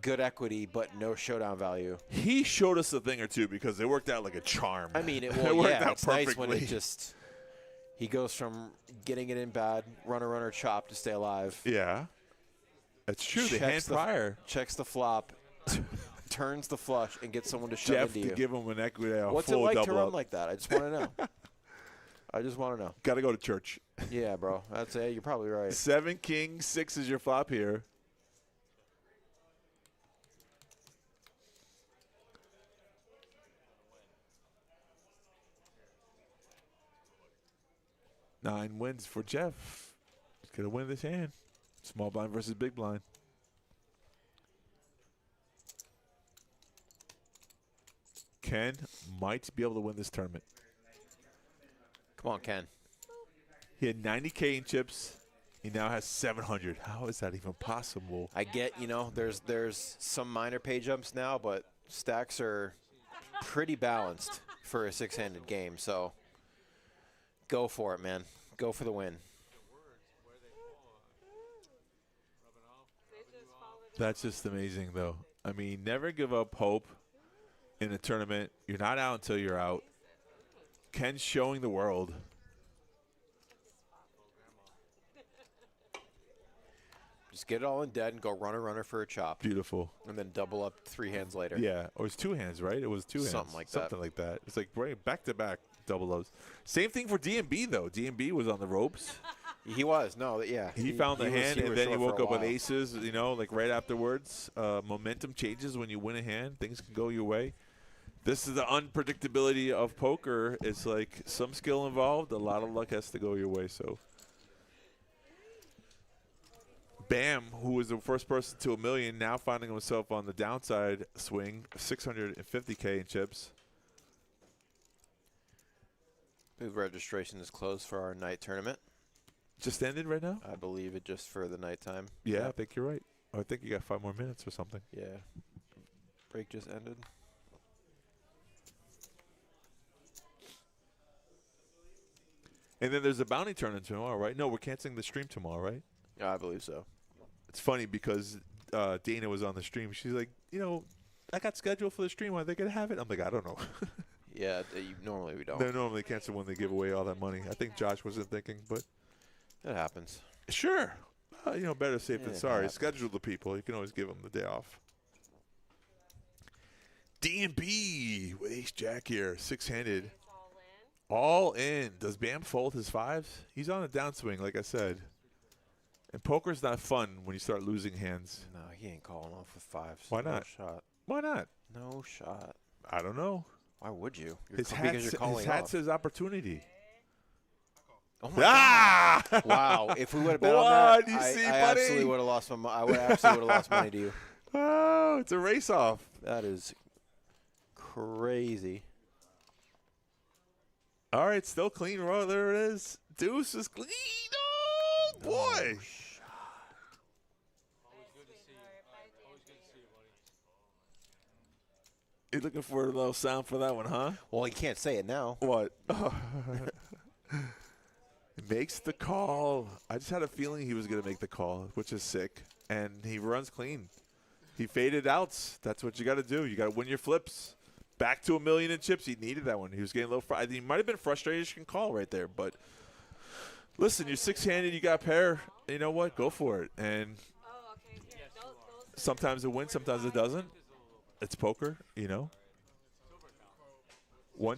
good equity, but no showdown value. He showed us a thing or two because it worked out like a charm. I mean, it worked out it's perfectly. nice when it just he goes from getting it in bad, runner, chop to stay alive. Yeah, that's true. The hand prior checks the flop, turns the flush, and gets someone to shove Jeff into to you. give him an equity. What's it like to run like that? I just want to know. I just want to know. Got to go to church. Yeah, bro. That's it. You're probably right. 7 king 6 is your flop here. Nine wins for Jeff. He's going to win this hand. Small blind versus big blind. Ken might be able to win this tournament. Come on, Ken. He had 90K in chips. He now has 700. How is that even possible? I get, there's some minor pay jumps now, but stacks are pretty balanced for a 6-handed game. So go for it, man. Go for the win. That's just amazing, though. I mean, never give up hope in a tournament. You're not out until you're out. Ken's showing the world. Just get it all in dead and go runner for a chop. Beautiful. And then double up 3 hands later. Yeah, or it's 2 hands, right? It was 2 hands. Something like that. It's like back-to-back double lows. Same thing for DMB, though. DMB was on the ropes. He was. No, yeah. He found the hand, and then he woke up with aces, like right afterwards. Momentum changes when you win a hand. Things can go your way. This is the unpredictability of poker. It's like some skill involved. A lot of luck has to go your way. So Bam, who was the first person to $1 million, now finding himself on the downside swing, 650K in chips. Move registration is closed for our night tournament. Just ended right now? I believe it just for the nighttime. Yeah, I think you're right. I think you got 5 more minutes or something. Yeah. Break just ended. And then there's a bounty tournament tomorrow, right? No, we're canceling the stream tomorrow, right? Yeah, I believe so. It's funny because Dana was on the stream. She's like, I got scheduled for the stream. Are they going to have it? I'm like, I don't know. Yeah, normally we don't. They normally cancel when they give away all that money. I think Josh wasn't thinking, but it happens. Sure. Better safe than sorry. Happens. Schedule the people. You can always give them the day off. D&B with ace-jack here, 6-handed. All in. Does Bam fold his 5s? He's on a downswing, like I said. And poker's not fun when you start losing hands. No, he ain't calling off with 5s. Why not? No shot. Why not? No shot. I don't know. Why would you? His hat says opportunity. Oh my God. Wow. If we would have bet on that, I absolutely would have lost my money. I would absolutely would have lost money to you. Oh, it's a race-off. That is crazy. All right, still clean roll. There it is. Deuce is clean. Oh, boy. You're looking for a little sound for that one, huh? Well, you can't say it now. What? Makes the call. I just had a feeling he was going to make the call, which is sick. And he runs clean. He faded outs. That's what you got to do. You got to win your flips. Back to $1 million in chips. He needed that one. He was getting a little he might have been frustrated. You can call right there. But listen, you're 6-handed. You got a pair. You know what? Go for it. And sometimes it wins. Sometimes it doesn't. It's poker, 1,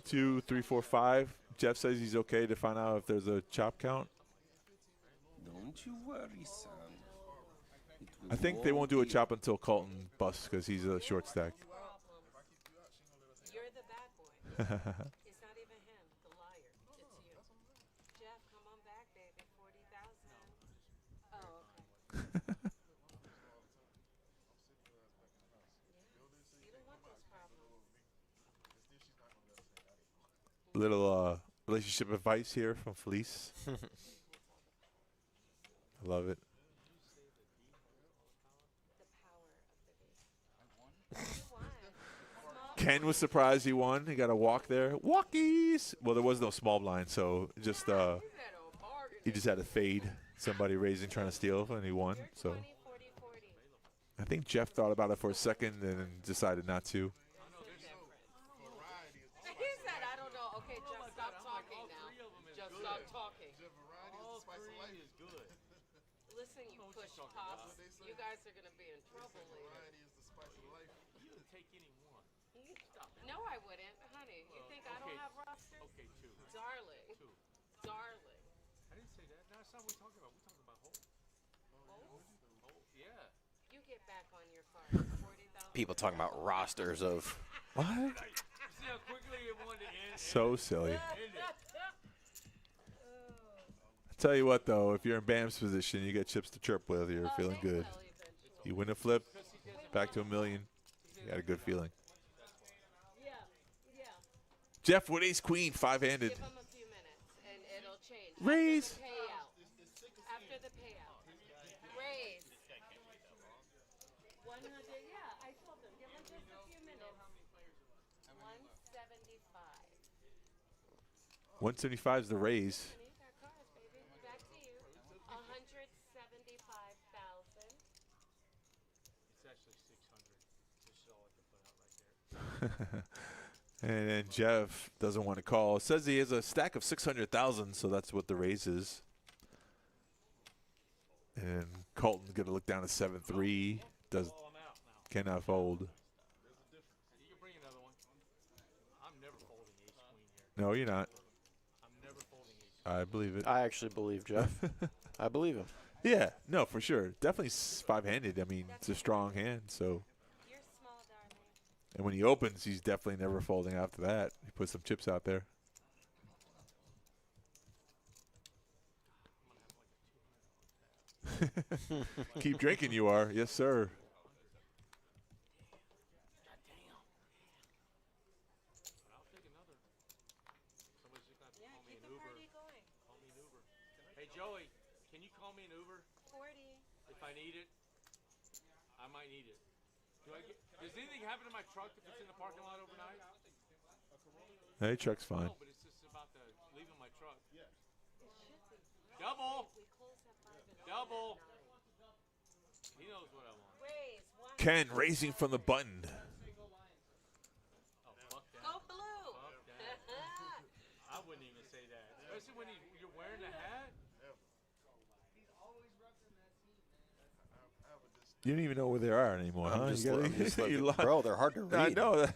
2, 3, 4, 5. Jeff says he's okay to find out if there's a chop count. Don't you worry, son. It I think they won't do a chop until Colton busts because he's a short stack. You're the bad boy. It's not even him, the liar. It's you. Jeff, come on back, baby. 40,000. Oh, okay. You don't want those problems. Little relationship advice here from Felice. I love it. Ken was surprised he won. He got a walk there. Walkies. Well, there was no small blind, so just he just had to fade somebody raising trying to steal, and he won. So I think Jeff thought about it for a second and then decided not to. He said, I don't know. Okay, Jeff, stop talking now. Jeff, stop talking. Listen, you push pops. You guys are going to be in trouble later. You would take any one. No, I wouldn't. Honey, you think I don't have rosters? Okay, two. Darling. Two. Darling. I didn't say that. No, that's not what we're talking about. We're talking about whole. Whole? Yeah. You get back on your card. 40,000. People talking about rosters of. What? See how quickly it wanted to end? So silly. End it. I tell you what, though, if you're in Bam's position, you get chips to chirp with. You're feeling good. You win a flip, back to $1 million. You got a good feeling. Jeff with ace queen, 5-handed. Give him a few minutes, and it'll change. Raise. After the payout. Raise. 100, yeah, I told them. Give him just a few minutes. 175. 175 is the raise. Back to you. 175,000. It's actually 600. Just all I can put out right there. And then Jeff doesn't want to call. Says he has a stack of 600,000, so that's what the raise is. And Colton's going to look down to 7-3. Cannot fold. You can bring another one. I'm never folding ace queen here. No, you're not. I'm never folding ace queen. I believe it. I actually believe Jeff. I believe him. Yeah, no, for sure. Definitely 5-handed. I mean, it's a strong hand, so. And when he opens, he's definitely never folding after that. He puts some chips out there. Keep drinking, you are. Yes, sir. Hey, Joey, can you call me an Uber? 40. If I need it, I might need it. Does anything happen to my truck if it's in the parking lot overnight? Hey, truck's fine. No, but it's just about the leaving my truck. Double. Double. He knows what I want. Ken raising from the button. Oh, fuck that. Go blue. Fuck that. I wouldn't even say that. Especially when you're wearing the hat. You don't even know where they are anymore, huh? I'm just looking. Bro, they're hard to read. I know that.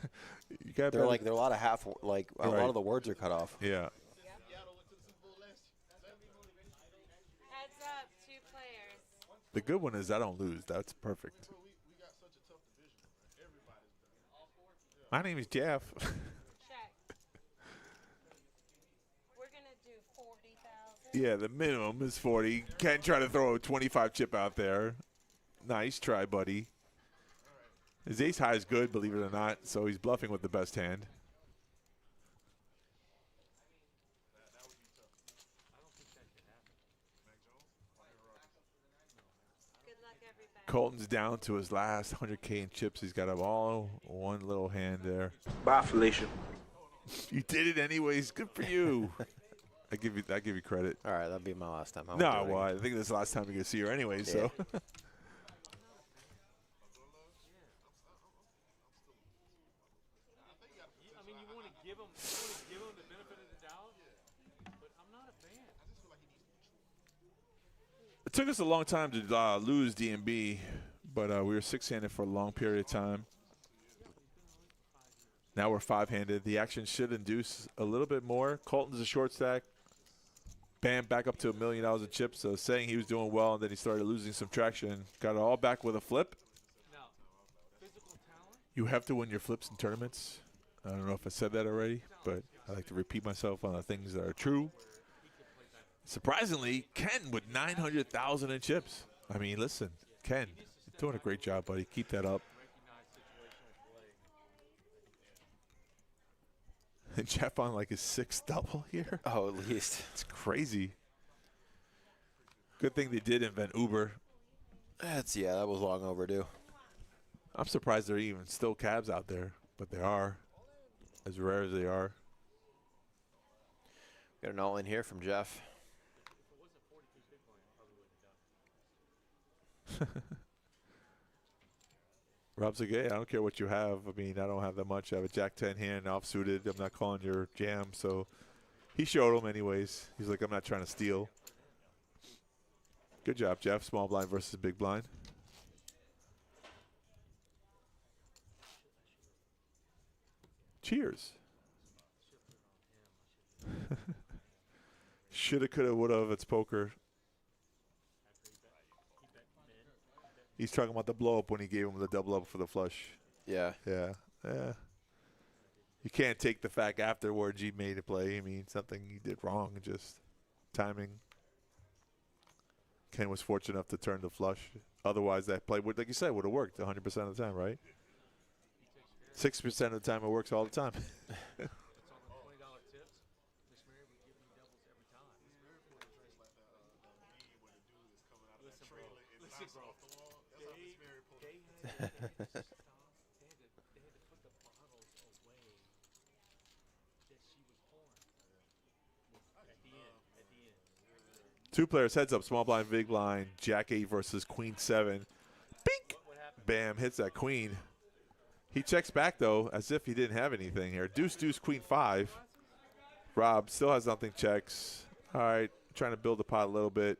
You got they're like, there are a lot of half, like, a lot of the words are cut off. Yeah. Heads up, 2 players. The good one is I don't lose. That's perfect. My name is Jeff. Check. We're going to do 40,000. Yeah, the minimum is 40. Ken try to throw a 25 chip out there. Nice try, buddy. His ace high is good, believe it or not, so he's bluffing with the best hand. Colton's down to his last 100K in chips. He's got them all one little hand there. Bye, Felicia. You did it anyways. Good for you. I give you credit. All right, that'll be my last time. No, well, I think this is the last time we can see her anyway, so. I mean, you want to give him the benefit of the doubt, but I'm not a fan. It took us a long time to lose DMB, but we were 6-handed for a long period of time. Now we're 5-handed. The action should induce a little bit more. Colton's a short stack. Bam, back up to $1 million of chips. So saying he was doing well, and then he started losing some traction. Got it all back with a flip. You have to win your flips in tournaments. I don't know if I said that already, but I like to repeat myself on the things that are true. Surprisingly, Ken with 900,000 in chips. I mean, listen, Ken, you're doing a great job, buddy. Keep that up. And Jeff on like his 6th double here. Oh, at least. It's crazy. Good thing they did invent Uber. Yeah, that was long overdue. I'm surprised there are even still cabs out there, but they are, as rare as they are. Got an all-in here from Jeff. Rob's like, hey, I don't care what you have. I mean, I don't have that much. I have a Jack-10 hand, off-suited. I'm not calling your jam. So he showed him anyways. He's like, I'm not trying to steal. Good job, Jeff. Small blind versus big blind. Cheers. Shoulda, coulda, woulda. It's poker. He's talking about the blow up when he gave him the double up for the flush. Yeah. Yeah. Yeah. You can't take the fact afterwards he made a play. I mean, something he did wrong, just timing. Ken was fortunate enough to turn the flush. Otherwise, that play would, like you said, would have worked 100% of the time, right? 6% of the time, it works all the time. Two players, heads up, small blind, big blind, Jack 8 versus Queen 7. Bink! Bam, hits that queen. He checks back, though, as if he didn't have anything here. Deuce, deuce, Queen 5. Rob still has nothing, checks. All right, trying to build the pot a little bit.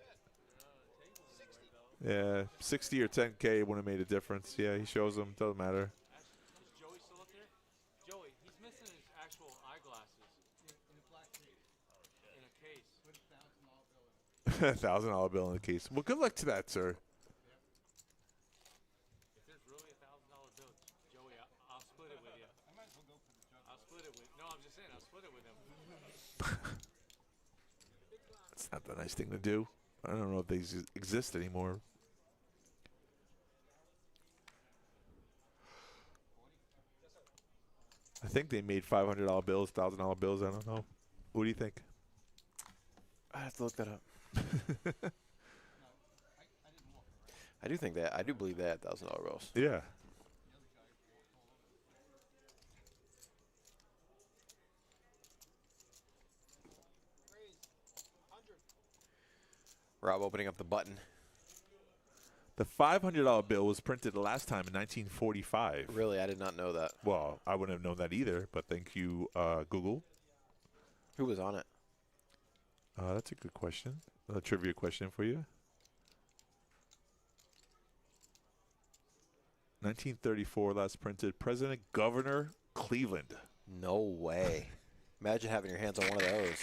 Yeah, 60 or 10K wouldn't have made a difference. Yeah, he shows them. Doesn't matter. Is Joey still up there? Joey, he's missing his actual eyeglasses in a case. $1,000 bill in the case. Well, good luck to that, sir. If there's really $1,000 bill, Joey, I'll split it with you. I might as well go for the jug. I'll split it with. No, I'm just saying, I'll split it with him. That's not the nice thing to do. I don't know if they exist anymore. I think they made $500 bills, $1,000 bills. I don't know. What do you think? I have to look that up. I do think that. I do believe they had $1,000 bills. Yeah. Rob opening up the button. The $500 bill was printed last time in 1945. Really? I did not know that. Well, I wouldn't have known that either, but thank you, Google. Who was on it? That's a good question. A trivia question for you. 1934, last printed. President Governor Cleveland. No way. Imagine having your hands on one of those.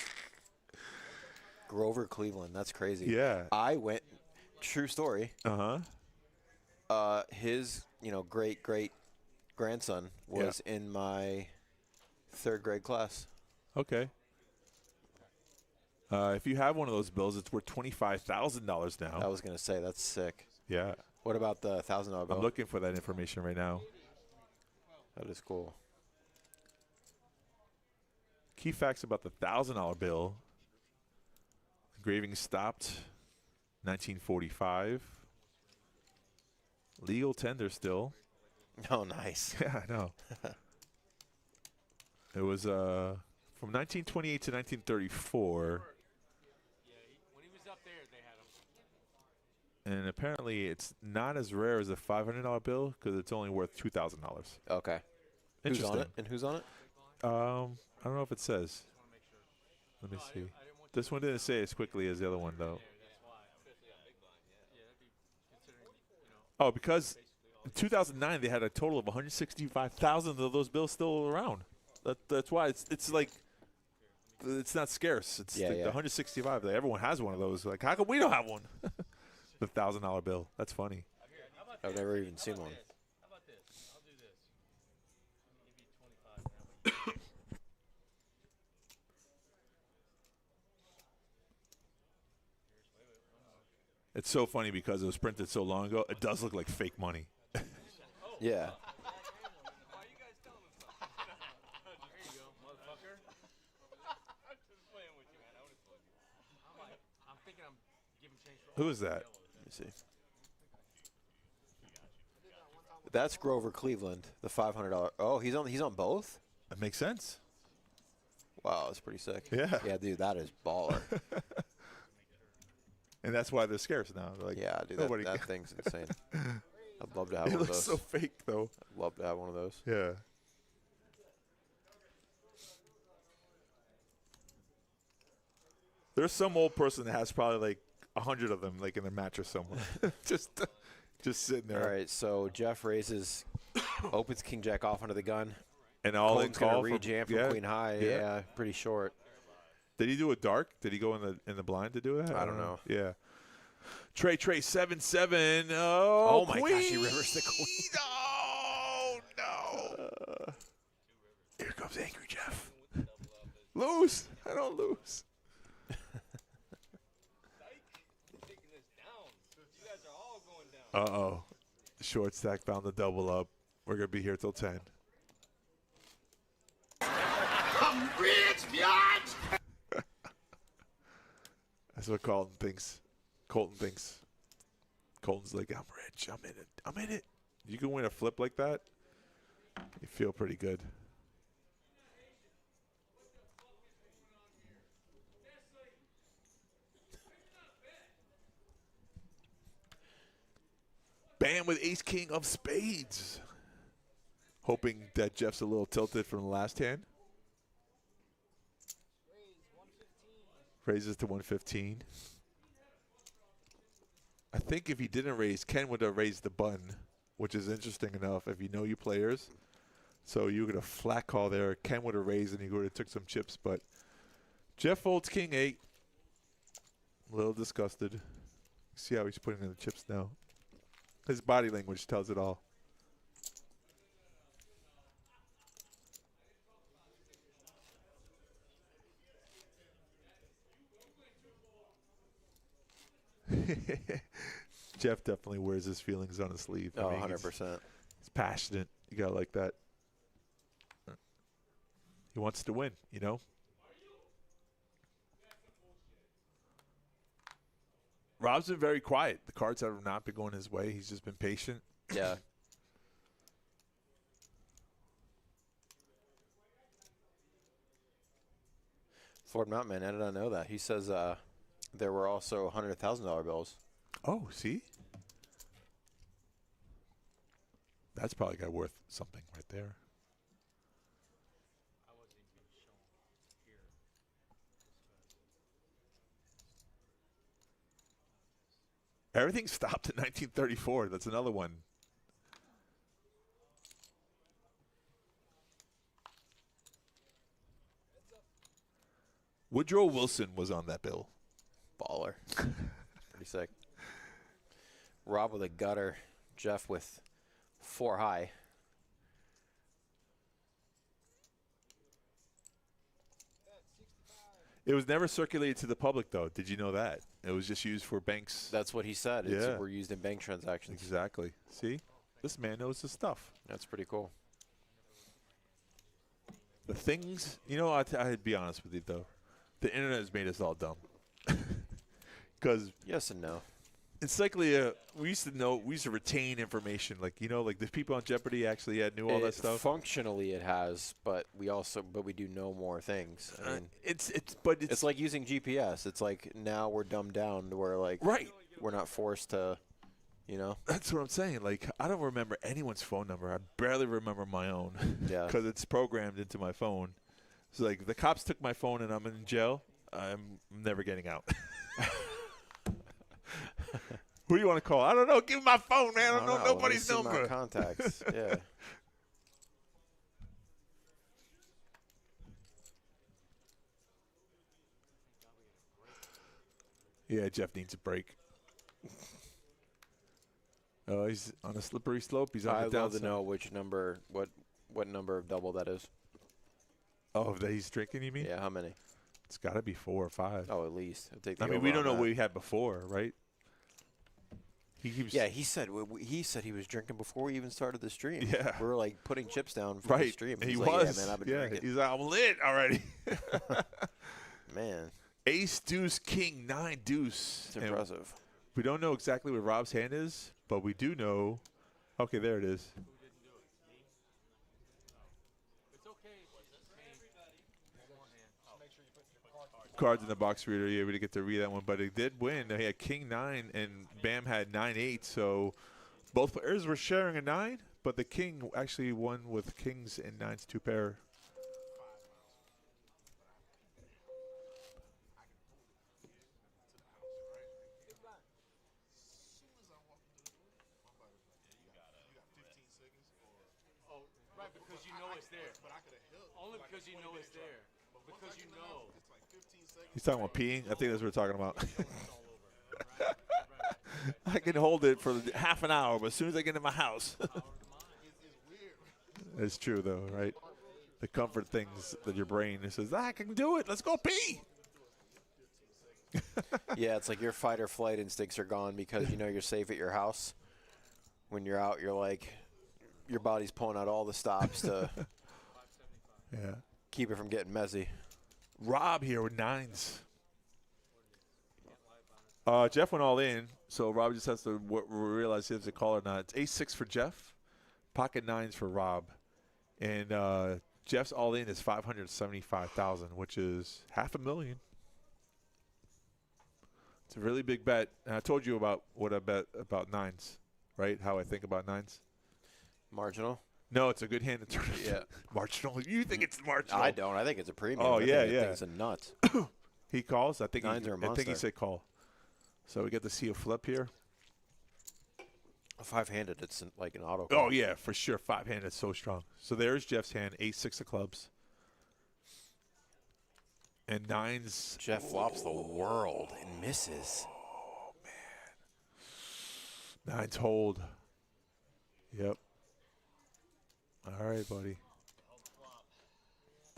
Grover Cleveland. That's crazy. Yeah. I went, true story. Uh-huh. His, great grandson was in my 3rd grade class. Okay. If you have one of those bills, it's worth $25,000 now. I was going to say, that's sick. Yeah. What about the $1,000 bill? I'm looking for that information right now. That is cool. Key facts about the $1,000 bill. Engraving stopped 1945. Legal tender still. Oh, nice. Yeah, I know. It was from 1928 to 1934. When he was up there, they had him. And apparently it's not as rare as a $500 bill because it's only worth $2,000. Okay. Who's on it? And who's on it? I don't know if it says. Let me see. This one didn't say as quickly as the other one, though. Oh, because in 2009 they had a total of 165,000 of those bills still around. That's why it's like it's not scarce. It's Yeah, the 165. Like, everyone has one of those. Like, how come we don't have one? The $1,000 bill. That's funny. I've never even seen one. How about this? I'll do this. Give you 25 now. It's so funny because it was printed so long ago. It does look like fake money. Yeah. Who is that? Let me see. That's Grover Cleveland, the $500. Oh, he's on both? That makes sense. Wow, that's pretty sick. Yeah. Yeah, dude, that is baller. And that's why they're scarce now. Like, yeah, dude, nobody that thing's insane. I'd love to have it one of looks those. so fake, though. I'd love to have one of those. Yeah. There's some old person that has probably like 100 of them, like in their mattress somewhere, just sitting there. All right, so Jeff raises, opens King Jack off under the gun, and all in Colton's call gonna rejam from Queen High. Yeah, pretty short. Did he do a dark? Did he go in the blind to do that? I don't know. Yeah. Trey 7-7. Oh, my queen. gosh, he reversed the queen. Oh no! Here comes Angry Jeff. Lose. I don't lose. Uh-oh. Short stack found the double up. We're going to be here till 10. I'm rich, biatch! That's what Colton thinks. Colton's like, I'm rich. I'm in it. I'm in it. You can win a flip like that, you feel pretty good. Bam with ace king of spades. Hoping that Jeff's a little tilted from the last hand. Raises to 115. I think if he didn't raise, Ken would have raised the button, which is interesting enough if you know you players. So you get a flat call there. Ken would have raised and he would have took some chips, but Jeff folds king 8. A little disgusted. See how he's putting in the chips now. His body language tells it all. Jeff definitely wears his feelings on his sleeve. Oh, 100%. He's passionate. You got to like that. He wants to win, you know? Rob's been very quiet. The cards have not been going his way. He's just been patient. Yeah. Ford Mountain Man, I did not know that. He says there were also $100,000 bills. Oh, see? That's probably got worth something right there. Everything stopped in 1934. That's another one. Woodrow Wilson was on that bill. Baller. Pretty sick. Rob with a gutter. Jeff with 4 high. It was never circulated to the public, though. Did you know that? It was just used for banks. That's what he said. Yeah. We're used in bank transactions. Exactly. See? This man knows his stuff. That's pretty cool. The things, you know, I'd be honest with you, though. The internet has made us all dumb. Because yes and no. Encyclopedia, we used to retain information. Like, you know, like the people on Jeopardy actually knew all that stuff. Functionally it has, but we do know more things. I mean, it's like using GPS. It's like now we're dumbed down to where like we're not forced to, you know. That's what I'm saying. Like, I don't remember anyone's phone number. I barely remember my own. Yeah. Because it's programmed into my phone. So like the cops took my phone and I'm in jail. I'm never getting out. Who do you want to call? I don't know. Give me my phone, man. I don't know nobody's Let me see number. my contacts. Yeah. Yeah, Jeff needs a break. Oh, he's on a slippery slope. He's on the I'd downside. love to know which number, what number of double that is. Oh, that he's drinking, you mean? Yeah, how many? It's got to be 4 or 5. Oh, at least. I'll take I the mean, we over don't on know what that. he had before, right? He keeps. Yeah, he said he was drinking before we even started the stream. Yeah. We were like putting chips down for the Right. stream. And he He's was. like, yeah, man, I've been drinking. He's like, I'm lit already. Man. Ace, deuce, king, 9, deuce. It's impressive. We don't know exactly what Rob's hand is, but we do know. Okay, there it is. Cards in the box reader. Yeah, we didn't get to read that one, but he did win. He had king 9, and Bam had 9-8. So both players were sharing a 9, but the king actually won with kings and 9s 2 pair. Oh, right, because you know it's there. Only because you know it's there. Because you know. He's talking about peeing. I think that's what we're talking about. I can hold it for half an hour, but as soon as I get in my house. It's true, though, right? The comfort things that your brain says, I can do it. Let's go pee. Yeah, it's like your fight or flight instincts are gone because you know you're safe at your house. When you're out, you're like, your body's pulling out all the stops to keep it from getting messy. Rob here with 9s. Jeff went all in, so Rob just has to realize he has a call or not. It's ace-6 for Jeff, pocket 9s for Rob. And Jeff's all in is $575,000, which is $500,000. It's a really big bet. And I told you about what I bet about 9s, right? How I think about 9s. Marginal? No, it's a good hand in tournament. Yeah. Marginal. You think it's marginal? I don't. I think it's a premium. Oh, yeah. I think it's a nut. He calls. I think Nines are a I think he monster. said call. So we get to see a flip here. A 5-handed, it's like an auto. Oh, yeah, for sure. 5-handed, so strong. So there's Jeff's hand, ace-6 of clubs. And 9s. Jeff flops the world and misses. Oh, man. 9s hold. Yep. All right, buddy.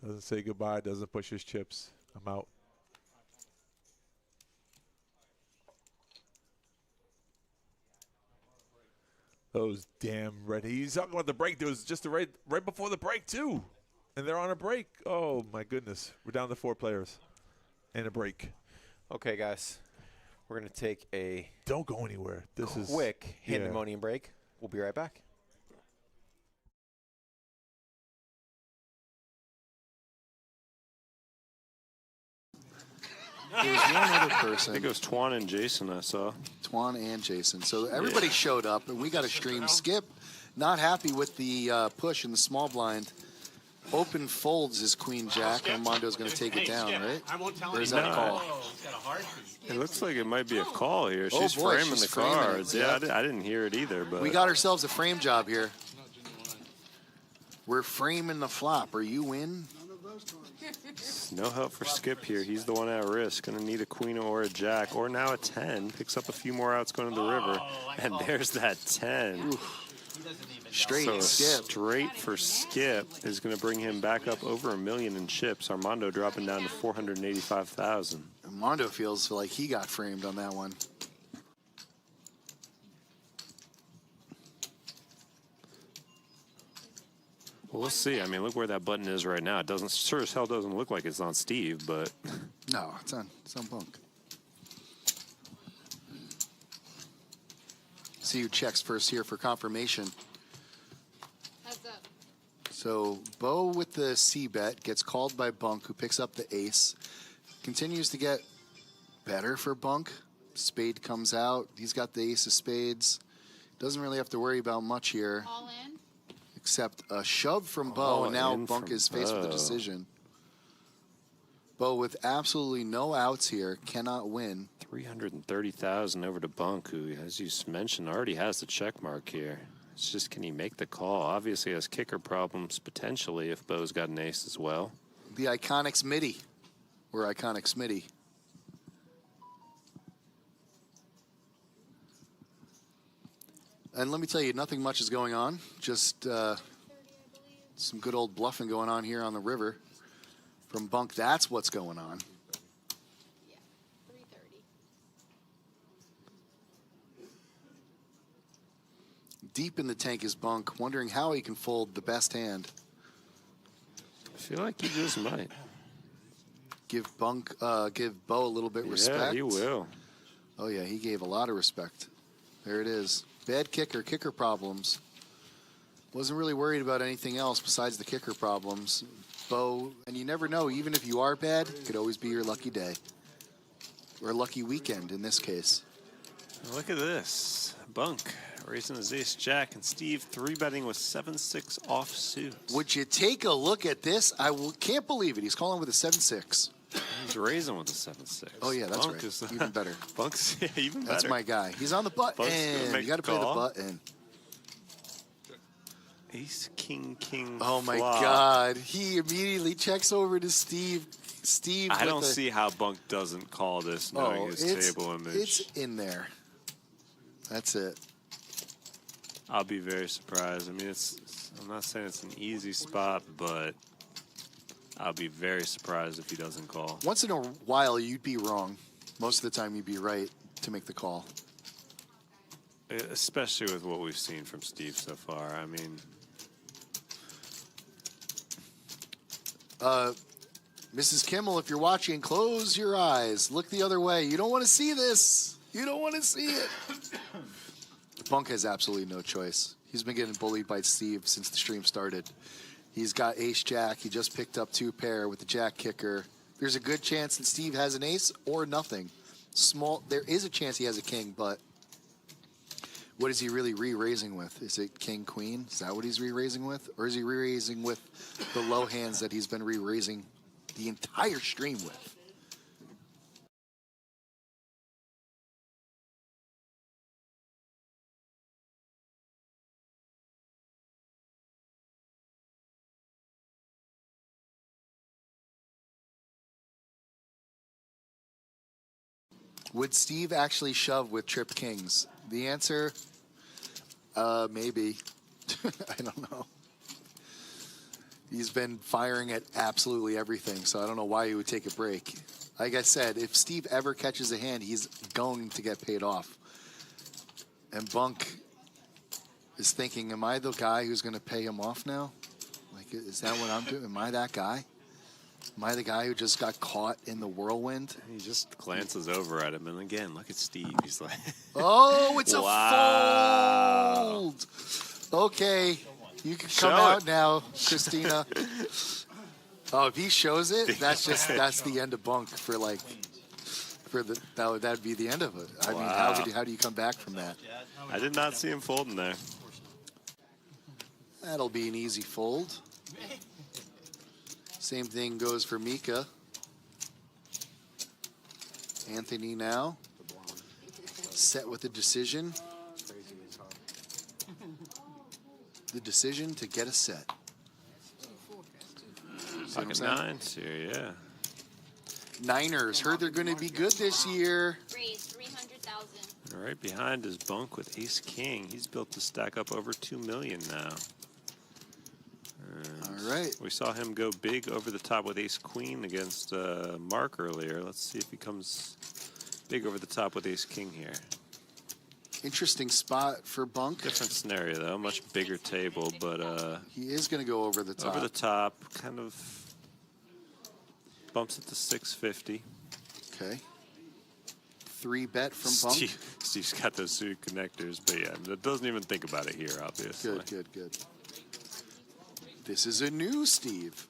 Doesn't say goodbye, doesn't push his chips. I'm out. Those damn red. He's talking about the break. There was just a right before the break, too. And they're on a break. Oh, my goodness. We're down to 4 players. And a break. Okay, guys. We're going to take a Don't go anywhere. This is quick pandemonium break. We'll be right back. There was one other person. I think it was Twan and Jason I saw. Twan and Jason. So everybody showed up, and we got a stream. Skip, not happy with the push in the small blind. Open folds his queen jack. Armando's going to take it down, right? There's that call. It looks like it might be a call here. Oh, She's boy, framing she's the framing it, cards. Yeah, yeah. I didn't hear it either. But We got ourselves a frame job here. We're framing the flop. Are you in? no help for Skip here. He's the one at risk. Going to need a queen or a jack, or now a 10. Picks up a few more outs going to the river. And there's that 10. Straight so Skip. Straight for Skip is going to bring him back up over $1 million in chips. Armando dropping down to 485,000. Armando feels like he got framed on that one. Well, we'll see. I mean, look where that button is right now. It doesn't, sure as hell doesn't look like it's on Steve, but No, it's on Bunk. See who checks first here for confirmation. Heads up. So Bo with the C bet gets called by Bunk, who picks up the ace. Continues to get better for Bunk. Spade comes out. He's got the ace of spades. Doesn't really have to worry about much here. All in. Except a shove from Bo, All and now in Bunk from is faced with a Bo. decision. Bo with absolutely no outs here cannot win. 330,000 over to Bunk, who, as you mentioned, already has the check mark here. It's just, can he make the call? Obviously has kicker problems potentially if Bo's got an ace as well. The Iconic Smitty, or Iconic Smitty. And let me tell you, nothing much is going on. Just some good old bluffing going on here on the river. From Bunk, that's what's going on. Deep in the tank is Bunk, wondering how he can fold the best hand. I feel like he just might. Give Bo a little bit respect. Yeah, he will. Oh yeah, he gave a lot of respect. There it is. Bad kicker problems. Wasn't really worried about anything else besides the kicker problems. Bo, and you never know, even if you are bad, it could always be your lucky day. Or lucky weekend in this case. Look at this. Bunk raising his ace-jack, and Steve 3-betting with 7-6 offsuit. Would you take a look at this? Can't believe it. He's calling with a 7-6. He's raising with a 7-6. Oh, yeah, that's Bunk right. is, Even better. Bunk's even better. That's my guy. He's on the button. You got to play the button. Ace, king, Oh, my flop. God. He immediately checks over to Steve. I don't see how Bunk doesn't call this knowing his table image. It's in there. That's it. I'll be very surprised. I mean, I'm not saying it's an easy spot, but I'll be very surprised if he doesn't call. Once in a while, you'd be wrong. Most of the time, you'd be right to make the call. Especially with what we've seen from Steve so far. I mean... Mrs. Kimmel, if you're watching, close your eyes. Look the other way. You don't want to see this. You don't want to see it. Bunk has absolutely no choice. He's been getting bullied by Steve since the stream started. He's got ace-jack. He just picked up 2-pair with the jack kicker. There's a good chance that Steve has an ace or nothing. There is a chance he has a king, but what is he really re-raising with? Is it king-queen? Is that what he's re-raising with? Or is he re-raising with the low hands that he's been re-raising the entire stream with? Would Steve actually shove with trip kings? The answer, maybe. I don't know. He's been firing at absolutely everything, so I don't know why he would take a break. Like I said, if Steve ever catches a hand, he's going to get paid off. And Bunk is thinking, am I the guy who's going to pay him off now? Like, is that what I'm doing? Am I that guy? Am I the guy who just got caught in the whirlwind? He just glances over at him, and again, look at Steve. He's like, oh, it's a wow. fold. Okay, you can come out now, Christina. Oh, if he shows it, that's the end of Bunk that'd be the end of it. I mean, how do you come back from that? I did not see him folding there. That'll be an easy fold. Same thing goes for Mika. Anthony now set with the decision. The decision to get a set. Pocket nines here, yeah. Niners heard they're going to be good this year. Raise 300,000. Right behind is Bunk with Ace King. He's built to stack up over 2 million now. All right. We saw him go big over the top with Ace Queen against Mark earlier. Let's see if he comes big over the top with Ace King here. Interesting spot for Bunk. Different scenario though, much bigger table, but he is going to go over the top. Over the top, kind of bumps it to 650. Okay. 3-bet from Bunk. Steve's got those suited connectors, but yeah, doesn't even think about it here, obviously. Good. This is a new Steve.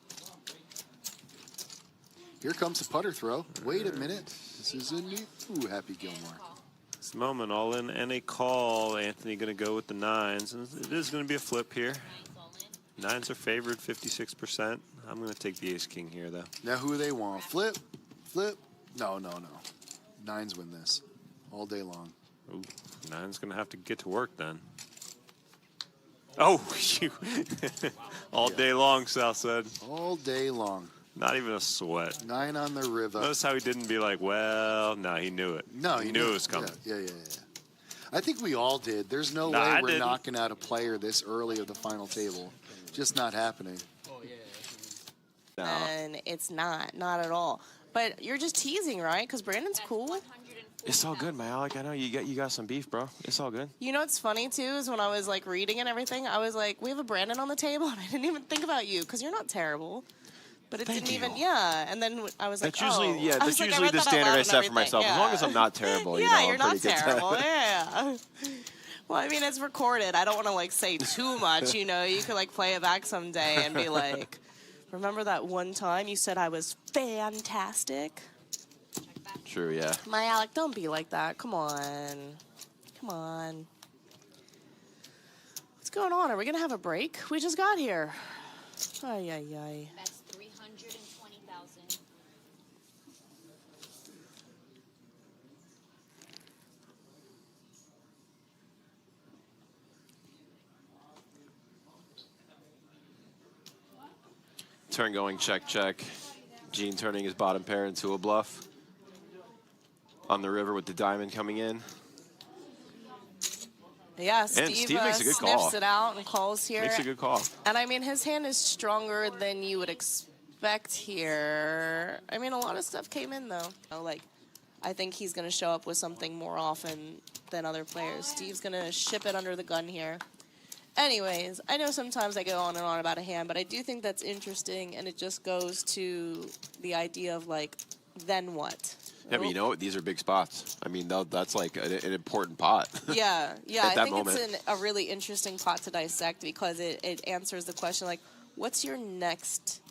Here comes the putter throw. Wait a minute. This is a new Happy Gilmore. This moment, all in and a call. Anthony going to go with the nines. And it is going to be a flip here. Nines are favored 56%. I'm going to take the ace-king here, though. Now who they want? Flip? No. Nines win this all day long. Ooh, nine's going to have to get to work then. Oh, you. All day long, Sal said. All day long. Not even a sweat. 9 on the river. Notice how he didn't be like, well, no, he knew it. No, he knew it was coming. Yeah. I think we all did. There's no Nah, way I we're didn't. knocking out a player this early of the final table. Just not happening. And it's not at all. But you're just teasing, right? Because Brandon's cool. It's all good, Malik. I know you got some beef, bro. It's all good. You know what's funny too is when I was like reading and everything, I was like, we have a Brandon on the table, and I didn't even think about you because you're not terrible. But it didn't even, and then I was like, That's usually, oh. I that's was like, usually read the that out standard loud I and set for myself. everything, As long as I'm not terrible, yeah, I'm you're not pretty good. terrible. Yeah. Well, I mean, it's recorded. I don't want to like say too much. You know, you could like play it back someday and be like, remember that one time you said I was fantastic? True, yeah. My Alec, don't be like that. Come on. Come on. What's going on? Are we going to have a break? We just got here. Ay, ay, ay. That's 320,000. Turn going, check, check. Gene turning his bottom pair into a bluff. On the river with the diamond coming in. Yeah, And Steve Steve makes a good sniffs call. it out and calls here. Makes a good call. And I mean, his hand is stronger than you would expect here. I mean, a lot of stuff came in though. You know, like, I think he's going to show up with something more often than other players. Steve's going to ship it under the gun here. Anyways, I know sometimes I go on and on about a hand, but I do think that's interesting, and it just goes to the idea of like, then what? Yeah, but you know what? These are big spots. I mean, that's like an important pot. Yeah, yeah. At I that think moment. it's a really interesting pot to dissect because it answers the question like, what's your next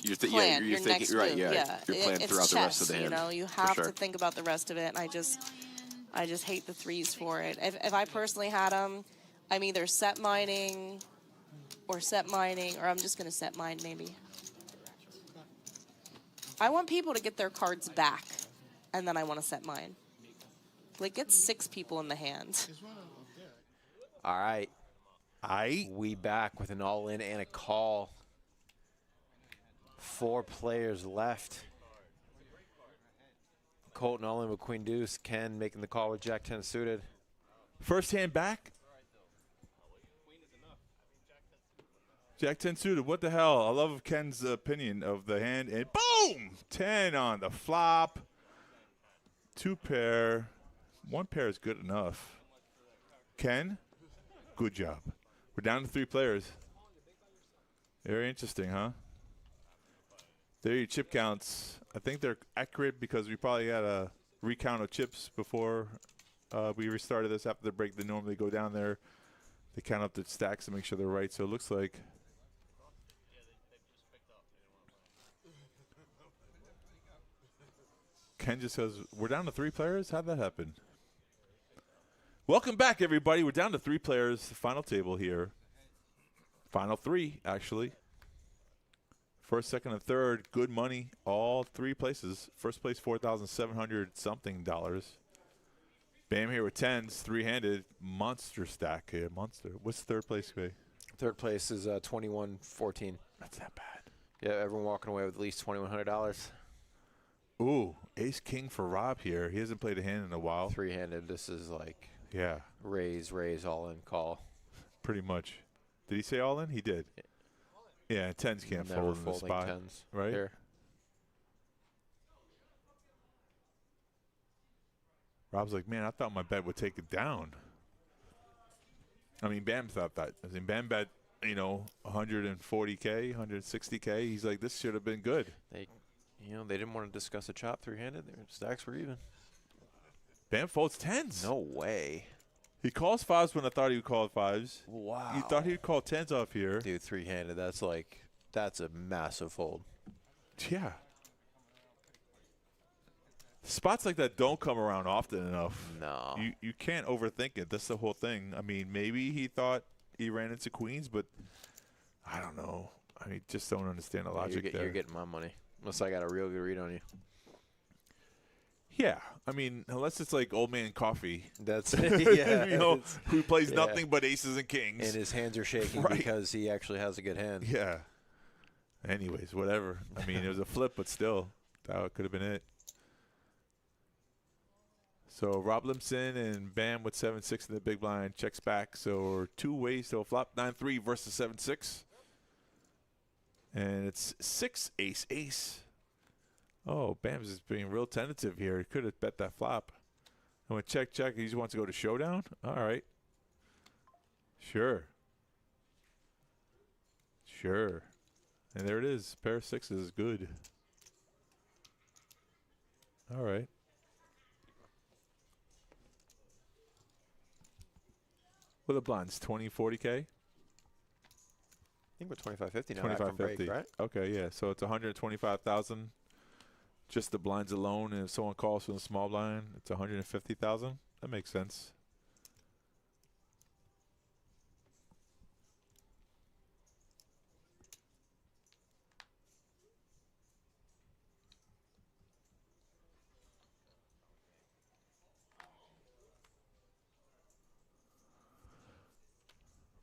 You're plan? you're your thinking, next right, move? yeah. Your plan it's throughout chess, the rest of the hand. You know, you for have sure. to think about the rest of it, and I just hate the threes for it. If I personally had them, I'm either set mining, or I'm just going to set mine maybe. I want people to get their cards back, and then I want to set mine. Like, get 6 people in the hand. All right. We back with an all-in and a call. 4 players left. Colton all in with Queen Deuce. Ken making the call with Jack 10 suited. First hand back. Jack 10 suited. What the hell? I love Ken's opinion of the hand. And boom! 10 on the flop. 2 pair. 1 pair is good enough. Ken, good job. We're down to 3 players. Very interesting, huh? There are your chip counts. I think they're accurate because we probably had a recount of chips before we restarted this after the break. They normally go down there. They count up the stacks to make sure they're right. So it looks like Ken just says, we're down to 3 players? How'd that happen? Welcome back, everybody. We're down to 3 players. The final table here. Final 3, actually. First, second, and third, good money, all 3 places. First place, $4,700 something dollars. Bam here with 10s, 3-handed, monster stack here, monster. What's third place, Clay? Third place is 21-14. That's not bad. Yeah, everyone walking away with at least $2,100. Ooh, ace king for Rob here. He hasn't played a hand in a while. 3-handed. This is like yeah, raise, all in, call. Pretty much. Did he say all in? He did. Yeah, 10s can't Never fold in the folding spot, 10s right? here. Rob's like, man, I thought my bet would take it down. I mean, Bam thought that. I mean, Bam bet, 140K, 160K. He's like, this should have been good. They didn't want to discuss a chop 3-handed. Their stacks were even. Bam folds 10s. No way. He calls 5s when I thought he would call 5s. Wow. You thought he would call 10s off here. Dude, 3-handed, that's a massive fold. Yeah. Spots like that don't come around often enough. No. You can't overthink it. That's the whole thing. I mean, maybe he thought he ran into queens, but I don't know. I just don't understand the logic there. You're getting my money. Unless I got a real good read on you. Yeah. I mean, unless it's like old man coffee. That's yeah. Who plays nothing but aces and kings. And his hands are shaking because he actually has a good hand. Yeah. Anyways, whatever. I mean, it was a flip, but still, that could have been it. So Rob Limson and Bam with 7-6 in the big blind. Checks back. So we're 2 ways to a flop. 9-3 versus 7-6. And it's 6 ace ace. Oh, Bam's is being real tentative here. He could have bet that flop. I'm going to check, check. He just wants to go to showdown? All right. Sure. Sure. And there it is. Pair of sixes. Good. All right. What are the blinds? 20, 40K? I think we're 25.50 now. 25.50. Right? Okay, yeah. So it's 125,000. Just the blinds alone. And if someone calls from the small blind, it's 150,000. That makes sense.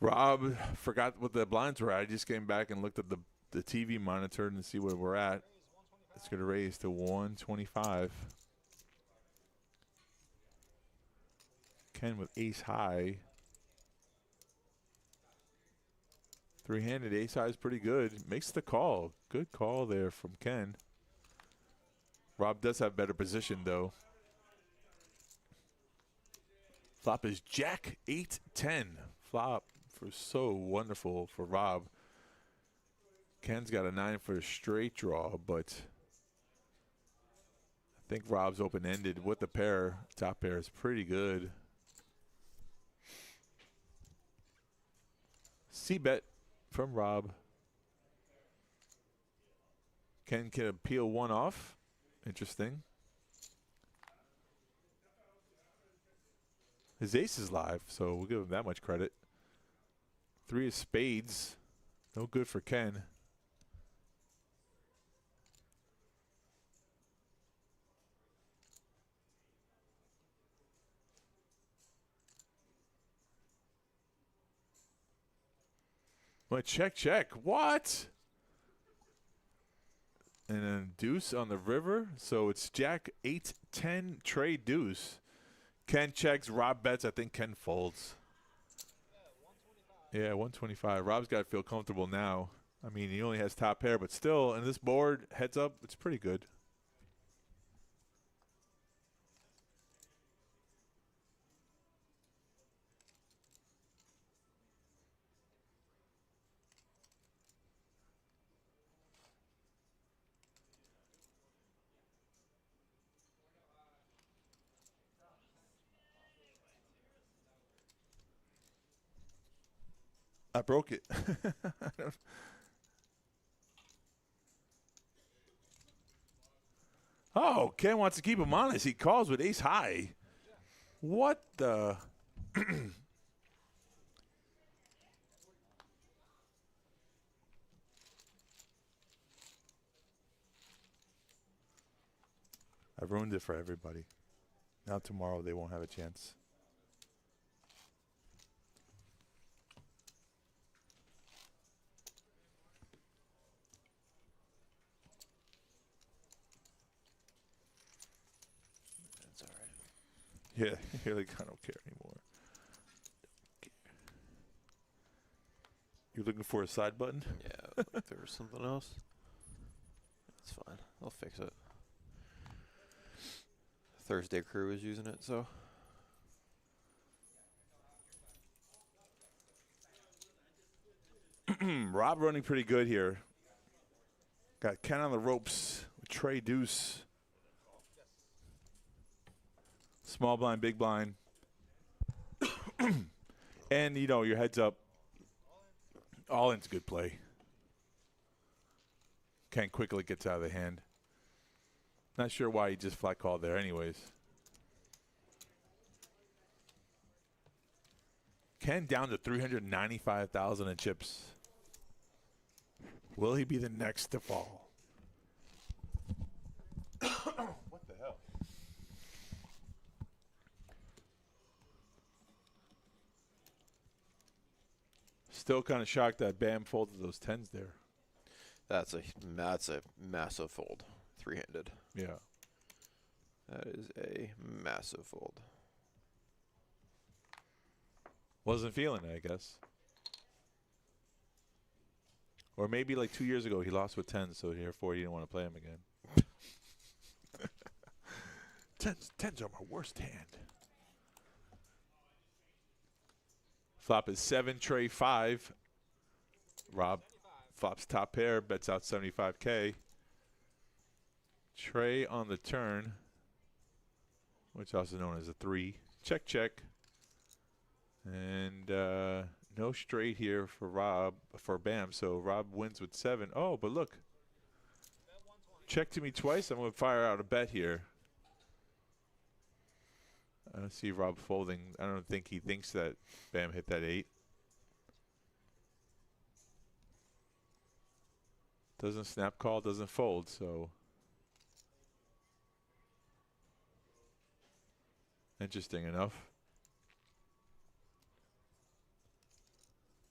Rob forgot what the blinds were at. I just came back and looked at the TV monitor and see where we're at. It's going to raise to 125. Ken with ace high. Three-handed ace high is pretty good. Makes the call. Good call there from Ken. Rob does have better position, though. Flop is Jack 8-10. Flop for so wonderful for Rob. Ken's got a 9 for a straight draw, but I think Rob's open-ended with the pair. Top pair is pretty good. C-bet from Rob. Ken can appeal one off. Interesting. His ace is live, so we'll give him that much credit. 3 of spades. No good for Ken. Well, check, check. What? And then deuce on the river. So it's Jack 8-10 trade deuce. Ken checks. Rob bets. I think Ken folds. Yeah, 125. Rob's got to feel comfortable now. I mean, he only has top pair, but still, in this board, heads up, it's pretty good. I broke it. Oh, Ken wants to keep him honest. He calls with ace high. What the? I ruined it for everybody. Now tomorrow they won't have a chance. Yeah, you're like, I don't care anymore. You're looking for a side button? Yeah, if there was something else. It's fine. I'll fix it. Thursday crew is using it, so. Rob running pretty good here. Got Ken on the ropes with Trey Deuce. Small blind, big blind. And, you know, your heads up. All in's good play. Ken quickly gets out of the hand. Not sure why he just flat called there anyways. Ken down to 395,000 in chips. Will he be the next to fall? What the hell? Still kind of shocked that Bam folded those 10s there. That's a massive fold. Three-handed. Yeah. That is a massive fold. Wasn't feeling it, I guess. Or maybe like 2 years ago he lost with 10, so therefore he didn't want to play him again. Tens are my worst hand. Flop is 7, tray 5. Rob flops top pair, bets out 75K. Tray on the turn, which is also known as a 3. Check, check. And no straight here for Bam. So Rob wins with 7. Oh, but look. Check to me twice. I'm going to fire out a bet here. I don't see Rob folding. I don't think he thinks that Bam hit that 8. Doesn't snap call, doesn't fold, so. Interesting enough.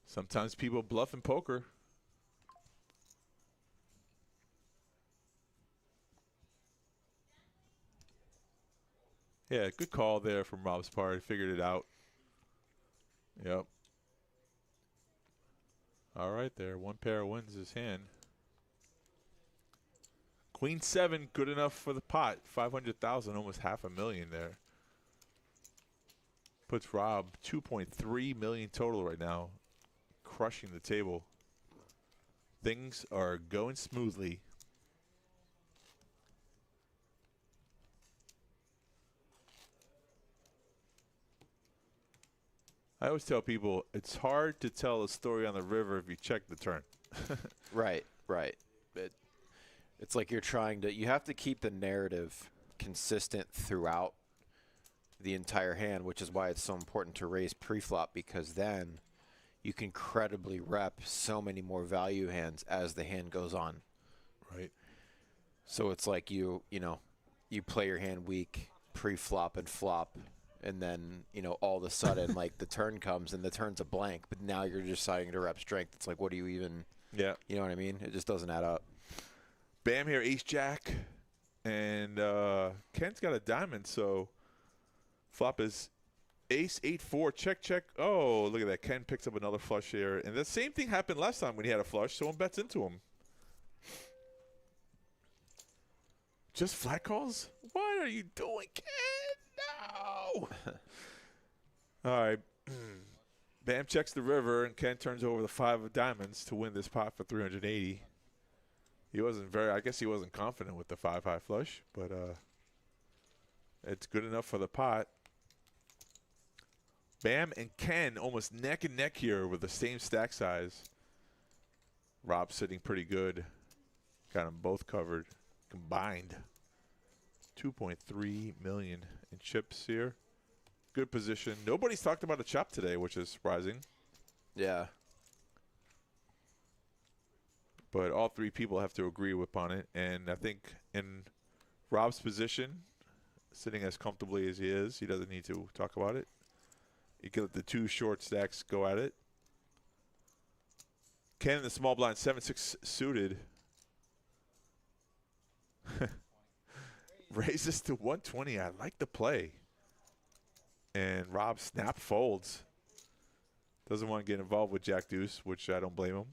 Sometimes people bluff in poker. Yeah, good call there from Rob's part. He figured it out. Yep. All right there. One pair wins his hand. Queen 7, good enough for the pot. 500,000, almost $500,000 there. Puts Rob 2.3 million total right now. Crushing the table. Things are going smoothly. I always tell people it's hard to tell a story on the river if you check the turn. Right, right. It's like you're trying to, you have to keep the narrative consistent throughout the entire hand, which is why it's so important to raise pre-flop, because then you can credibly rep so many more value hands as the hand goes on. Right. So it's like you play your hand weak, pre-flop and flop, and then, all of a sudden, like, the turn comes and the turn's a blank, but now you're deciding to rep strength. It's like, what do you even, yeah. You know what I mean? It just doesn't add up. Bam here, ace-jack. And Ken's got a diamond, so flop is ace, 8-4, check, check. Oh, look at that. Ken picks up another flush here. And the same thing happened last time when he had a flush. Someone bets into him. Just flat calls? What are you doing, Ken? No! All right. Bam checks the river, and Ken turns over the 5 of diamonds to win this pot for 380. He wasn't I guess he wasn't confident with the 5 high flush, but it's good enough for the pot. Bam and Ken almost neck and neck here with the same stack size. Rob sitting pretty good. Got them both covered combined. 2.3 million in chips here. Good position. Nobody's talked about a chop today, which is surprising. Yeah. But all 3 people have to agree upon it. And I think in Rob's position, sitting as comfortably as he is, he doesn't need to talk about it. You can let the 2 short stacks go at it. Ken in the small blind, 7-6 suited. Raises to 120. I like the play. And Rob snap folds. Doesn't want to get involved with Jack Deuce, which I don't blame him.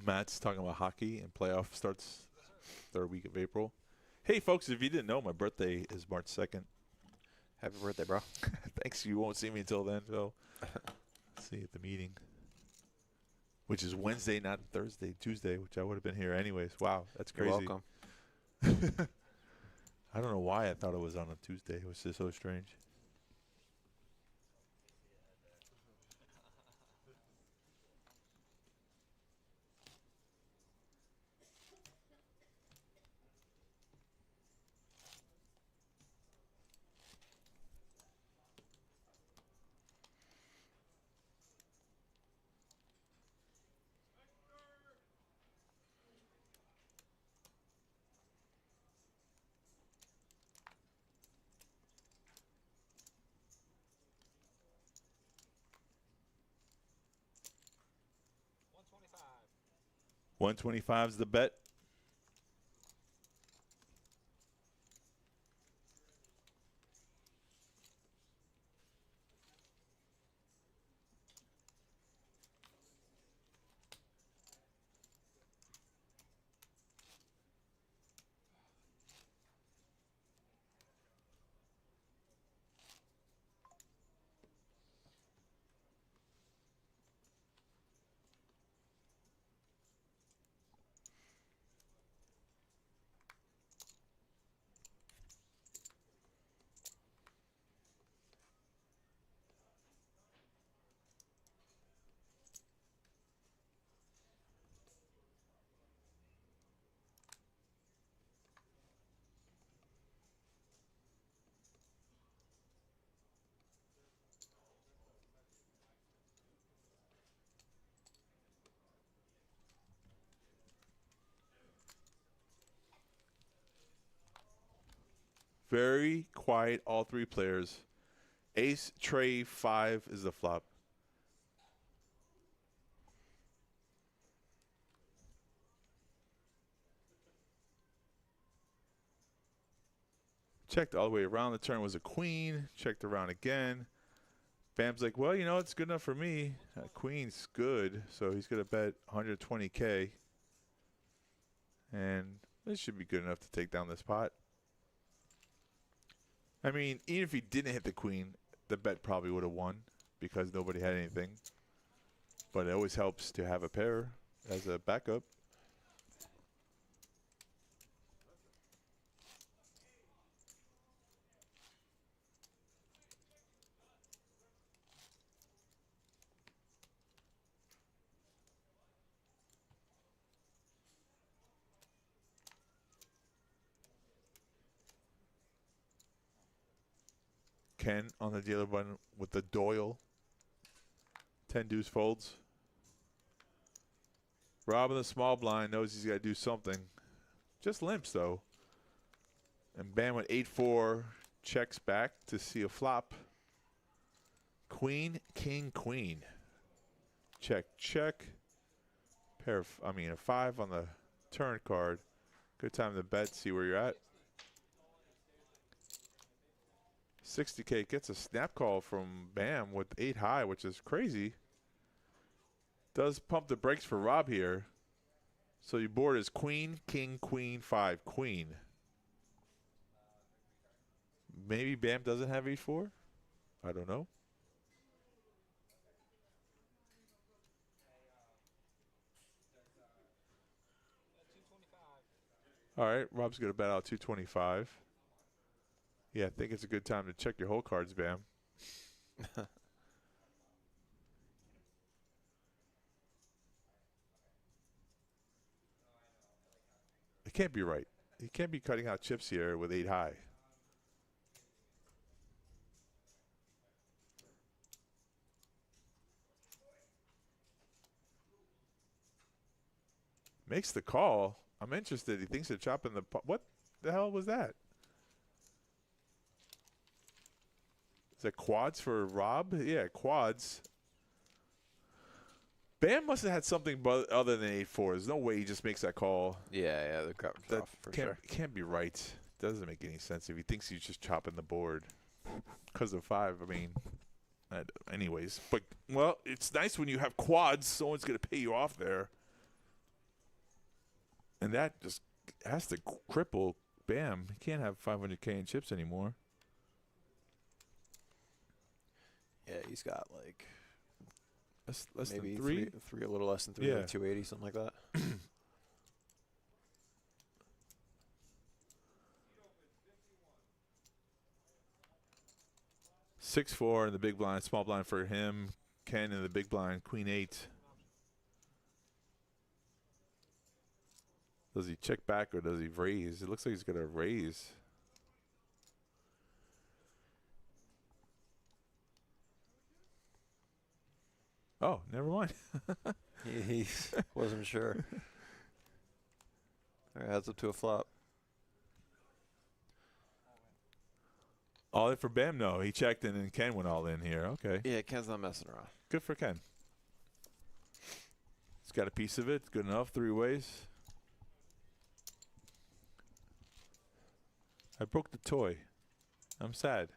Matt's talking about hockey, and playoff starts 3rd week of April. Hey, folks, if you didn't know, my birthday is March 2nd. Happy birthday, bro. Thanks. You won't see me until then, so see you at the meeting, which is Wednesday, not Tuesday, which I would have been here anyways. Wow, that's crazy. You're welcome. I don't know why I thought it was on a Tuesday. It was just so strange. 125 is the bet. Very quiet, all three players. Ace, tray, 5 is the flop. Checked all the way around. The turn was a queen. Checked around again. Bam's like, well, you know, it's good enough for me. Queen's good, so he's going to bet 120K. And this should be good enough to take down this pot. I mean, even if he didn't hit the queen, the bet probably would have won because nobody had anything. But it always helps to have a pair as a backup. Ken on the dealer button with the Doyle. 10 deuce folds. Rob in the small blind knows he's got to do something. Just limps, though. And Bam with 8-4 checks back to see a flop. Queen, king, queen. Check, check. A 5 on the turn card. Good time to bet, see where you're at. 60K gets a snap call from Bam with 8 high, which is crazy. Does pump the brakes for Rob here. So your board is queen, king, queen, 5, queen. Maybe Bam doesn't have 8-4. I don't know. All right, Rob's going to bet out 225. Yeah, I think it's a good time to check your whole cards, Bam. It can't be right. He can't be cutting out chips here with 8 high. Makes the call. I'm interested. He thinks they're chopping the... What the hell was that? Is that quads for Rob? Yeah, quads. Bam must have had something other than 8-4. There's no way he just makes that call. Yeah, the coverage off for sure. Can't be right. Doesn't make any sense if he thinks he's just chopping the board. Because of 5, I mean, anyways. But, well, it's nice when you have quads. Someone's going to pay you off there. And that just has to cripple Bam. He can't have 500K in chips anymore. Yeah, he's got like less maybe than 3? three, a little less than 3, yeah. like 280, something like that. 6-4 in the big blind, small blind for him. Ken in the big blind, queen 8. Does he check back or does he raise? It looks like he's going to raise. Oh, never mind. he wasn't sure. All right, heads up to a flop. All in for Bam? No, he checked in and Ken went all in here. Okay. Yeah, Ken's not messing around. Good for Ken. got a piece of it. Good enough. 3 ways. I broke the toy. I'm sad.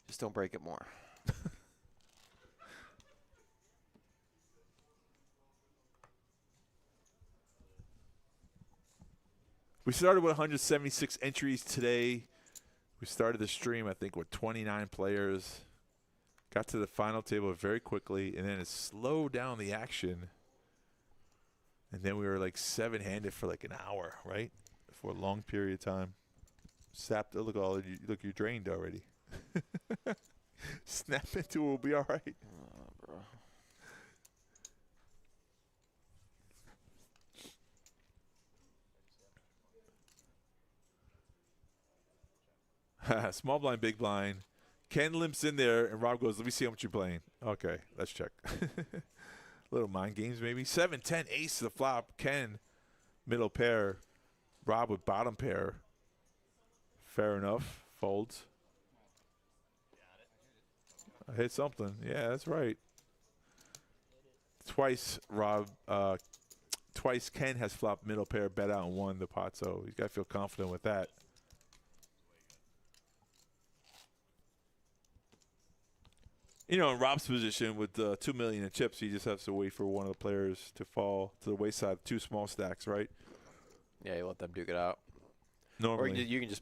Just don't break it more. We started with 176 entries today. We started the stream, I think, with 29 players. Got to the final table very quickly, and then it slowed down the action. And then we were like 7-handed for like an hour, right? For a long period of time. Sapped. Look, look, you're drained already. Snap into it, we'll be all right. Bro. Small blind, big blind. Ken limps in there, and Rob goes, let me see how much you're playing. Okay, let's check. Little mind games, maybe. 7-10, ace to the flop. Ken, middle pair. Rob with bottom pair. Fair enough. Folds. I hit something. Yeah, that's right. Twice, twice Ken has flopped middle pair, bet out, and won the pot, so he's got to feel confident with that. You know, in Rob's position with $2 million in chips, he just has to wait for one of the players to fall to the wayside. 2 small stacks, right? Yeah, you let them duke it out. Normally. Or you can just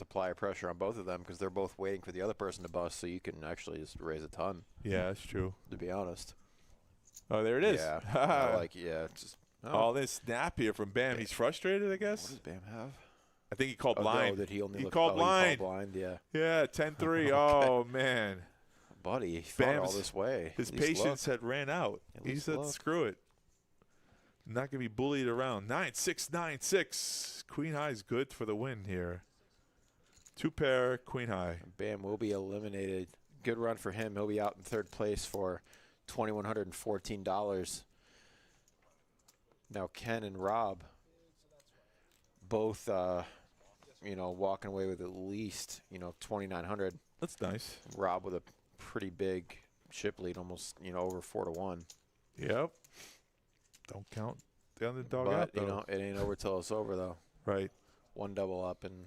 apply pressure on both of them because they're both waiting for the other person to bust, so you can actually just raise a ton. Yeah, that's true. To be honest. Oh, there it is. Yeah. Just all this snap here from Bam. He's frustrated, I guess. What does Bam have? I think he called blind. No, that he only called blind. He called blind, yeah. Yeah, 10-3. Okay. Oh, man. Buddy, he fought all this way. His patience had ran out. He said, screw it. Not going to be bullied around. 9-6, 9-6. Queen high is good for the win here. 2 pair, queen high. Bam will be eliminated. Good run for him. He'll be out in 3rd place for $2,114. Now Ken and Rob both, walking away with at least, $2,900. That's nice. Rob with a pretty big chip lead, almost, over 4-1. Yep. Don't count the underdog but, out, though. It ain't over till it's over, though. Right. 1 double up and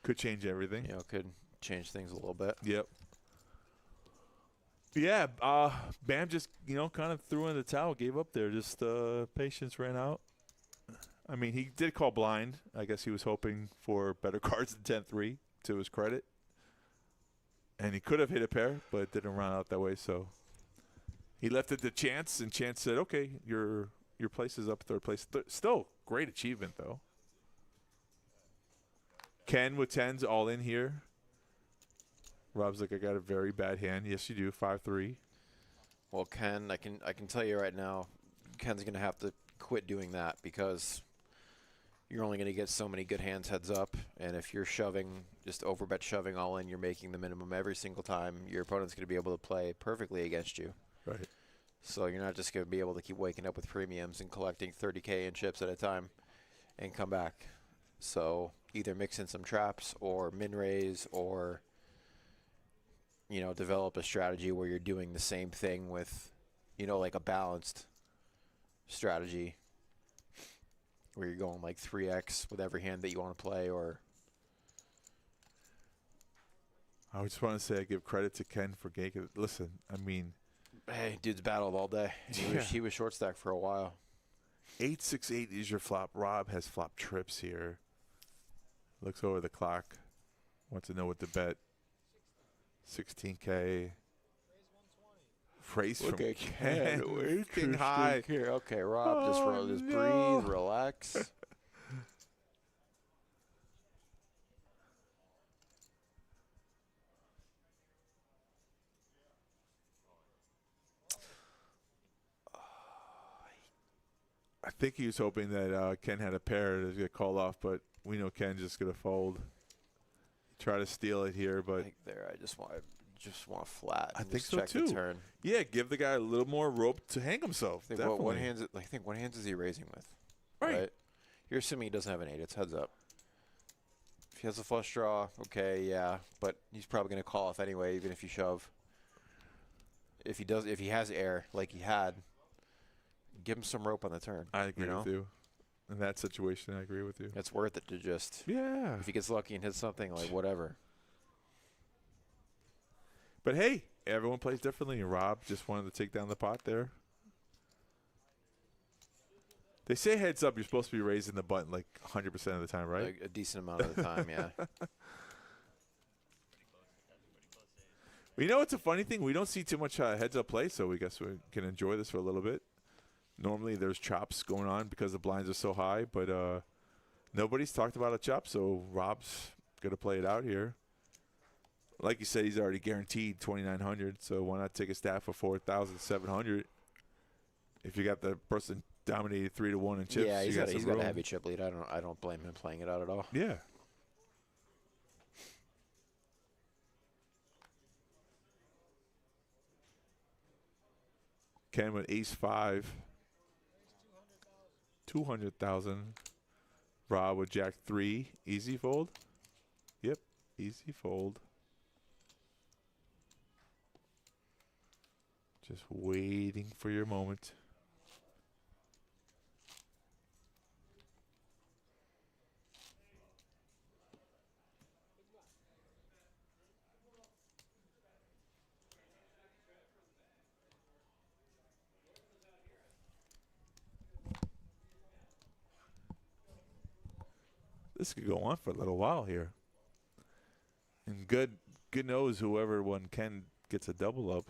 could change everything. Could change things a little bit. Yep. Yeah, Bam just, kind of threw in the towel, gave up there. Just patience ran out. I mean, he did call blind. I guess he was hoping for better cards than 10-3, to his credit. And he could have hit a pair, but it didn't run out that way. So he left it to Chance, and Chance said, okay, your place is up 3rd place. Still, great achievement, though. Ken with 10s all in here. Rob's like, I got a very bad hand. Yes, you do. 5-3. Well, Ken, I can tell you right now, Ken's going to have to quit doing that because you're only going to get so many good hands heads up. And if you're shoving, just overbet shoving all in, you're making the minimum every single time. Your opponent's going to be able to play perfectly against you. Right. So you're not just going to be able to keep waking up with premiums and collecting 30K in chips at a time and come back. So either mix in some traps or min raise or develop a strategy where you're doing the same thing with, like a balanced strategy where you're going like 3x with every hand that you want to play. Or I just want to say I give credit to Ken for getting. Listen, I mean, hey, dude's battled all day. He was short stack for a while. 8-6-8 is your flop. Rob has flop trips here. Looks over the clock. Wants to know what to bet. 16K. Raise from Ken. Interesting high. Here. Okay, Rob, just breathe, relax. I think he was hoping that Ken had a pair to get called off, but we know Ken's just going to fold. Try to steal it here, but I think I just want flat. I think just so check too. The turn. Yeah, give the guy a little more rope to hang himself. I think what hands is he raising with? Right. You're assuming he doesn't have an 8. It's heads up. If he has a flush draw, okay, yeah, but he's probably going to call off anyway, even if you shove. if he has air like he had, give him some rope on the turn. I agree with you. In that situation, I agree with you. It's worth it to just if he gets lucky and hits something, like whatever. But hey, everyone plays differently, and Rob just wanted to take down the pot there. They say heads up, you're supposed to be raising the button like 100% of the time, right? Like a decent amount of the time, yeah. You know, it's a funny thing. We don't see too much heads up play, so we guess we can enjoy this for a little bit. Normally, there's chops going on because the blinds are so high, but nobody's talked about a chop, so Rob's going to play it out here. Like you said, he's already guaranteed 2,900, so why not take a stab for 4,700? If you got the person dominated 3-1 in chips, yeah, he's got a room. heavy chip lead. I don't blame him playing it out at all. Yeah. Ken with ace-5, 200,000. Rob with jack-3, easy fold. Yep, easy fold. Just waiting for your moment. This could go on for a little while here. And good knows whoever won Ken gets a double up.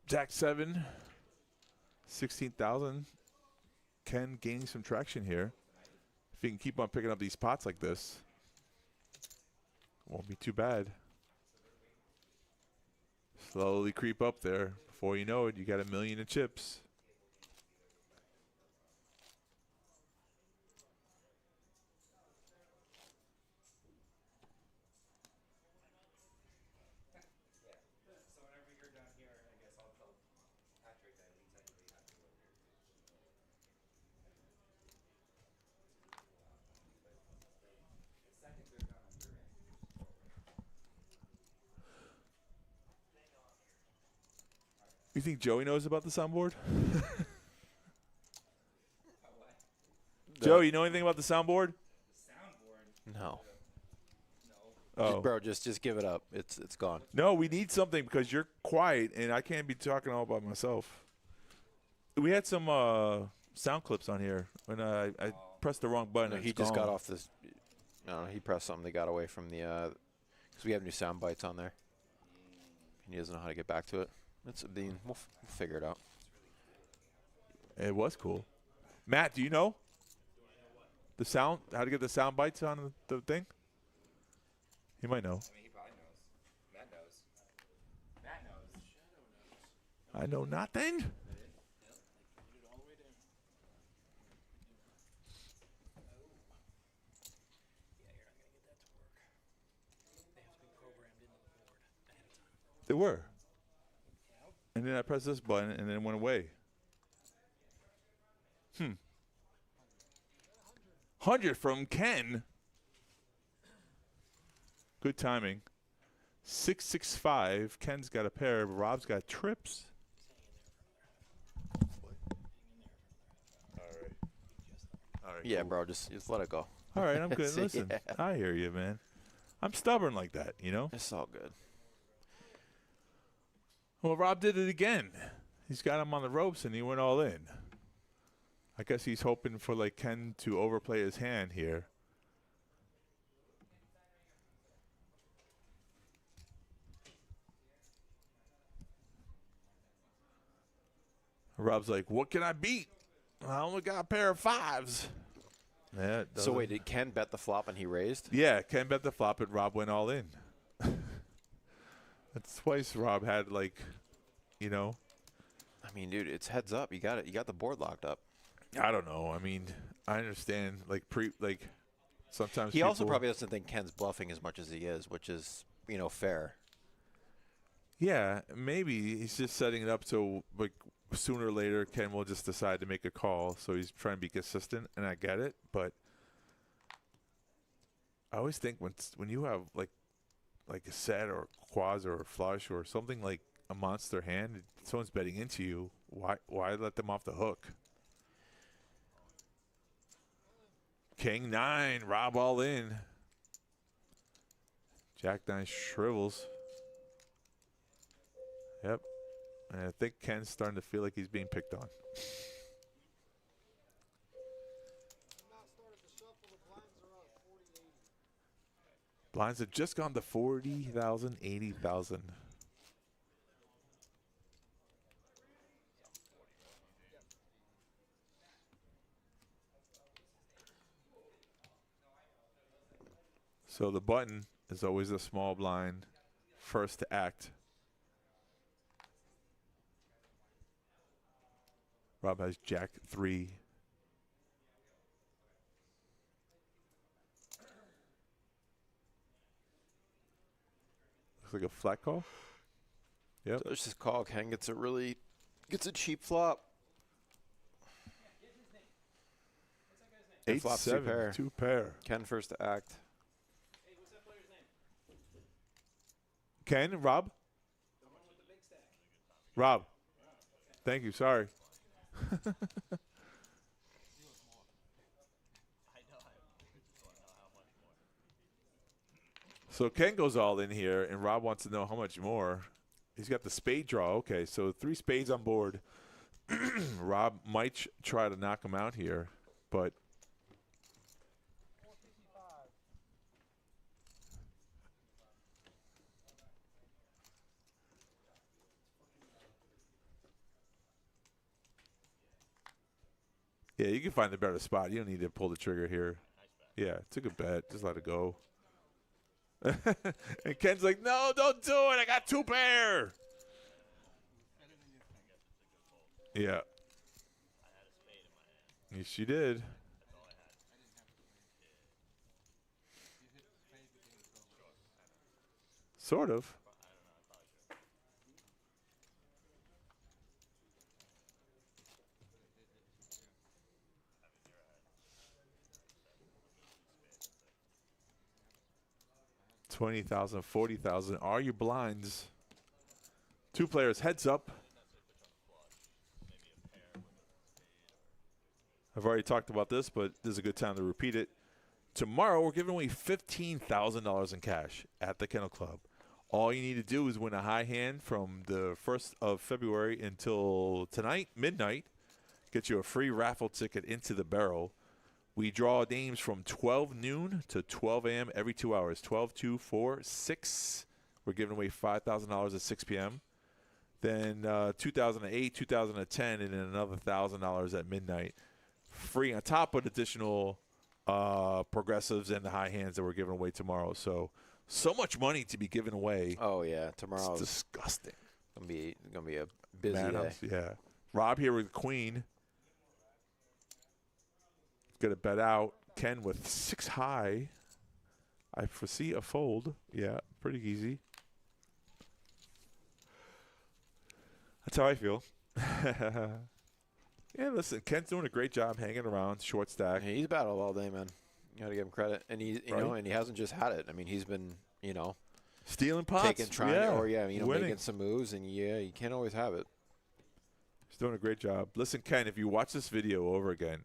Jack-7, 16,000. Ken gaining some traction here. If he can keep on picking up these pots like this, won't be too bad. Slowly creep up there. Before you know it, you got $1 million in chips. You think Joey knows about the soundboard? Joe, you know anything about the soundboard? No. Oh, Bro, just give it up. It's gone. No, we need something because you're quiet, and I can't be talking all about myself. We had some sound clips on here when I pressed the wrong button. No, he just got off this. No, he pressed something. They got away from the because we have new sound bites on there. And he doesn't know how to get back to it. We'll figure it out. It was cool. Matt, do you know the sound? How to get the sound bites on the thing? He might know. I mean, he probably knows. Matt knows. Matt knows. I know nothing. They were. And then I pressed this button, and then it went away. 100 from Ken. Good timing. 665. Ken's got a pair. Rob's got trips. All right. Yeah, cool. bro, just let it go. All right, I'm good. See, Listen, yeah. I hear you, man. I'm stubborn like that, you know? It's all good. Well, Rob did it again. He's got him on the ropes, and he went all in. I guess he's hoping for, like, Ken to overplay his hand here. Rob's like, what can I beat? I only got a pair of 5s. Yeah, it So wait, doesn't- did Ken bet the flop and he raised? Yeah, Ken bet the flop, and Rob went all in. That's twice Rob had, like, you know. I mean, dude, it's heads up. You got it. You got the board locked up. I don't know. I mean, I understand. Like sometimes he also probably doesn't think Ken's bluffing as much as he is, which is, you know, fair. Yeah, maybe he's just setting it up so like sooner or later Ken will just decide to make a call. So he's trying to be consistent, and I get it. But I always think when you have like a set or quads or a flush or something like a monster hand, someone's betting into you. Why let them off the hook? King 9, Rob all in. Jack 9 shrivels. Yep. And I think Ken's starting to feel like he's being picked on. Blinds have just gone to 40,000, 80,000. So the button is always a small blind, first to act. Rob has Jack 3. Looks like a flat call. Yep. So it's just call. Ken gets a cheap flop. 8-7, 2 pair. Ken first to act. Ken, Rob? Rob. Thank you. Sorry. So Ken goes all in here, and Rob wants to know how much more. He's got the spade draw. Okay, so 3 spades on board. Rob might try to knock him out here, but yeah, you can find the better spot. You don't need to pull the trigger here. Yeah, it's a good bet. Just let it go. And Ken's like, no, don't do it. I got 2 pair. Yeah. Yes, you did. Sort of. $20,000, $40,000 are your blinds. 2 players heads up. I've already talked about this, but this is a good time to repeat it. Tomorrow, we're giving away $15,000 in cash at the Kennel Club. All you need to do is win a high hand from the 1st of February until tonight, midnight. Get you a free raffle ticket into the barrel. We draw names from 12 noon to 12 a.m. every 2 hours. 12, 2, 4, 6. We're giving away $5,000 at 6 p.m. Then 2008, 2010, and then another $1,000 at midnight. Free on top of additional progressives and the high hands that we're giving away tomorrow. So much money to be given away. Oh, yeah. Tomorrow it's disgusting. Gonna be a busy day. Yeah. Rob here with Queen. Got to bet out. Ken with 6 high. I foresee a fold. Yeah, pretty easy. That's how I feel. Yeah, listen, Ken's doing a great job hanging around, short stack. Yeah, he's battled all day, man. You got to give him credit, and he hasn't just had it. I mean, he's been, stealing pots, making some moves, and you can't always have it. He's doing a great job. Listen, Ken, if you watch this video over again,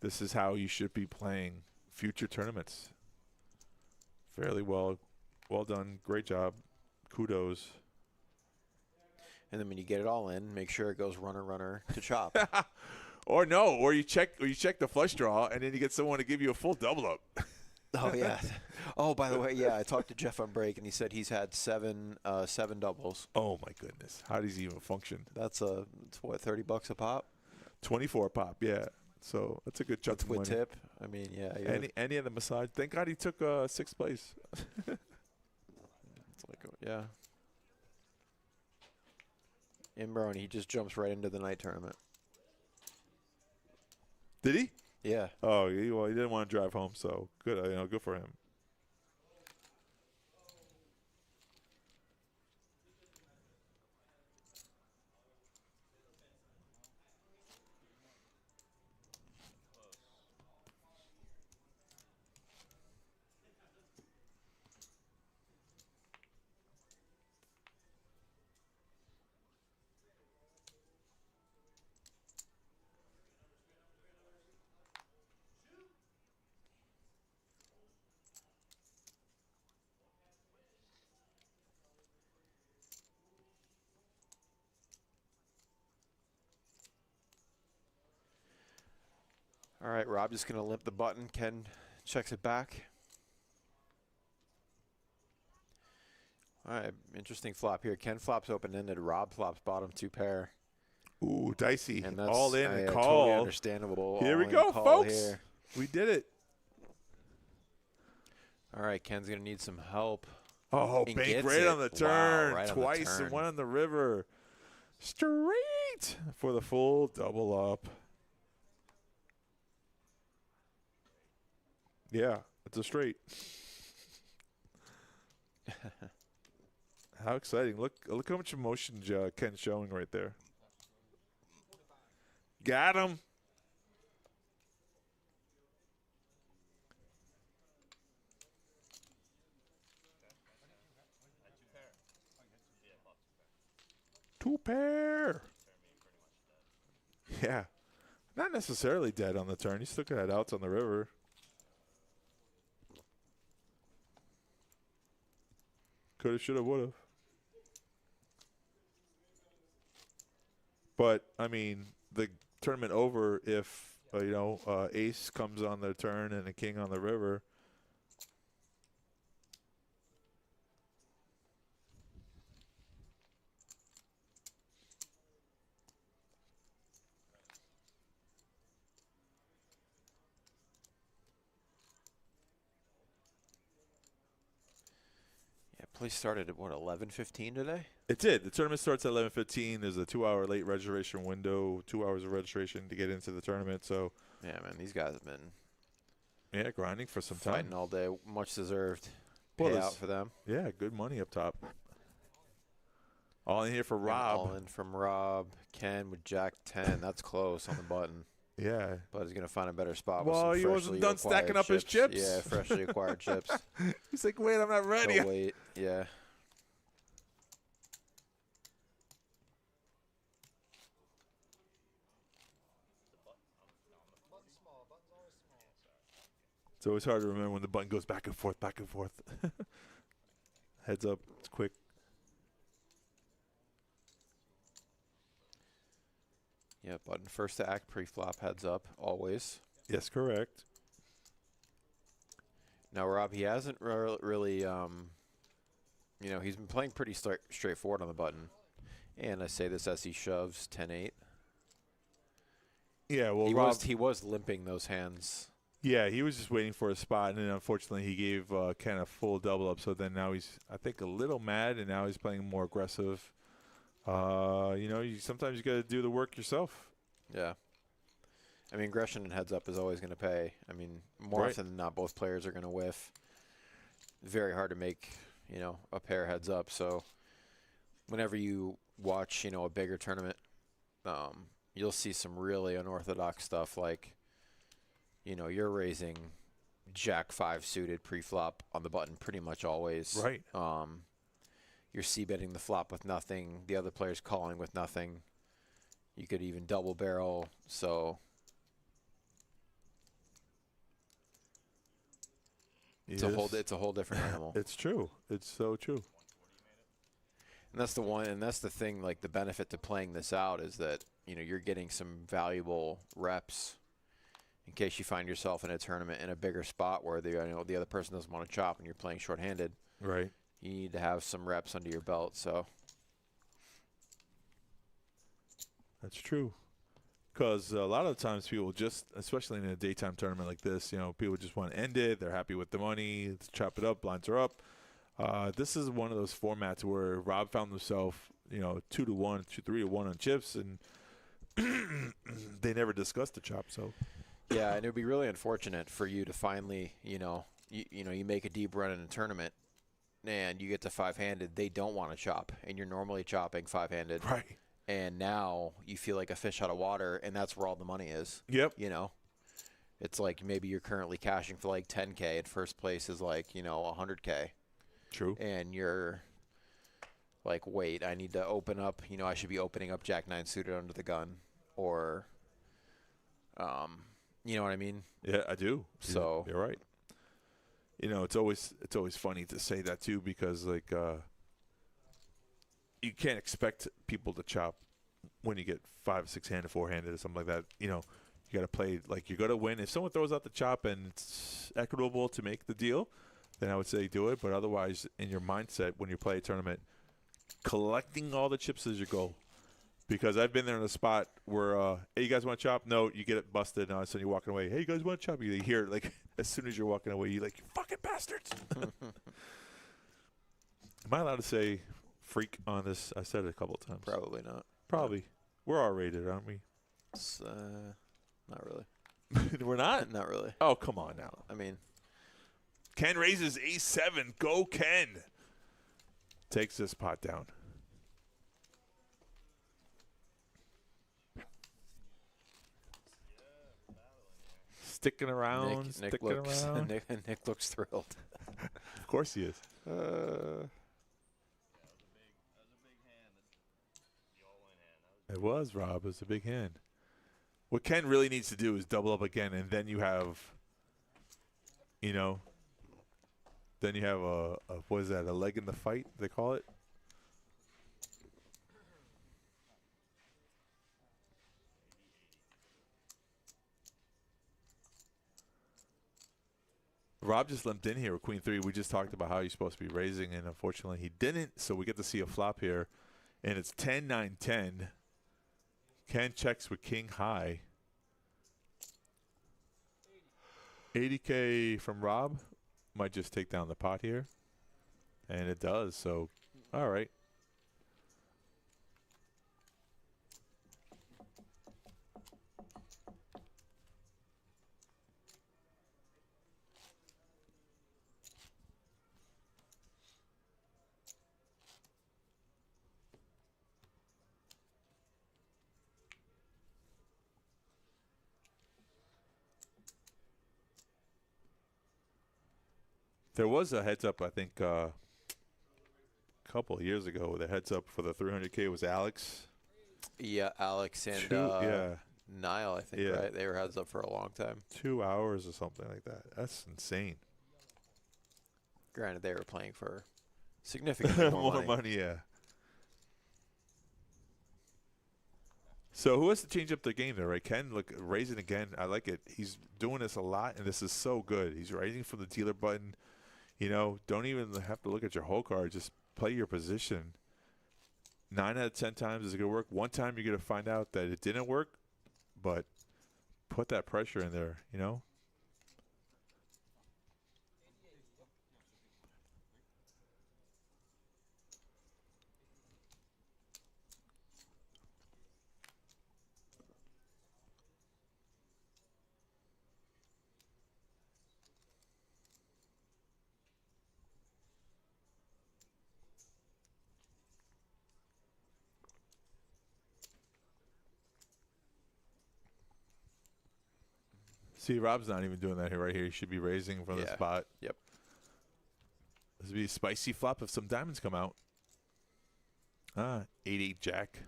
this is how you should be playing future tournaments. Fairly well done. Great job. Kudos. And then when you get it all in, make sure it goes runner to chop. Or you check the flush draw, and then you get someone to give you a full double up. Oh yeah. Oh, by the way, yeah, I talked to Jeff on break, and he said he's had seven doubles. Oh my goodness, how does he even function? It's what, $30 a pop? 24 a pop, yeah. So that's a good chunk of money. With tip, I mean, yeah. Any of the massage. Thank God he took 6th place. It's like, yeah. Imbro, and he just jumps right into the night tournament. Did he? Yeah. Oh, well, he didn't want to drive home, so good. Good for him. All right, Rob just going to limp the button. Ken checks it back. All right, interesting flop here. Ken flops open-ended. Rob flops bottom 2 pair. Ooh, dicey. And that's all in and call. Totally understandable. Here we All-in go, call folks. here. We did it. All right, Ken's going to need some help. Oh, And bank gets right it. on the turn. Wow, right on the Twice turn. and one on the river. Straight for the full double up. Yeah, it's a straight. How exciting. Look how much emotion Ken's showing right there. Got him. Two pair. Yeah. Not necessarily dead on the turn. He still could have had outs on the river. Could have, should have, would have. But, I mean, the tournament over if, ace comes on the turn and a king on the river. Play started at, 11:15 today? It did. The tournament starts at 11:15. There's a 2-hour late registration window, 2 hours of registration to get into the tournament. So, yeah, man, these guys have been grinding for some fighting time. all day. Much deserved Well, payout for them. Yeah, good money up top. All in here for Rob. All in from Rob. Ken with Jack 10. That's close on the button. Yeah. But he's going to find a better spot Well, with he some wasn't freshly done stacking acquired up his chips. Yeah, freshly acquired chips. He's like, wait, I'm not ready. Oh, wait, yeah. It's always hard to remember when the button goes back and forth, back and forth. Heads up. It's quick. Yeah, button first to act, pre-flop, heads up, always. Yes, correct. Now, Rob, he hasn't really, he's been playing pretty straightforward on the button. And I say this as he shoves 10-8. Yeah, well, he was limping those hands. Yeah, he was just waiting for a spot, and then unfortunately he gave Ken a full double up. So then now he's, I think, a little mad, and now he's playing more aggressive. Sometimes you got to do the work yourself. Yeah. I mean, aggression and heads up is always going to pay. I mean, more often than not, both players are going to whiff. Very hard to make, a pair heads up. So whenever you watch, a bigger tournament, you'll see some really unorthodox stuff like, you're raising Jack 5 suited pre-flop on the button pretty much always. Right. You're c-betting the flop with nothing. The other player's calling with nothing. You could even double barrel. So it's a whole different animal. It's true. It's so true. And that's the thing, like the benefit to playing this out is that, you're getting some valuable reps in case you find yourself in a tournament in a bigger spot where the other person doesn't want to chop and you're playing shorthanded. Right. You need to have some reps under your belt. So That's true. Because a lot of times people just, especially in a daytime tournament like this, people just want to end it. They're happy with the money. Let's chop it up. Blinds are up. This is one of those formats where Rob found himself, 2 to 1, 3 to 1 on chips, and they never discussed the chop. So yeah, and it would be really unfortunate for you to finally, you make a deep run in a tournament, and you get to 5-handed. They don't want to chop, and you're normally chopping 5-handed, right? And now you feel like a fish out of water, and that's where all the money is. Yep. It's like maybe you're currently cashing for like 10K, and first place is like 100K. True. And you're like, wait, I need to open up. I should be opening up Jack 9 suited under the gun, or, you know what I mean? Yeah, I do. So you're right. It's always funny to say that too, because like you can't expect people to chop when you get 5, 6-handed, 4-handed, or something like that. You got to play like you're gonna win. If someone throws out the chop and it's equitable to make the deal, then I would say do it. But otherwise, in your mindset when you play a tournament, collecting all the chips is your goal. Because I've been there in a spot where, hey, you guys want to chop? No, you get it busted, and all of a sudden you're walking away. Hey, you guys want to chop? You hear it, like, as soon as you're walking away, you're like, you fucking bastards. Am I allowed to say freak on this? I said it a couple of times. Probably not. Probably. We're R-rated, aren't we? It's, not really. We're not? Not really. Oh, come on now. I mean. Ken raises A7. Go, Ken. Takes this pot down. Sticking around, Nick looks thrilled. Of course he is. It was, Rob. It was a big hand. What Ken really needs to do is double up again, and then you have, then you have a what is that, a leg in the fight, they call it? Rob just limped in here with Queen 3. We just talked about how he's supposed to be raising, and unfortunately he didn't. So we get to see a flop here, and it's 10-9-10. Ken checks with King high. 80K from Rob might just take down the pot here, and it does. So, all right. There was a heads up, I think, a couple of years ago. The heads up for the 300K was Alex. Yeah, Alex and Niall, I think, right? They were heads up for a long time. 2 hours or something like that. That's insane. Granted, they were playing for significantly more money. Yeah. So who has to change up the game there, right? Ken, look, raising again. I like it. He's doing this a lot, and this is so good. He's raising from the dealer button. Don't even have to look at your whole card. Just play your position. 9 out of 10 times is it going to work. One time you're going to find out that it didn't work, but put that pressure in there, See, Rob's not even doing that here right here. He should be raising from the spot. Yep. This would be a spicy flop if some diamonds come out. 8-8 Jack.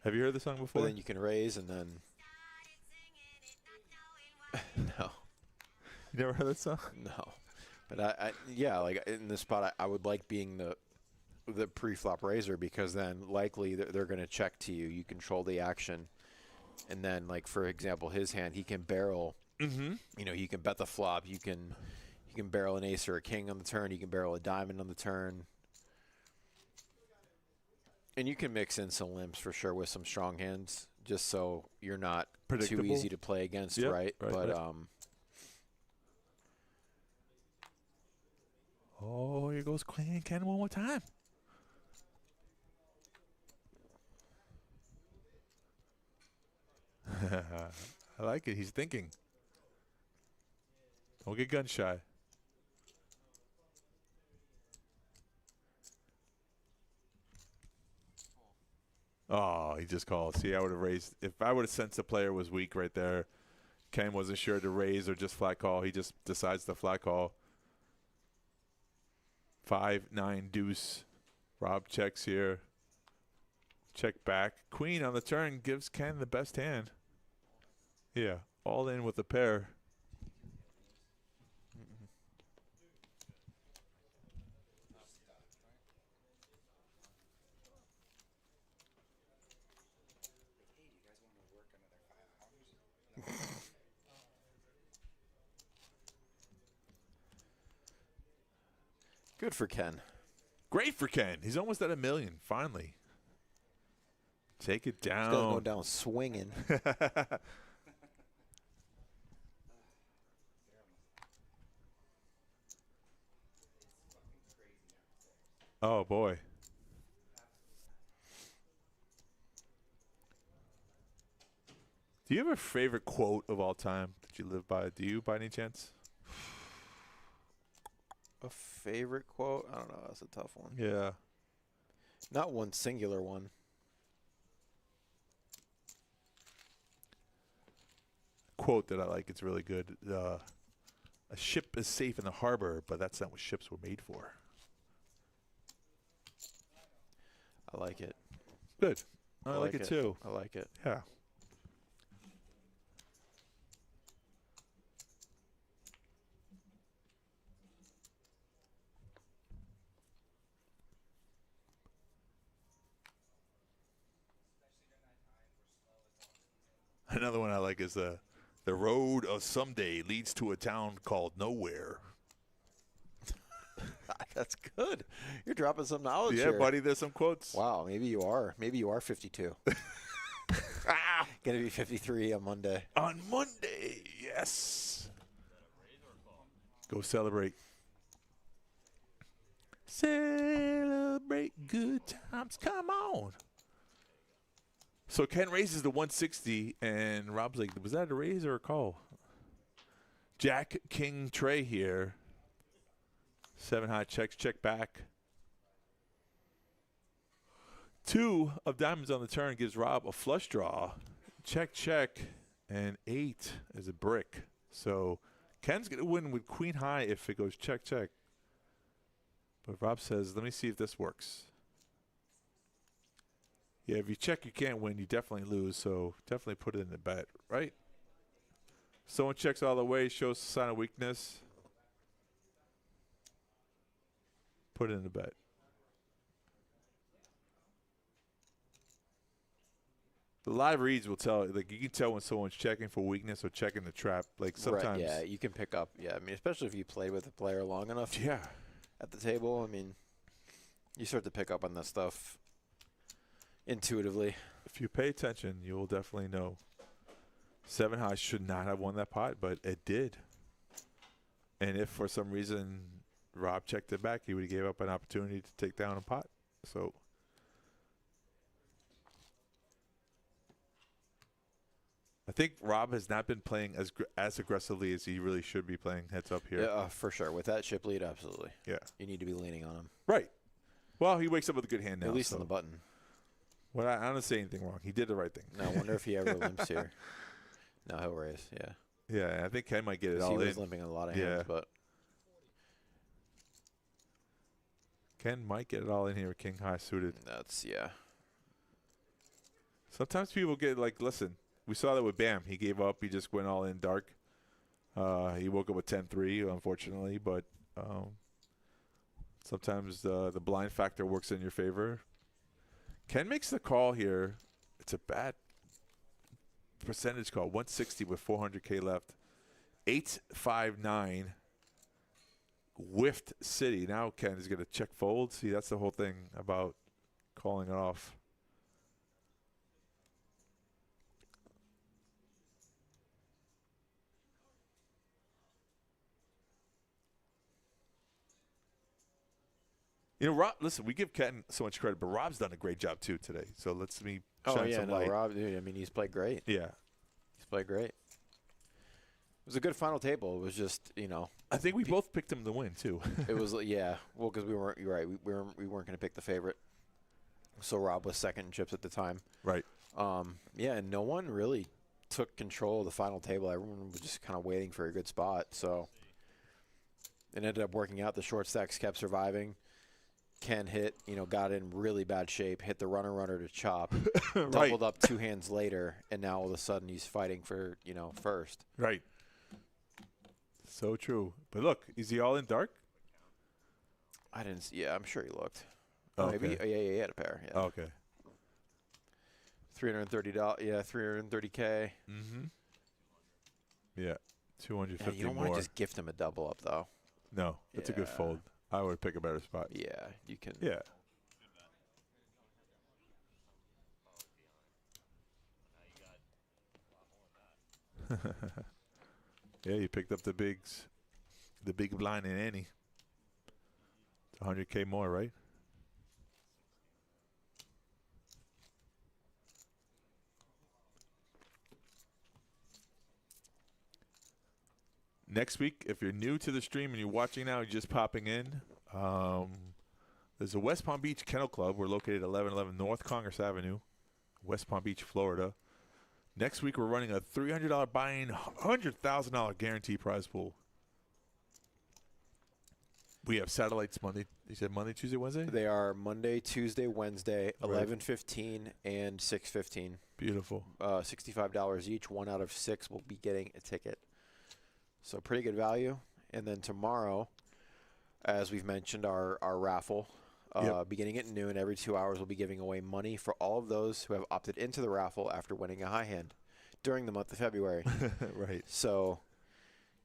Have you heard the song before? But then you can raise and then. No. You never heard that song? No. But like in this spot, I would like being the pre-flop raiser, because then likely they're going to check to you. You control the action. And then, like, for example, his hand, he can barrel. Mm-hmm. You can bet the flop. You can barrel an ace or a king on the turn. You can barrel a diamond on the turn. And you can mix in some limps for sure with some strong hands, just so you're not too easy to play against, right? Oh, here goes Ken one more time. I like it. He's thinking. Don't get gun shy. Oh, he just called. See, I would have raised. If I would have sensed the player was weak right there, Ken wasn't sure to raise or just flat call. He just decides to flat call. 5-9 deuce. Rob checks here. Check back. Queen on the turn gives Ken the best hand. Yeah, all in with the pair. Good for Ken. Great for Ken. He's almost at $1 million, finally. Take it down. He's going down swinging. Oh, boy. Do you have a favorite quote of all time that you live by? Do you, by any chance? A favorite quote? I don't know. That's a tough one. Yeah. Not one singular one. Quote that I like. It's really good. A ship is safe in the harbor, but that's not what ships were made for. I like it. Good. I like it too. I like it. Yeah. Another one I like is the road of someday leads to a town called nowhere. That's good. You're dropping some knowledge Yeah, here. buddy, there's some quotes. Wow, maybe you are. Maybe you are 52. Gonna be 53 on Monday. On Monday, yes. Go celebrate. Celebrate good times. Come on. So Ken raises the 160, and Rob's like, was that a raise or a call? Jack, King, Trey here. 7 high checks, check back. 2 of diamonds on the turn gives Rob a flush draw. Check, check, and 8 is a brick. So Ken's going to win with queen high if it goes check, check. But Rob says, let me see if this works. Yeah, if you check, you can't win. You definitely lose, so definitely put it in the bet, right? Someone checks all the way, shows a sign of weakness. Put it in the bet. The live reads will tell, like, you can tell when someone's checking for weakness or checking the trap. Like, sometimes. Right, yeah, you can pick up. Yeah, I mean, especially if you play with a player long enough. Yeah. At the table, I mean, you start to pick up on that stuff intuitively. If you pay attention, you will definitely know. 7 high should not have won that pot, but it did. And if for some reason Rob checked it back, he would have gave up an opportunity to take down a pot. So I think Rob has not been playing as aggressively as he really should be playing heads up here. Yeah, for sure. With that chip lead, absolutely. Yeah. You need to be leaning on him. Right. Well, he wakes up with a good hand now. At least so. on the button. Well, I don't say anything wrong. He did the right thing. No, I wonder if he ever limps here. No, he'll raise, yeah. Yeah, I think Ken might get it all in. in. He was limping in a lot of hands, but. Ken might get it all in here with king high suited. That's, yeah. Sometimes people get like, listen, we saw that with Bam. He gave up. He just went all in dark. He woke up with 10-3, unfortunately, but sometimes the blind factor works in your favor. Ken makes the call here. It's a bad percentage call. 160 with 400K left. 8-5-9. Whiffed City. Now Ken is going to check fold. See, that's the whole thing about calling it off. You know, Rob. Listen, we give Ken so much credit, but Rob's done a great job too today. So let's me shine some light. Rob, dude. I mean, he's played great. Yeah, he's played great. It was a good final table. It was just, you know. I think we both picked him to win too. It was, yeah. Well, because we weren't. You're right. We weren't going to pick the favorite. So Rob was second in chips at the time. Right. Yeah, and no one really took control of the final table. Everyone was just kind of waiting for a good spot. So it ended up working out. The short stacks kept surviving. Ken hit, got in really bad shape, hit the runner to chop, Right. doubled up 2 hands later, and now all of a sudden he's fighting for, first. Right. So true. But look, is he all in dark? I didn't see. Yeah, I'm sure he looked. Oh, Maybe. okay. Yeah, he had a pair. Yeah. Oh, okay. $330. Yeah, $330K. Mm-hmm. Yeah, 250 You don't more. want to just gift him a double up though. No, that's a good Yeah. fold. I would pick a better spot. Yeah, you can. Yeah. Yeah, you picked up the big blind in Annie. It's 100K more, right? Next week, if you're new to the stream and you're watching now, you're just popping in, there's a West Palm Beach Kennel Club. We're located at 1111 North Congress Avenue, West Palm Beach, Florida. Next week, we're running a $300 buy-in, $100,000 guarantee prize pool. We have satellites Monday. You said Monday, Tuesday, Wednesday? They are Monday, Tuesday, Wednesday, Right. 11:15 and 6:15. Beautiful. $65 each. 1 out of 6 will be getting a ticket. So pretty good value. And then tomorrow, as we've mentioned, our raffle, beginning at noon, every 2 hours, we'll be giving away money for all of those who have opted into the raffle after winning a high hand during the month of February. Right. So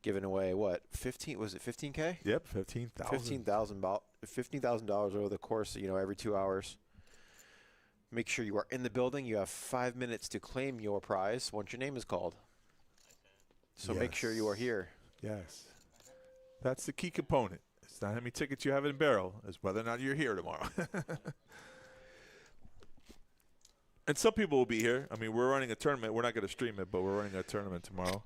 giving away, what, 15? Was it 15K? Yep, 15,000. $15,000 over the course, every 2 hours. Make sure you are in the building. You have 5 minutes to claim your prize once your name is called. So make sure you are here. Yes. That's the key component. It's not how many tickets you have in barrel. It's whether or not you're here tomorrow. And some people will be here. I mean, we're running a tournament. We're not going to stream it, but we're running a tournament tomorrow.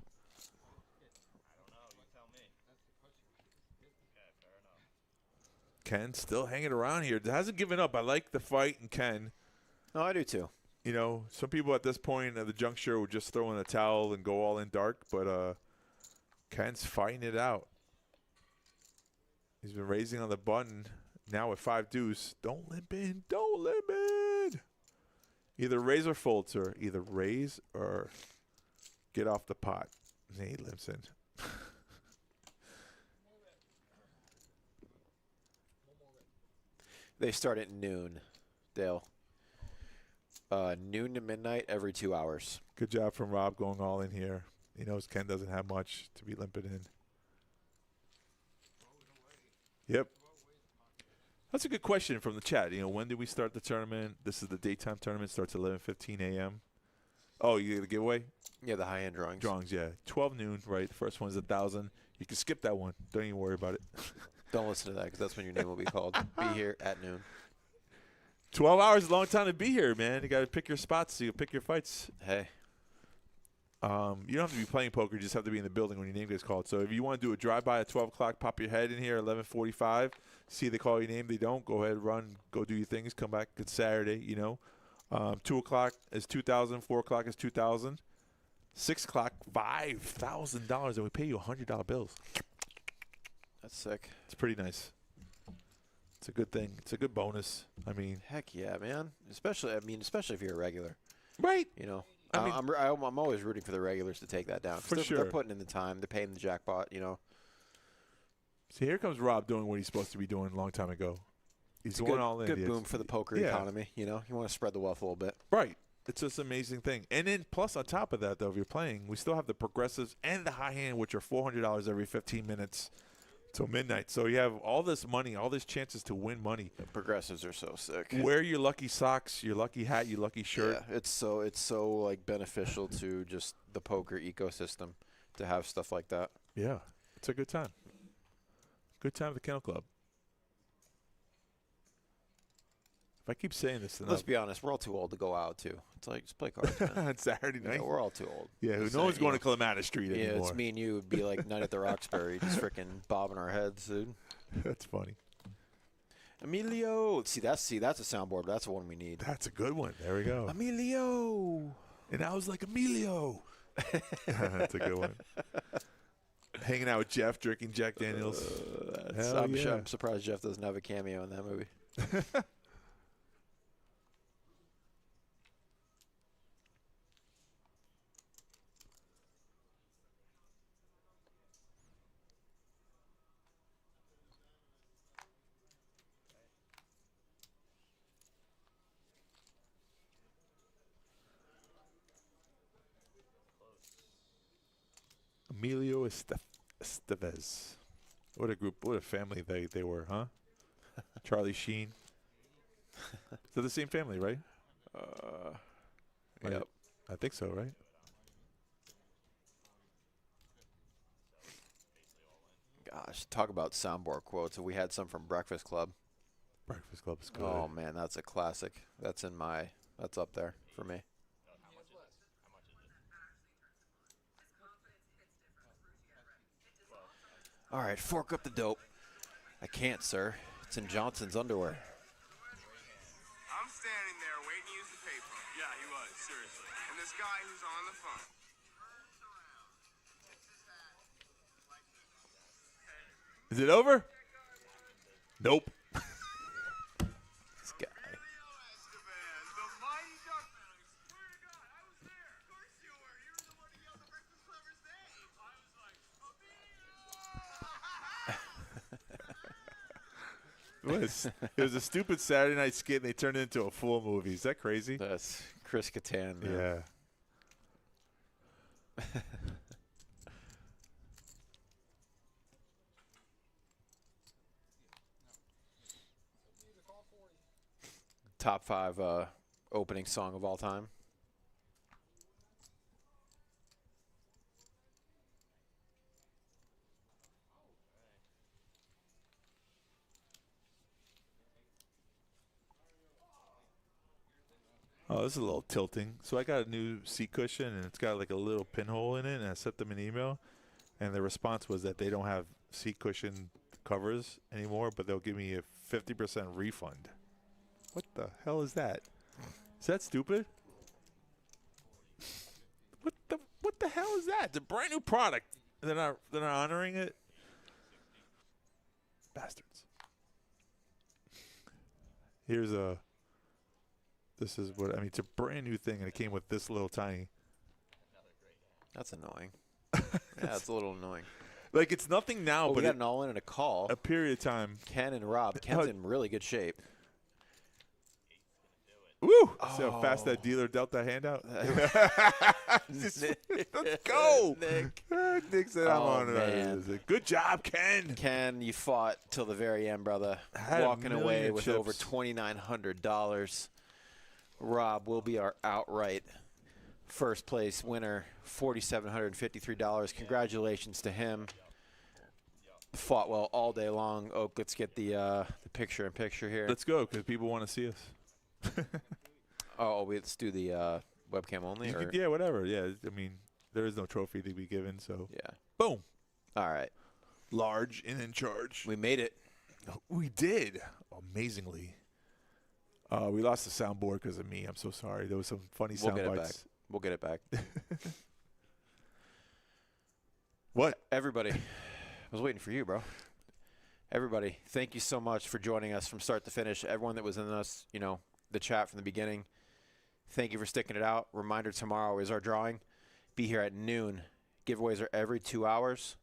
Ken still hanging around here. Hasn't given up. I like the fight and Ken. Oh, I do too. Some people at this point at the juncture would just throw in a towel and go all in dark, but Ken's fighting it out. He's been raising on the button now with 5 deuce. Don't limp in. Don't limp in. Either raise or fold, sir. Either raise or get off the pot. And he limps in. They start at noon, Dale. Noon to midnight every 2 hours. Good job from Rob going all in here. He knows Ken doesn't have much to be limping in. Yep. That's a good question from the chat. When did we start the tournament? This is the daytime tournament. Starts at 11:15 a.m. Oh, you get a giveaway? Yeah, the high-end drawings. Drawings, yeah. 12 noon, right? The first one's 1,000. You can skip that one. Don't even worry about it. Don't listen to that because that's when your name will be called. Be here at noon. 12 hours is a long time to be here, man. You got to pick your spots. So you pick your fights. Hey. You don't have to be playing poker. You just have to be in the building when your name gets called. So if you want to do a drive-by at 12 o'clock, pop your head in here at 11:45. See they call your name. They don't. Go ahead, run. Go do your things. Come back. It's Saturday, 2 o'clock is $2,000. 4 o'clock is $2,000. 6 o'clock, $5,000. And we pay you $100 bills. That's sick. It's pretty nice. It's a good thing. It's a good bonus. I mean, heck yeah, man. Especially if you're a regular. Right. I'm always rooting for the regulars to take that down. 'Cause For sure. They're putting in the time. They're paying the jackpot, See, here comes Rob doing what he's supposed to be doing a long time ago. He's It's a going good, all in. good Yes. boom for the poker economy. You want to spread the wealth a little bit. Right. It's just an amazing thing. And then plus on top of that, though, if you're playing, we still have the progressives and the high hand, which are $400 every 15 minutes till midnight. So you have all this money, all these chances to win money. The progressives are so sick. Wear your lucky socks, your lucky hat, your lucky shirt. Yeah, it's so like beneficial to just the poker ecosystem to have stuff like that. Yeah, it's a good time. Good time at the Kennel Club. If I keep saying this enough. Let's be honest, we're all too old to go out, too. It's like, just play cards, man. It's Saturday night. Yeah, we're all too old. Yeah, Just no one's saying, going to Clematis Street yeah, anymore. it's me and you. It'd be like Night at the Roxbury, just freaking bobbing our heads, dude. That's funny. Emilio. See, that's a soundboard. That's the one we need. That's a good one. There we go. Emilio. And I was like, Emilio. That's a good one. Hanging out with Jeff, drinking Jack Daniels. I'm surprised Jeff doesn't have a cameo in that movie. Emilio Estevez. What a group, what a family they were, huh? Charlie Sheen. They're the same family, right? Yep. I think so, right? Gosh, talk about soundboard quotes. We had some from Breakfast Club. Breakfast Club is good. Oh, man, that's a classic. That's up there for me. All right, fork up the dope. I can't, sir. It's in Johnson's underwear. I'm standing there waiting to use the paper. Yeah, he was, seriously. And this guy who's on the phone. Is it over? Nope. This guy. It was a stupid Saturday night skit, and they turned it into a full movie. Is that crazy? That's Chris Kattan, man. Yeah. Top 5 opening song of all time. Oh, this is a little tilting. So I got a new seat cushion, and it's got like a little pinhole in it, and I sent them an email, and the response was that they don't have seat cushion covers anymore, but they'll give me a 50% refund. What the hell is that? Is that stupid? What the hell is that? It's a brand new product. They're not honoring it. Bastards. Here's a. This is what I mean. It's a brand new thing, and it came with this little tiny. That's annoying. Yeah, it's a little annoying. Like it's nothing now, but but we got an all-in and a call. A period of time. Ken and Rob. Ken's in really good shape. Woo! See how fast that dealer dealt that hand out? Let's go! Nick said I'm on it. Good job, Ken. Ken, you fought till the very end, brother. Walking away with over $2,900. Rob will be our outright first place winner, $4,753. Congratulations to him. Fought well all day long. Oh, let's get the picture-in-picture here. Let's go, because people want to see us. Let's do the webcam only? Or? Yeah, whatever. Yeah, I mean, there is no trophy to be given, so. Yeah. Boom. All right. Large and in charge. We made it. We did, amazingly. We lost the soundboard because of me. I'm so sorry. There was some funny sound bites. We'll get it back. What? Everybody. I was waiting for you, bro. Everybody, thank you so much for joining us from start to finish. Everyone that was in us, the chat from the beginning, thank you for sticking it out. Reminder, tomorrow is our drawing. Be here at noon. Giveaways are every 2 hours.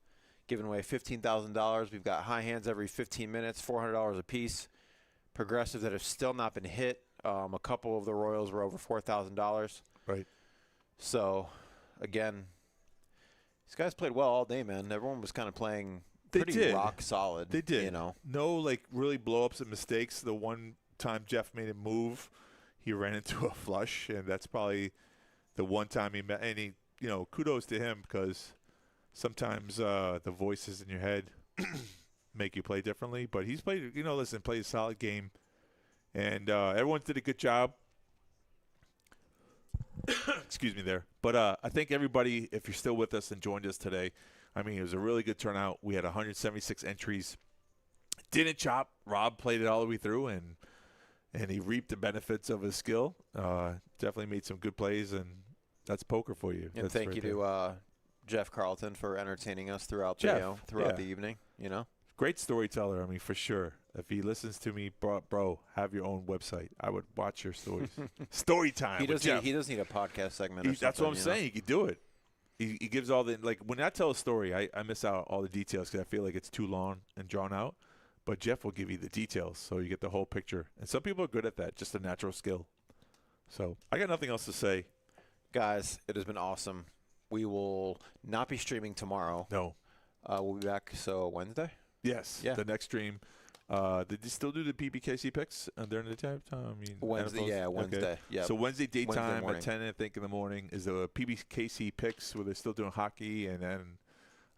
Giving away $15,000. We've got high hands every 15 minutes, $400 a piece. Progressives that have still not been hit. A couple of the Royals were over $4,000. Right. So, again, these guys played well all day, man. Everyone was kind of playing pretty rock solid. They did. No, really blow-ups and mistakes. The one time Jeff made a move, he ran into a flush, and that's probably the one time he met. And kudos to him because sometimes the voices in your head make you play differently. But he's played, played a solid game. And everyone did a good job. Excuse me there. But I think everybody, if you're still with us and joined us today, I mean, it was a really good turnout. We had 176 entries. Didn't chop. Rob played it all the way through, and he reaped the benefits of his skill. Definitely made some good plays, and that's poker for you. And That's thank right you there. to Jeff Carlton for entertaining us throughout Jeff, the evening. You know, great storyteller. I mean, for sure. If he listens to me, bro, have your own website. I would watch your stories. Story time. he with does. Jeff. He does need a podcast segment. That's what I'm saying. He could do it. He gives all the, like, when I tell a story, I miss out all the details because I feel like it's too long and drawn out. But Jeff will give you the details, so you get the whole picture. And some people are good at that, just a natural skill. So I got nothing else to say. Guys, it has been awesome. We will not be streaming tomorrow. No. We'll be back, Wednesday? Yes. Yeah. The next stream. Did you still do the PBKC picks during the time? I mean, Wednesday, NFLs? yeah, Wednesday. Okay. Yeah. So Wednesday daytime morning. at 10, I think, in the morning is the PBKC picks where they're still doing hockey and then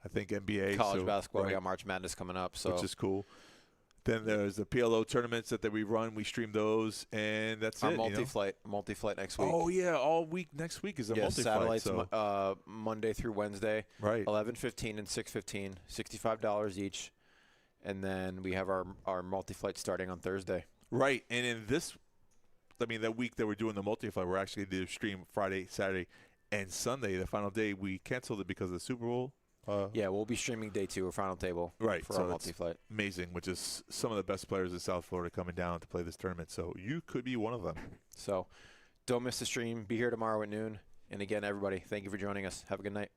I think NBA. College so, basketball. right, We got March Madness coming up. So which is cool. Then there's the PLO tournaments that we run. We stream those, and that's our it. multi-flight next week. Oh, yeah, all week next week is a multi-flight. Satellites So. Monday through Wednesday. Right. 11:15 and 6:15, $65 each. And then we have our multi-flight starting on Thursday. Right. And in that week that we're doing the multi-flight, we're actually going to stream Friday, Saturday, and Sunday. The final day, we canceled it because of the Super Bowl. Yeah, we'll be streaming day 2 or final table right, for so our that's multi-flight. Amazing, which is some of the best players in South Florida coming down to play this tournament. So you could be one of them. So don't miss the stream. Be here tomorrow at noon. And again, everybody, thank you for joining us. Have a good night.